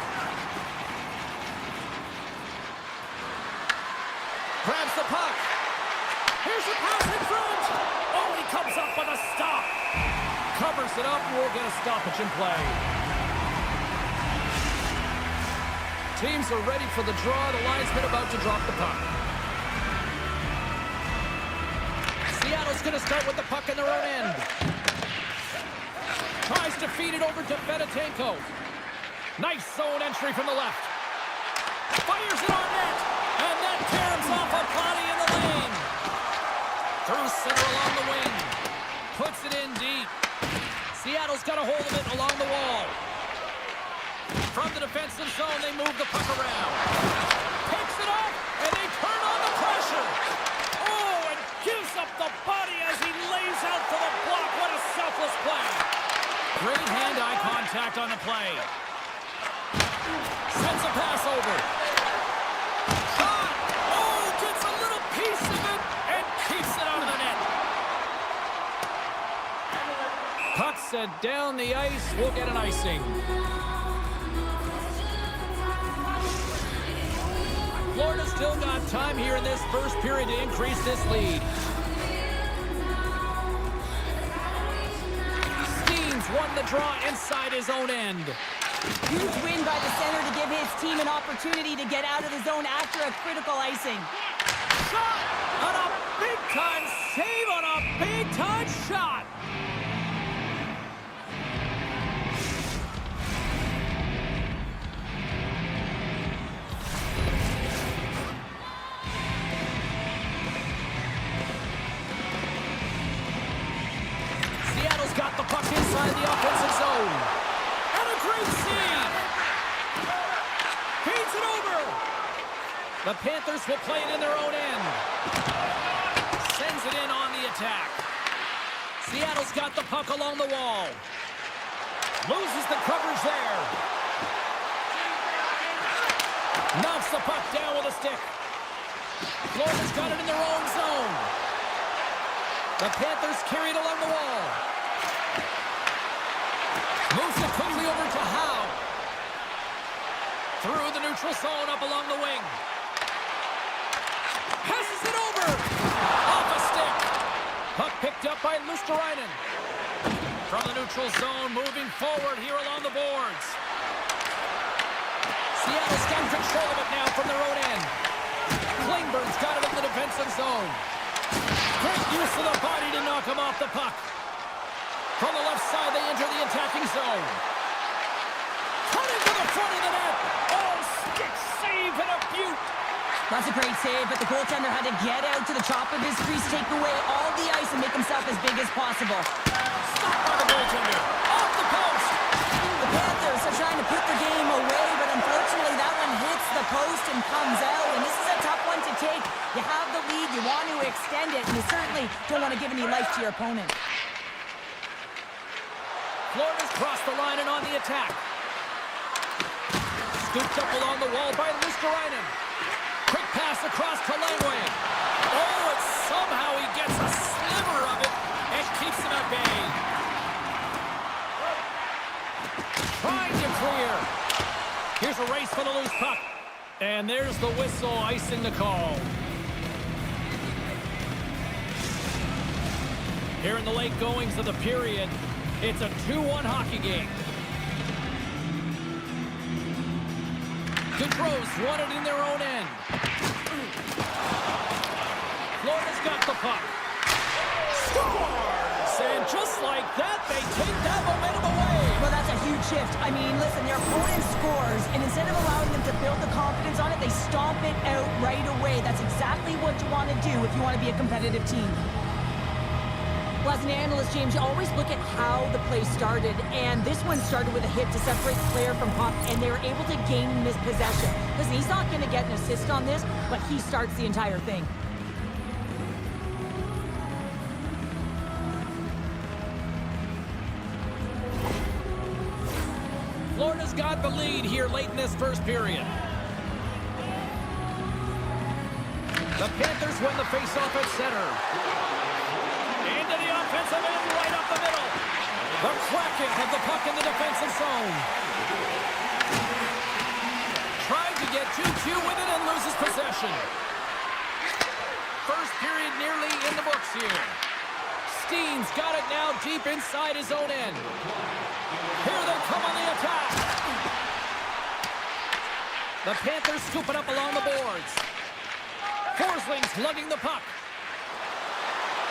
Grabs the puck. Here's a pass in front. Oh, he comes up with a stop. Covers it up, and we'll get a stoppage in play. Teams are ready for the draw. The linesman about to drop the puck. Seattle's going to start with the puck in their own end. Tries to feed it over to Fedotenko. Nice zone entry from the left. Fires it on net. And that tears off a body in the lane. Through center along the wing. Puts it in deep. Seattle's got a hold of it along the wall. From the defensive zone, they move the puck around. Picks it up, and they turn on the pressure. Oh, and gives up the body as he lays out for the block. What a selfless play. Great hand-eye contact on the play. Sends a pass over. Shot! Oh, gets a little piece of it, and keeps it out of the net. Puck set down the ice. We'll get an icing. Florida still got time here in this first period to increase this lead. Steens won the draw inside his own end. Huge win by the center to give his team an opportunity to get out of the zone after a critical icing. Shot on a big-time save on a big-time shot. Got the puck inside the offensive zone. And a great save. Feeds it over. The Panthers will play it in their own end. Sends it in on the attack. Seattle's got the puck along the wall. Loses the coverage there. Knocks the puck down with a stick. Florida's got it in their own zone. The Panthers carry it along the wall. Moves it quickly over to Howe. Through the neutral zone up along the wing. Passes it over. Off a stick. Puck picked up by Luosterainen. From the neutral zone, moving forward here along the boards. Seattle's got control of it now from their own end. Klingberg's got it in the defensive zone. Great use of the body to knock him off the puck. From the left side, they enter the attacking zone. Cutting to the front of the net. Oh, stick save and a beaut. That's a great save, but the goaltender had to get out to the top of his crease, take away all the ice, and make himself as big as possible. Stopped by the goaltender. Off the post. The Panthers are trying to put the game away, but unfortunately that one hits the post and comes out, and this is a tough one to take. You have the lead, you want to extend it, and you certainly don't want to give any life to your opponent. Florida's crossed the line and on the attack. Scooped up along the wall by Luosterainen. Quick pass across to Langway. Oh, and somehow he gets a sliver of it and keeps him at bay. Trying to clear. Here's a race for the loose puck. And there's the whistle icing the call. Here in the late goings of the period, it's a 2-1 hockey game. Gaudreau's won it in their own end. Florida's got the puck. Scores! And just like that, they take that momentum away. Well, that's a huge shift. I mean, listen, their opponent scores, and instead of allowing them to build the confidence on it, they stomp it out right away. That's exactly what you want to do if you want to be a competitive team. Well, as an analyst, James, you always look at how the play started, and this one started with a hit to separate the player from puck, and they were able to gain this possession. Listen, he's not going to get an assist on this, but he starts the entire thing. Florida's got the lead here late in this first period. The Panthers win the faceoff at center. Into the offensive end, right up the middle. The Kraken have the puck in the defensive zone. Trying to get 2-2 with it and loses possession. First period nearly in the books here. Steen's got it now deep inside his own end. Here they come on the attack. The Panthers scoop it up along the boards. Forsling's lugging the puck.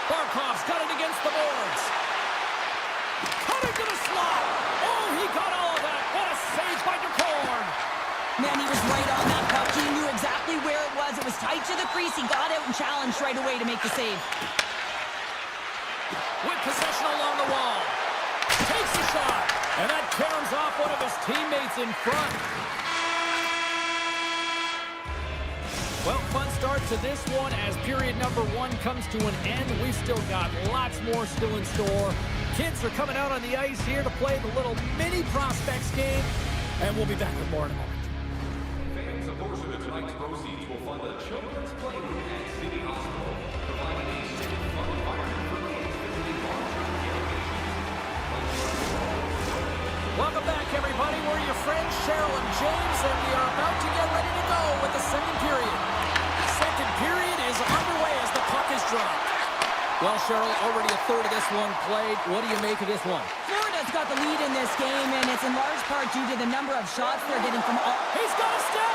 Barkov's got it against the boards. Cutting to the slot. Oh, he got all of that. What a save by DeCorn. Man, he was right on that puck. He knew exactly where it was. It was tight to the crease. He got out and challenged right away to make the save. With possession along the wall. Takes the shot. And that caroms off one of his teammates in front. Well, fun start to this one as period number 1 comes to an end. We've still got lots more still in store. Kids are coming out on the ice here to play the little mini prospects game. And we'll be back with more in a moment. Fans, a portion of tonight's proceeds will fund a children's playroom at City Hospital, providing a safe, fun environment for kids visiting long-term care patients. Welcome back, everybody. We're your friends, Cheryl and James, and we are about to get ready to go with the second period. The second period is underway as the puck is dropped. Well, Cheryl, already a third of this one played. What do you make of this one? Florida's got the lead in this game, and it's in large part due to the number of shots they're getting from all... He's got a step!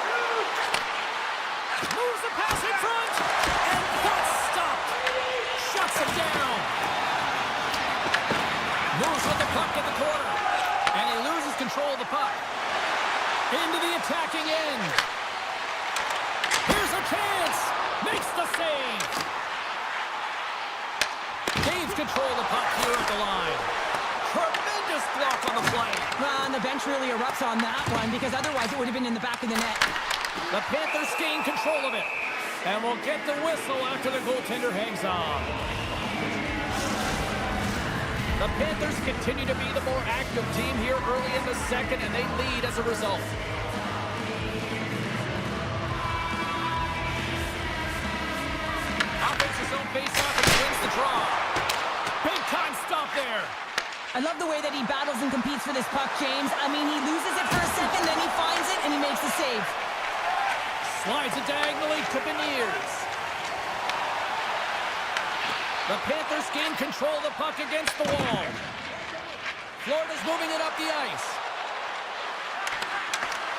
Moves the pass in front! And that's stopped! Shuts him down! Moves with the puck in the corner. And he loses control of the puck. Into the attacking end. Here's a chance! Makes the save! Gains control of the puck here at the line. Tremendous block on the play. Well, and the bench really erupts on that one, because otherwise it would have been in the back of the net. The Panthers gain control of it. And we'll get the whistle after the goaltender hangs on. The Panthers continue to be the more active team here early in the second, and they lead as a result. Outmakes his own face-off and wins the draw. Big-time stop there. I love the way that he battles and competes for this puck, James. I mean, he loses it for a second, then he finds it, and he makes the save. Slides it diagonally to Beniers. The Panthers gain control of the puck against the wall. Florida's moving it up the ice.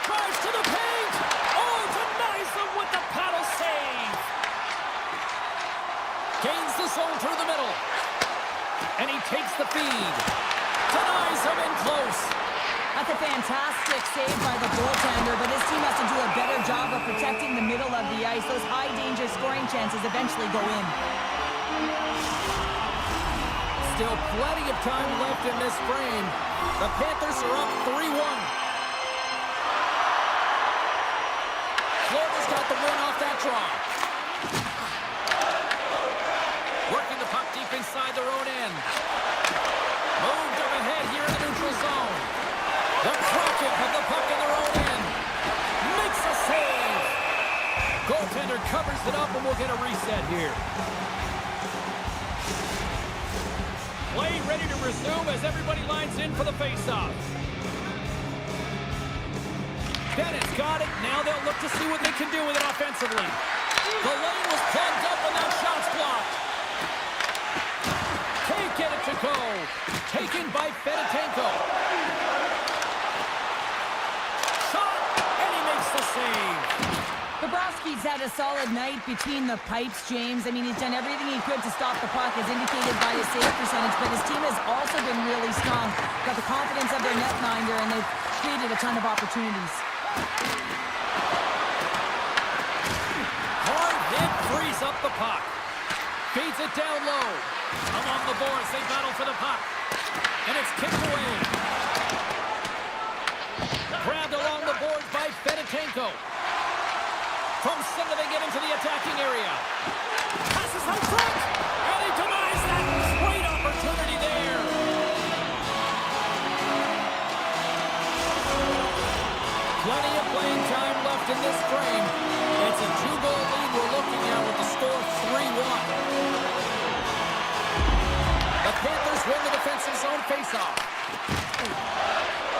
Drives to the paint. Oh, denies them with the paddle save. Gains the zone through the middle. And he takes the feed. Denies him in close. That's a fantastic save by the goaltender, but his team has to do a better job of protecting the middle of the ice. Those high-danger scoring chances eventually go in. Still plenty of time left in this frame. The Panthers are up 3-1. Florida's got the win off that draw. Working the puck deep inside their own end. Moved up ahead here in the neutral zone. The Kraken have the puck in their own end. Makes a save. Goaltender covers it up and we'll get a reset here. Play ready to resume as everybody lines in for the faceoff. Bennett's got it. Now they'll look to see what they can do with it offensively. The lane was plugged up and that shot's blocked. Can't get it to go. Taken by Fedotenko. Shot, and he makes the save. Bobrovsky's had a solid night between the pipes, James. I mean, he's done everything he could to stop the puck, as indicated by his save percentage, but his team has also been really strong. Got the confidence of their netminder, and they've created a ton of opportunities. Hard hit frees up the puck. Feeds it down low. Along the boards, they battle for the puck. And it's kicked away. Grabbed along the boards by Fedotenko. From center, they get into the attacking area. Passes out front, and he denies that. Great opportunity there. Plenty of playing time left in this frame. It's a 2-goal lead we're looking at with the score 3-1. The Panthers win the defensive zone faceoff.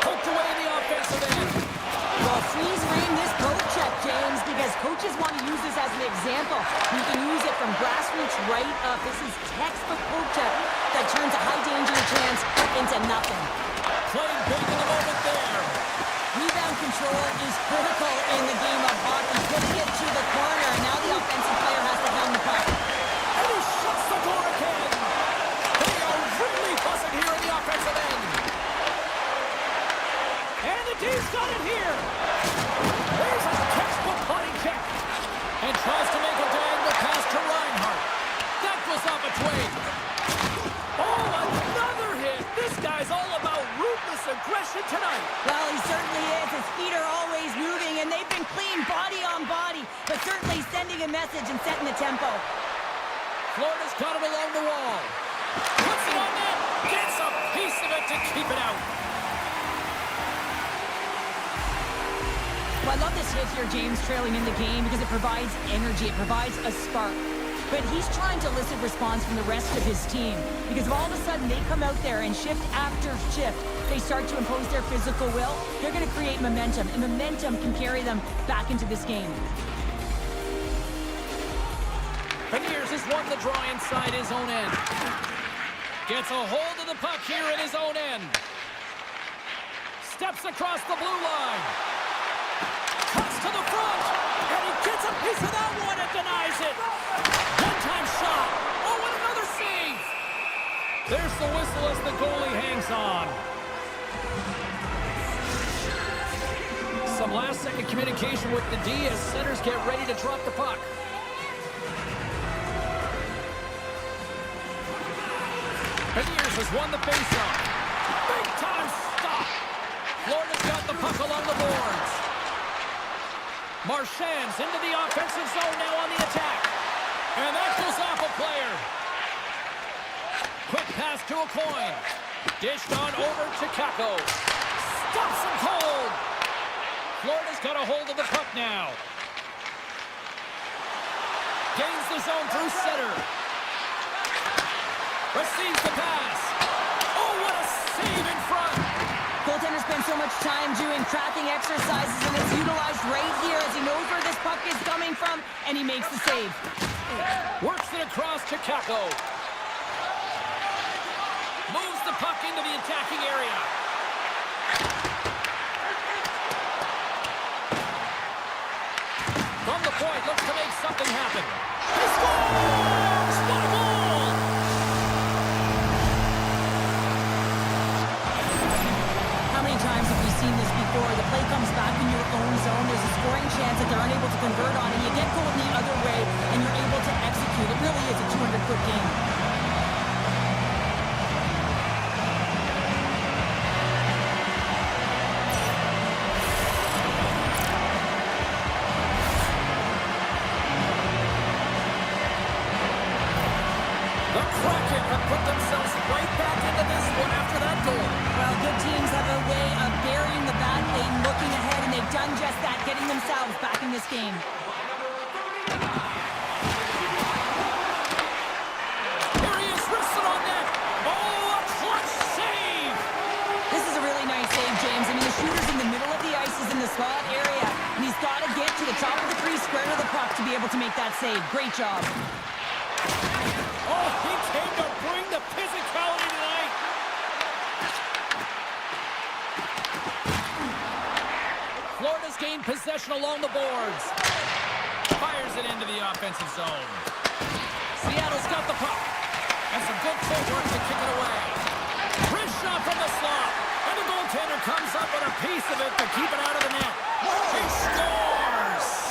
Poked away in the offensive end. Well, freeze frame this poke check, James, because coaches want to use this as an example. You can use it from grassroots right up. This is textbook poke check that turns a high-danger chance into nothing. Playing big in the moment there. Rebound control is critical in the game of hockey. Putting it to the corner, and now the offensive player has to hound the puck. And he shuts the door again. They are really buzzing here in the offensive end. And the D's got it here. There's a textbook body check. And tries to make a diagonal pass to Reinhart. That goes off a twig. Oh, another hit. This guy's all about ruthless aggression tonight. Well, he certainly is. His feet are always moving, and they've been clean body on body, but certainly sending a message and setting the tempo. Florida's got it along the wall. Puts it on net. Gets a piece of it to keep it out. Well, I love this hit here, James, trailing in the game, because it provides energy. It provides a spark. But he's trying to elicit response from the rest of his team, because if all of a sudden they come out there and shift after shift, they start to impose their physical will, they're going to create momentum, and momentum can carry them back into this game. Beniers has won the draw inside his own end. Gets a hold of the puck here in his own end. Steps across the blue line. Cuts to the front. And he gets a piece of that one and denies it. One-time shot. Oh, and another save. There's the whistle as the goalie hangs on. Some last-second communication with the D as centers get ready to drop the puck. Beniers has won the faceoff. Big-time stop. Florida's got the puck along the boards. Marchand's into the offensive zone now on the attack. And that goes off a player. Quick pass to a coin. Dished on over to Kako. Stops him cold. Florida's got a hold of the puck now. Gains the zone through center. Receives the pass. Oh, what a save in front. Goaltender spends so much time doing tracking exercises, and it's utilized right here as he knows where this puck is coming from, and he makes the save. Works it across to Kako. Moves the puck into the attacking area. From the point, looks to make something happen. He scores! What a goal! How many times have we seen this before? The play comes back in your own zone. There's a scoring chance that they're unable to convert on, and you get going the other way, and you're able to execute. It really is a 200-foot game. The Kraken have put themselves right back into this one after that goal. Well, good teams have a way of burying the bad thing, looking ahead, and they've done just that, getting themselves back in this game. Here he is, wristed on net. Oh, a clutch save! This is a really nice save, James. I mean, the shooter's in the middle of the ice, is in the slot area, and he's got to get to the top of the crease, square to the puck to be able to make that save. Great job. Oh, he came to bring the physicality tonight. Florida's gained possession along the boards. Fires it into the offensive zone. Seattle's got the puck. And some good footwork to kick it away. Wrist shot from the slot. And the goaltender comes up with a piece of it to keep it out of the net. He scores!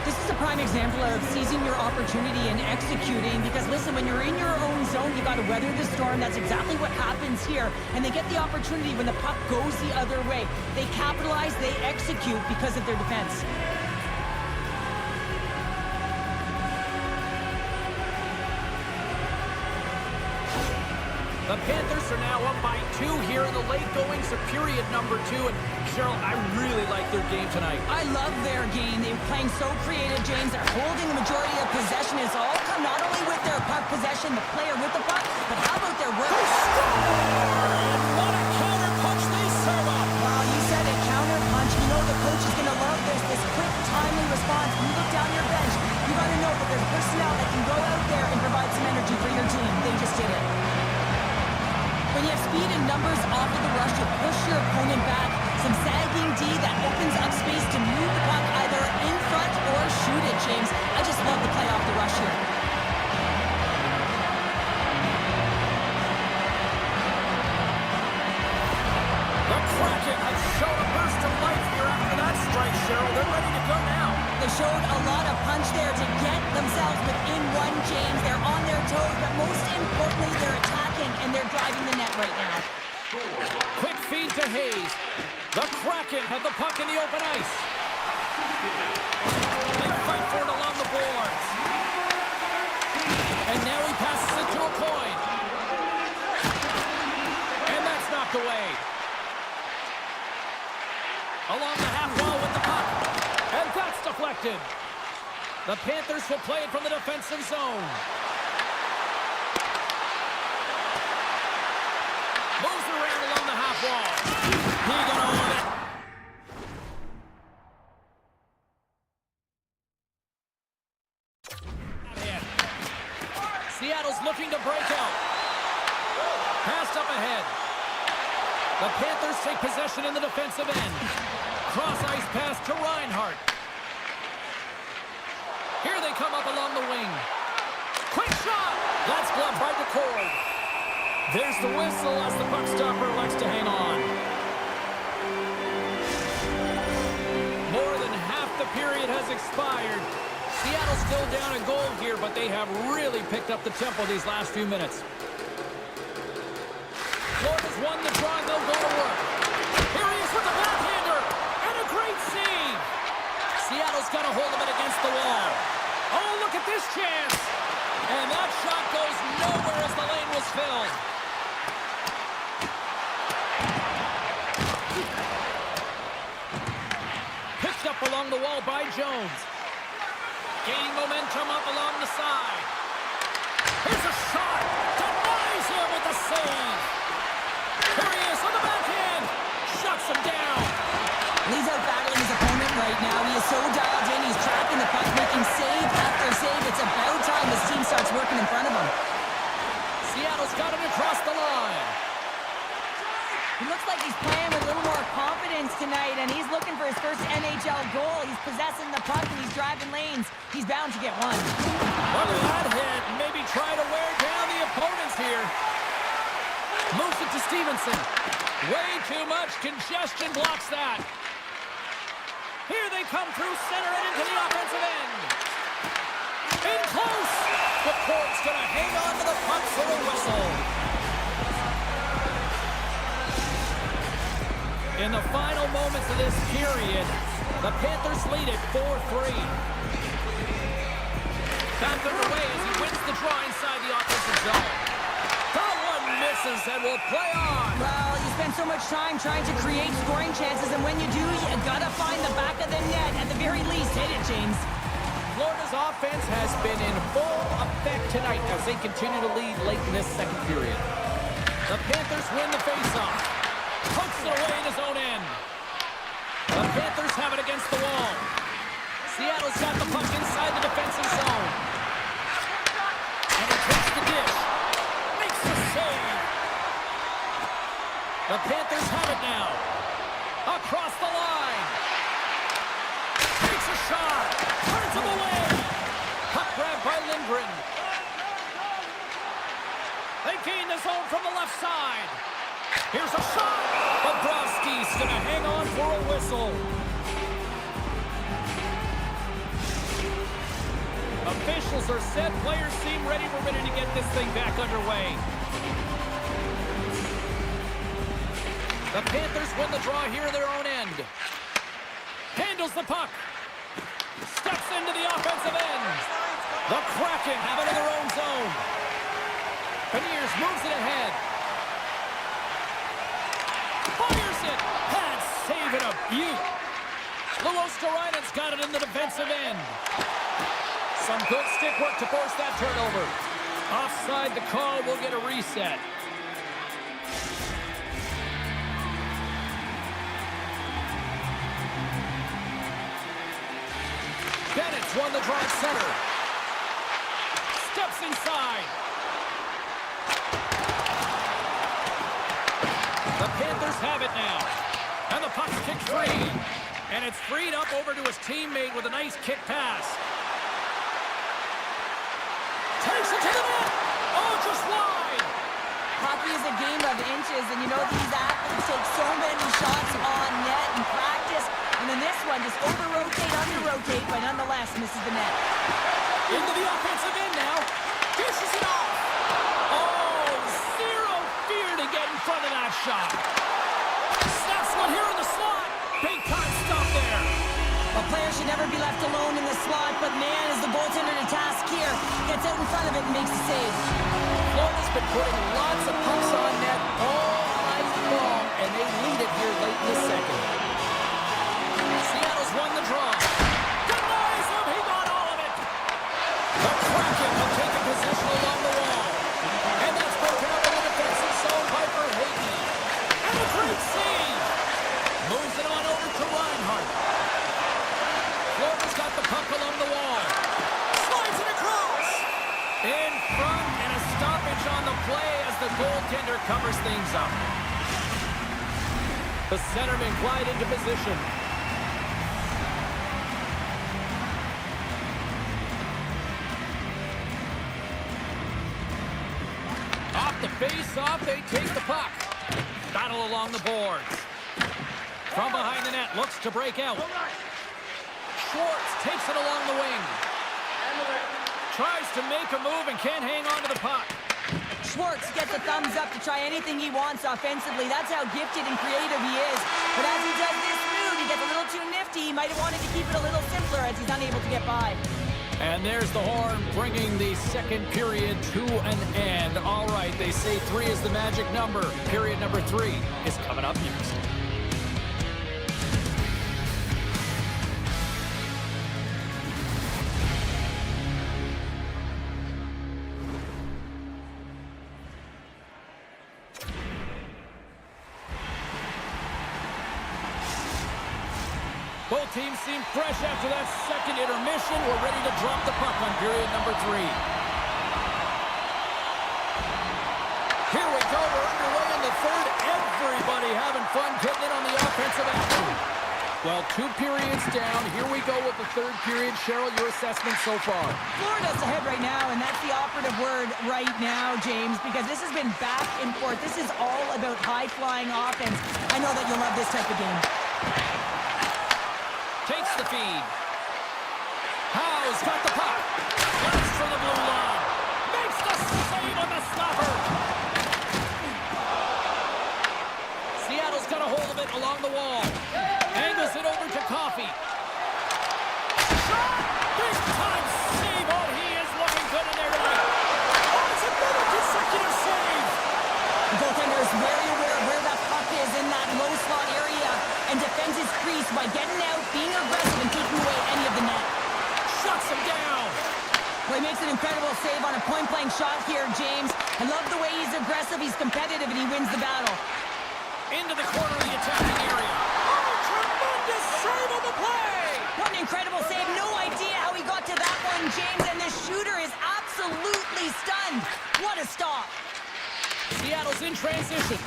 This is a prime example of seizing your opportunity and executing, because listen, when you're in your own zone, you got to weather the storm. That's exactly what happens here, and they get the opportunity when the puck goes the other way. They capitalize, they execute because of their defense. The Panthers are now up by 2 here in the late-goings of period number 2. And, Cheryl, I really like their game tonight. I love their game. They're playing so creative, James. They're holding the majority of possession. It's all come not only with their puck possession, the player with the puck, but how about their work? And what a counter punch they serve up! Wow, you said it, counter punch. You know the coach is going to love this quick, timely response. When you look down your bench, you got to know that there's personnel that can go out there and provide some energy for your team. They just did it. When you have speed and numbers off of the rush, you push your opponent back. Some sagging D that opens up space to move the puck either in front or shoot it, James. I just love the play off the rush here. The Kraken have shown a burst of life here after that strike, Cheryl. They're ready to go now. They showed a lot of punch there to get themselves within one, James. They're on their toes, but most importantly, they're attacking and they're driving the net right now. Quick feed to Hayes. The Kraken have the puck in the open ice. They fight for it along the boards. And now he passes it to a point. And that's knocked away. Along the half wall with the puck. And that's deflected. The Panthers will play it from the defensive zone. Moves around along the half wall. He gonna own it. Seattle's looking to break out. Passed up ahead. The Panthers take possession in the defensive end. Cross-ice pass to Reinhart. Here they come up along the wing. Quick shot! That's gloved by the cord. There's the whistle as the puck stopper elects to hang on. More than half the period has expired. Seattle's still down a goal here, but they have really picked up the tempo these last few minutes. Florida's won the draw, and they'll go to work. Here he is with the backhander, and a great save. Seattle's got a hold of it against the wall. Oh, look at this chance. And that shot goes nowhere as the lane was filled. Picked up along the wall by Jones. Gaining momentum up along the side. Here's a shot. Denies him with the save. Here he is on the backhand. Shuts him down. He's out battling his opponent right now. He is so dialed in. He's tracking the puck, making save after save. It's about time his team open in front of him. Seattle's got it across the line. He looks like he's playing with a little more confidence tonight, and he's looking for his first NHL goal. He's possessing the puck, and he's driving lanes. He's bound to get one. Look at that hit. Maybe try to wear down the opponents here. Moves it to Stevenson. Way too much congestion blocks that. Here they come through center and into the offensive end. In close. The Colts going to hang on to the puck for a whistle. In the final moments of this period, the Panthers lead it 4-3. Back underway as he wins the draw inside the offensive zone. That one misses and will play on. Well, you spend so much time trying to create scoring chances, and when you do, you gotta find the back of the net. At the very least, hit it, James. Florida's offense has been in full effect tonight as they continue to lead late in this second period. The Panthers win the faceoff. Pokes it away in his own end. The Panthers have it against the wall. Seattle's got the puck inside the defensive zone. And he takes the dish. Makes the save. The Panthers have it now. Across the line. Takes a shot. Turns him away. Puck grab by Lindgren. They gain the zone from the left side. Here's a shot. Bobrovsky's going to hang on for a whistle. Officials are set. Players seem ready. We're ready to get this thing back underway. The Panthers win the draw here in their own end. Handles the puck. Steps into the offensive end. The Kraken have it in their own zone. Beniers moves it ahead. Fires it. Pad save it a beaut. Luostarina's got it in the defensive end. Some good stick work to force that turnover. Offside the call. We'll get a reset. Bennett's won the draw at center. Steps inside. The Panthers have it now. And the puck's kicked free. And it's freed up over to his teammate with a nice kick pass. Takes it to the net. Oh, just wide. Hockey is a game of inches, and you know these athletes take so many shots on net in practice. And then this one just over-rotate, under-rotate, but nonetheless misses the net. Into the offensive end now. Dishes it off. Oh, zero fear to get in front of that shot. Snaps one here in the slot. Big time stop there. A player should never be left alone in the slot, but man, is the goaltender to task here. Gets out in front of it and makes the save. Florida's been putting lots of pucks on net all night long, and they lead it here late in the second. Seattle's won the draw. Denies him. He got all of it. The Kraken have taken position along the wall. And that's broken up in the defensive zone by Verhaeghe. And a great save. Moves it on over to Reinhart. Florida's got the puck along the wall. Slides it across. In front, and a stoppage on the play as the goaltender covers things up. The centerman glide into position. Off the face-off, they take the puck. Battle along the boards. From behind the net, looks to break out. Schwartz takes it along the wing. Tries to make a move and can't hang on to the puck. Schwartz gets a thumbs up to try anything he wants offensively. That's how gifted and creative he is. But as he does this move, he gets a little too nifty. He might have wanted to keep it a little simpler as he's unable to get by. And there's the horn bringing the second period to an end. All right, they say 3 is the magic number. Period number 3 is coming up next. Both teams seem fresh after that second intermission. We're ready to drop the puck on period number 3. Everybody having fun getting in on the offensive action. Well, 2 periods down. Here we go with the 3rd period. Cheryl, your assessment so far? Florida's ahead right now, and that's the operative word right now, James, because this has been back and forth. This is all about high-flying offense. I know that you'll love this type of game. Takes the feed. Howe's got the puck. Runs for the blue line. Makes the save on the stopper. Seattle's got a hold of it along the wall. Angles it over to Coffee. Shot! Big time save. Oh, he is looking good in there tonight. Oh, it's another consecutive save. The goaltender is very aware of where that puck is in that low slot area and defends his crease by getting out, being aggressive, and taking away any of the net. Shuts him down. Well, he makes an incredible save on a point-blank shot here, James. I love the way he's aggressive, he's competitive, and he wins the battle. Into the corner of the attacking area. Oh, tremendous save on the play. What an incredible save. No idea how he got to that one, James, and the shooter is absolutely stunned. What a stop. Seattle's in transition.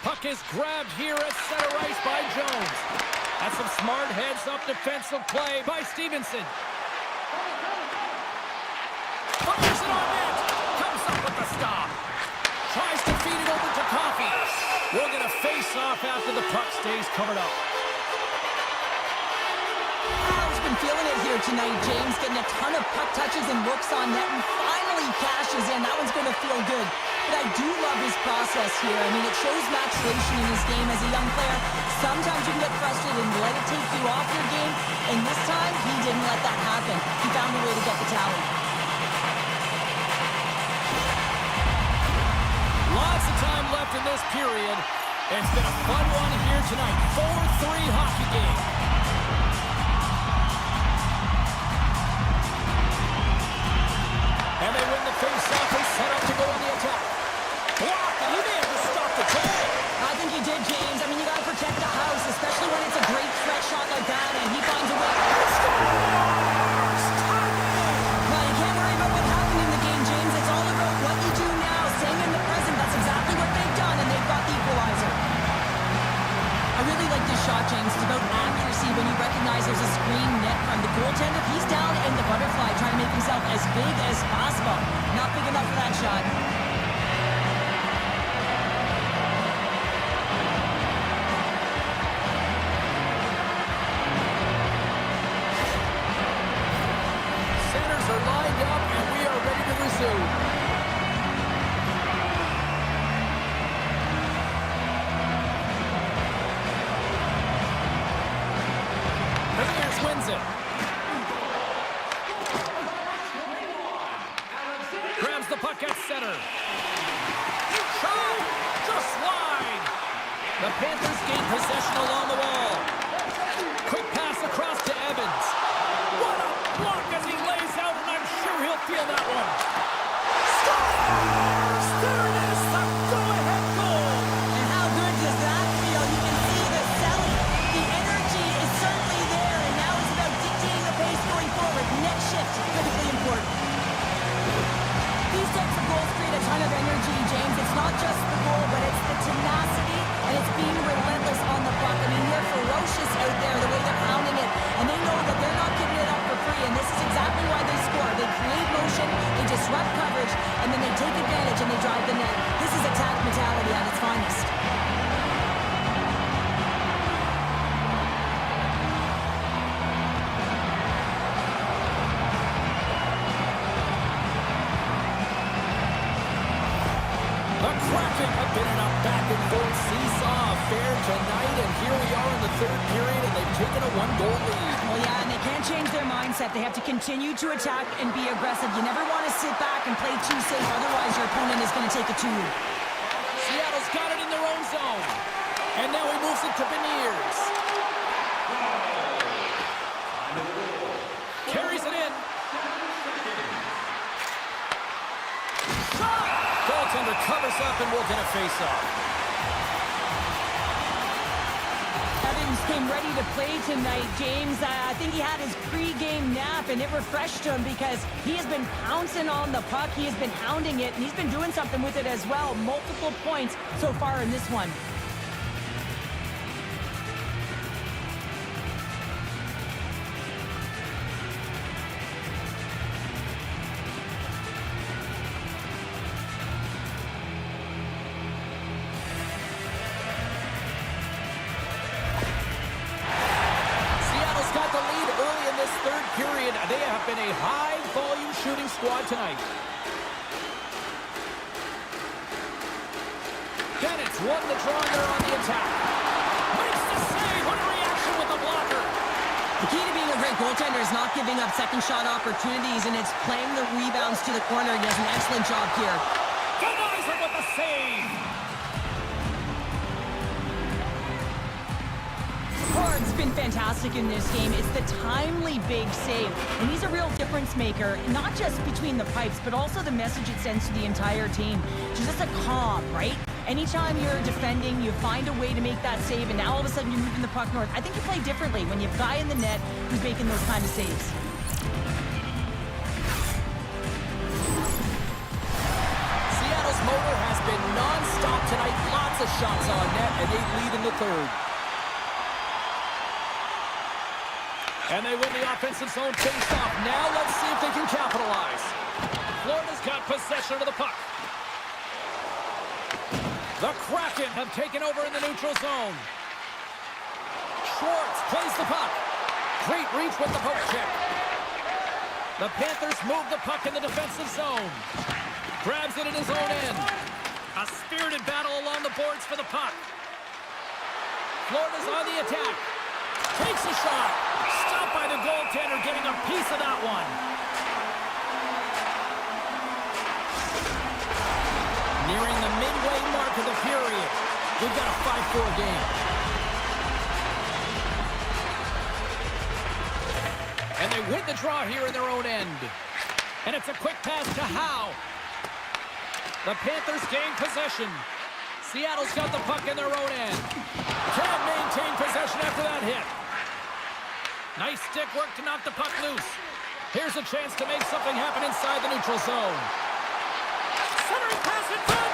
Puck is grabbed here at center ice by Jones. That's some smart heads-up defensive play by Stevenson. Fires it on net. Comes up with the stop. Tries to feed it over to Coffee. We're going to face off after the puck stays covered up. Howe's been feeling it here tonight, James, getting a ton of puck touches and looks on net, and finally cashes in. That one's going to feel good. But I do love his process here. I mean, it shows maturation in his game as a young player. Sometimes you can get frustrated and let it take you off your game, and this time, he didn't let that happen. He found a way to get the tally. Lots of time left in this period. It's been a fun one here tonight. 4-3 hockey game. And they win the face-off and set up to go on the attack. Block, and he may have just stopped the goal. I think he did, James. I mean, you got to protect the house, especially when it's a great threat shot like that, and he finds a way. Well, you can't worry about what happened in the game, James. It's all about what you do now, staying in the present. That's exactly what they've done, and they've got the equalizer. I really like this shot, James. It's about accuracy when you recognize there's a screen net from the goaltender. He's down in the butterfly, trying to make himself as big as possible. Not big enough for that shot. Centers are lined up, and we are ready to resume. Wins it. Grabs the puck at center. Shot! Just wide. The Panthers gain possession along the wall. Quick pass across to Evans. What a block as he lays out, and I'm sure he'll feel that one. Scores! There it is, the go-ahead goal. And how good does that feel? You can see the selling. The energy is certainly there, and now it's about dictating the pace going forward. Net shift, critically important. These types of goals create a ton of energy, James. It's not just the goal, but it's the tenacity, and it's being relentless on the puck. I mean, they're ferocious out there, the way they're pounding it, and they know that they're not giving it up for free, and this is exactly why they score. They create motion, they disrupt coverage, and then they take advantage and they drive the net. This is attack mentality at its finest. The Kraken have been in a back-and-forth seesaw affair tonight, and here we are in the 3rd period, and they've taken a 1-goal lead. Well, yeah, and they can't change their mindset. They have to continue to attack and be aggressive. You never want to sit back and play too safe, otherwise your opponent is going to take it to you. Seattle's got it in their own zone, and now he moves it to Beniers. Carries it in. Shot! Goaltender covers up, and we'll get a face-off. Evans came ready to play tonight, James. I think he had his pre-game nap, and it refreshed him because he has been pouncing on the puck. He has been hounding it, and he's been doing something with it as well. Multiple points so far in this one. been a high-volume shooting squad tonight. Bennett's won the draw there on the attack. Makes the save. What a reaction with the blocker. The key to being a great goaltender is not giving up second shot opportunities, and it's playing the rebounds to the corner. He does an excellent job here. Denies it with the save. Ford's been fantastic in this game. It's the timely big save, and he's a real difference maker, not just between the pipes, but also the message it sends to the entire team. Just a calm, right? Anytime you're defending, you find a way to make that save, and now all of a sudden you're moving the puck north. I think you play differently when you have a guy in the net who's making those kind of saves. Seattle's motor has been non-stop tonight. Lots of shots on net, and they lead in the third. And they win the offensive zone face-off. Now let's see if they can capitalize. Florida's got possession of the puck. The Kraken have taken over in the neutral zone. Schwartz plays the puck. Great reach with the poke check. The Panthers move the puck in the defensive zone. Grabs it in his own end. A spirited battle along the boards for the puck. Florida's on the attack. Takes a shot. Stopped by the goaltender, getting a piece of that one. Nearing the midway mark of the period. We've got a 5-4 game. And they win the draw here in their own end. And it's a quick pass to Howe. The Panthers gain possession. Seattle's got the puck in their own end. Can't maintain possession after that hit. Nice stick work to knock the puck loose. Here's a chance to make something happen inside the neutral zone. Centering pass in front,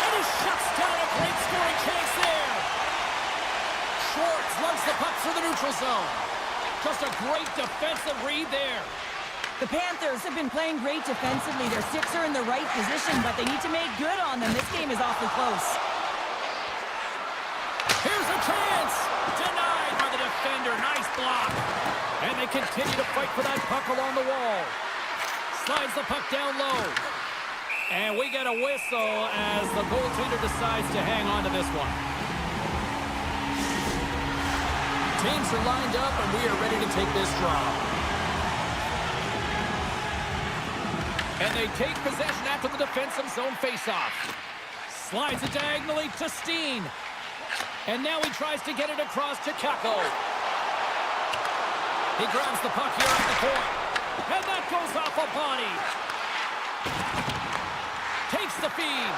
and he shuts down a great scoring chance there. Schwartz lugs the puck through the neutral zone. Just a great defensive read there. The Panthers have been playing great defensively. Their sticks are in the right position, but they need to make good on them. This game is awfully close. Here's a chance. Denied by the defender. Nice block. And they continue to fight for that puck along the wall. Slides the puck down low. And we get a whistle as the goaltender decides to hang on to this one. Teams are lined up, and we are ready to take this draw. And they take possession after the defensive zone faceoff. Slides it diagonally to Steen. And now he tries to get it across to Kako. He grabs the puck here at the point. And that goes off a body. Takes the feed.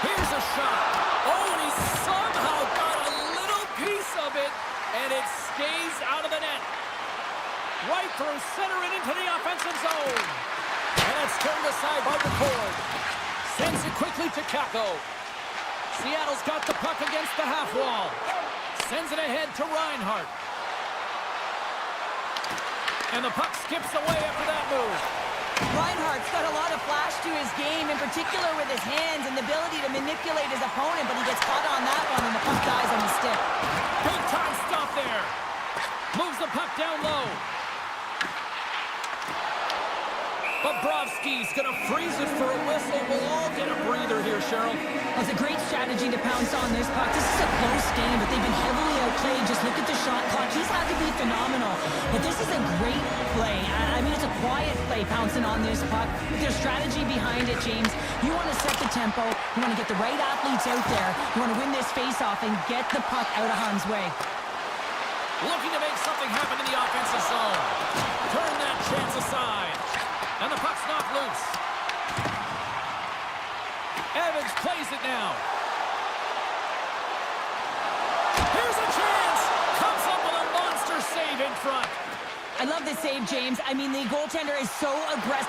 Here's a shot. Oh, and he somehow got a little piece of it. And it stays out of the net. Right through center and into the offensive zone. And it's turned aside by the cord. Sends it quickly to Kako. Seattle's got the puck against the half wall. Sends it ahead to Reinhart. And the puck skips away after that move. Reinhart's got a lot of flash to his game, in particular with his hands and the ability to manipulate his opponent, but he gets caught on that one and the puck dies on the stick. Big time stop there. Moves the puck down low. Bobrovsky's going to freeze it for a whistle. We'll all get a breather here, Cheryl. Well, it's a great strategy to pounce on this puck. This is a close game, but they've been heavily outplayed. Just look at the shot clock. He's had to be phenomenal. But this is a great play. I mean, it's a quiet play pouncing on this puck. With their strategy behind it, James, you want to set the tempo. You want to get the right athletes out there. You want to win this face-off and get the puck out of harm's way. Looking to make something happen in the offensive zone. Turn that chance aside. And the puck's knocked loose. Evans plays it now. Here's a chance. Comes up with a monster save in front. I love this save, James. I mean, the goaltender is so aggressive.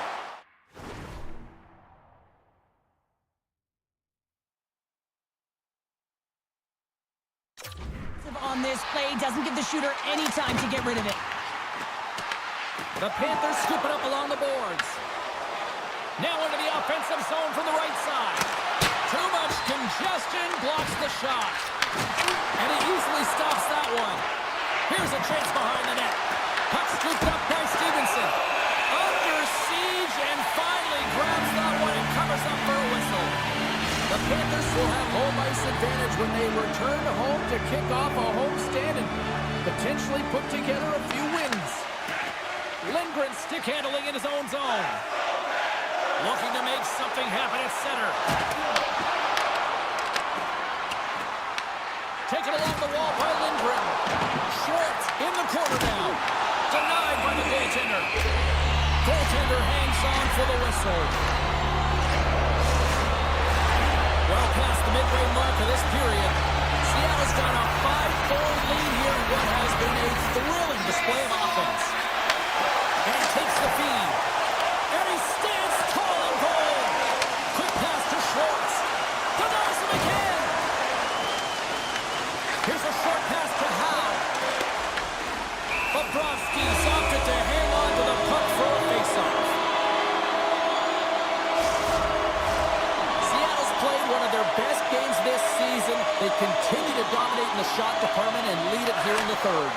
On this play, doesn't give the shooter any time to get rid of it. The Panthers scoop it up along the boards. Now into the offensive zone from the right side. Too much congestion blocks the shot. And he easily stops that one. Here's a chance behind the net. Puck scooped up by Stevenson. will have home ice advantage when they return home to kick off a homestand and potentially put together a few wins. Lindgren stick handling in his own zone. Looking to make something happen at center. Taken along the wall by Lindgren. Schwartz in the corner now. Denied by the goaltender. Goaltender hangs on for the whistle. Well past the midway mark of this period, Seattle's got a 5-4 lead here in what has been a thrilling display of offense. And he takes the feed. And he stands tall in goal. Quick pass to Schwartz. Denies him again. Here's a short pass to Howe. Bobrovsky's opted to hang on to the puck for a faceoff. Seattle's played one of their best games this season. They continue to dominate in the shot department and lead it here in the third.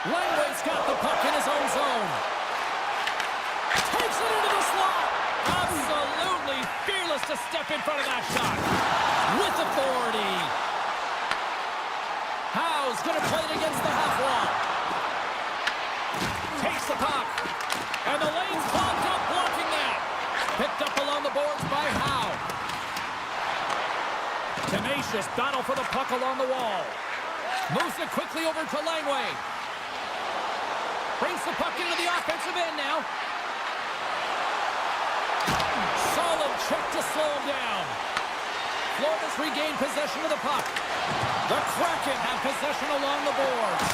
Langway's got the puck in his own zone. Takes it into the slot. Absolutely fearless to step in front of that shot. With authority. Howe's going to play it against the half wall. Takes the puck. And the lane's clogged up, blocking that. Picked up along the boards by Howe. Tenacious battle for the puck along the wall. Moves it quickly over to Langway. Brings the puck into the offensive end now. Solid check to slow him down. Florida's regained possession of the puck. The Kraken have possession along the boards.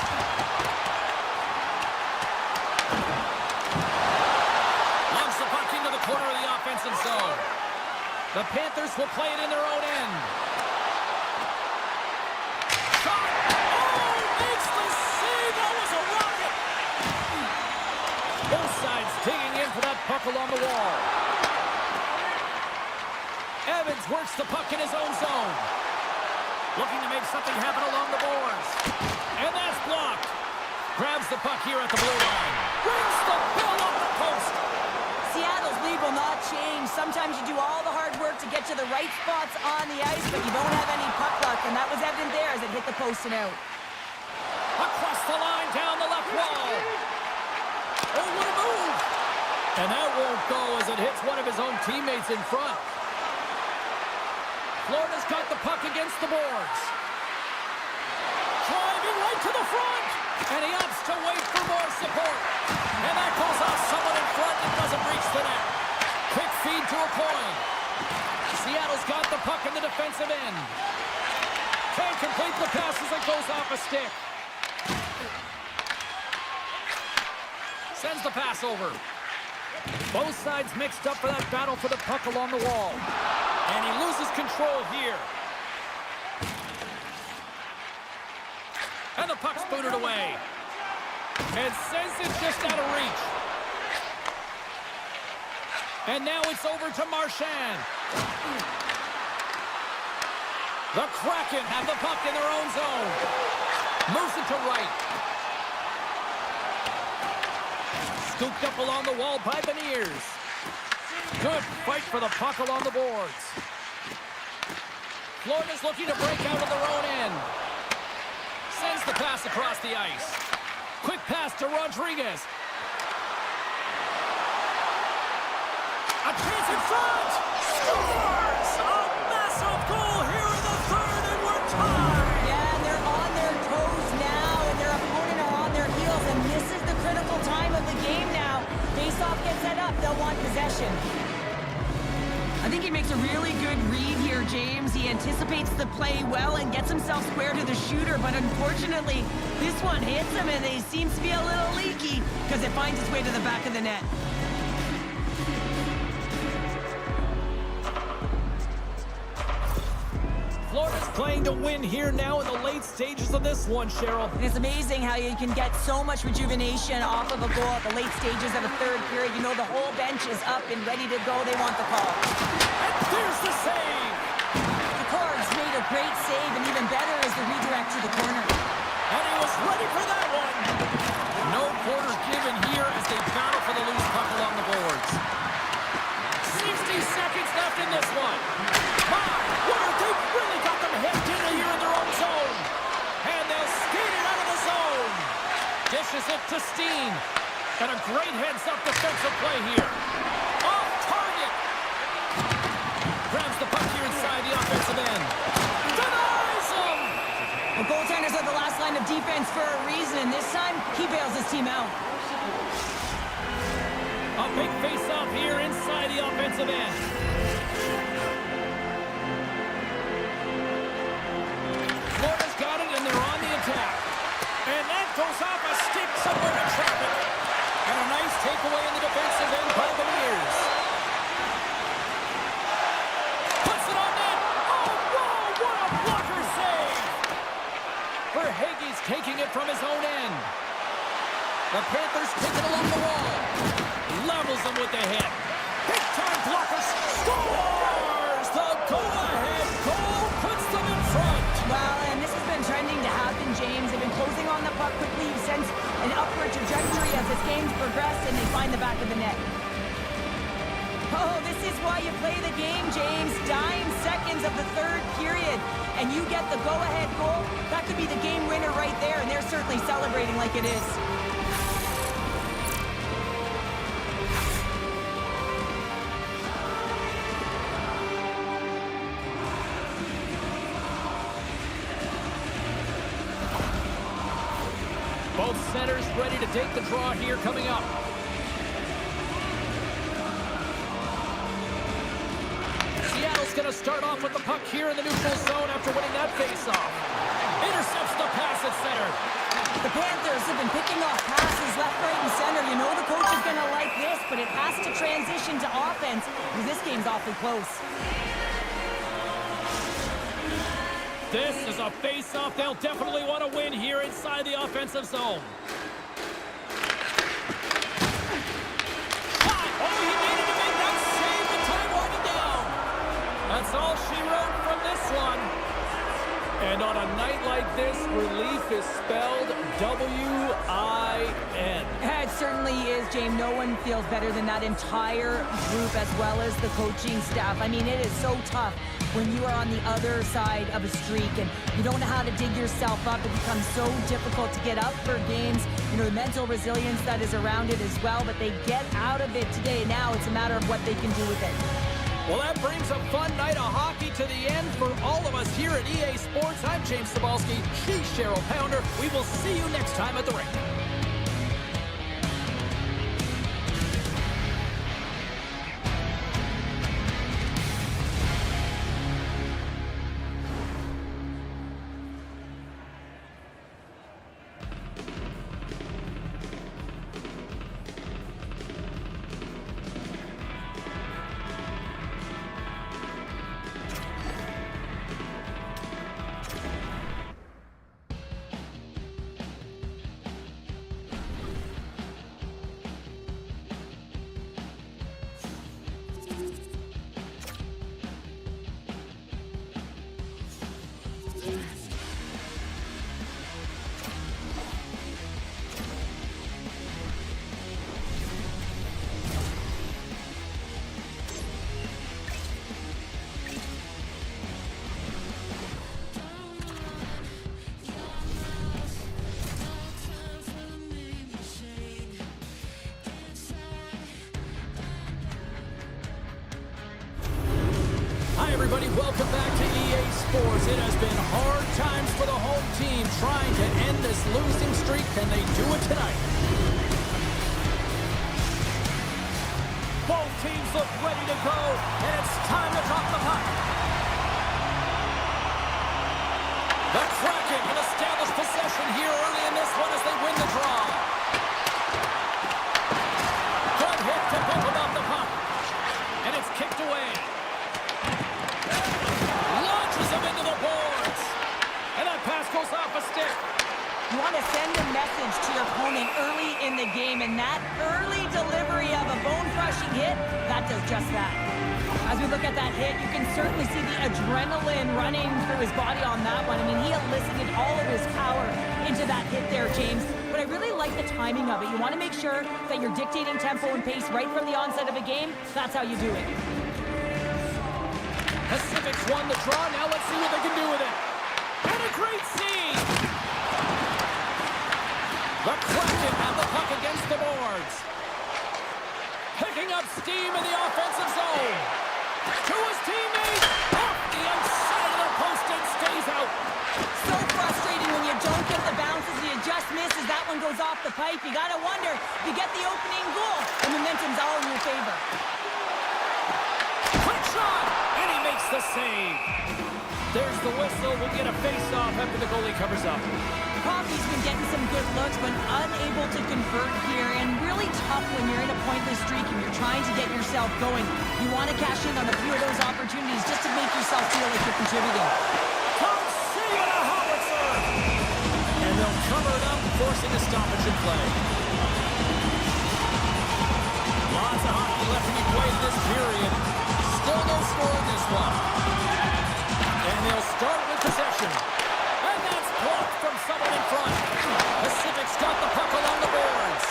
Launch the puck into the corner of the offensive zone. The Panthers will play it in their own end. Shot! Oh, makes the save! That was a rocket! Both sides digging in for that puck along the wall. Evans works the puck in his own zone. Looking to make something happen along the boards. And that's blocked. Grabs the puck here at the blue line. Brings the bill up the post. Seattle's lead will not change. Sometimes you do all the hard work to get to the right spots on the ice, but you don't have any puck luck, and that was evident there as it hit the post and out. Across the line, down the left wall. Oh, what a move! And that won't go as it hits one of his own teammates in front. Florida's got the puck against the boards. Driving right to the front. And he opts to wait for more support. And that goes off someone in front and doesn't reach the net. Quick feed to a coin. Seattle's got the puck in the defensive end. Can't complete the pass as it goes off a stick. Sends the pass over. Both sides mixed up for that battle for the puck along the wall. And he loses control here. And the puck's booted away. And sends it just out of reach. And now it's over to Marchand. The Kraken have the puck in their own zone. Moves it to right. Scooped up along the wall by Beniers. Good fight for the puck along the boards. Florida's looking to break out of their own end. Sends the pass across the ice. Quick pass to Rodriguez. A chance in front! Scores! A massive goal here in the third, and we're tied! Yeah, and they're on their toes now, and their opponent are on their heels, and this is the critical time of the game now. Face-off gets set up, they'll want possession. I think he makes a really good read here, James. He anticipates the play well and gets himself square to the shooter, but unfortunately, this one hits him, and he seems to be a little leaky because it finds its way to the back of the net. Florida's playing to win here now in the late stages of this one, Cheryl. And it's amazing how you can get so much rejuvenation off of a goal at the late stages of a third period. You know the whole bench is up and ready to go. They want the call. And there's the save! The Cards made a great save, and even better is the redirect to the corner. And he was ready for that one! No quarter given here as they battle for the loose puck along the boards. 60 seconds left in this one. Steen. And a great heads-up defensive play here. Off target. Grabs the puck here inside the offensive end. Denies him. The goaltenders are the last line of defense for a reason, and this time, he bails his team out. A big face-off here inside the offensive end. Florida's got it, and they're on the attack. And that goes off a stick somewhere in traffic. And a nice takeaway in the defensive end by the Bears. Puts it on net. Oh, whoa, what a blocker save. Verhaeghe's taking it from his own end. The Panthers take it along the wall. Levels him with the hit. Big-time blocker scores! The go-ahead goal puts them in front. Well, and this has been trending to happen, James. They've been closing on the puck quickly. You sense an upward trajectory as this game's progressed, and they find the back of the net. Oh, this is why you play the game, James. Dying seconds of the third period, and you get the go-ahead goal. That could be the game winner right there, and they're certainly celebrating like it is. Both centers ready to take the draw here coming up. Seattle's going to start off with the puck here in the neutral zone after winning that faceoff. Intercepts the pass at center. The Panthers have been picking off passes left, right, and center. You know the coach is going to like this, but it has to transition to offense because this game's awfully close. This is a face-off they'll definitely want to win here inside the offensive zone. Oh, he needed to make that save. The time winding down. That's all she wrote from this one. And on a night like this, relief is spelled W-I-N. It certainly is, James. No one feels better than that entire group as well as the coaching staff. I mean, it is so tough when you are on the other side of a streak and you don't know how to dig yourself up. It becomes so difficult to get up for games. You know, the mental resilience that is around it as well, but they get out of it today. Now it's a matter of what they can do with it. Well, that brings a fun night of hockey to the end for all of us here at EA Sports. I'm James Cebulski. She's Cheryl Pounder. We will see you next time at the rink. Everybody, welcome back to EA Sports. It has been hard times for the home team trying to end this losing streak. Can they do it tonight? Both teams look ready to go, and it's time to drop the puck. The Kraken can establish possession here early in this one as they win the draw. Good hit to pick him off the puck, and it's kicked away. Into the boards. And that pass goes off a stick. You want to send a message to your opponent early in the game, and that early delivery of a bone-crushing hit, that does just that. As we look at that hit, you can certainly see the adrenaline running through his body on that one. I mean, he elicited all of his power into that hit there, James. But I really like the timing of it. You want to make sure that you're dictating tempo and pace right from the onset of a game. That's how you do it. Pacific's won the draw. Now let's see what they can do with it. And a great scene. The Kraken have the puck picking up steam in the offensive zone. To his teammate. Off the outside of the post and stays out. So frustrating when you don't get the bounces and you just misses. That one goes off the pipe. You gotta wonder if you get the opening goal, the momentum's all in your favor. Quick shot, and he makes the save. There's the whistle. We'll get a face-off after the goalie covers up. Coffey's been getting some good looks, but unable to convert here, and really tough when you're in a pointless streak and you're trying to get yourself going. You want to cash in on a few of those opportunities just to make yourself feel like you're contributing. Tom saving a howitzer! And they'll cover it up, forcing a stoppage in play. Lots of hockey left to be played this period. Still no score in this one. And they'll start with possession. And that's blocked from someone in front. Pacific's got the puck along the boards.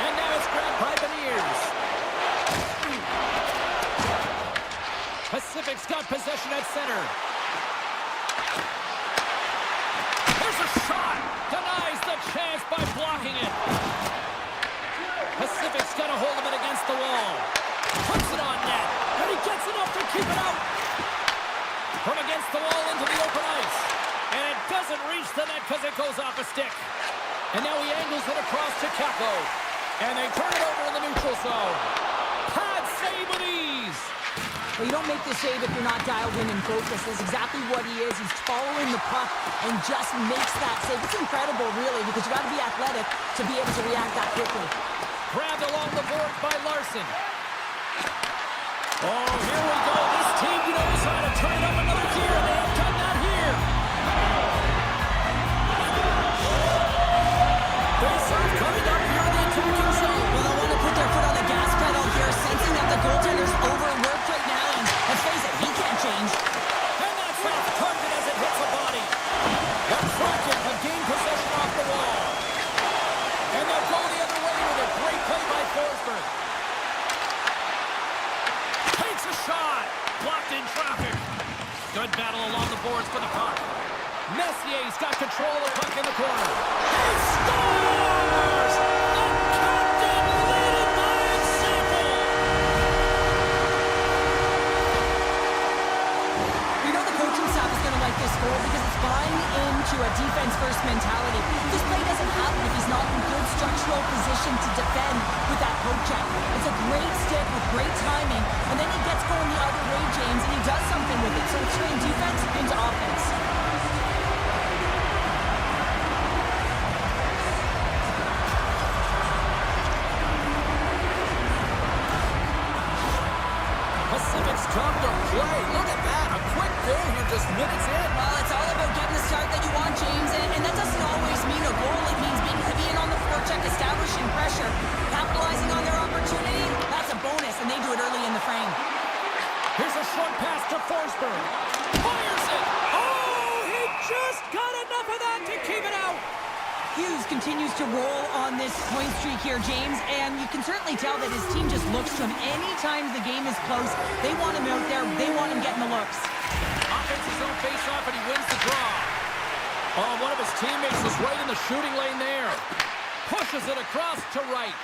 And now it's grabbed by Beniers. Pacific's got possession at center. There's a shot. Denies the chance by blocking it. Pacific's got a hold of it against the wall. Puts it on net. And he gets enough to keep it out. From against the wall into the open ice. And it doesn't reach the net because it goes off a stick. And now he angles it across to Capo. And they turn it over in the neutral zone. Pad save with ease. Well, you don't make the save if you're not dialed in and focused. That's exactly what he is. He's following the puck and just makes that save. It's incredible, really, because you got to be athletic to be able to react that quickly. Grabbed along the board by Larson. Oh, here we go. This team knows how to turn it up another gear, and they have done that here. Face-off coming up here in the attacking zone. Well, they want to put their foot on the gas pedal here, sensing that the goaltender's overworked right now, and let's face it, he can't change. And that's off target as it hits the body. The Kraken have gained possession off the wall. And they'll go the other way with a great play by Forsberg. Takes a shot. Blocked in traffic. Good battle along the boards for the puck. Messier's got control of the puck in the corner. He scores! The captain leading by example! You know the coaching staff is going to like this goal because it's buying into a defense-first mentality. This play doesn't happen if he's not in good structural position to defend with that poke check. It's a great stick with great timing, and then he gets going the other way, James, and he does something with it. So it's turning defense into offense. Pacific's come to play. Look at that. A quick goal here just minutes in. Well, it's all about getting the start that you want, James, and that doesn't always mean a goal. It means being on the forecheck, establishing pressure, capitalizing on their opportunity. That's a bonus, and they do it early in the frame. Here's a short pass to Forsberg. Fires it. Oh, he just got enough of that to keep it out. Hughes continues to roll on this point streak here, James, and you can certainly tell that his team just looks to him. Anytime the game is close, they want him out there. They want him getting the looks. Offenses don't face off, and he wins the draw. Oh, one of his teammates is right in the shooting lane there. Pushes it across to right.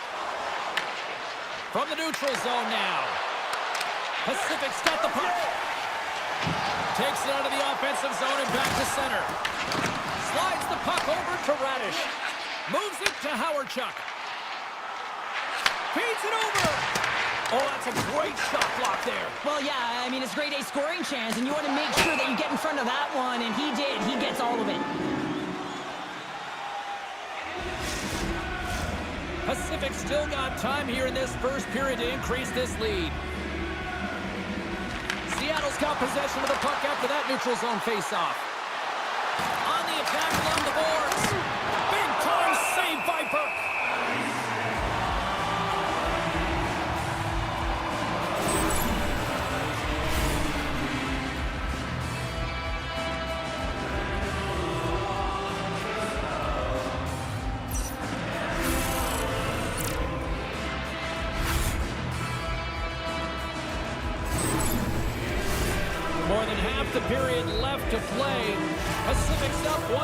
From the neutral zone now. Pacific's got the puck. Takes it out of the offensive zone and back to center. Slides the puck over to Radish. Moves it to Howardchuk. Feeds it over. Oh, that's a great shot block there. Well, yeah, I mean, it's grade A scoring chance, and you want to make sure that you get in front of that one, and he did. He gets all of it. Pacific still got time here in this first period to increase this lead. Seattle's got possession of the puck after that neutral zone faceoff. On the attack along the boards. Big time save by Burke. More than half the period left to play. Pacific's up 1-0.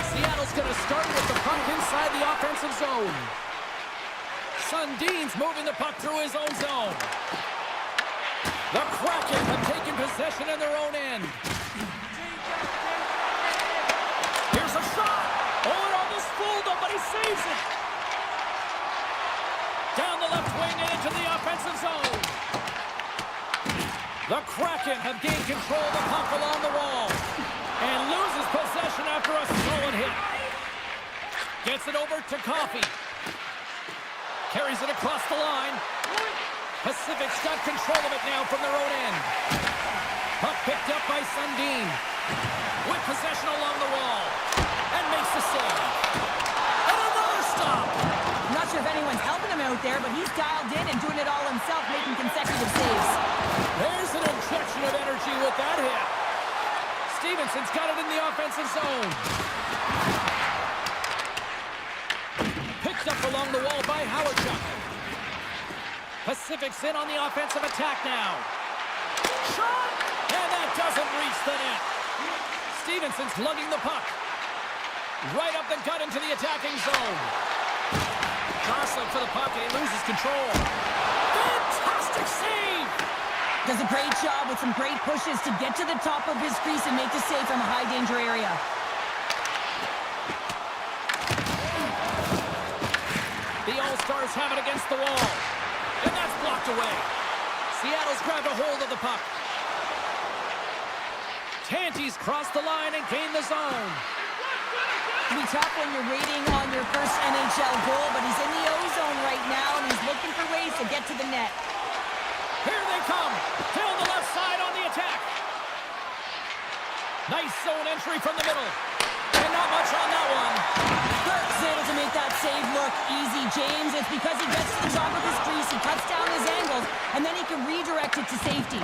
Seattle Seattle's going to start with the puck inside the offensive zone. Sundin's moving the puck through his own zone. The Kraken have taken possession in their own end. Here's a shot. Oh, it almost fooled him, but he saves it. Down the left wing and into the offensive zone. The Kraken have gained control of the puck along the wall and loses possession after a solid hit. Gets it over to Coffey. Carries it across the line. Pacific's got control of it now from their own end. Puck picked up by Sundin. With possession along the wall. And makes the save. And another stop. I'm not sure if anyone's helping him out there, but he's dialed in and doing it all himself, making consecutive saves. There's an injection of energy with that hit. Stevenson's got it in the offensive zone. Picked up along the wall by Howardchuk. Pacific's in on the offensive attack now. Shot! And that doesn't reach the net. Stevenson's lugging the puck. Right up the gut into the attacking zone. Jostling for the puck, and he loses control. Fantastic save! Does a great job with some great pushes to get to the top of his crease and make the save from a high-danger area. The All-Stars have it against the wall. And that's blocked away. Seattle's grabbed a hold of the puck. Tanty's crossed the line and gained the zone. It can be tough when you're waiting on your first NHL goal, but he's in the O-zone right now, and he's looking for ways to get to the net. Here they come. Down the left side on the attack. Nice zone entry from the middle. And not much on that one. Burke's able to make that save look easy, James. It's because he gets to the top of his crease, he cuts down his angles, and then he can redirect it to safety.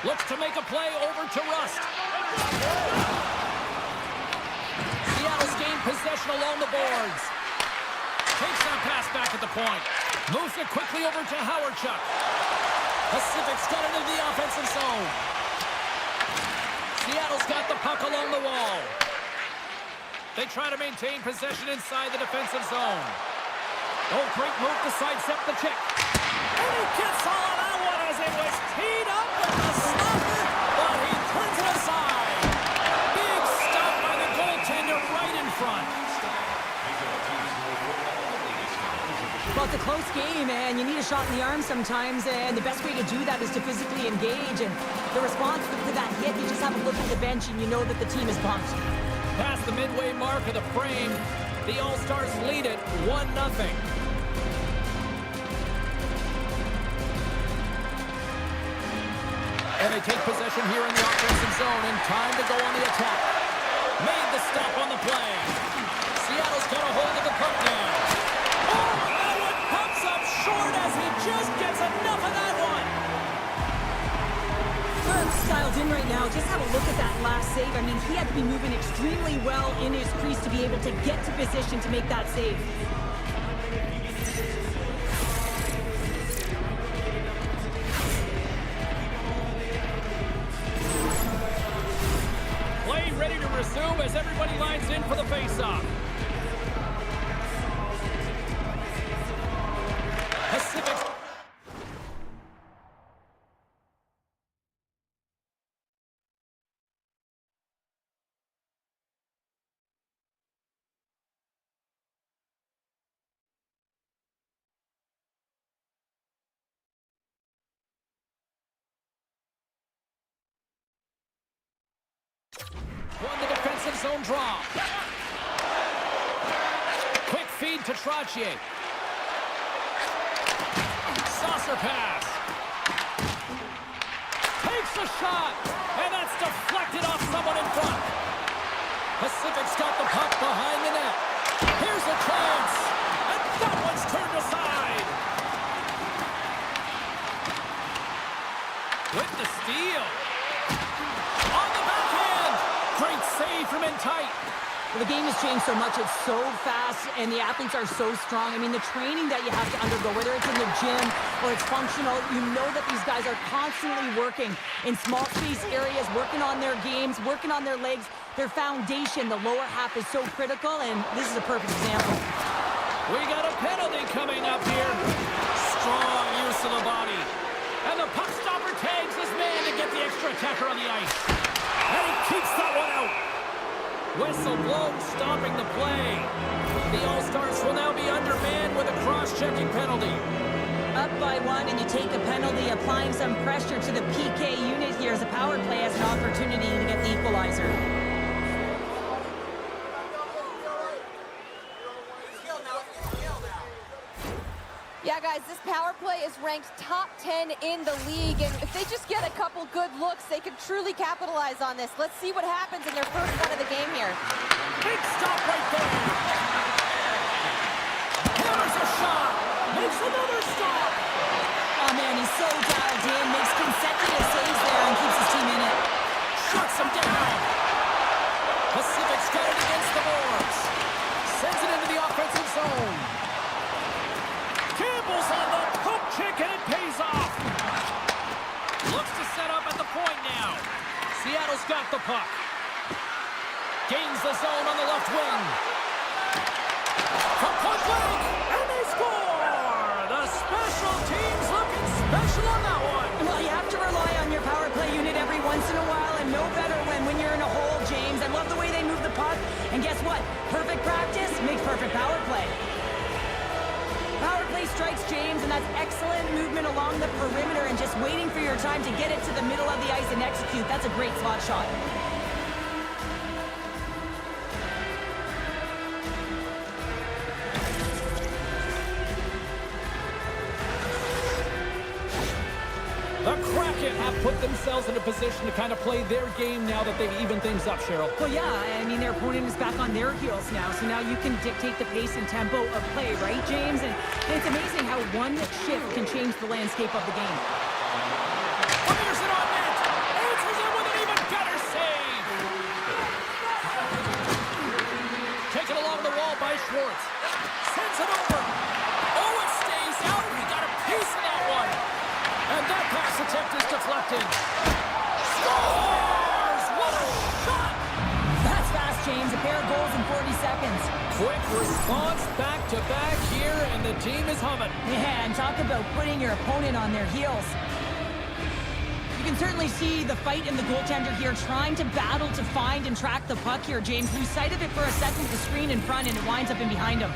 Looks to make a play over to Rust. Seattle's gained possession along the boards. Takes that pass back at the point. Moves it quickly over to Howardchuk. Pacific's got it into the offensive zone. Seattle's got the puck along the wall. They try to maintain possession inside the defensive zone. Oh, great move to sidestep the check. And he gets all of that one as it was teed up with the slugger, but he turns it aside. Big stop by the goaltender right in front. Well, it's a close game, and you need a shot in the arm sometimes, and the best way to do that is to physically engage. And the response to that hit, you just have a look at the bench, and you know that the team is pumped. Past the midway mark of the frame, the All-Stars lead it 1-0. And they take possession here in the offensive zone, and time to go on the attack. Made the stop on the play. Seattle's got a hold of the puck now. Oh, that one comes up short as he just gets enough of that one. Burke's dialed in right now. Just have a look at that last save. I mean, he had to be moving extremely well in his crease to be able to get to position to make that save. Play ready to resume as everybody lines in for the face-off. Pacific's won the defensive zone draw. Quick feed to Trottier. Saucer pass. Takes a shot, and that's deflected off someone in front. Pacific's got the puck behind the net. Here's a chance, and that one's turned aside. With the steal. On the backhand. Great save from in tight. Well, the game has changed so much. It's so fast, and the athletes are so strong. I mean, the training that you have to undergo, whether it's in the gym or it's functional, you know that these guys are constantly working in small space areas, working on their games, working on their legs, their foundation. The lower half is so critical, and this is a perfect example. We got a penalty coming up here. Strong use of the body. And the puck stopper tags his man to get the extra attacker on the ice. And he keeps that one out. Whistle blows, stopping the play. The All-Stars will now be undermanned with a cross-checking penalty. Up by one, and you take a penalty, applying some pressure to the PK unit here as the power play has an opportunity to get the equalizer. Yeah, guys, this power play is ranked top 10 in the league, and if they just get a couple good looks, they could truly capitalize on this. Let's see what happens in their first one of the game here. Big stop right there. Hammers a shot. Makes another stop. Oh, man, he's so dialed in, makes consecutive saves there and keeps his team in it. Shuts him down. Pacific's got it against the boards. Sends it into the offensive zone. Campbell's on the poke check, and it pays off. Looks to set up at the point now. Seattle's got the puck. Gains the zone on the left wing. From point blank, and they score! The special teams looking special on that one. Well, you have to rely on your power play unit every once in a while, and no better when you're in a hole, James. I love the way they move the puck, and guess what? Perfect practice makes perfect power play. Power play strikes, James, and that's excellent movement along the perimeter and just waiting for your time to get it to the middle of the ice and execute. That's a great slot shot. The Kraken have put themselves in a position to kind of play their game now that they've evened things up, Cheryl. Well, yeah, I mean, their opponent is back on their heels now, so now you can dictate the pace and tempo of play, right, James? And it's amazing how one shift can change the landscape of the game. Fires it on net. Answers it with an even better save. Taken along the wall by Schwartz. Sends it over. Oh, it stays out. We got a piece of that one. And that pass attempt is deflected. Scores! What a shot! That's fast, James. A pair of goals in 40 seconds. Quick response back-to-back here, and the team is humming. Yeah, and talk about putting your opponent on their heels. You can certainly see the fight in the goaltender here, trying to battle to find and track the puck here, James. Lose sight of it for a second with the screen in front, and it winds up in behind him.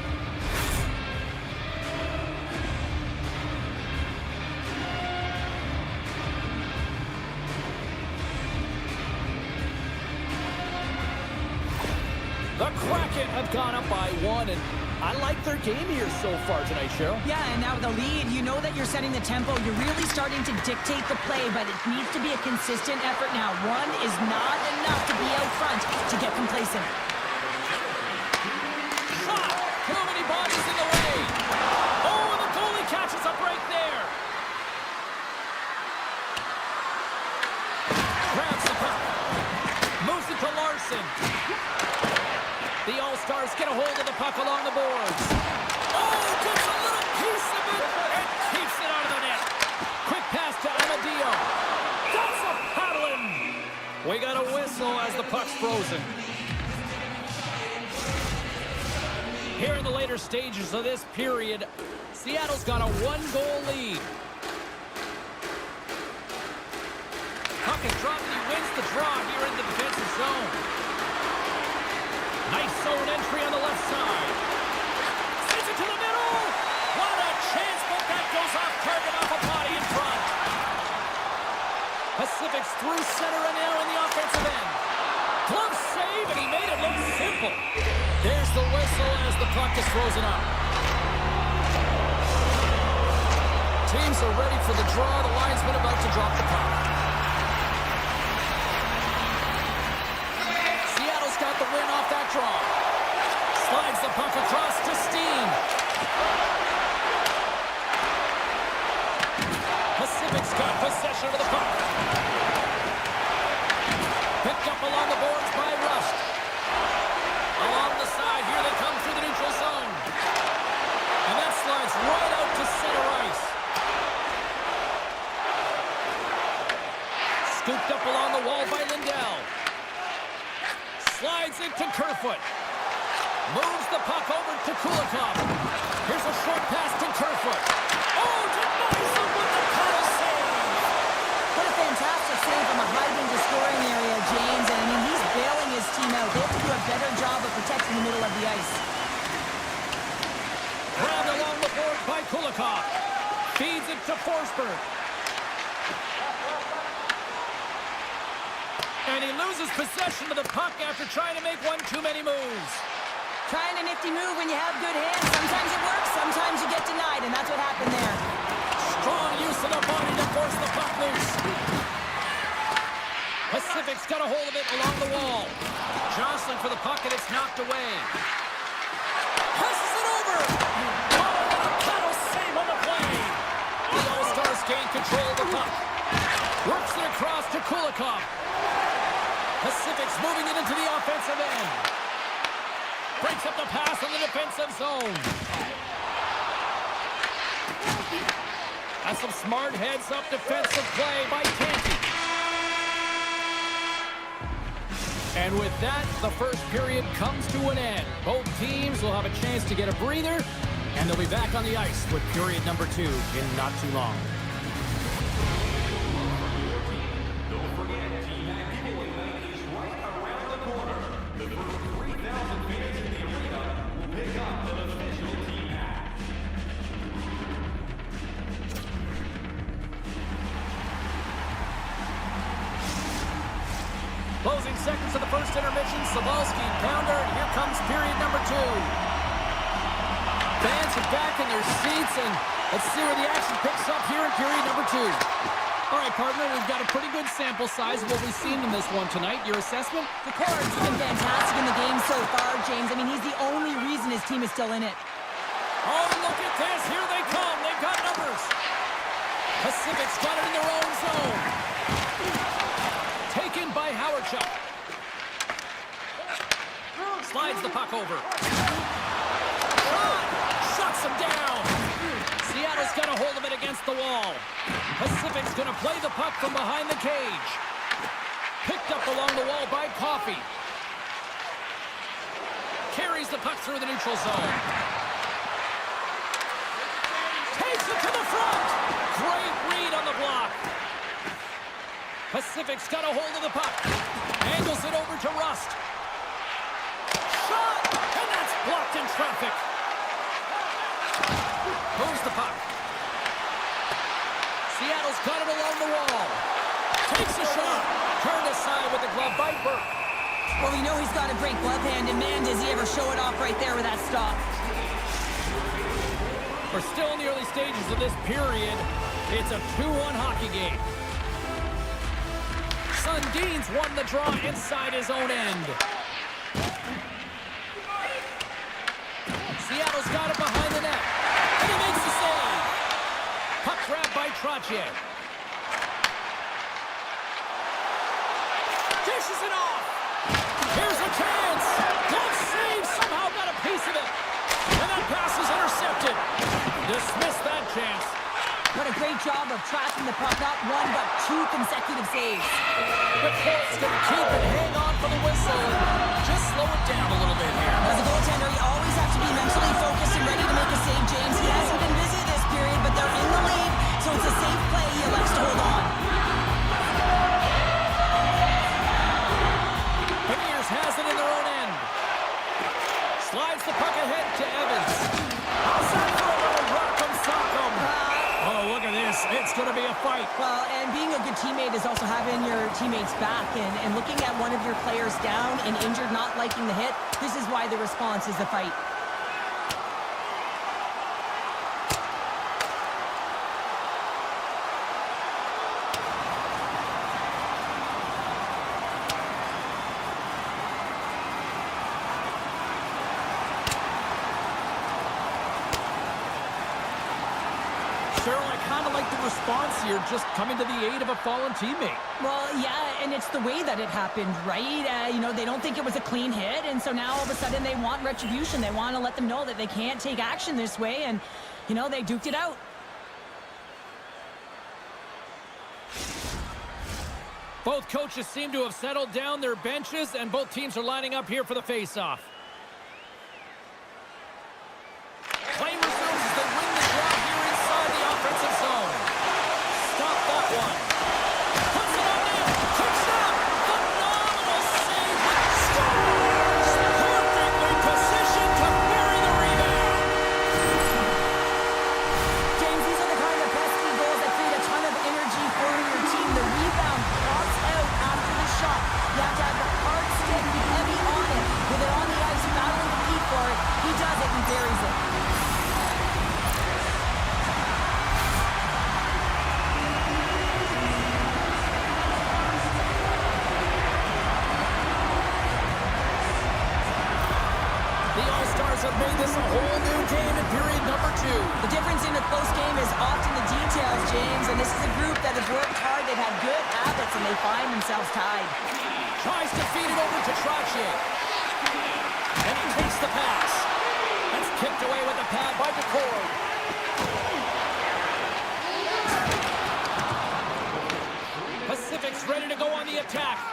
The Kraken have gone up by one, and I like their game here so far tonight, Cheryl. Yeah, and now with the lead, you know that you're setting the tempo. You're really starting to dictate the play, but it needs to be a consistent effort now. One is not enough to be out front to get complacent. Shot! Too many bodies in the way. Oh, and the goalie catches a break there. Grabs the puck. Moves it to Larson. The All-Stars get a hold of the puck along the boards. Oh, gets a little piece of it and keeps it out of the net. Quick pass to Amadio. That's a paddling. We got a whistle as the puck's frozen. Here in the later stages of this period, Seattle's got a one-goal lead. Puck is dropped and he wins the draw here in the defensive zone. Nice zone entry on the left side. Sends it to the middle. What a chance, but that goes off target off a body in front. Pacific's through center and now in the offensive end. Glove save, and he made it look simple. There's the whistle as the puck is frozen up. Teams are ready for the draw. The linesman about to drop the puck. Got the win off that draw. Slides the puck across to Steen. Pacific's got possession of the puck. Picked up along the boards by Rust. the wall by Lindell. Slides into Kerfoot. Moves the puck over to Kulikov. Here's a short pass to Kerfoot. Oh, denies him with the cutter save. What a fantastic save from a high-danger scoring area, James. And I mean, he's bailing his team out. They have to do a better job of protecting the middle of the ice. Grabbed along the board by Kulikov. Feeds it to Forsberg. And he loses possession of the puck after trying to make one too many moves. Trying a nifty move when you have good hands. Sometimes it works, sometimes you get denied, and that's what happened there. Strong use of the body to force the puck loose. Pacific's got a hold of it along the wall. Jostling for the puck, and it's knocked away. Passes it over. Oh, and a paddle save on the play. The All-Stars gain control of the puck. Works it across to Kulikov. Pacific's moving it into the offensive end. Breaks up the pass on the defensive zone. That's some smart heads-up defensive play by Canty. And with that, the first period comes to an end. Both teams will have a chance to get a breather, and they'll be back on the ice with period number 2 in not too long. Don't forget, Team Activity Night is right around the corner. The first 3,000 fans in the arena will pick up an official team hat. Closing seconds of the first intermission, Sabalski, pounder, and here comes period number 2. Fans are back in their seats, and let's see where the action picks up here in period number 2. All right, partner, we've got a pretty good sample size of what we've seen in this one tonight. Your assessment? The Court's been fantastic in the game so far, James. I mean, he's the only reason his team is still in it. Oh, look at this. Here they come. They've got numbers. Pacific's got it in their own zone. Taken by Howardchuk. Slides the puck over. Shuts him down. Seattle's got a hold of it against the wall. Pacific's going to play the puck from behind the cage. Picked up along the wall by Coffey. Carries the puck through the neutral zone. Takes it to the front. Great read on the block. Pacific's got a hold of the puck. Angles it over to Rust. Shot! And that's blocked in traffic. Moves the puck. Seattle's got it along the wall. Takes a shot. Turned aside with the glove by Burke. Well, we know he's got a great glove hand, and man, does he ever show it off right there with that stop. We're still in the early stages of this period. It's a 2-1 hockey game. Sundin's won the draw inside his own end. Seattle's got it behind the net. And he makes the save. Puck grab by Trottier. Dishes it off. Here's a chance. Glove save. Somehow got a piece of it. And that pass is intercepted. Dismiss that chance. What a great job of tracking the puck. Not one, but 2 consecutive saves. The Colts can keep it, hang on for the whistle. Just slow it down a little bit here. As a goaltender, you always have to be mentally focused and ready to make a save, James. He hasn't been busy this period, but they're in the lead, so it's a safe play. He elects to hold on. Beniers has it in their own end. Slides the puck ahead to Evans. Outside for a little rock'em sock'em. Oh, look at this. It's going to be a fight. Well, and being a good teammate is also having your teammates back and looking at one of your players down and injured, not liking the hit. This is why the response is the fight. Cheryl, I kind of like the response here, just coming to the aid of a fallen teammate. Well, yeah, and it's the way that it happened, right? You know, they don't think it was a clean hit, and so now all of a sudden they want retribution. They want to let them know that they can't take action this way, and, you know, they duked it out. Both coaches seem to have settled down their benches, and both teams are lining up here for the face-off. Play resumes as they win the draw here inside the offensive zone. Stop that one. Puts it on net. Kicks it out. Phenomenal save. Scores! Perfectly positioned to bury the rebound. James, these are the kind of pesky goals that create a ton of energy for your team. The rebound pops out after the shot. You have to have the hard stick, be heavy on it. With it on the ice, battling to beat for it. He does it and buries it. The All-Stars have made this a whole new game in period number 2. The difference in a close game is often the details, James, and this is a group that has worked hard. They've had good habits, and they find themselves tied. Tries to feed it over to Trottier. And he takes the pass. That's kicked away with the pad by DeCord. Pacific's ready to go on the attack.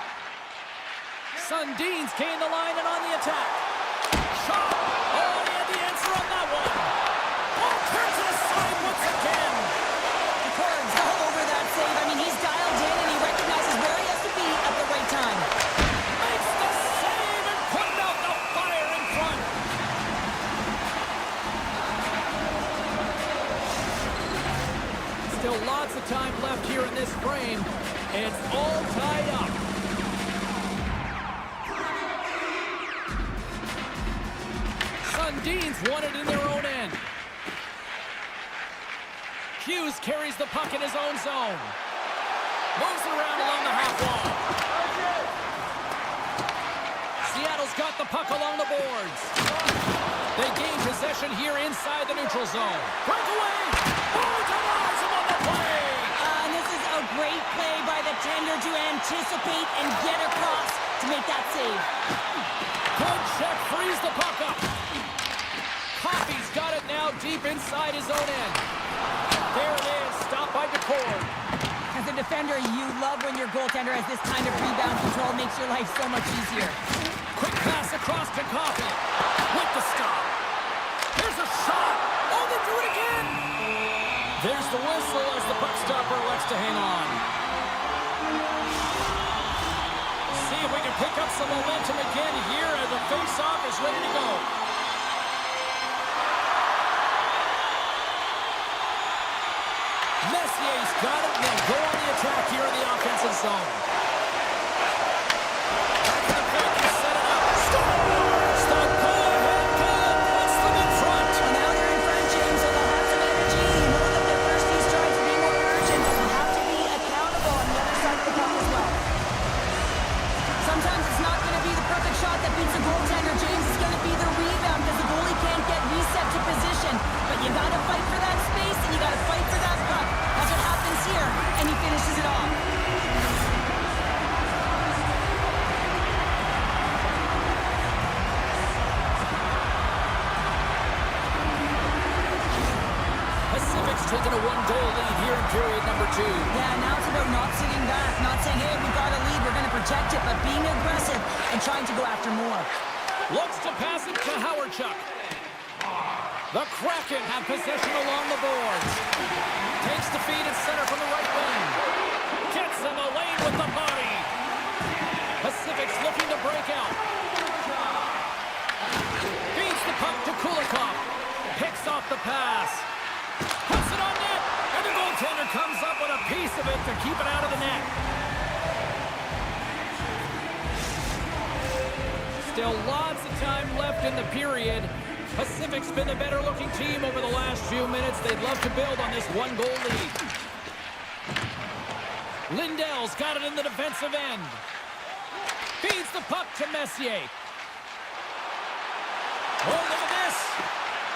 Sundin's gained the line and on the attack. Shot! Oh, he had the answer on that one. Oh, turns it aside once again. DeCord's all over that save. I mean, he's dialed in, and he recognizes where he has to be at the right time. Makes the save and putting out the fire in front. Still lots of time left here in this frame. It's all tied up. Sundin's won it in their own end. Hughes carries the puck in his own zone. Moves it around along the half wall. Seattle's got the puck along the boards. They gain possession here inside the neutral zone. Breakaway! Oh, denies him on the play! And this is a great play by the tender to anticipate and get across to make that save. Good check, frees the puck up. Coffey's got it now deep inside his own end. There it is, stopped by DeCord. As a defender, you love when your goaltender has this kind of rebound control. Makes your life so much easier. Quick pass across to Coffey. With the stop. There's a shot. Oh, they do it again. There's the whistle as the puck stopper elects to hang on. See if we can pick up some momentum again here as the face-off is ready to go. Messier's got it, and they'll go on the attack here in the offensive zone. Back to the point, they set it up. Scores! The go-ahead goal puts them in front. And now they're in front, James, so they'll have some energy. You know that their first few strides will be more urgent, but they'll have to be accountable on the other side of the puck as well. Sometimes it's not going to be the perfect shot that beats the goaltender, James. It's going to be the rebound because the goalie can't get reset to position. But you got to fight for that space, and you got to fight for that puck. That's what happens here, and he finishes it off. Pacific's taken a one-goal lead here in period number 2. Yeah, now it's about not sitting back, not saying, hey, we've got a lead, we're going to protect it, but being aggressive and trying to go after more. Looks to pass it to Howardchuk. The Kraken have possession along the boards. Takes the feed and center from the right wing. Gets in the lane with the body. Pacific's looking to break out. Feeds the puck to Kulikov. Picks off the pass. Puts it on net. And the goaltender comes up with a piece of it to keep it out of the net. Still lots of time left in the period. Pacific's been the better-looking team over the last few minutes. They'd love to build on this one-goal lead. Lindell's got it in the defensive end. Feeds the puck to Messier. Oh, look at this.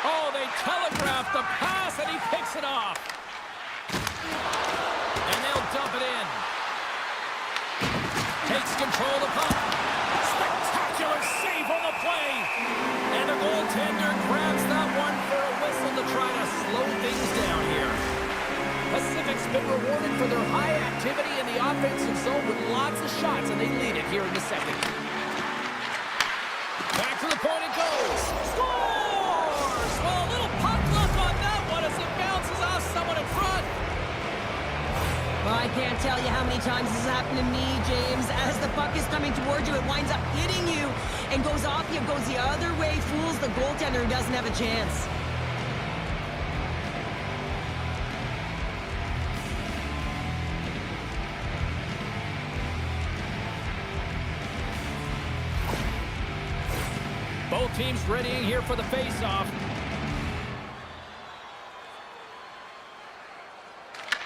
Oh, they telegraphed the pass, and he picks it off. And they'll dump it in. Takes control of the puck. Spectacular save on the play. And the goaltender grabs that one for a whistle to try to slow things down here. Pacific Pacific's been rewarded for their high activity in the offensive zone with lots of shots, and they lead it here in the second. Back to the point it goes. Scores! Well, a little puck luck on that one as it bounces off someone in front. Well, I can't tell you how many times this has happened to me, James. As the puck is coming towards you, it winds up hitting you and goes off you, goes the other way, fools the goaltender who doesn't have a chance. Both teams readying here for the face-off.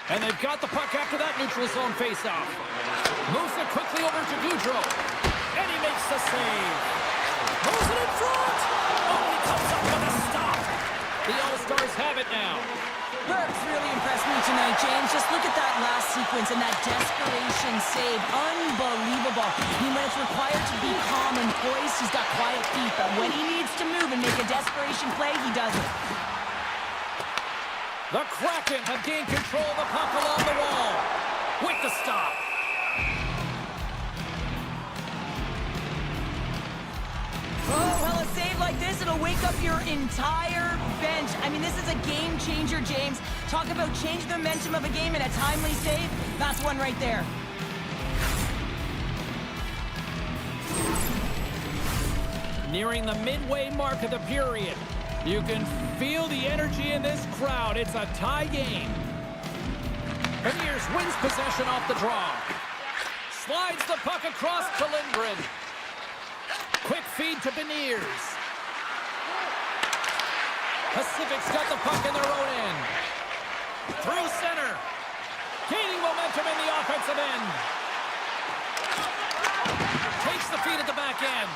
And they've got the puck after that neutral zone face-off. Moves it quickly over to Goudreau. And he makes the save. Moves it in front. Oh, he comes up with a stop. The All-Stars have it now. Burke's really impressed me tonight, James. Just look at that last sequence and that desperation save. Unbelievable. I mean, when it's required to be calm and poised, he's got quiet feet. But when he needs to move and make a desperation play, he does it. The Kraken have gained control of the puck along the wall. With the stop. Oh, well, a save like this, it'll wake up your entire bench. I mean, this is a game changer, James. Talk about change the momentum of a game in a timely save. That's one right there. Nearing the midway mark of the period. You can feel the energy in this crowd. It's a tie game. Beniers wins possession off the draw. Slides the puck across to Lindgren. Quick feed to Beniers. Pacific's got the puck in their own end. Through center. Gaining momentum in the offensive end. Takes the feed at the back end.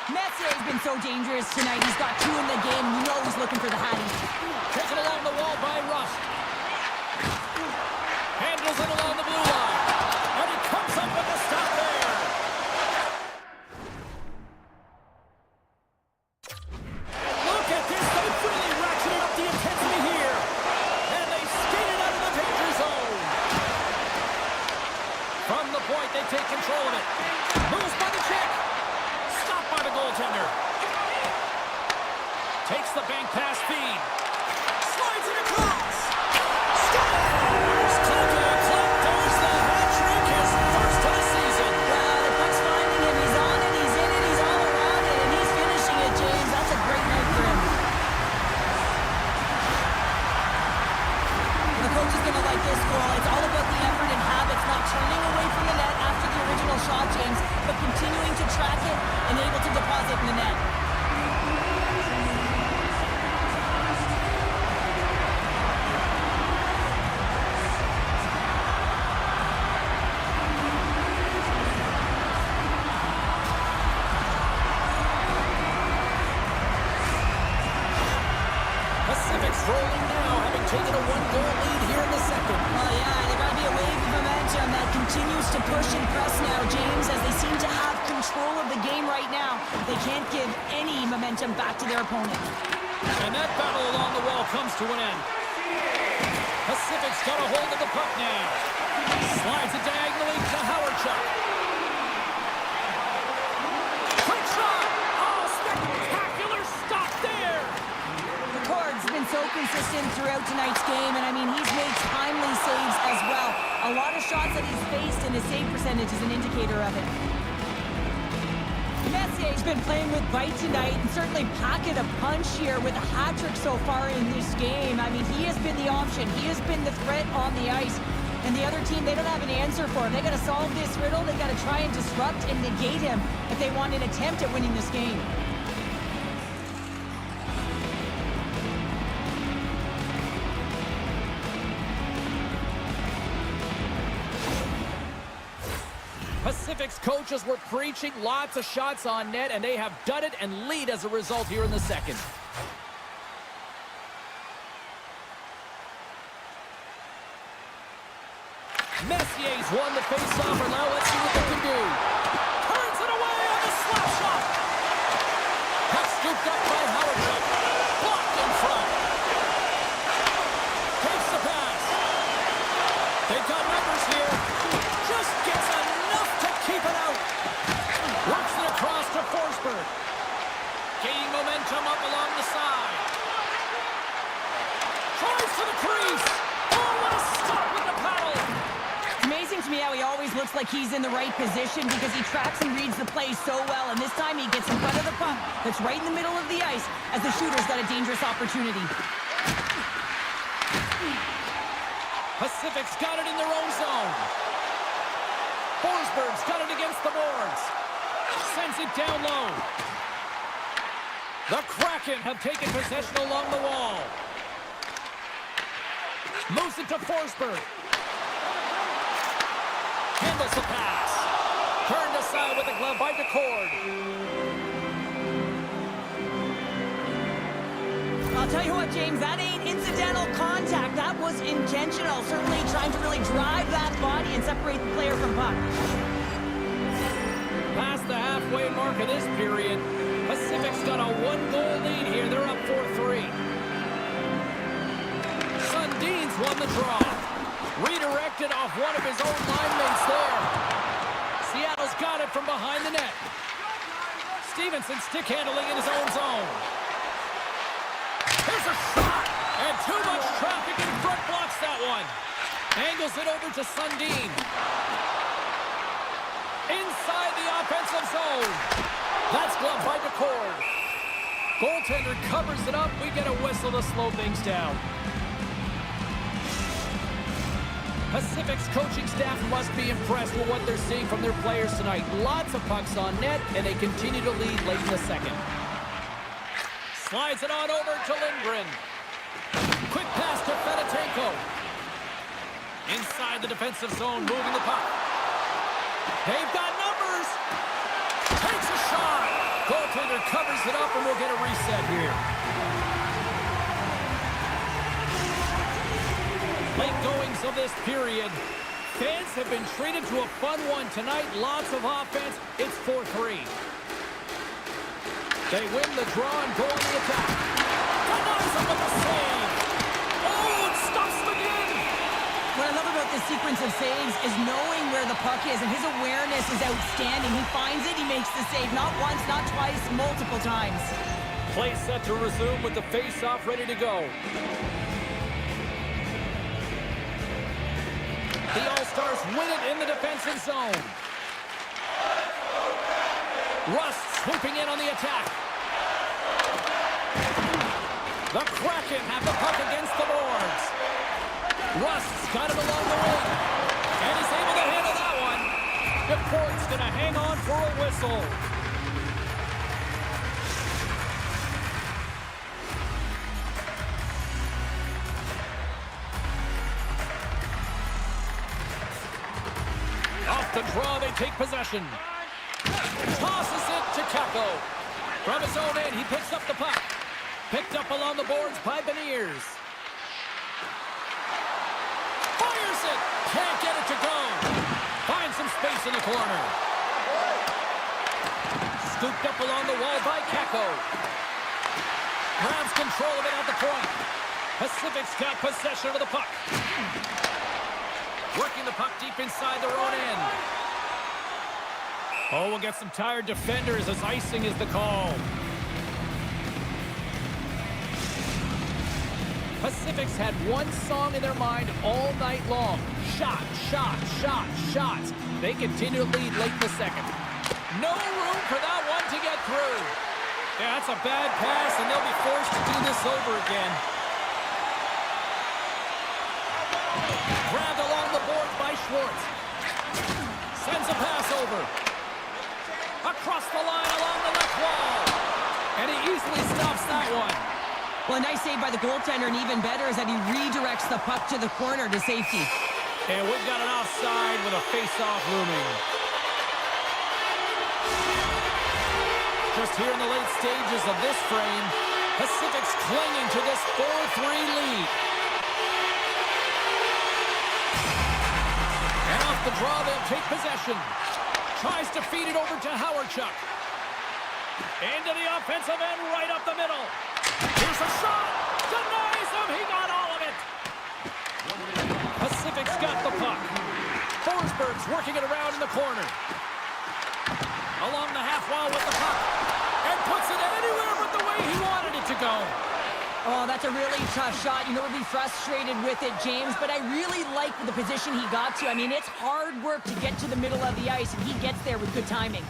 Messier's been so dangerous tonight. He's got two in the game. You know he's looking for the Hattie. Taken along the wall by Rust. Handles it along the blue line. And he comes up with a stop there. Look at this. They've really ratcheted up the intensity here. And they skated out of the danger zone. From the point, they take control of it. Moves by the check. Stopped by the goaltender. Takes the bank pass feed. Slides it across. Scores! Clock does the hat trick, his first of the season. The puck's finding him. He's on it, he's in it, he's all around it, and he's finishing it, James. That's a great night for him. The coach is going to like this goal. It's all about the effort and habits, not turning away from the net after the original shot, James, but continuing to track it and able to deposit in the net. Pacific's rolling now, having taken a one-goal lead here in the second. Well, yeah, there got to be a wave of momentum that continues to push and press now, James, as they seem to have control of the game right now. They can't give any momentum back to their opponent. And that battle along the wall comes to an end. Pacific's got a hold of the puck now. Slides it diagonally to Howardchuk. Quick shot! Oh, spectacular stop there! McCord's been so consistent throughout tonight's game, and I mean, he's made timely saves as well. A lot of shots that he's faced, and his save percentage is an indicator of it. Messier's been playing with bite tonight and certainly packing a punch here with a hat trick so far in this game. I mean, he has been the option. He has been the threat on the ice. And the other team, they don't have an answer for him. They got to solve this riddle. They got to try and disrupt and negate him if they want an attempt at winning this game. Pacific's coaches were preaching lots of shots on net, and they have done it and lead as a result here in the second. Messier's won the face-off, and now let's see what they can do. Turns it away on the slap shot. Puck scooped up by Howardchuk. Blocked in front. like he's in the right position because he tracks and reads the play so well, and this time he gets in front of the puck that's right in the middle of the ice as the shooter's got a dangerous opportunity. Pacific's got it in their own zone. Forsberg's got it against the boards. Sends it down low. The Kraken have taken possession along the wall. Moves it to Forsberg. Handles the pass. Turned aside with the glove by DeCord. I'll tell you what, James, that ain't incidental contact. That was intentional. Certainly trying to really drive that body and separate the player from puck. Past the halfway mark of this period, Pacific's got a one-goal lead here. They're up 4-3. Sundin's won the draw. Redirected off one of his own line mates there. Seattle's got it from behind the net. Stevenson stick handling in his own zone. Here's a shot! And too much traffic in front blocks that one. Angles it over to Sundin. Inside the offensive zone. That's gloved by DeCord. Goaltender covers it up. We get a whistle to slow things down. Pacific's coaching staff must be impressed with what they're seeing from their players tonight. Lots of pucks on net, and they continue to lead late in the second. Slides it on over to Lindgren. Quick pass to Fedotenko. Inside the defensive zone, moving the puck. They've got numbers. Takes a shot. Goaltender covers it up, and we'll get a reset here. Late goings of this period. Fans have been treated to a fun one tonight. Lots of offense. It's 4-3. They win the draw and go on the attack. Denies him with a save. Oh, it stops McGinn. What I love about this sequence of saves is knowing where the puck is, and his awareness is outstanding. He finds it, he makes the save, not once, not twice, multiple times. Play set to resume with the face-off ready to go. The All-Stars win it in the defensive zone. Rust swooping in on the attack. The Kraken have the puck against the boards. Rust's got him along the wing. And he's able to handle that one. DeCord's going to hang on for a whistle. Off the draw, they take possession. Tosses it to Kako. From his own end, he picks up the puck. Picked up along the boards by Beniers. Fires it! Can't get it to go. Finds some space in the corner. Scooped up along the wall by Kako. Grabs control of it at the point. Pacific's got possession of the puck. Working the puck deep inside their own end. Oh, we'll get some tired defenders as icing is the call. Pacific's had one song in their mind all night long. Shot, shot, shot, shots. They continue to lead late in the second. No room for that one to get through. Yeah, that's a bad pass, and they'll be forced to do this over again. Grabbed along the board by Schwartz. Sends a pass over. Across the line along the left wall. And he easily stops that one. Well, a nice save by the goaltender, and even better is that he redirects the puck to the corner to safety. And we've got an offside with a face-off looming. Just here in the late stages of this frame, Pacific's clinging to this 4-3 lead. And off the draw, they'll take possession. Tries to feed it over to Howardchuk. Into the offensive end, right up the middle. Here's a shot. Denies him. He got all of it. Pacific's got the puck. Forsberg's working it around in the corner. Along the half wall with the puck. And puts it anywhere but the way he wanted it to go. Oh, that's a really tough shot. You know, we'd be frustrated with it, James, but I really like the position he got to. I mean, it's hard work to get to the middle of the ice, and he gets there with good timing.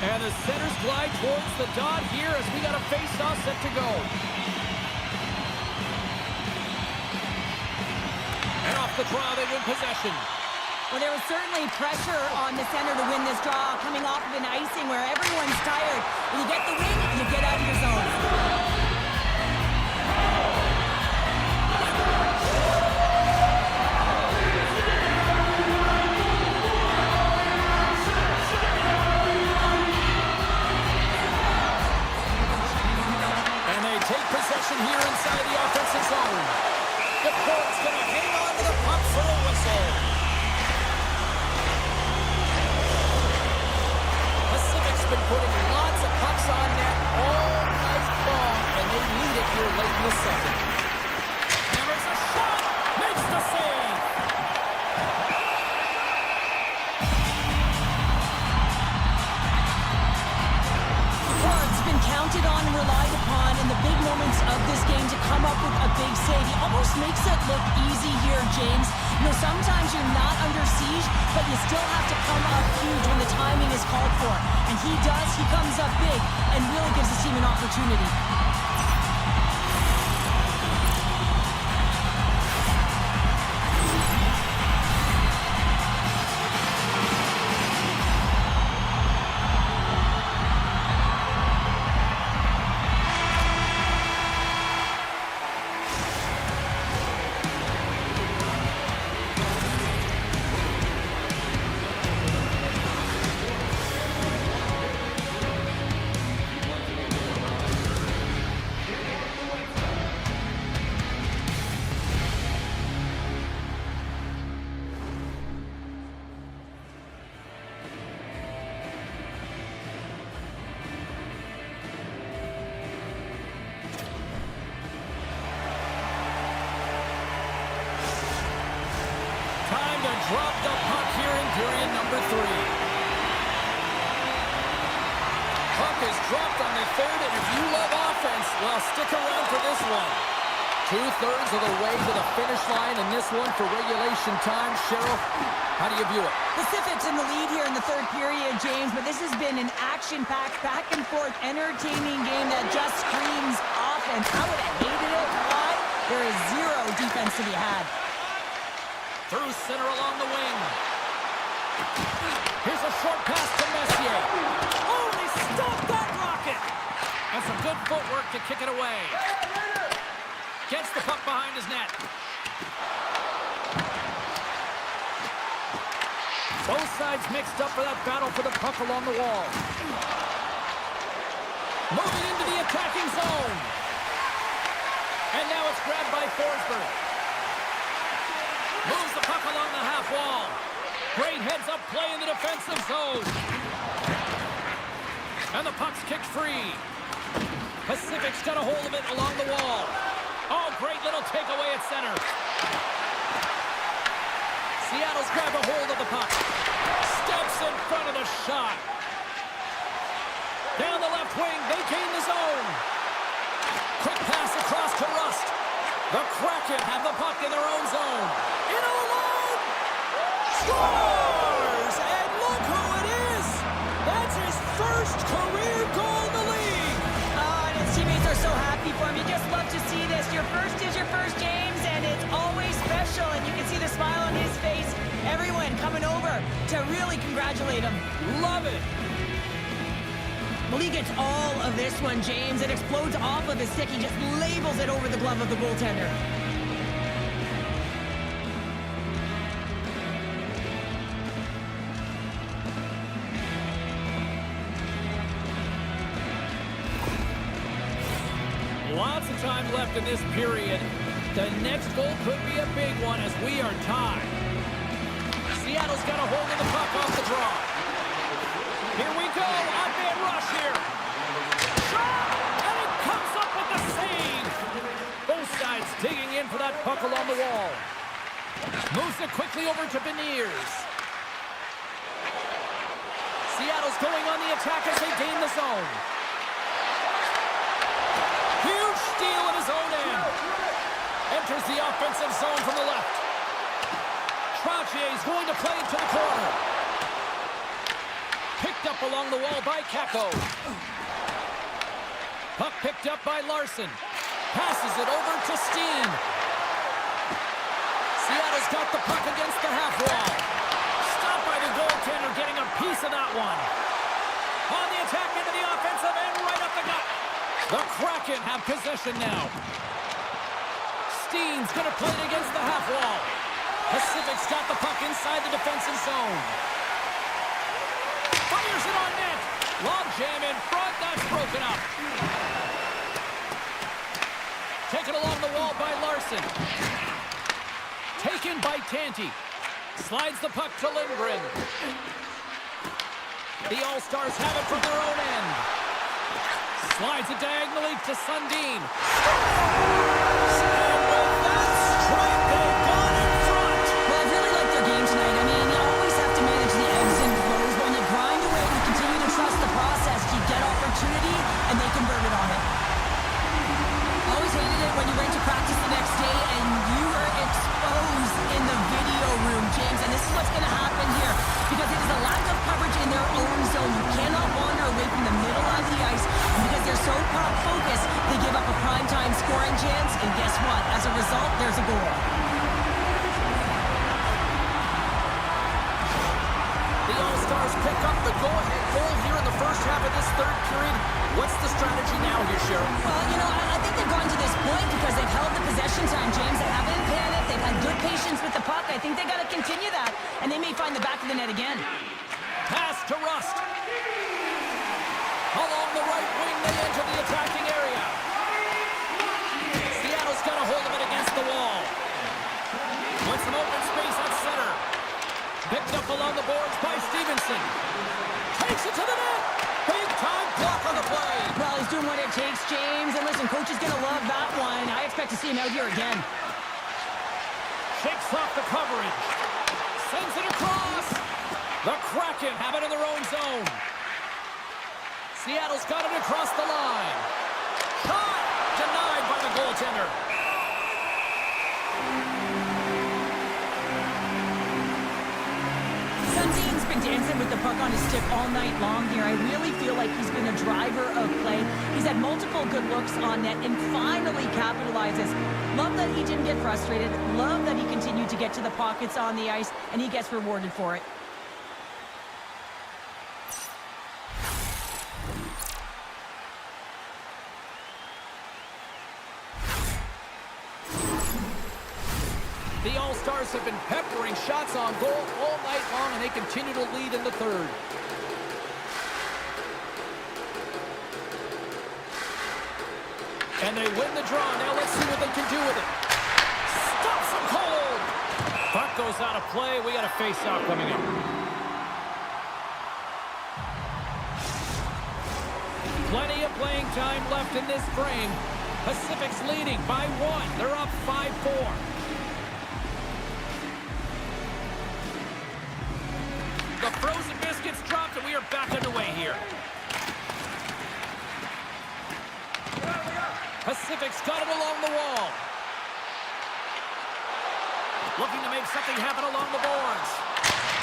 And the centers glide towards the dot here as we got a face-off set to go. And off the draw, they win possession. Well, there was certainly pressure on the center to win this draw, coming off of an icing where everyone's tired. When you get the win, you get out of your zone. Here inside the offensive zone. The Colts going to hang on to the puck for a whistle. Pacific's been putting lots of pucks on net all night long, and they lead it here late in the second. Hammers a shot, makes the save. Clark's been counted on and relied upon in the big moments of this game to come up with a big save. He almost makes it look easy here, James. You know, sometimes you're not under siege, but you still have to come up huge when the timing is called for. And he does. He comes up big and really gives his team an opportunity. Drop the puck here in period number 3. Puck is dropped on the third, and if you love offense, well, stick around for this one. 2/3 of the way to the finish line in this one for regulation time. Cheryl, how do you view it? Pacific's in the lead here in the third period, James, but this has been an action-packed, back-and-forth, entertaining game that just screams offense. I would have hated it. Why? There is zero defense to be had. Through center along the wing. Here's a short pass to Messier. Oh, they stopped that rocket. And some good footwork to kick it away. Gets the puck behind his net. Both sides mixed up for that battle for the puck along the wall. Moving into the attacking zone. And now it's grabbed by Forsberg. Moves the puck along the half wall. Great heads-up play in the defensive zone. And the puck's kicked free. Pacific's got a hold of it along the wall. Oh, great little takeaway at center. Seattle's grabbed a hold of the puck. Steps in front of the shot. Down the left wing, they gain the zone. Quick pass across to Rust. The Kraken have the puck in their own zone. In alone! Scores! And look who it is! That's his first career goal in the league! Oh, and his teammates are so happy for him. You just love to see this. Your first is your first, James, and it's always special. And you can see the smile on his face. Everyone coming over to really congratulate him. Love it! Well, he gets all of this one, James. It explodes off of his stick. He just labels it over the glove of the goaltender. Lots of time left in this period. The next goal could be a big one as we are tied. Seattle's got a hold of the puck off the draw. Here we go, up and rush here. Shot! And it comes up with the save. Both sides digging in for that puck along the wall. Moves it quickly over to Beniers. Seattle's going on the attack as they gain the zone. Huge steal in his own end. Enters the offensive zone from the left. Troutier's going to play to the corner. Picked up along the wall by Kako. Puck picked up by Larson. Passes it over to Steen. Seattle's got the puck against the half wall. Stopped by the goaltender, getting a piece of that one. On the attack into the offensive end, right up the gut. The Kraken have possession now. Steen's going to play it against the half wall. Pacific's got the puck inside the defensive zone. Fires it on net. Long jam in front. That's broken up. Taken along the wall by Larson. Taken by Tanti. Slides the puck to Lindgren. The All-Stars have it from their own end. Slides it diagonally to Sundin. And with that strike, they've gone in front. Well, I really like their game tonight. I mean, you always have to manage the ebbs and flows. When you grind away, you continue to trust the process. You get opportunity, and they convert it on it. Always hated it when you went to practice the next day and you were exposed in the video room, James. And this is what's going to happen here because it is a lack of coverage in their own zone. You cannot wander away from the middle of the ice. And because they're so focused, they give up a primetime scoring chance. And guess what? As a result, there's a goal. The All-Stars pick up the go-ahead goal here in the first half of this third period. What's the strategy now here, Sharon? Well, you know, I think they've gotten to this point because they've held the possession time, James. They haven't panicked. They've had good patience with the puck. I think they got to continue that, and they may find the back of the net again. Pass to Rust. Along the right wing, they enter the attacking area. Seattle's got a hold of it against the wall. With some open space at center. Picked up along the boards by Stevenson. Takes it to the net. Big time block on the play. Well, he's doing what it takes, James. And listen, coach is going to love that one. I expect to see him out here again. Shakes off the coverage. Sends it across. The Kraken have it in their own zone. Seattle's got it across the line. Shot! Denied by the goaltender. Sundin's been dancing with the puck on his stick all night long here. I really feel like he's been a driver of play. He's had multiple good looks on net and finally capitalizes. Love that he didn't get frustrated. Love that he continued to get to the pockets on the ice, and he gets rewarded for it. The All-Stars have been peppering shots on goal all night long, and they continue to lead in the third. And they win the draw. Now let's see what they can do with it. Stops them cold. Puck goes out of play. We got a face-off coming up. Plenty of playing time left in this frame. Pacific's leading by 1. They're up 5-4. The frozen biscuits dropped, and we are back underway here. Pacific's got it along the wall. Looking to make something happen along the boards.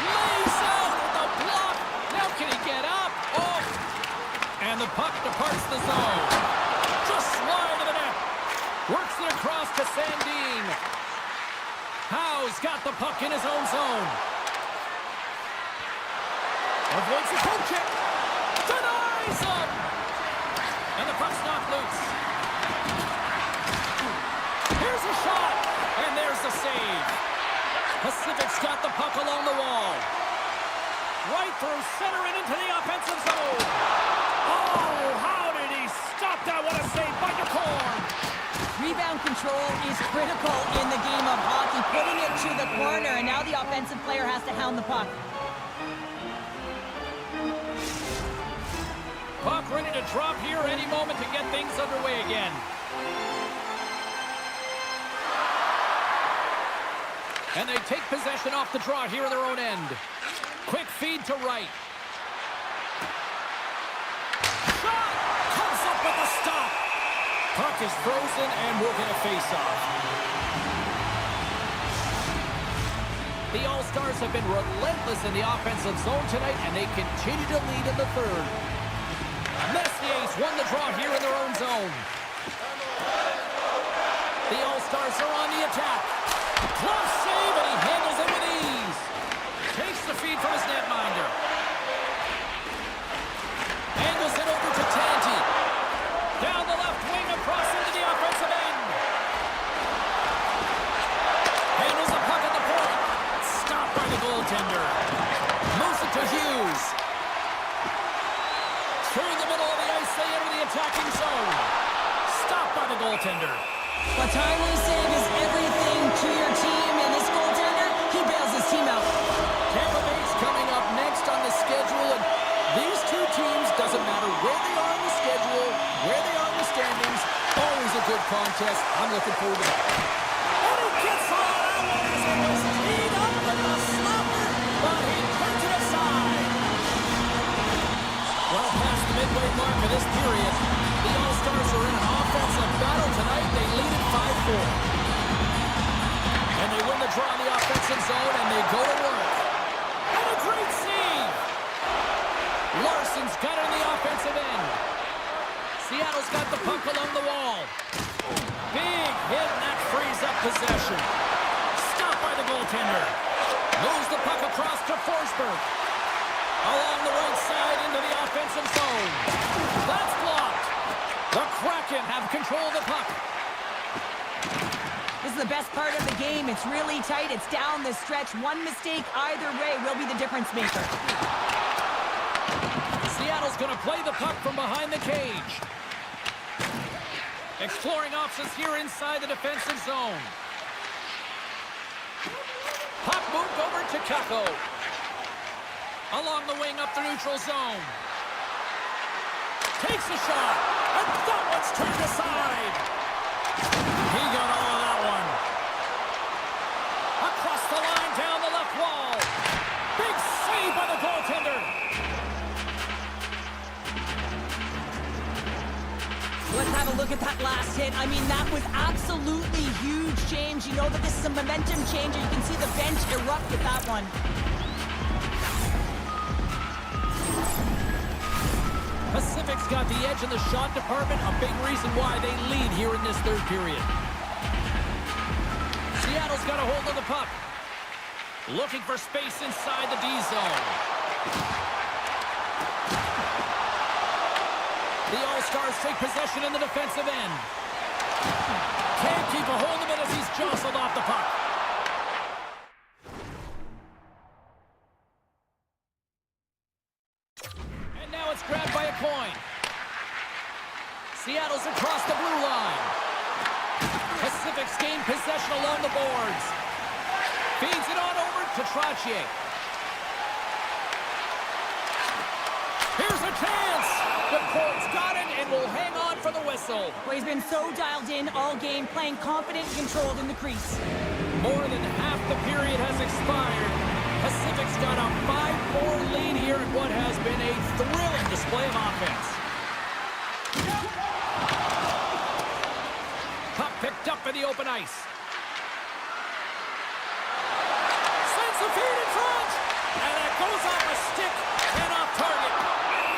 Lays out with the block. Now can he get up? Oh! And the puck departs the zone. Just wide of the net. Works it across to Sandin. Howe's got the puck in his own zone. Avoids the poke check. Denies him. And the puck's knocked loose. Here's a shot. And there's the save. Pacific's got the puck along the wall. Right through center and into the offensive zone. Oh, how did he stop that? What a save by DeCorn. Rebound control is critical in the game of hockey. Putting it to the corner, and now the offensive player has to hound the puck. Puck ready to drop here any moment to get things underway again. And they take possession off the draw here in their own end. Quick feed to right. Shot! Comes up with a stop. Puck is frozen, and we'll get a face-off. The All-Stars have been relentless in the offensive zone tonight, and they continue to lead in the third. Messier's won the draw here in their own zone. The All-Stars are on the attack. Close save, and he handles it with ease. Takes the feed from his netminder. Angles it over to Tanti. Down the left wing, across into the offensive end. Handles the puck at the point. Stopped by the goaltender. Moves it to Hughes. Through the middle of the ice, they enter the attacking zone. Stopped by the goaltender. A timely save is everything to your team, and this goaltender, he bails his team out. Tampa Bay's coming up next on the schedule, and these two teams, doesn't matter where they are on the schedule, where they are in the standings, always a good contest. I'm looking forward to that. And he gets on that one as it was teed up with a slapper, but he turns it aside. Well past the midway mark of this period, the All-Stars are in an offensive battle tonight. They lead it 5-4. And they win the draw in the offensive zone, and they go to work. And a great save! Larson's got it in the offensive end. Seattle's got the puck along the wall. Big hit, and that frees up possession. Stopped by the goaltender. Moves the puck across to Forsberg. Along the right side into the offensive zone. That's blocked. The Kraken have control of the puck. This is the best part of the game. It's really tight. It's down the stretch. One mistake either way will be the difference maker. Seattle's going to play the puck from behind the cage. Exploring options here inside the defensive zone. Puck moved over to Kako. Along the wing up the neutral zone. Takes a shot. And that one's turned aside. He got all of that one. Across the line, down the left wall. Big save by the goaltender. Let's have a look at that last hit. I mean, that was absolutely huge change. You know that this is a momentum changer. You can see the bench erupt with that one. Pacific's got the edge in the shot department, a big reason why they lead here in this third period. Seattle's got a hold of the puck. Looking for space inside the D zone. The All-Stars take possession in the defensive end. Can't keep a hold of it as he's jostled off the puck. And now it's grabbed by a coin. Seattle's across the blue line. Pacific's gained possession along the boards. Feeds it on over to Trottier. Here's a chance. The Colts got it and will hang on for the whistle. Well, he's been so dialed in all game, playing confident and controlled in the crease. More than half the period has expired. Pacific's got a 5-4 lead here in what has been a thrilling display of offense. Puck picked up in the open ice. Sends the feed in front. And it goes off a stick and off target.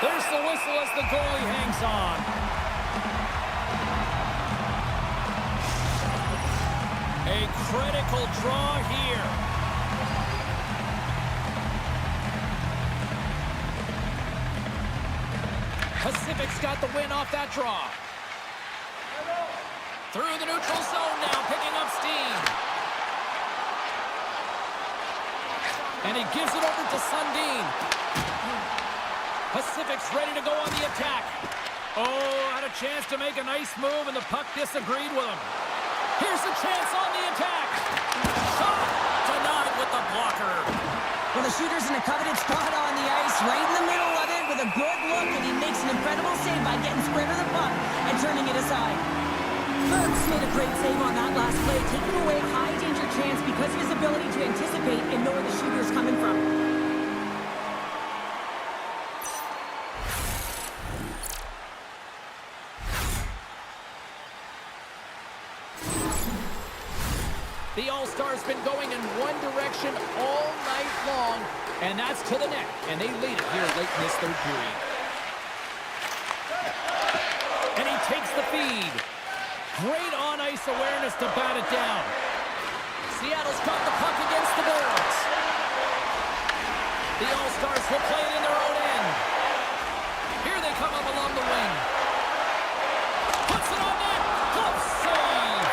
There's the whistle as the goalie hangs on. A critical draw here. Pacific's got the win off that draw. Through the neutral zone now, picking up steam. And he gives it over to Sundin. Pacific's ready to go on the attack. Oh, had a chance to make a nice move, and the puck disagreed with him. Here's a chance on the attack. Shot denied with the blocker. Well, the shooter's in a coveted spot on the ice, right in the middle of it with a good look, and he makes an incredible save by getting square to the puck and turning it aside. Burks made a great save on that last play, taking away a high-danger chance because of his ability to anticipate and know where the shooter is coming from. possession all night long, and that's to the net, and they lead it here late in this third period. And he takes the feed. Great on-ice awareness to bat it down. Seattle's got the puck against the boards. The All-Stars will play it in their own end. Here they come up along the wing. Puts it on net. Glove save.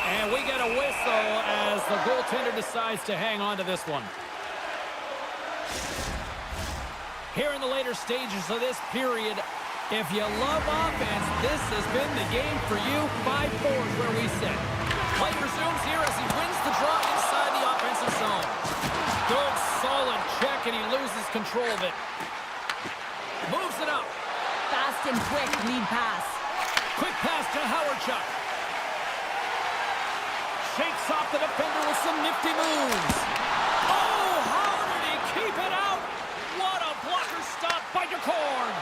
And we get a whistle as the goaltender decides to hang on to this one. Here in the later stages of this period, if you love offense, this has been the game for you. 5-4 is where we sit. Play resumes here as he wins the draw inside the offensive zone. Good, solid check, and he loses control of it. Moves it up. Fast and quick lead pass. Quick pass to Howardchuk. Shakes off the defender with some nifty moves. Oh, how did he keep it out? What a blocker stop by DeCord.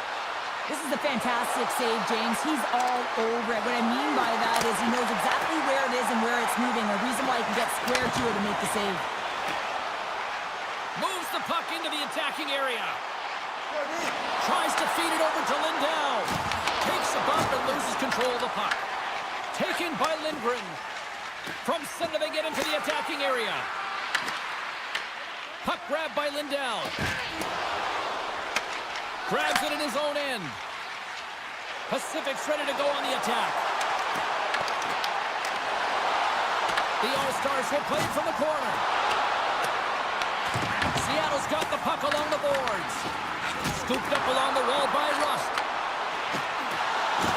This is a fantastic save, James. He's all over it. What I mean by that is he knows exactly where it is and where it's moving. A reason why he can get square to it and make the save. Moves the puck into the attacking area. Tries to feed it over to Lindell. Takes a bump and loses control of the puck. Taken by Lindgren. From center they get into the attacking area. Puck grabbed by Lindell. Grabs it in his own end. Pacific's ready to go on the attack. The All-Stars will play it from the corner. Seattle's got the puck along the boards. Scooped up along the wall by Rust.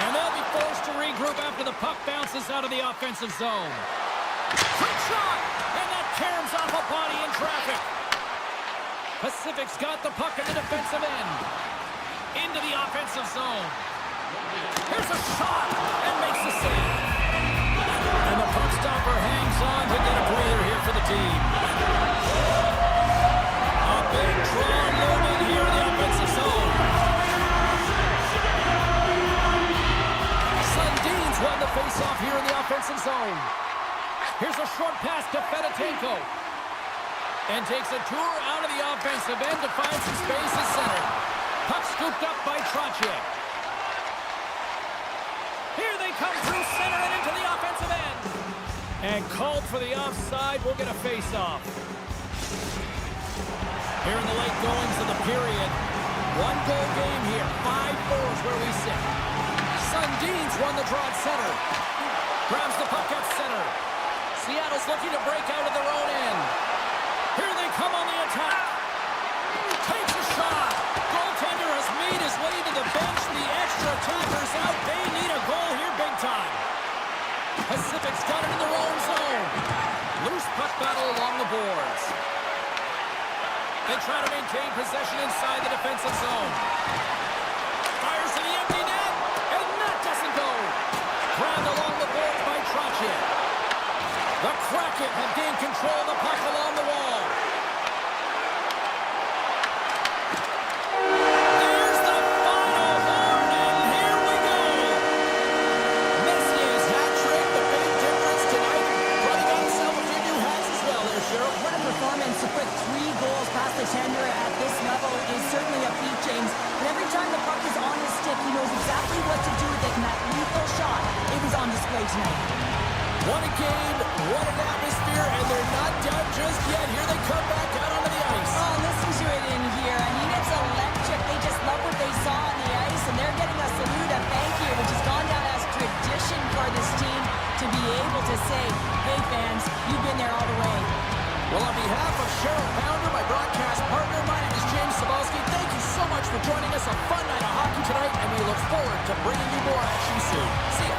And they'll be forced to regroup after the puck bounces out of the offensive zone. Quick shot! And that caroms off a body in traffic. Pacific's got the puck in the defensive end. Into the offensive zone. Here's a shot and makes the save. And the puck stopper hangs on to get a breather here for the team. A big draw looming here in the offensive zone. Sundin's won the faceoff here in the offensive zone. Here's a short pass to Fedotenko. And takes a tour out of the offensive end to find some space at center. Puck scooped up by Trottier. Here they come through center and into the offensive end. And called for the offside. We'll get a face-off. Here in the late goings of the period. One-goal game here. 5-4 is where we sit. Sundin's won the draw at center. Grabs the puck at center. Seattle's looking to break out of their own end. Here they come on the attack. Takes a shot. Goaltender has made his way to the bench. The extra attackers out. They need a goal here big time. Pacific's got it in their own zone. Loose puck battle along the boards. They try to maintain possession inside the defensive zone. Fires to the empty net. And that doesn't go. Grabbed along the boards by Trottier. The Kraken have gained control of the puck along the wall. There's the final horn, and here we go. Messier's hat trick, the big difference tonight. Running on himself a few new hats as well there, Cheryl. What a performance to put 3 goals past the tender at this level is certainly a feat, James. And every time the puck is on his stick, he knows exactly what to do with it, and that lethal shot, it was on display tonight. What a game, what an atmosphere, and they're not done just yet. Here they come back out onto the ice. Oh, listen to it in here. I mean, it's electric. They just love what they saw on the ice, and they're getting a salute, a thank you, which has gone down as tradition for this team to be able to say, hey, fans, you've been there all the way. Well, on behalf of Cheryl Pounder, my broadcast partner, my name is James Cebulski. Thank you so much for joining us. A fun night of hockey tonight, and we look forward to bringing you more action soon. See ya.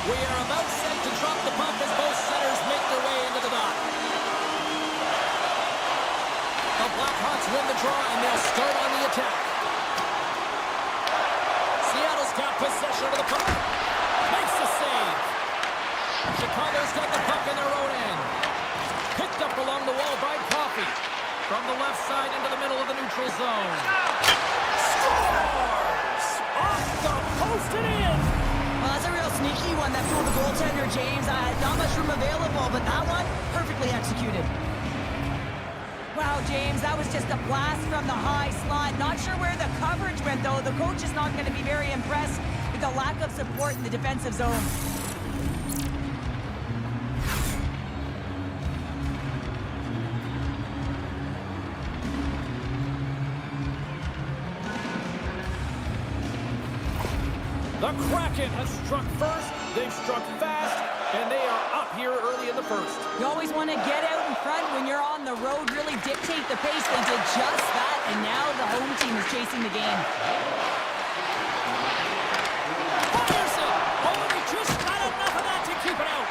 We are about set to drop the puck as both centers make their way into the dot. The Blackhawks win the draw, and they'll start on the attack. Seattle's got possession of the puck. Makes the save. Chicago's got the puck in their own end. Picked up along the wall by Coffey. From the left side into the middle of the neutral zone. Scores! Off the post and in! Well, that's a real sneaky one that fooled the goaltender, James. Not much room available, but that one, perfectly executed. Wow, James, that was just a blast from the high slot. Not sure where the coverage went, though. The coach is not going to be very impressed with the lack of support in the defensive zone. The Kraken has struck first, they've struck fast, and they are up here early in the first. You always want to get out in front when you're on the road, really dictate the pace. They did just that, and now the home team is chasing the game. Anderson! Oh, he just got enough of that to keep it out.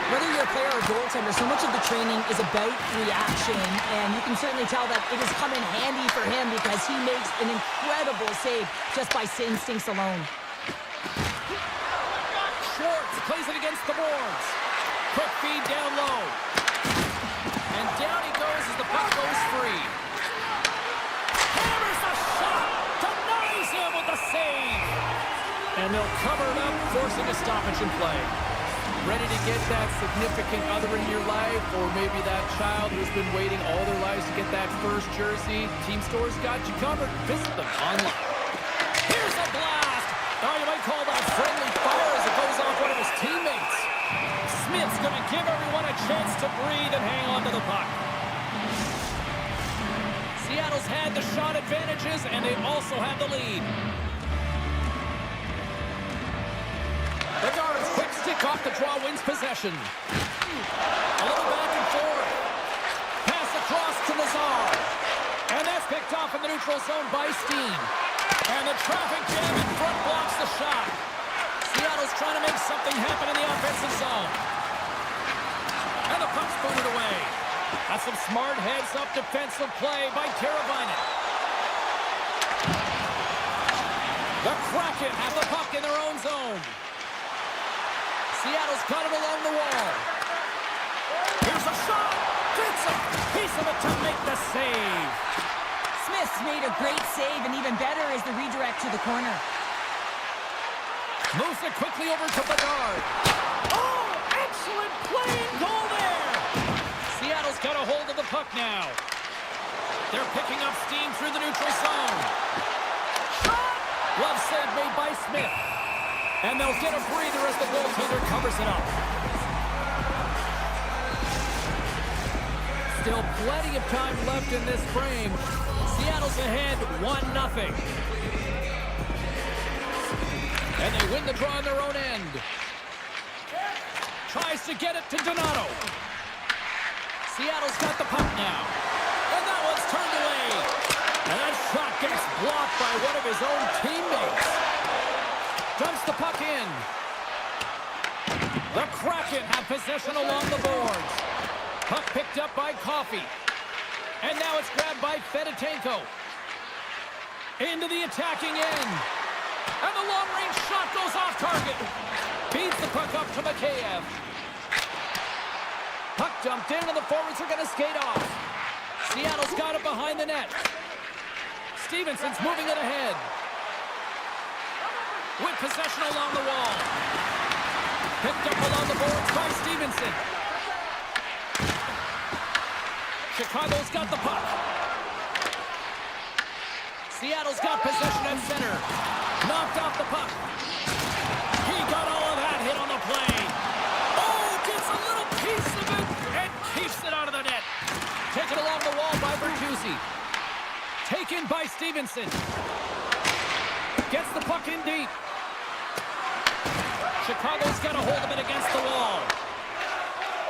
Whether you're a player or a goaltender, so much of the training is about reaction, and you can certainly tell that it has come in handy for him because he makes an incredible save just by instincts alone. Schwartz plays it against the boards. Quick feed down low. And down he goes as the puck goes free. Hammers the shot. Denies him with the save. And they'll cover it up, forcing a stoppage in play. Ready to get that significant other in your life, or maybe that child who's been waiting all their lives to get that first jersey? Team Store's got you covered. Visit them online. Here's a blast. Now you might call that friendly fire as it goes off one of his teammates. Smith's going to give everyone a chance to breathe and hang on to the puck. Seattle's had the shot advantages, and they also have the lead. Bedard's quick stick off the draw wins possession. A little back and forth. Pass across to Lazar. And that's picked off in the neutral zone by Steen. And the traffic jam in front blocks the shot. Seattle's trying to make something happen in the offensive zone. And the puck's booted away. That's some smart heads-up defensive play by Carabiner. The Kraken have the puck in their own zone. Seattle's got it along the wall. Here's a shot. Gets a piece of it to make the save. Smith's made a great save, and even better is the redirect to the corner. Moves it quickly over to Bedard. Oh, excellent play and goal there. Seattle's got a hold of the puck now. They're picking up steam through the neutral zone. Shot! Glove save made by Smith. And they'll get a breather as the goaltender covers it up. Still plenty of time left in this frame. Seattle's ahead 1-0. And they win the draw on their own end. Tries to get it to Donato. Seattle's got the puck now. And that one's turned away. And that shot gets blocked by one of his own teammates. Dumps the puck in. The Kraken have possession along the boards. Puck picked up by Coffey. And now it's grabbed by Fedotenko. Into the attacking end. And the long-range shot goes off target. Feeds the puck up to Mikheyev. Puck dumped in, and the forwards are going to skate off. Seattle's got it behind the net. Stevenson's moving it ahead. With possession along the wall. Picked up along the boards by Stevenson. Chicago's got the puck. Seattle's got possession at center. Knocked off the puck. He got all of that hit on the play. Oh, gets a little piece of it and keeps it out of the net. Taken along the wall by Bertuzzi. Taken by Stevenson. Gets the puck in deep. Chicago's got a hold of it against the wall.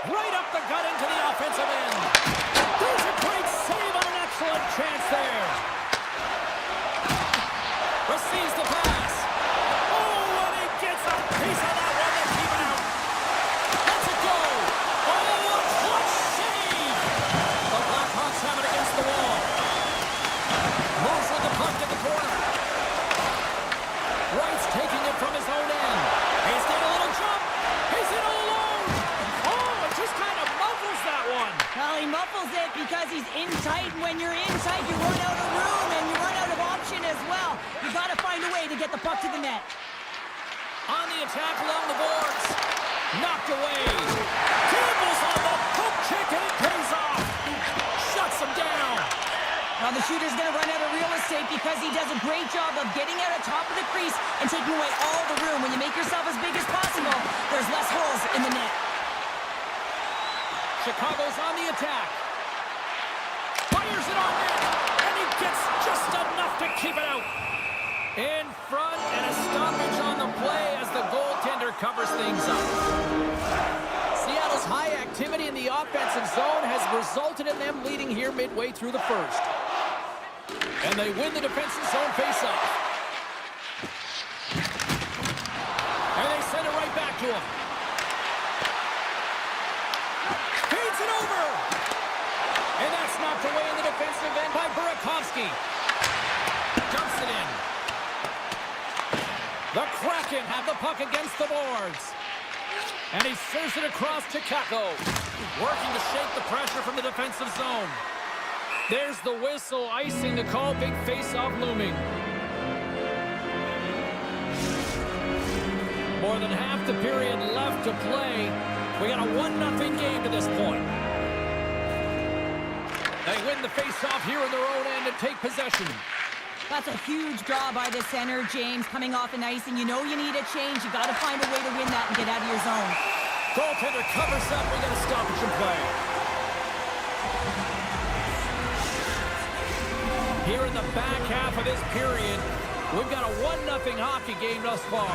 Right up the gut into the offensive end. There's a great save on an excellent chance there. Receives the pass. Oh, and he gets a piece of that one to keep it in tight. When you're in tight, you run out of room and you run out of option as well. You got to find a way to get the puck to the net. On the attack along the boards. Knocked away. Campbell's on the hook check and it pays off. Shuts him down. Well, the shooter's going to run out of real estate because he does a great job of getting out of top of the crease and taking away all the room. When you make yourself as big as possible, there's less holes in the net. Chicago's on the attack. Fires it on net. And he gets just enough to keep it out. In front and a stoppage on the play as the goaltender covers things up. Seattle's high activity in the offensive zone has resulted in them leading here midway through the first. And they win the defensive zone faceoff. And they send it right back to him. Feeds it over. And that's knocked away in the defensive end by Burakovsky. Dumps it in. The Kraken have the puck against the boards. And he serves it across to Kako. Working to shake the pressure from the defensive zone. There's the whistle, icing the call, big face-off looming. More than half the period left to play. We got a 1-0 game to this point. They win the face-off here in their own end and take possession. That's a huge draw by the center, James, coming off an icing. You know you need a change. You got to find a way to win that and get out of your zone. Goaltender covers up. We got a stoppage in play. Here in the back half of this period, we've got a 1-0 hockey game thus far.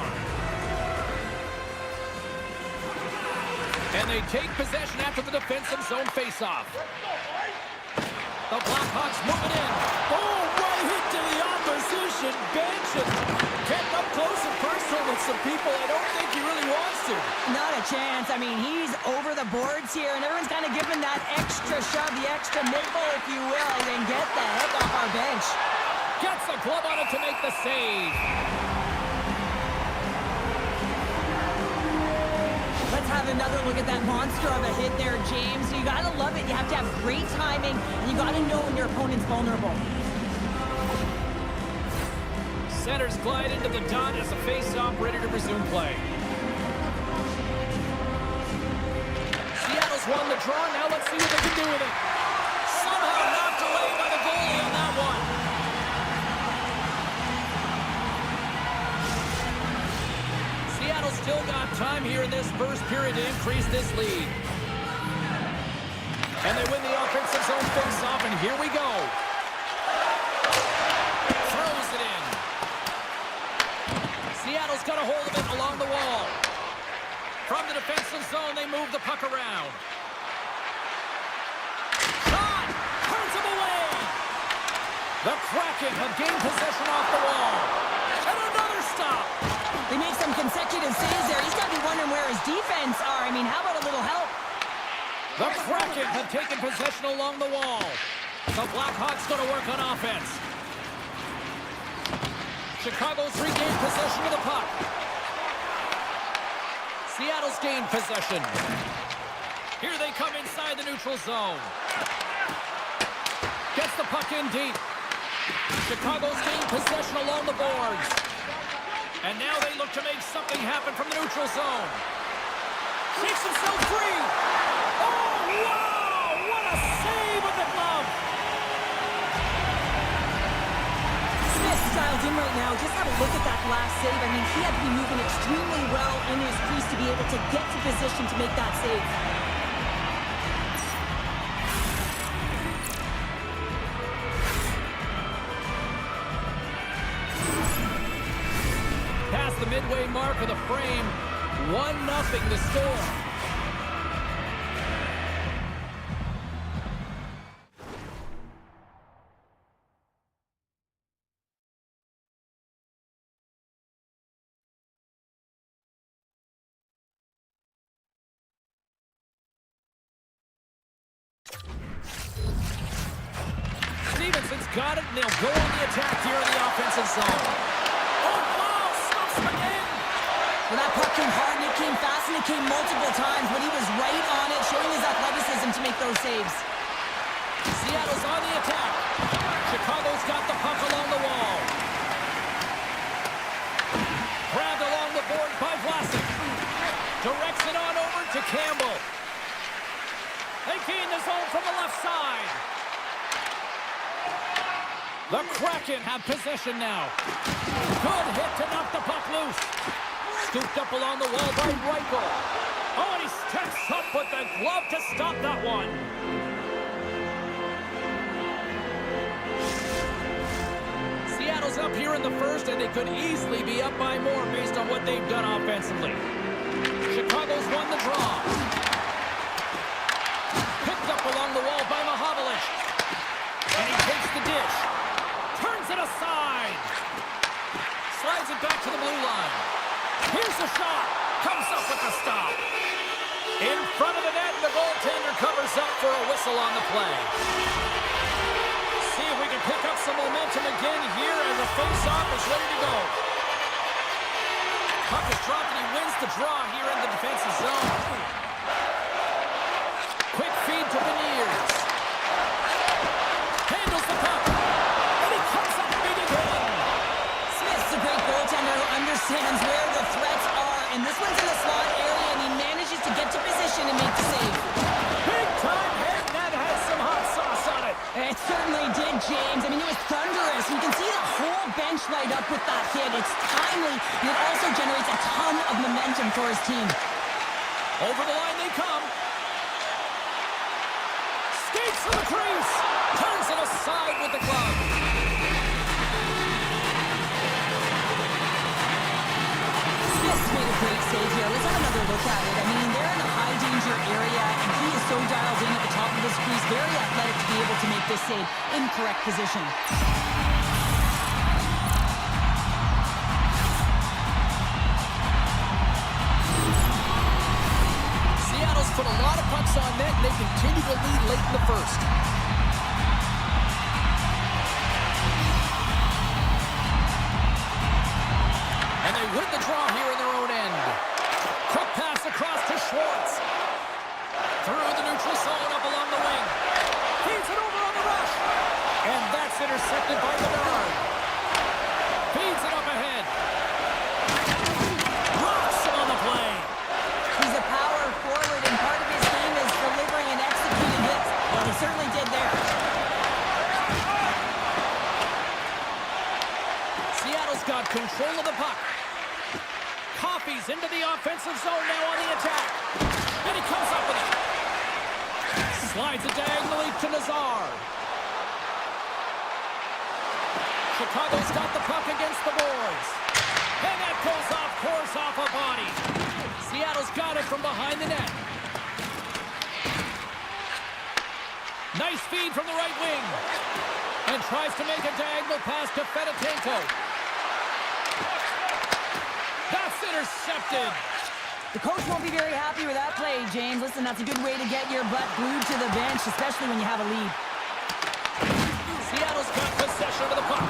And they take possession after the defensive zone faceoff. The Blackhawks move it in. Oh, right hit to the opposition bench and getting up close and personal with some people I don't think he really wants to. Not a chance. I mean, he's over the boards here, and everyone's kind of giving that extra shove, the extra nipple, if you will, and get the heck off our bench. Gets a glove on it to make the save. Let's have another look at that monster of a hit there, James. You got to love it. You have to have great timing, and you got to know when your opponent's vulnerable. Centers glide into the dot as a face-off ready to resume play. Seattle's won the draw. Now let's see what they can do with it. Somehow knocked away by the goalie on that one. Seattle's still got time here in this first period to increase this lead. And they win the offensive zone face-off, and here we go. Throws it in. Seattle's got a hold of it along the wall. From the defensive zone, they move the puck around. Shot! Turns him away! The Kraken have gained possession off the wall. And another stop! They make some consecutive saves there. He's got to be wondering where his defense are. I mean, how about a little help? The Kraken have taken possession along the wall. The Blackhawks going to work on offense. Chicago's regained possession of the puck. Seattle's gained possession. Here they come inside the neutral zone. Gets the puck in deep. Chicago's gained possession along the boards. And now they look to make something happen from the neutral zone. Shakes himself free. Oh, wow! What a save with the glove! Smith's dialed in right now. Just have a look at that last save. I mean, he had to be moving extremely well in his crease to be able to get to position to make that save. Past the midway mark of the frame, 1-0 the score. Stevenson's got it, and they'll go on the attack here in the offensive zone. Oh, wow! Stops him again! Well, that puck came hard, and it came fast, and it came multiple times, but he was right on it, showing his athleticism to make those saves. Seattle's on the attack. Chicago's got the puck along the wall. Grabbed along the boards by Vlasic. Directs it on over to Campbell. They gain the zone from the left side. The Kraken have possession now. Good hit to knock the puck loose. Scooped up along the wall by Reichel. Oh, and he steps up with the glove to stop that one. Seattle's up here in the first, and they could easily be up by more based on what they've done offensively. Chicago's won the draw. Picked up along the wall by Mahovlich. And he takes the dish. Turns it aside. Slides it back to the blue line. Here's the shot. Comes up with the stop. In front of the net, the goaltender covers up for a whistle on the play. See if we can pick up some momentum again here as the face-off is ready to go. Puck is dropped and he wins the draw here in the defensive zone. Quick feed to Beniers. Handles the puck. And he comes up big again. Smith's a great goaltender who understands where the threats are, and this one's in the slot area, and he manages to get to position and make the save. Big time hit, and that has some hot sauce on it. It certainly did, James. I mean, it was thunderous. You can see the whole bench light up with that hit. It's timely, and it also generates a ton of momentum for his team. Over the line they come. Skates to the crease. Turns it aside with the glove. Smith's made a great save here. Let's have another look at it. I mean, they're in a high danger area, and he is so dialed in at the top of his crease. Very athletic to be able to make this save in correct position. Seattle's put a lot of pucks on net, and they continue to lead late in the first. And they win the draw here in their own end. Quick pass across to Schwartz. Through the neutral zone up along the wing. Feeds it over on the rush. And that's intercepted by Bedard. Feeds it up ahead. Rocks him on the play. He's a power forward, and part of his game is delivering and executing hits. Well, he certainly did there. Seattle's got control of the puck. Coffey's into the offensive zone now on the attack. And he comes up with it. Slides it diagonally to Nazar. Chicago's got the puck against the boards. And that goes off course off a body. Seattle's got it from behind the net. Nice feed from the right wing. And tries to make a diagonal pass to Fedotenko. That's intercepted. The coach won't be very happy with that play, James. Listen, that's a good way to get your butt glued to the bench, especially when you have a lead. Seattle's got possession of the puck.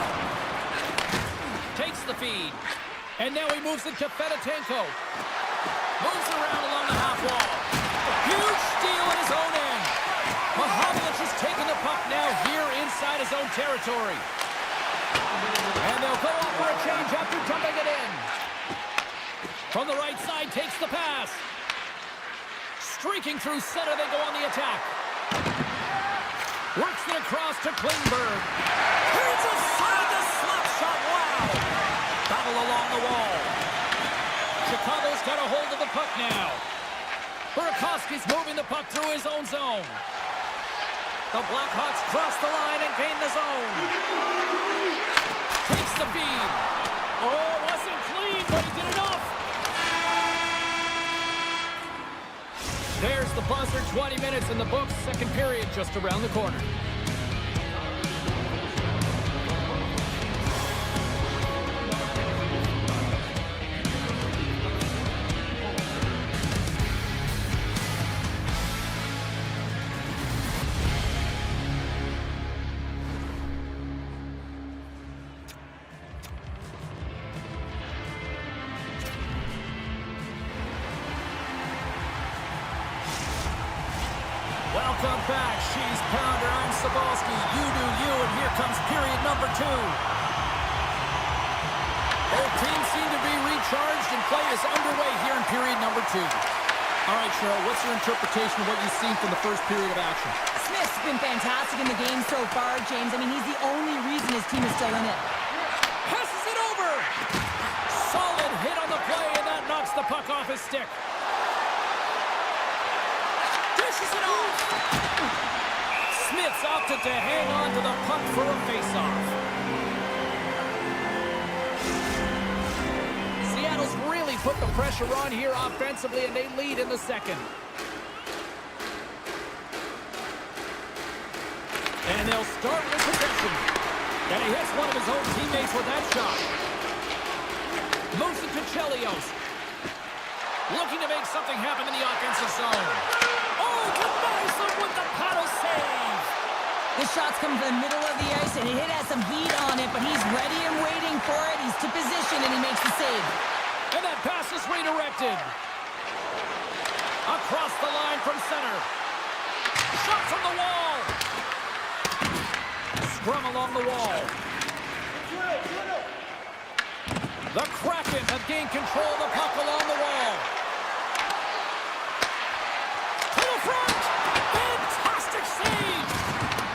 Takes the feed. And now he moves it to Fedotenko. Moves around along the half wall. Huge steal at his own end. Mahovlich is taking the puck now here inside his own territory. And they'll go up for a change after dumping it in. From the right side, takes the pass. Streaking through center, they go on the attack. Works it across to Klingberg. Turns aside the slap shot. Wow! Battle along the wall. Chicago's got a hold of the puck now. Burakovsky's moving the puck through his own zone. The Blackhawks cross the line and gain the zone. Takes the feed. Oh, wasn't clean, but he did enough. There's the buzzer, 20 minutes in the books, second period just around the corner. Welcome back. She's Pounder. I'm Sabalski. You do you, and here comes period number 2. Both teams seem to be recharged, and play is underway here in period number 2. All right, Cheryl, what's your interpretation of what you've seen from the first period of action? Smith's been fantastic in the game so far, James. I mean, he's the only reason his team is still in it. Passes it over. Solid hit on the play, and that knocks the puck off his stick. Dishes it off. Smith's opted to hang on to the puck for a face-off. Seattle's really put the pressure on here offensively, and they lead in the second. And they'll start with possession. And he hits one of his own teammates with that shot. Moves it to Chelios. Looking to make something happen in the offensive zone. Oh, denies him with the paddle save. This shot's coming from the middle of the ice, and it has some heat on it, but he's ready and waiting for it. He's to position, and he makes the save. And that pass is redirected. Across the line from center. Shot from the wall. Scrum along the wall. The Kraken have gained control of the puck along the wall. To the front. Fantastic save.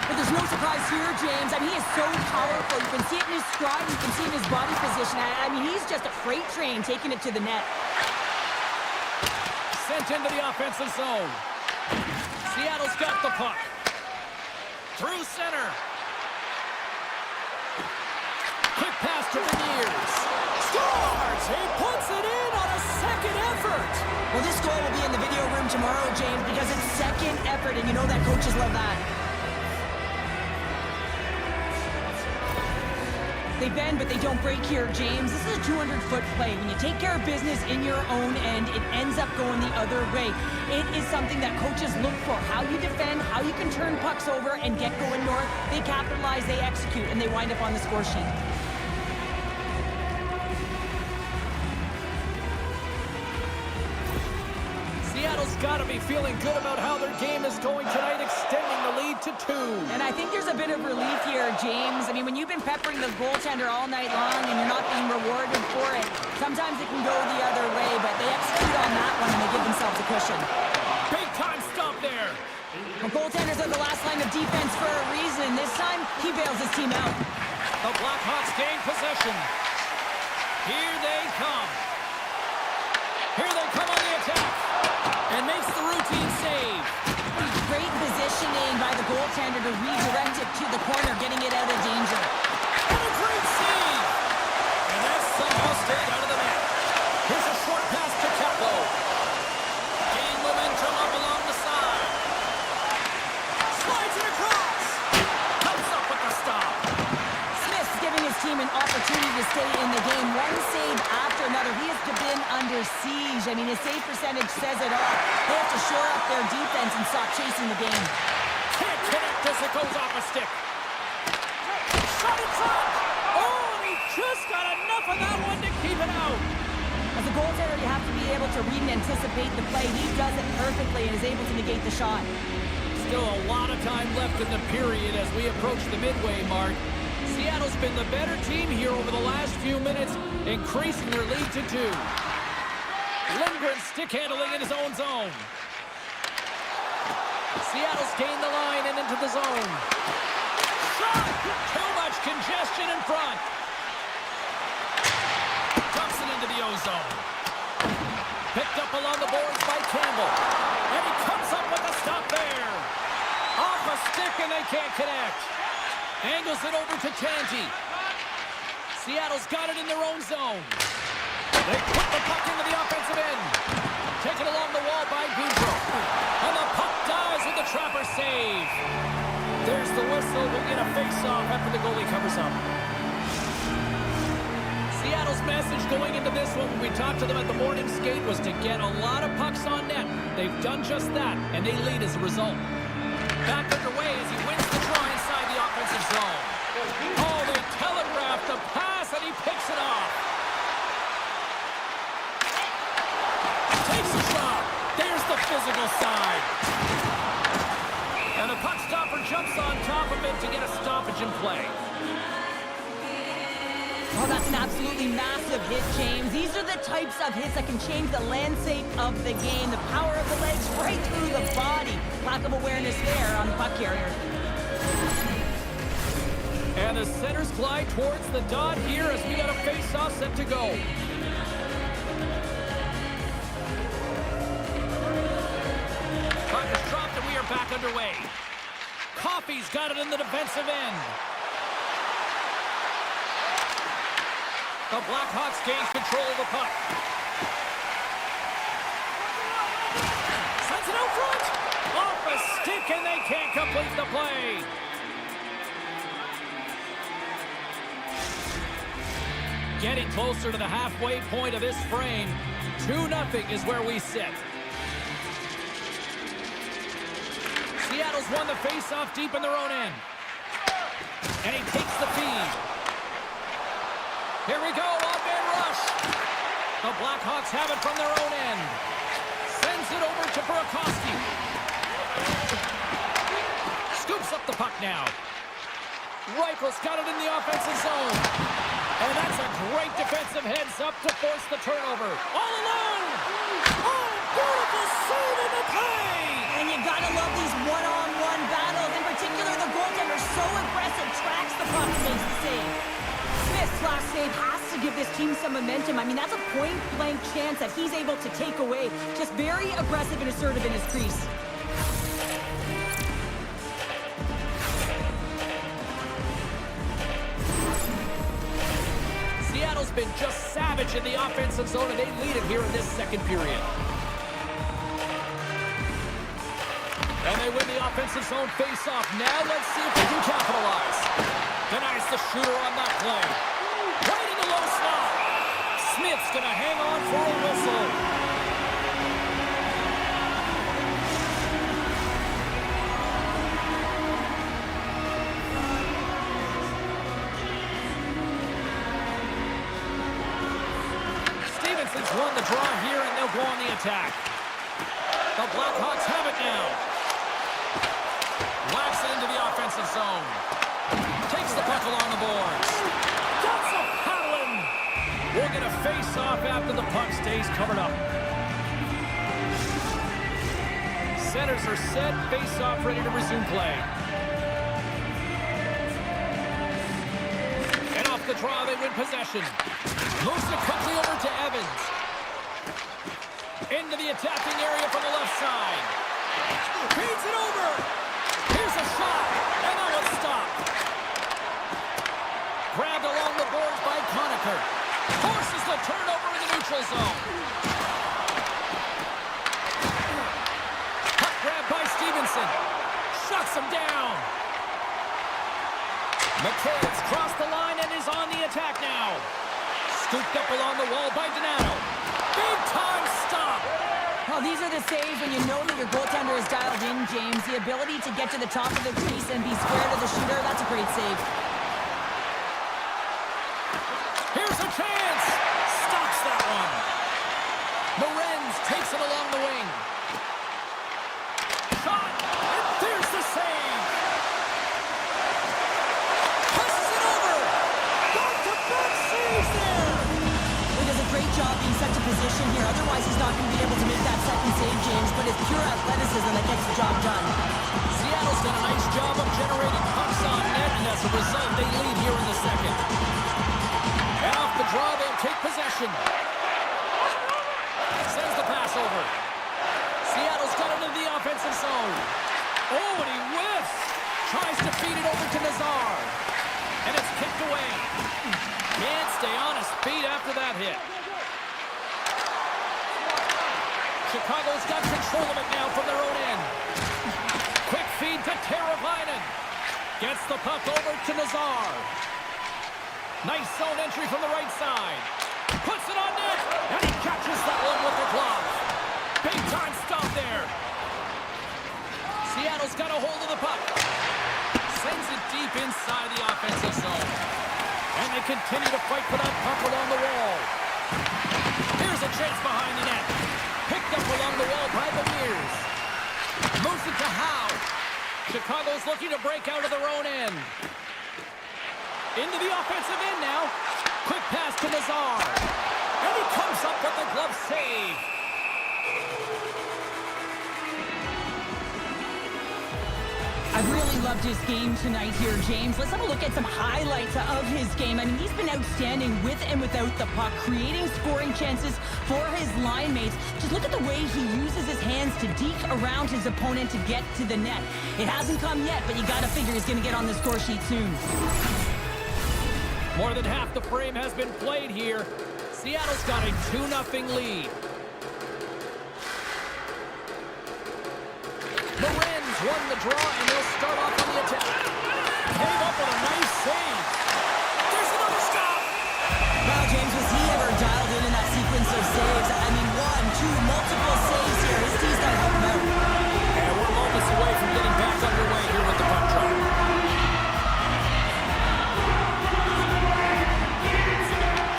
But there's no surprise here, James. I mean, he is so powerful. You can see it in his stride. You can see it in his body position. I mean, he's just a freight train taking it to the net. Sent into the offensive zone. Seattle's got the puck. Through center. Quick pass to Beniers. Scores! He puts it in on a second effort. Well, this goal will be in the video room tomorrow, James, because it's second effort, and you know that coaches love that. They bend, but they don't break here, James. This is a 200-foot play. When you take care of business in your own end, it ends up going the other way. It is something that coaches look for. How you defend, how you can turn pucks over and get going north. They capitalize, they execute, and they wind up on the score sheet. Seattle's got to be feeling good about how their game is going tonight, extending the lead to 2. And I think there's a bit of relief here, James. I mean, when you've been peppering the goaltender all night long and you're not being rewarded for it, sometimes it can go the other way, but they execute on that one and they give themselves a cushion. Big time stop there. The goaltenders are the last line of defense for a reason. This time, he bails his team out. The Blackhawks gain possession. Here they come. Here they come on the attack. And makes the routine save. Great positioning by the goaltender to redirect it to the corner, getting it out of danger. And a great save. And that's somehow stayed out of the net. Here's a short pass to Capo. Gain momentum up along the side. Slides it across. Comes up with the stop. Smith's giving his team an opportunity to stay in the game. One save after another. He has been under siege. I mean, his save percentage says it all. They have to shore up their defense and stop chasing the game. Can't connect as it goes off a stick. Shot in front. Oh, and he just got enough of that one to keep it out. As a goaltender, you have to be able to read and anticipate the play. He does it perfectly and is able to negate the shot. Still a lot of time left in the period as we approach the midway mark. Seattle's been the better team here over the last few minutes, increasing their lead to 2. Lindgren stick handling in his own zone. Seattle's gained the line and into the zone. Shot! Too much congestion in front. Dumps it into the O-zone. Picked up along the boards by Campbell. And he comes up with a stop there. Off a stick and they can't connect. Angles it over to Tanti. Seattle's got it in their own zone. They put the puck into the offensive end. Taken along the wall by Gaudreau. And the puck dies with the trapper save. There's the whistle. We'll get a face-off after the goalie covers up. Seattle's message going into this one when we talked to them at the morning skate was to get a lot of pucks on net. They've done just that, and they lead as a result. Back underway as he wins the draw inside the offensive zone. Oh, they telegraphed the pass, and he picks it off. Takes a shot. There's the physical side. jumps on top of it to get a stoppage in play. Oh, that's an absolutely massive hit, James. These are the types of hits that can change the landscape of the game. The power of the legs right through the body. Lack of awareness there on the puck carrier. And the centers glide towards the dot here as we got a face-off set to go. Puck is dropped and we are back underway. Coffey's got it in the defensive end. The Blackhawks gain control of the puck. Sends it out front. Off a stick and they can't complete the play. Getting closer to the halfway point of this frame. 2-0 is where we sit. Seattle's won the face-off deep in their own end. And he takes the feed. Here we go, off-man rush. The Blackhawks have it from their own end. Sends it over to Burakovsky. Scoops up the puck now. Reichel's got it in the offensive zone. And that's a great defensive heads-up to force the turnover. All alone! Oh, beautiful save in the play! And you gotta love these one-on-one battles. In particular, the goaltender so aggressive, tracks the puck and makes the save. Smith's last save has to give this team some momentum. I mean, that's a point-blank chance that he's able to take away. Just very aggressive and assertive in his crease. Seattle's been just savage in the offensive zone, and they lead it here in this second period. And they win the offensive zone face-off. Now let's see if they can capitalize. Denies the shooter on that play. Right in the low slot. Smith's going to hang on for a whistle. Won the draw here, and they'll go on the attack. The Blackhawks have it now. Whacks it into the offensive zone. Takes the puck along the boards. That's a paddling. We're going to face off after the puck stays covered up. Centers are set. Face off, ready to resume play. And off the draw, they win possession. Moves it quickly over to Evans. Into the attacking area from the left side. Feeds it over. Here's a shot. And that one's stopped. Grabbed along the boards by Conacher. Forces the turnover in the neutral zone. Puck grabbed by Stevenson. Shuts him down. McCabe's crossed the line and is on the attack now. Scooped up along the wall by Donato. Big time stop. Well, these are the saves when you know that your goaltender is dialed in, James. The ability to get to the top of the crease and be square to the shooter, that's a great save. Here's a chance. Stops that one. Lorenz takes it along the wing. Shot. And there's the save. Passes it over. Back-to-back saves there. He does a great job being set to position here. Otherwise, he's not going to be able to make that second save, James. But it's pure athleticism that gets the job done. Seattle's done a nice job of generating pucks on net, and as a result, they lead here in the second. And off the draw, they'll take possession. Sends the pass over. Seattle's got it into the offensive zone. Oh, and he whiffs. Tries to feed it over to Nazar. And it's kicked away. Can't stay on his feet after that hit. Chicago's got control of it now from their own end. Quick feed to Teravainen. Gets the puck over to Nazar. Nice zone entry from the right side. Puts it on net. And he catches that one with the glove. Big time stop there. Seattle's got a hold of the puck. Sends it deep inside the offensive zone. And they continue to fight for that puck along the wall. Here's a chance behind the net. Picked up along the wall by the Bears. Moves it to Howe. Chicago's looking to break out of their own end. Into the offensive end now. Quick pass to Nazar. And he comes up with the glove save. I really loved his game tonight here, James. Let's have a look at some highlights of his game. I mean, he's been outstanding with and without the puck, creating scoring chances for his line mates. Just look at the way he uses his hands to deke around his opponent to get to the net. It hasn't come yet, but you got to figure he's going to get on the score sheet soon. More than half the frame has been played here. Seattle's got a 2-0 lead. Lorenz won the draw, and they'll start off on the attack. Came up with a nice save. There's another stop. Wow, James, was he ever dialed in that sequence of saves? I mean, 1, 2, multiple saves here. His team's got to help him out. And we're moments away from getting back underway here with the puck drop.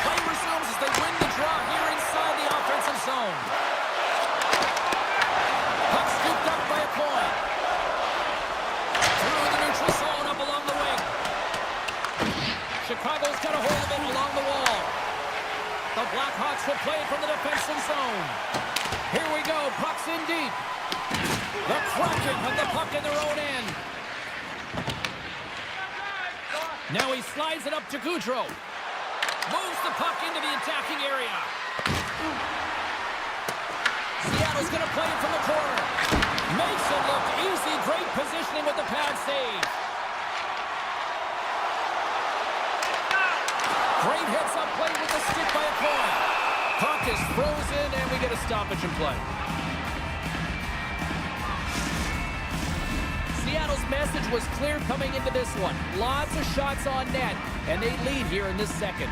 Play resumes as they win the draw here inside the offensive zone. Puck scooped up by a point. Through the neutral zone, up along the wing. Chicago's got a hold of it along the wall. The Blackhawks will play it from the defensive zone. Here we go, puck's in deep. The Kraken have the puck in their own end. Now he slides it up to Gaudreau. Moves the puck into the attacking area. Seattle's going to play it from the corner. Makes it look easy. Great positioning with the pad save. Great heads-up play with the stick by a point. Puck is frozen, and we get a stoppage in play. Seattle's message was clear coming into this one. Lots of shots on net, and they lead here in this second.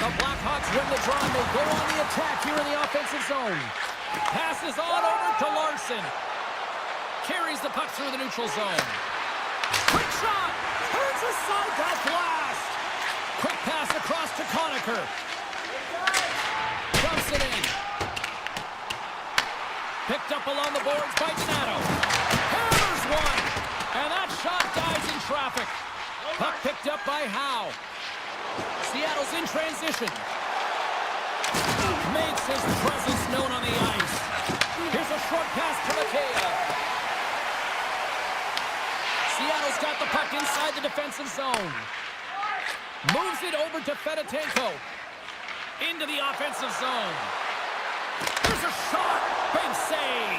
The Blackhawks win the draw, and they go on the attack here in the offensive zone. Passes on over to Larson. Carries the puck through the neutral zone. Quick shot! Turns aside that blast! Quick pass across to Conacher. Dumps it in. Picked up along the boards by Donato. Hammers one! And that shot dies in traffic. Puck picked up by Howe. Seattle's in transition. Makes his presence known on the ice. Here's a short pass to Mikheyev. Seattle's got the puck inside the defensive zone. Moves it over to Fedotenko. Into the offensive zone. There's a shot. Big save.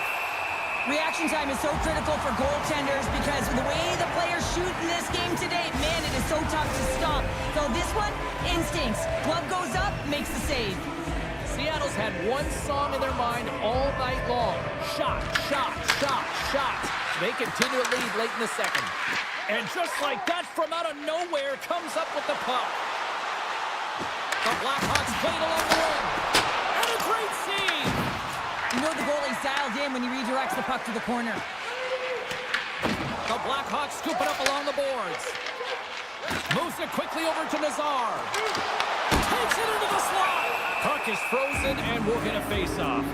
Reaction time is so critical for goaltenders because the way the players shoot in this game today, man, it is so tough to stop. So this one, instincts. Glove goes up, makes the save. Seattle's had one song in their mind all night long. Shot, shot, shot, shot. They continue to lead late in the second. And just like that, from out of nowhere, comes up with the puck. The Blackhawks played along the wing. And a great save. You know the goalie's dialed in when he redirects the puck to the corner. The Blackhawks scoop it up along the boards. Moves it quickly over to Nazar. Takes it into the slot. Puck is frozen, and we'll get a face-off.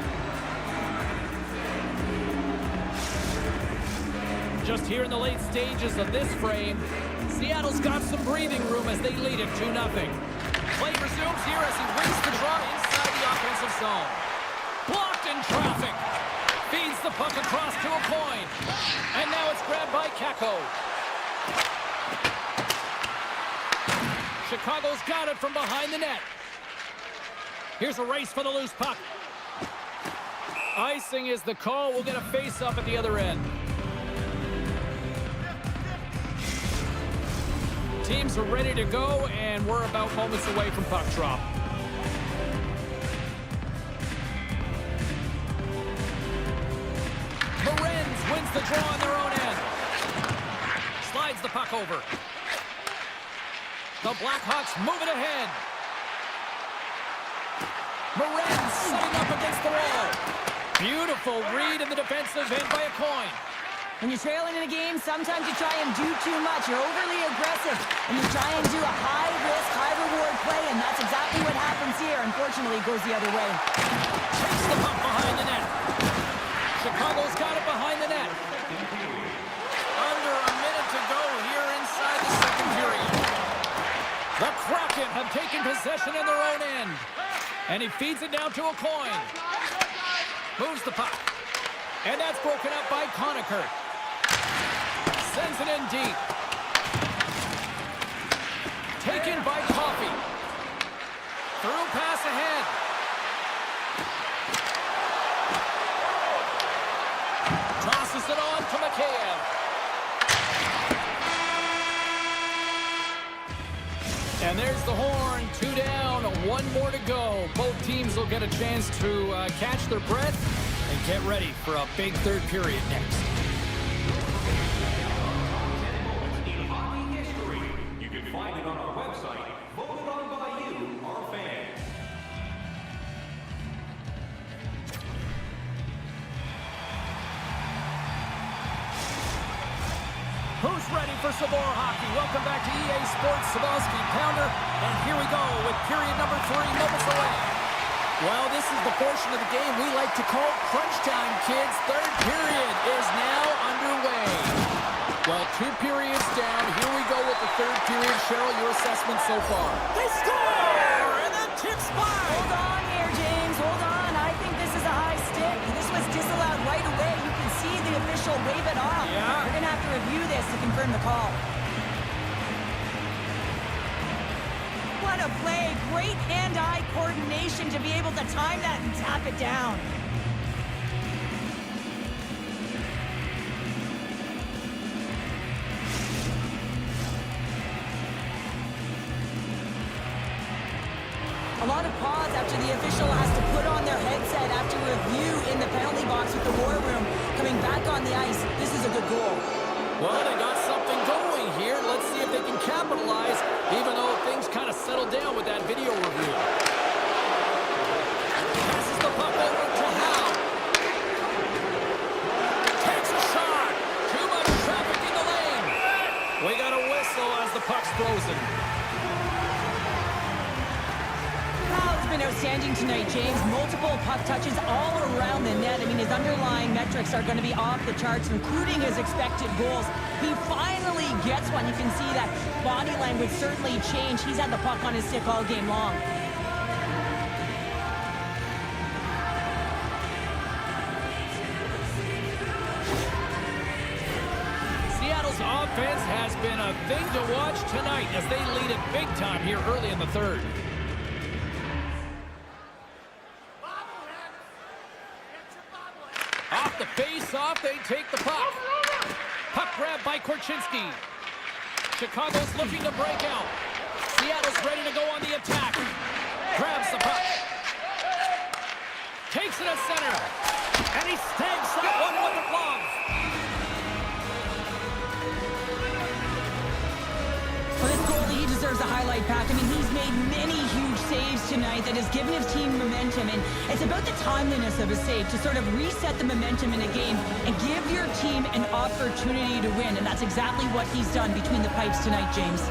Just here in the late stages of this frame, Seattle's got some breathing room as they lead it 2-0. Play resumes here as he wins the draw inside the offensive zone. Blocked in traffic. Feeds the puck across to a point. And now it's grabbed by Kakko. Chicago's got it from behind the net. Here's a race for the loose puck. Icing is the call. We'll get a face-up at the other end. Teams are ready to go, and we're about moments away from puck drop. Lorenz wins the draw on their own end. Slides the puck over. The Blackhawks move it ahead. Lorenz setting up against the wall. Beautiful read in the defensive end by a coin. When you're trailing in a game, sometimes you try and do too much. You're overly aggressive, and you try and do a high-risk, high-reward play, and that's exactly what happens here. Unfortunately, it goes the other way. Takes the puck behind the net. Chicago's got it behind the net. Under a minute to go here inside the second period. The Kraken have taken possession in their own end. And he feeds it down to a coin. Moves the puck. And that's broken up by Conacher. Sends it in deep. Taken by Coffey. Through pass ahead. Tosses it on to Mikheyev. And there's the horn. 2 down, 1 more to go. Both teams will get a chance to catch their breath and get ready for a big third period next. In hockey history, you can find it on our website, voted on by you, our fans. Who's ready for some more hockey? Welcome back to EA Sports Sabalski Pounder. And here we go with period number 3 moments away. Well, this is the portion of the game we like to call crunch time, kids. Third period is now underway. Well, 2 periods down. Here we go with the third period. Cheryl, your assessment so far? They score! And then tips by. Hold on here, James. Hold on. I think this is a high stick. This was disallowed right away. You can see the official wave it off. Yeah. We're going to have to review this to confirm the call. What a play. Great hand-eye coordination to be able to time that and tap it down. A lot of pause after the official has to put on their headset after review in the penalty box with the war room. Coming back on the ice, this is a good goal. Well, they got something going here. Let's see if they can capitalize, even though things kind of settled down with that video review. Passes the puck over to Howe. Takes a shot. Too much traffic in the lane. We got a whistle as the puck's frozen. Howe's been outstanding tonight, James. Multiple puck touches all around the net. I mean, his underlying metrics are going to be off the charts, including his expected goals. He finally gets one. You can see that body language certainly changed. He's had the puck on his stick all game long. Seattle's offense has been a thing to watch tonight as they lead it big time here early in the third. Off the face-off, they take the puck. Puck grab by Korchinski. Chicago's looking to break out. Seattle's ready to go on the attack. Grabs the puck. Takes it at center. And he stamps that one with the glove. For this goalie, he deserves a highlight pack. I mean, he's made many huge saves tonight that has given his team momentum, and it's about the timeliness of a save to sort of reset the momentum in a game and give your team an opportunity to win, and that's exactly what he's done between the pipes tonight, James.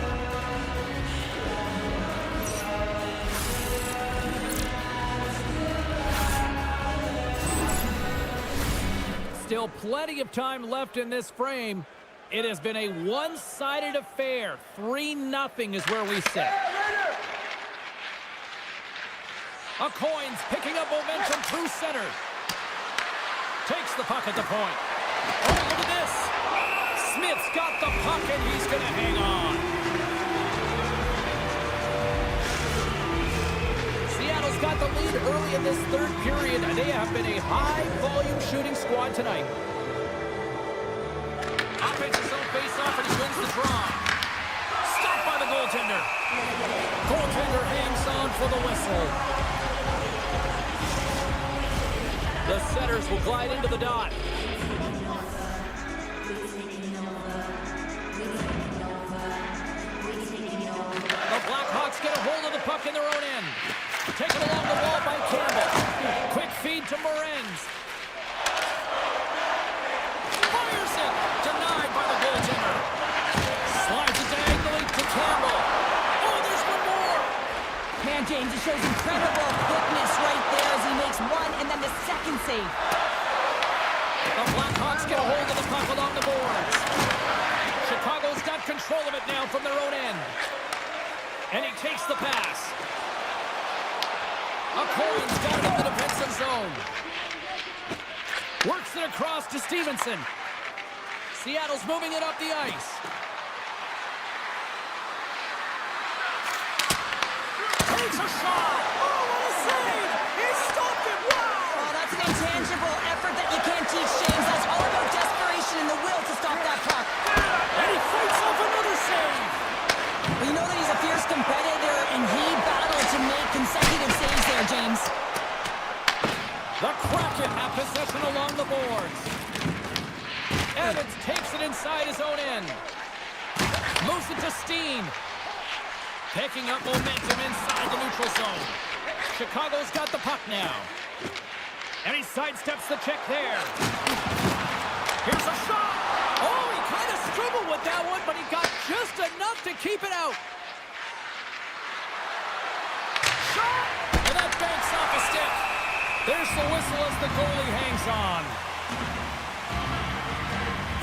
Still plenty of time left in this frame. It has been a one-sided affair. 3-0 is where we sit. A Coins picking up momentum through center. Takes the puck at the point. Oh, look at this. Smith's got the puck and he's going to hang on. Seattle's got the lead early in this third period, and they have been a high-volume shooting squad tonight. Offensive zone face-off, and he wins the draw. Stopped by the goaltender. Goaltender hangs on for the whistle. The setters will glide into the dot. The Blackhawks get a hold of the puck in their own end. Taken along the wall by Campbell. Quick feed to Morenz. Fires it. Denied by the goaltender. Slides it diagonally to Campbell. Oh, there's one more. Man, James, it shows incredible quickness right there as he makes one and then the second save. boards. Chicago's got control of it now from their own end. And he takes the pass. Okoye's got it in the defensive zone. Works it across to Stevenson. Seattle's moving it up the ice. Takes a shot. Oh, what a save! He stopped it! Wow! Oh, that's an intangible effort that you can't teach, James. That's all about desperation and the will to stop that puck. And he fights off another save. Well, you know that he's a fierce competitor, and he battled to make consecutive saves there, James. The Kraken have possession along the boards. Evans takes it inside his own end. Moves it to Steen. Picking up momentum inside the neutral zone. Chicago's got the puck now. And he sidesteps the check there. Here's a shot. Oh, he kind of struggled with that one, but he got just enough to keep it out. Shot! And that banks off a stick. There's the whistle as the goalie hangs on.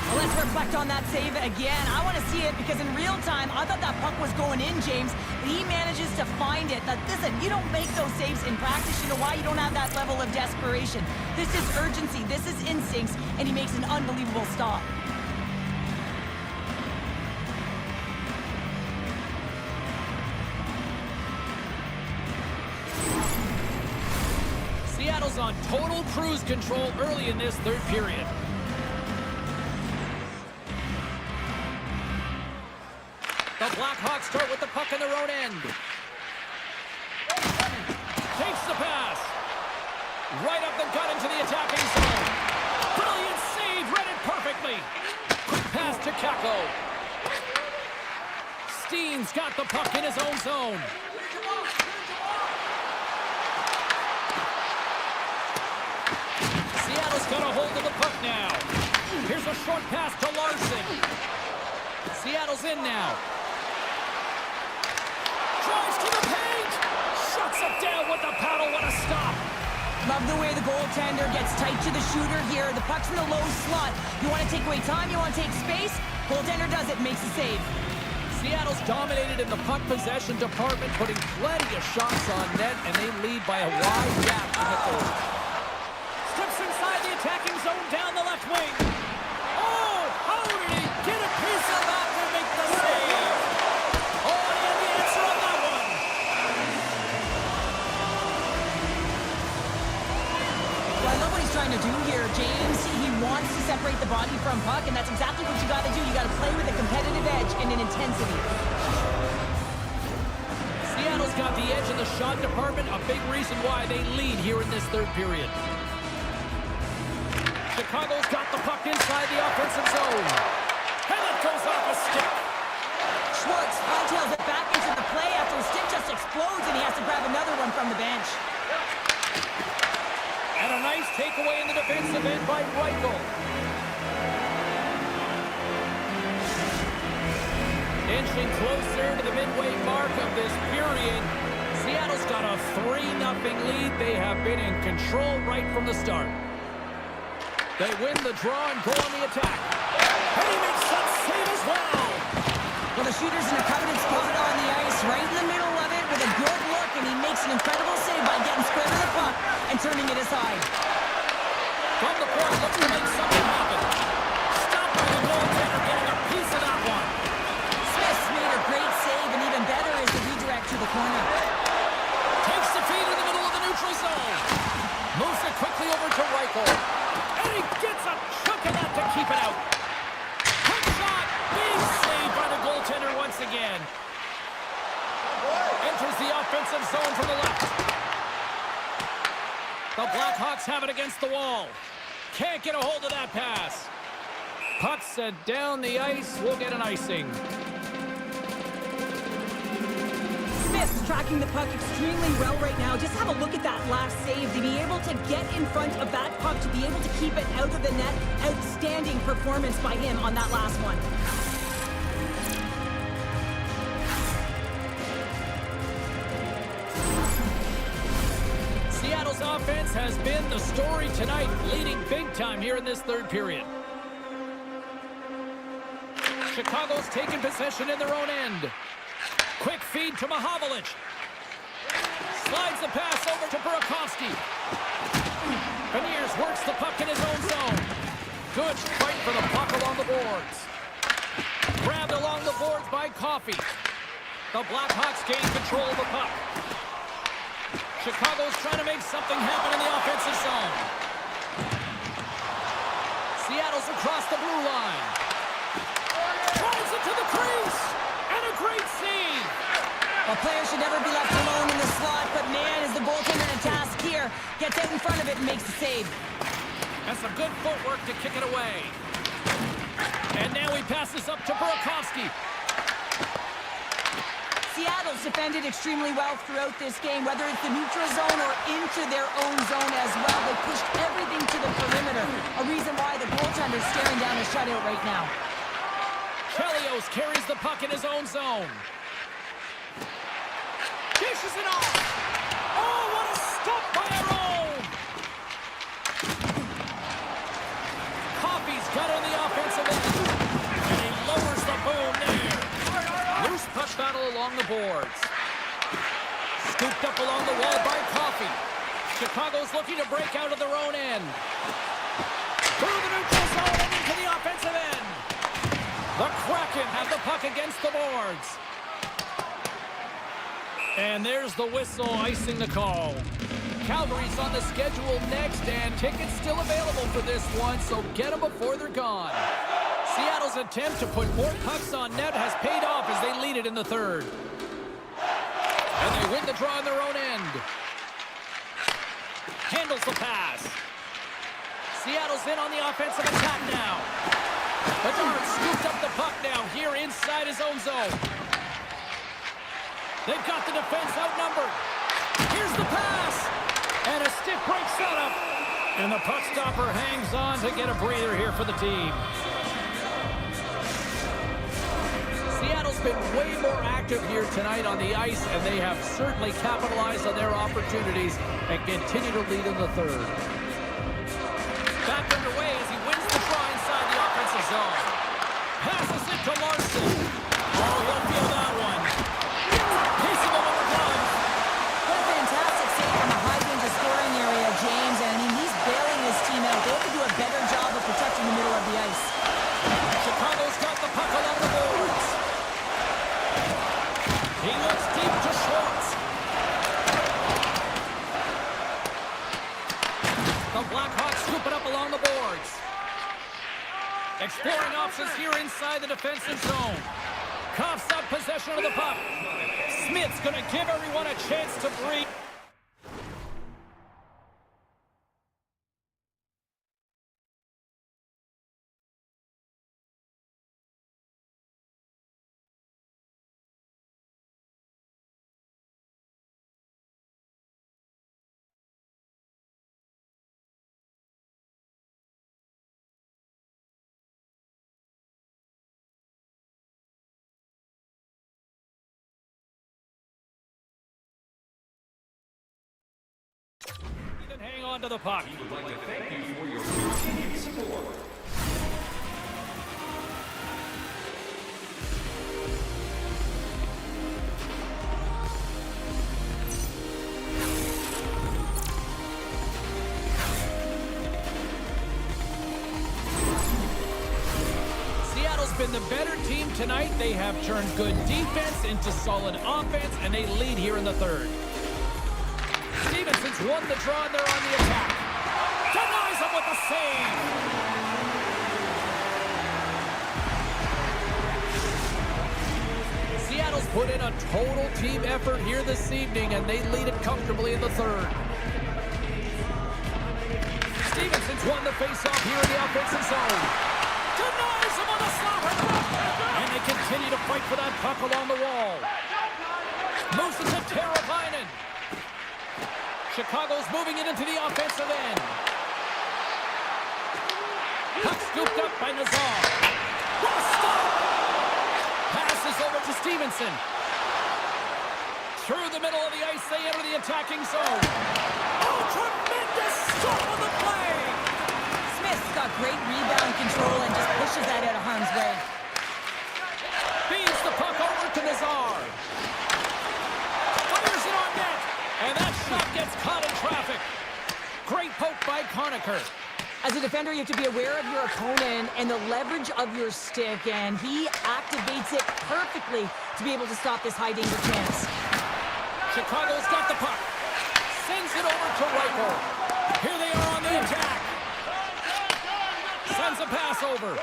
Well, let's reflect on that save again. I want to see it because in real time, I thought that puck was going in, James, but he manages to find it. Now, listen, you don't make those saves in practice. You know why? You don't have that level of desperation. This is urgency. This is instincts, and he makes an unbelievable stop. Seattle's on total cruise control early in this third period. The Blackhawks start with the puck in their own end. Takes the pass. Right up the gut into the attacking zone. Brilliant save, read it perfectly. Quick pass to Kako. Steen's got the puck in his own zone. Seattle's got a hold of the puck now. Here's a short pass to Larson. Seattle's in now. Drives to the paint. Shuts it down with the paddle. What a stop. Love the way the goaltender gets tight to the shooter here. The puck's in the low slot. You want to take away time, you want to take space. Goaltender does it, makes the save. Seattle's dominated in the puck possession department, putting plenty of shots on net, and they lead by a wide gap in the goal. Strips inside the attacking zone down the left wing. Oh, how did he get a piece of that to make the save? Oh, and he had the answer on that one. Well, I love what he's trying to do here, James. He wants to separate the body from puck, and that's exactly what you got to do. You got to play with a competitive edge and an intensity. Seattle's got the edge in the shot department, a big reason why they lead here in this third period. Chicago's got the puck inside the offensive zone. And it goes off a stick. Schwartz hightails it back into the play after his stick just explodes, and he has to grab another one from the bench. And a nice takeaway in the defensive end by Reichel. Inching closer to the midway mark of this period. Seattle's got a 3-0 lead. They have been in control right from the start. They win the draw and go on the attack. And he makes that save as well. Well, the shooter's in a coveted spot on the ice, right in the middle of it with a good look, and he makes an incredible save by getting square to the puck and turning it aside. From the point, looks to make something happen. Stopped by the goaltender, getting a piece of that one. Smith's made a great save, and even better is the redirect to the corner. Takes the feed in the middle of the neutral zone. Moves it quickly over to Reichel. And he gets a chunk of that to keep it out. Quick shot. Big save by the goaltender once again. Enters the offensive zone from the left. The Blackhawks have it against the wall. Can't get a hold of that pass. Puck sent down the ice. We'll get an icing. Smith's tracking the puck extremely well right now. Just have a look at that last save. To be able to get in front of that puck, to be able to keep it out of the net. Outstanding performance by him on that last one. Seattle's offense has been the story tonight, leading big time here in this third period. Chicago's taken possession in their own end. Quick feed to Mahavlich. Slides the pass over to Burakovsky. Beniers works the puck in his own zone. Good fight for the puck along the boards. Grabbed along the boards by Coffey. The Blackhawks gain control of the puck. Chicago's trying to make something happen in the offensive zone. Seattle's across the blue line. Drives it to the crease. And a great save. A player should never be left alone in the slot, but man, is the goaltender in a task here. Gets out in front of it and makes the save. And some good footwork to kick it away. And now he passes up to Burakovsky. Seattle's defended extremely well throughout this game, whether it's the neutral zone or into their own zone as well. They pushed everything to the perimeter, a reason why the goaltender's staring down a shutout right now. Chelios carries the puck in his own zone. Dishes it off. Oh, what a stop by our own. Coffey's got on the offensive end. And he lowers the boom there. Loose puck battle along the boards. Scooped up along the wall by Coffey. Chicago's looking to break out of their own end. Through the neutral zone and into the offensive end. The Kraken have the puck against the boards. And there's the whistle icing the call. Calgary's on the schedule next, and tickets still available for this one, so get them before they're gone. Seattle's attempt to put more pucks on net has paid off as they lead it in the third. And they win the draw in their own end. Handles the pass. Seattle's in on the offensive attack now. Bedard scooped up the puck now here inside his own zone. They've got the defense outnumbered. Here's the pass. And a stick break setup. And the puck stopper hangs on to get a breather here for the team. Seattle's been way more active here tonight on the ice, and they have certainly capitalized on their opportunities and continue to lead in the third. Back underway as he wins the draw inside the offensive zone. Passes it to Larson. Oh, he'll feel that one. Piecing him over comes. What a fantastic save from a high-danger scoring area, James. And I mean, he's bailing his team out. They have to do a better job of protecting the middle of the ice. Chicago's got the puck along the boards. He looks deep to Schwartz. The Blackhawks scoop it up along the boards. Exploring options here inside the defensive zone. Coughs up possession of the puck. Smith's going to give everyone a chance to breathe. Hang on to the puck. We would like to thank you for your continued support. Seattle's been the better team tonight. They have turned good defense into solid offense, and they lead here in the third. Stevenson's won the draw, and they're on the attack. Denies him with the save. Seattle's put in a total team effort here this evening, and they lead it comfortably in the third. Stevenson's won the faceoff here in the offensive zone. Denies him on the slapper. And they continue to fight for that puck along the wall. Moves it to Teravainen. Chicago's moving it into the offensive end. Puck scooped up by Nazar. What a stop! Passes over to Stevenson. Through the middle of the ice, they enter the attacking zone. Oh, tremendous stop on the play! Smith's got great rebound control and just pushes that out of harm's way. by Conacher. As a defender, you have to be aware of your opponent and the leverage of your stick, and he activates it perfectly to be able to stop this high-danger chance. Chicago's got the puck. Sends it over to Reichel. Here they are on the attack. Sends a pass over.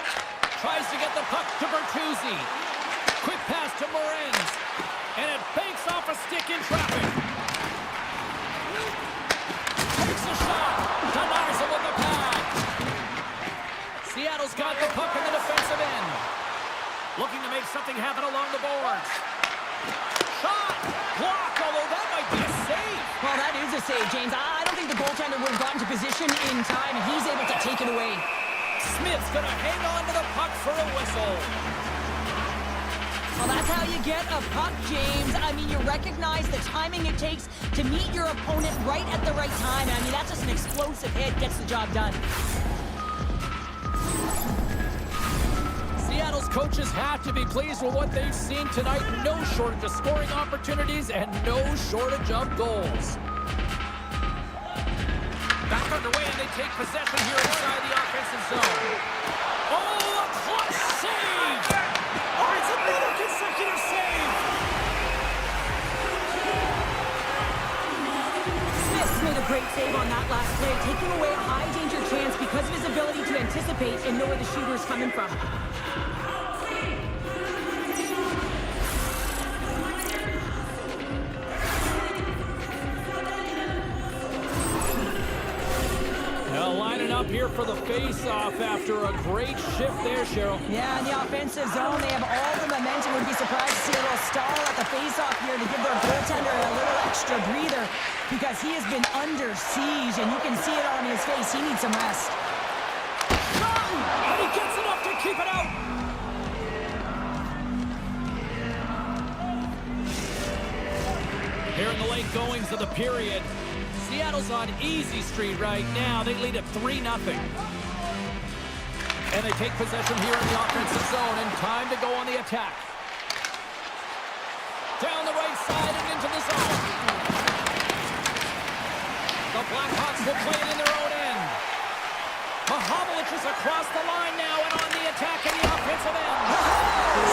Tries to get the puck to Bertuzzi. Quick pass to Morenz. And it banks off a stick in traffic. Takes a shot. Denies him with the pad. Seattle's got the puck in the defensive end. Looking to make something happen along the boards. Shot! Blocked, although that might be a save. Well, that is a save, James. I don't think the goaltender would have gotten to position in time, and he's able to take it away. Smith's gonna hang on to the puck for a whistle. Well, that's how you get a puck, James. I mean, you recognize the timing it takes to meet your opponent right at the right time. I mean, that's just an explosive hit, gets the job done. Seattle's coaches have to be pleased with what they've seen tonight. No shortage of scoring opportunities and no shortage of goals. Back underway, and they take possession here inside the offensive zone. Oh, a clutch save! Oh, it's another consecutive save! Smith's made a great save on that last play, taking away a high-danger chance because of his ability to anticipate and know where the shooter's coming from. Lining up here for the face-off after a great shift there, Cheryl. Yeah, in the offensive zone, they have all the momentum. Would be surprised to see a little stall at the face-off here to give their goaltender a little extra breather because he has been under siege, and you can see it on his face. He needs some rest. And he gets enough to keep it out. Here in the late goings of the period, Seattle's on easy street right now. They lead at 3-0. And they take possession here in the offensive zone, and time to go on the attack. Down the right side and into the zone. The Blackhawks will play it in their own end. Mahovlich is across the line now and on the attack in the offensive end.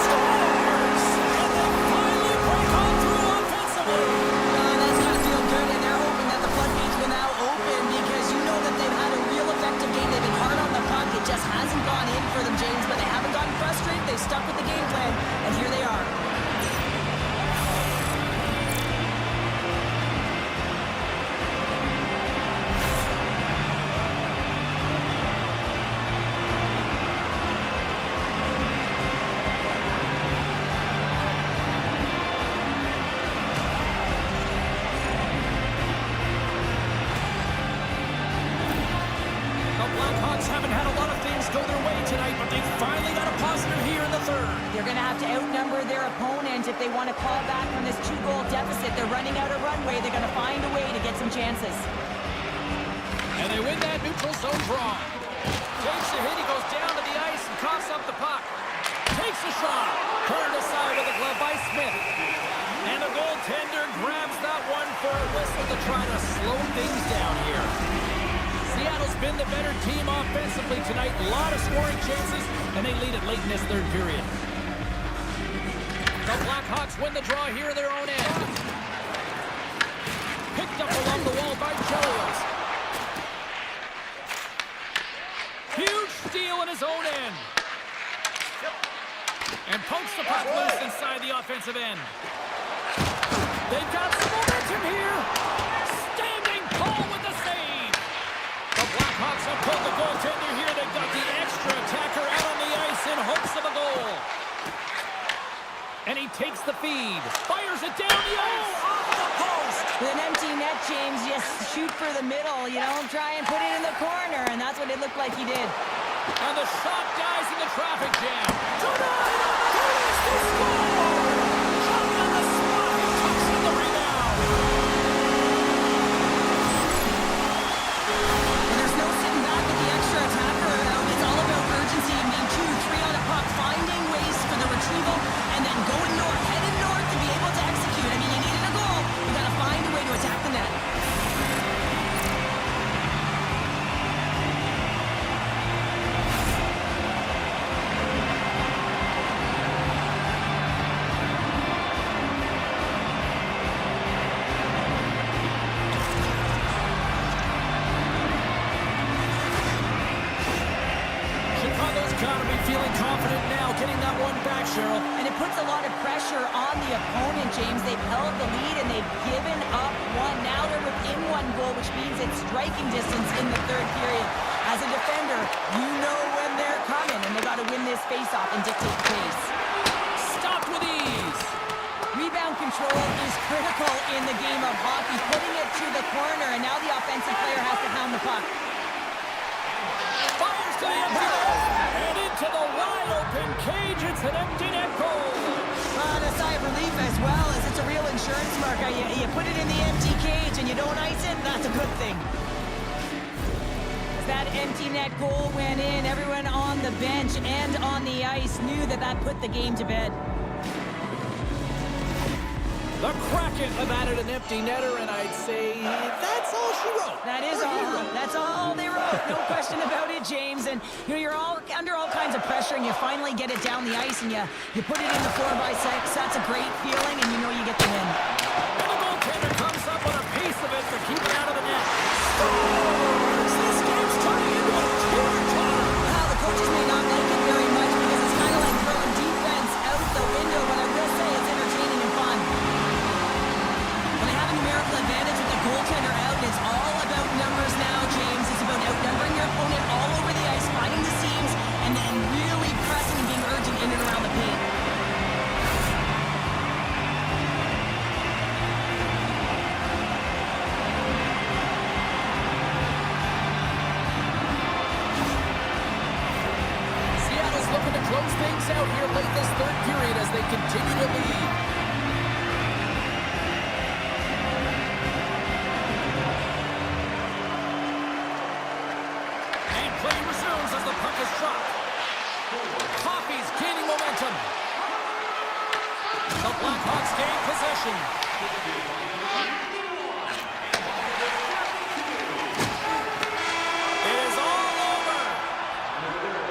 Scores! And they finally break on through offensively. That's got to feel good, and they're hoping that the floodgates will now open because you know that they've had a real effective game. They've been hard on the puck. It just hasn't gone in for them, James, but they haven't gotten frustrated. They've stuck with the game plan, and here they are. Haven't had a lot of things go their way tonight, but they finally got a positive here in the third. They're going to have to outnumber their opponent if they want to claw back from this 2-goal deficit. They're running out of runway. They're going to find a way to get some chances. And they win that neutral zone draw. Takes the hit, he goes down to the ice and coughs up the puck. Takes a shot. Turned aside with a glove by Smith. And the goaltender grabs that one for a whistle to try to slow things down here. Seattle's been the better team offensively tonight. A lot of scoring chances, and they lead it late in this third period. The Blackhawks win the draw here in their own end. Picked up along the wall by Chelios. Huge steal in his own end. And pokes the puck loose inside the offensive end. They've got some momentum here. Standing tall with the save. The Blackhawks have pulled the goaltender here. They've got the extra attacker out on the ice in hopes of a goal. And he takes the feed. Fires it down the ice. Off the post. With an empty net, James, just shoot for the middle. You know, try and put it in the corner. And that's what it looked like he did. And the shot dies in the traffic jam. Tonight, there's the score. Shot on the spot. He tucks in the rebound. And there's no sitting back with the extra attacker. It's all about urgency and being 2-3 on a puck, finding ways for the retrieval, and then going north, headed north to be able to execute. I mean, you needed a goal. You got to find a way to attack the net. got to be feeling confident now, getting that one back, Cheryl. And it puts a lot of pressure on the opponent, James. They've held the lead and they've given up one. Now they're within one goal, which means it's striking distance in the third period. As a defender, you know when they're coming, and they've got to win this face-off and dictate the pace. Stopped with ease. Rebound control is critical in the game of hockey, putting it to the corner, and now the offensive player has to hound the puck. Fires to the empty net, and into the wide-open cage. It's an empty net goal. And a sigh of relief as well, as it's a real insurance marker. You put it in the empty cage and you don't ice it, that's a good thing. As that empty net goal went in, everyone on the bench and on the ice knew that that put the game to bed. The Kraken have added an empty netter, and I'd say that's all she wrote. That is all. That's all they wrote. No question about it, James. And you're all under all kinds of pressure, and you finally get it down the ice, and you put it in the 4x6. That's a great feeling, and you know you get the win. And the goaltender comes up with a piece of it to keep it out of the net. Scores! This game's turning into a teeter-totter. Well, the coaches may not like it very much because it's kind of like throwing defense out the window, but I will say it's entertaining and fun. When they have a numerical advantage with the goaltender out, it's all about numbers now, James. It's about outnumbering your opponent all over the ice, finding the seams, and then really pressing and being urgent in and around the paint. Seattle's looking to close things out here late this third period as they continue to lead. And play resumes as the puck is dropped. Coffey's gaining momentum. The Blackhawks gain possession. It is all over.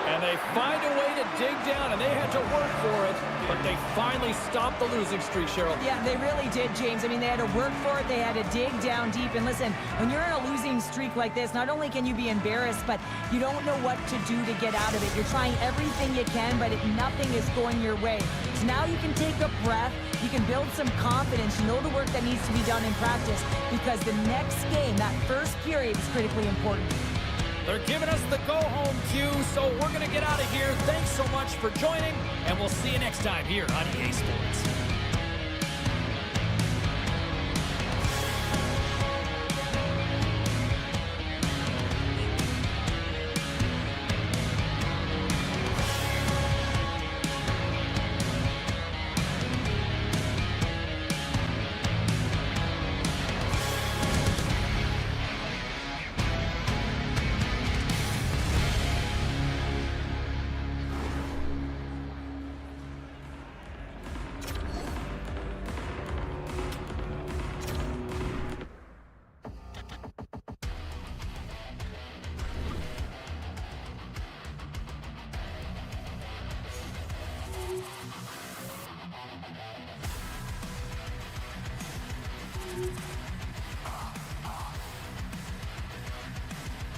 And they find a way to dig down, and they had to work for it, but they finally stopped the losing streak, Cheryl. Yeah, they really did, James. I mean, they had to work for it. They had to dig down deep. And listen, when you're in a losing streak like this, not only can you be embarrassed, but you don't know what to do to get out of it. You're trying everything you can, but nothing is going your way. So now you can take a breath. You can build some confidence. You know the work that needs to be done in practice, because the next game, that first period, is critically important. They're giving us the go-home cue, so we're going to get out of here. Thanks so much for joining, and we'll see you next time here on EA Sports.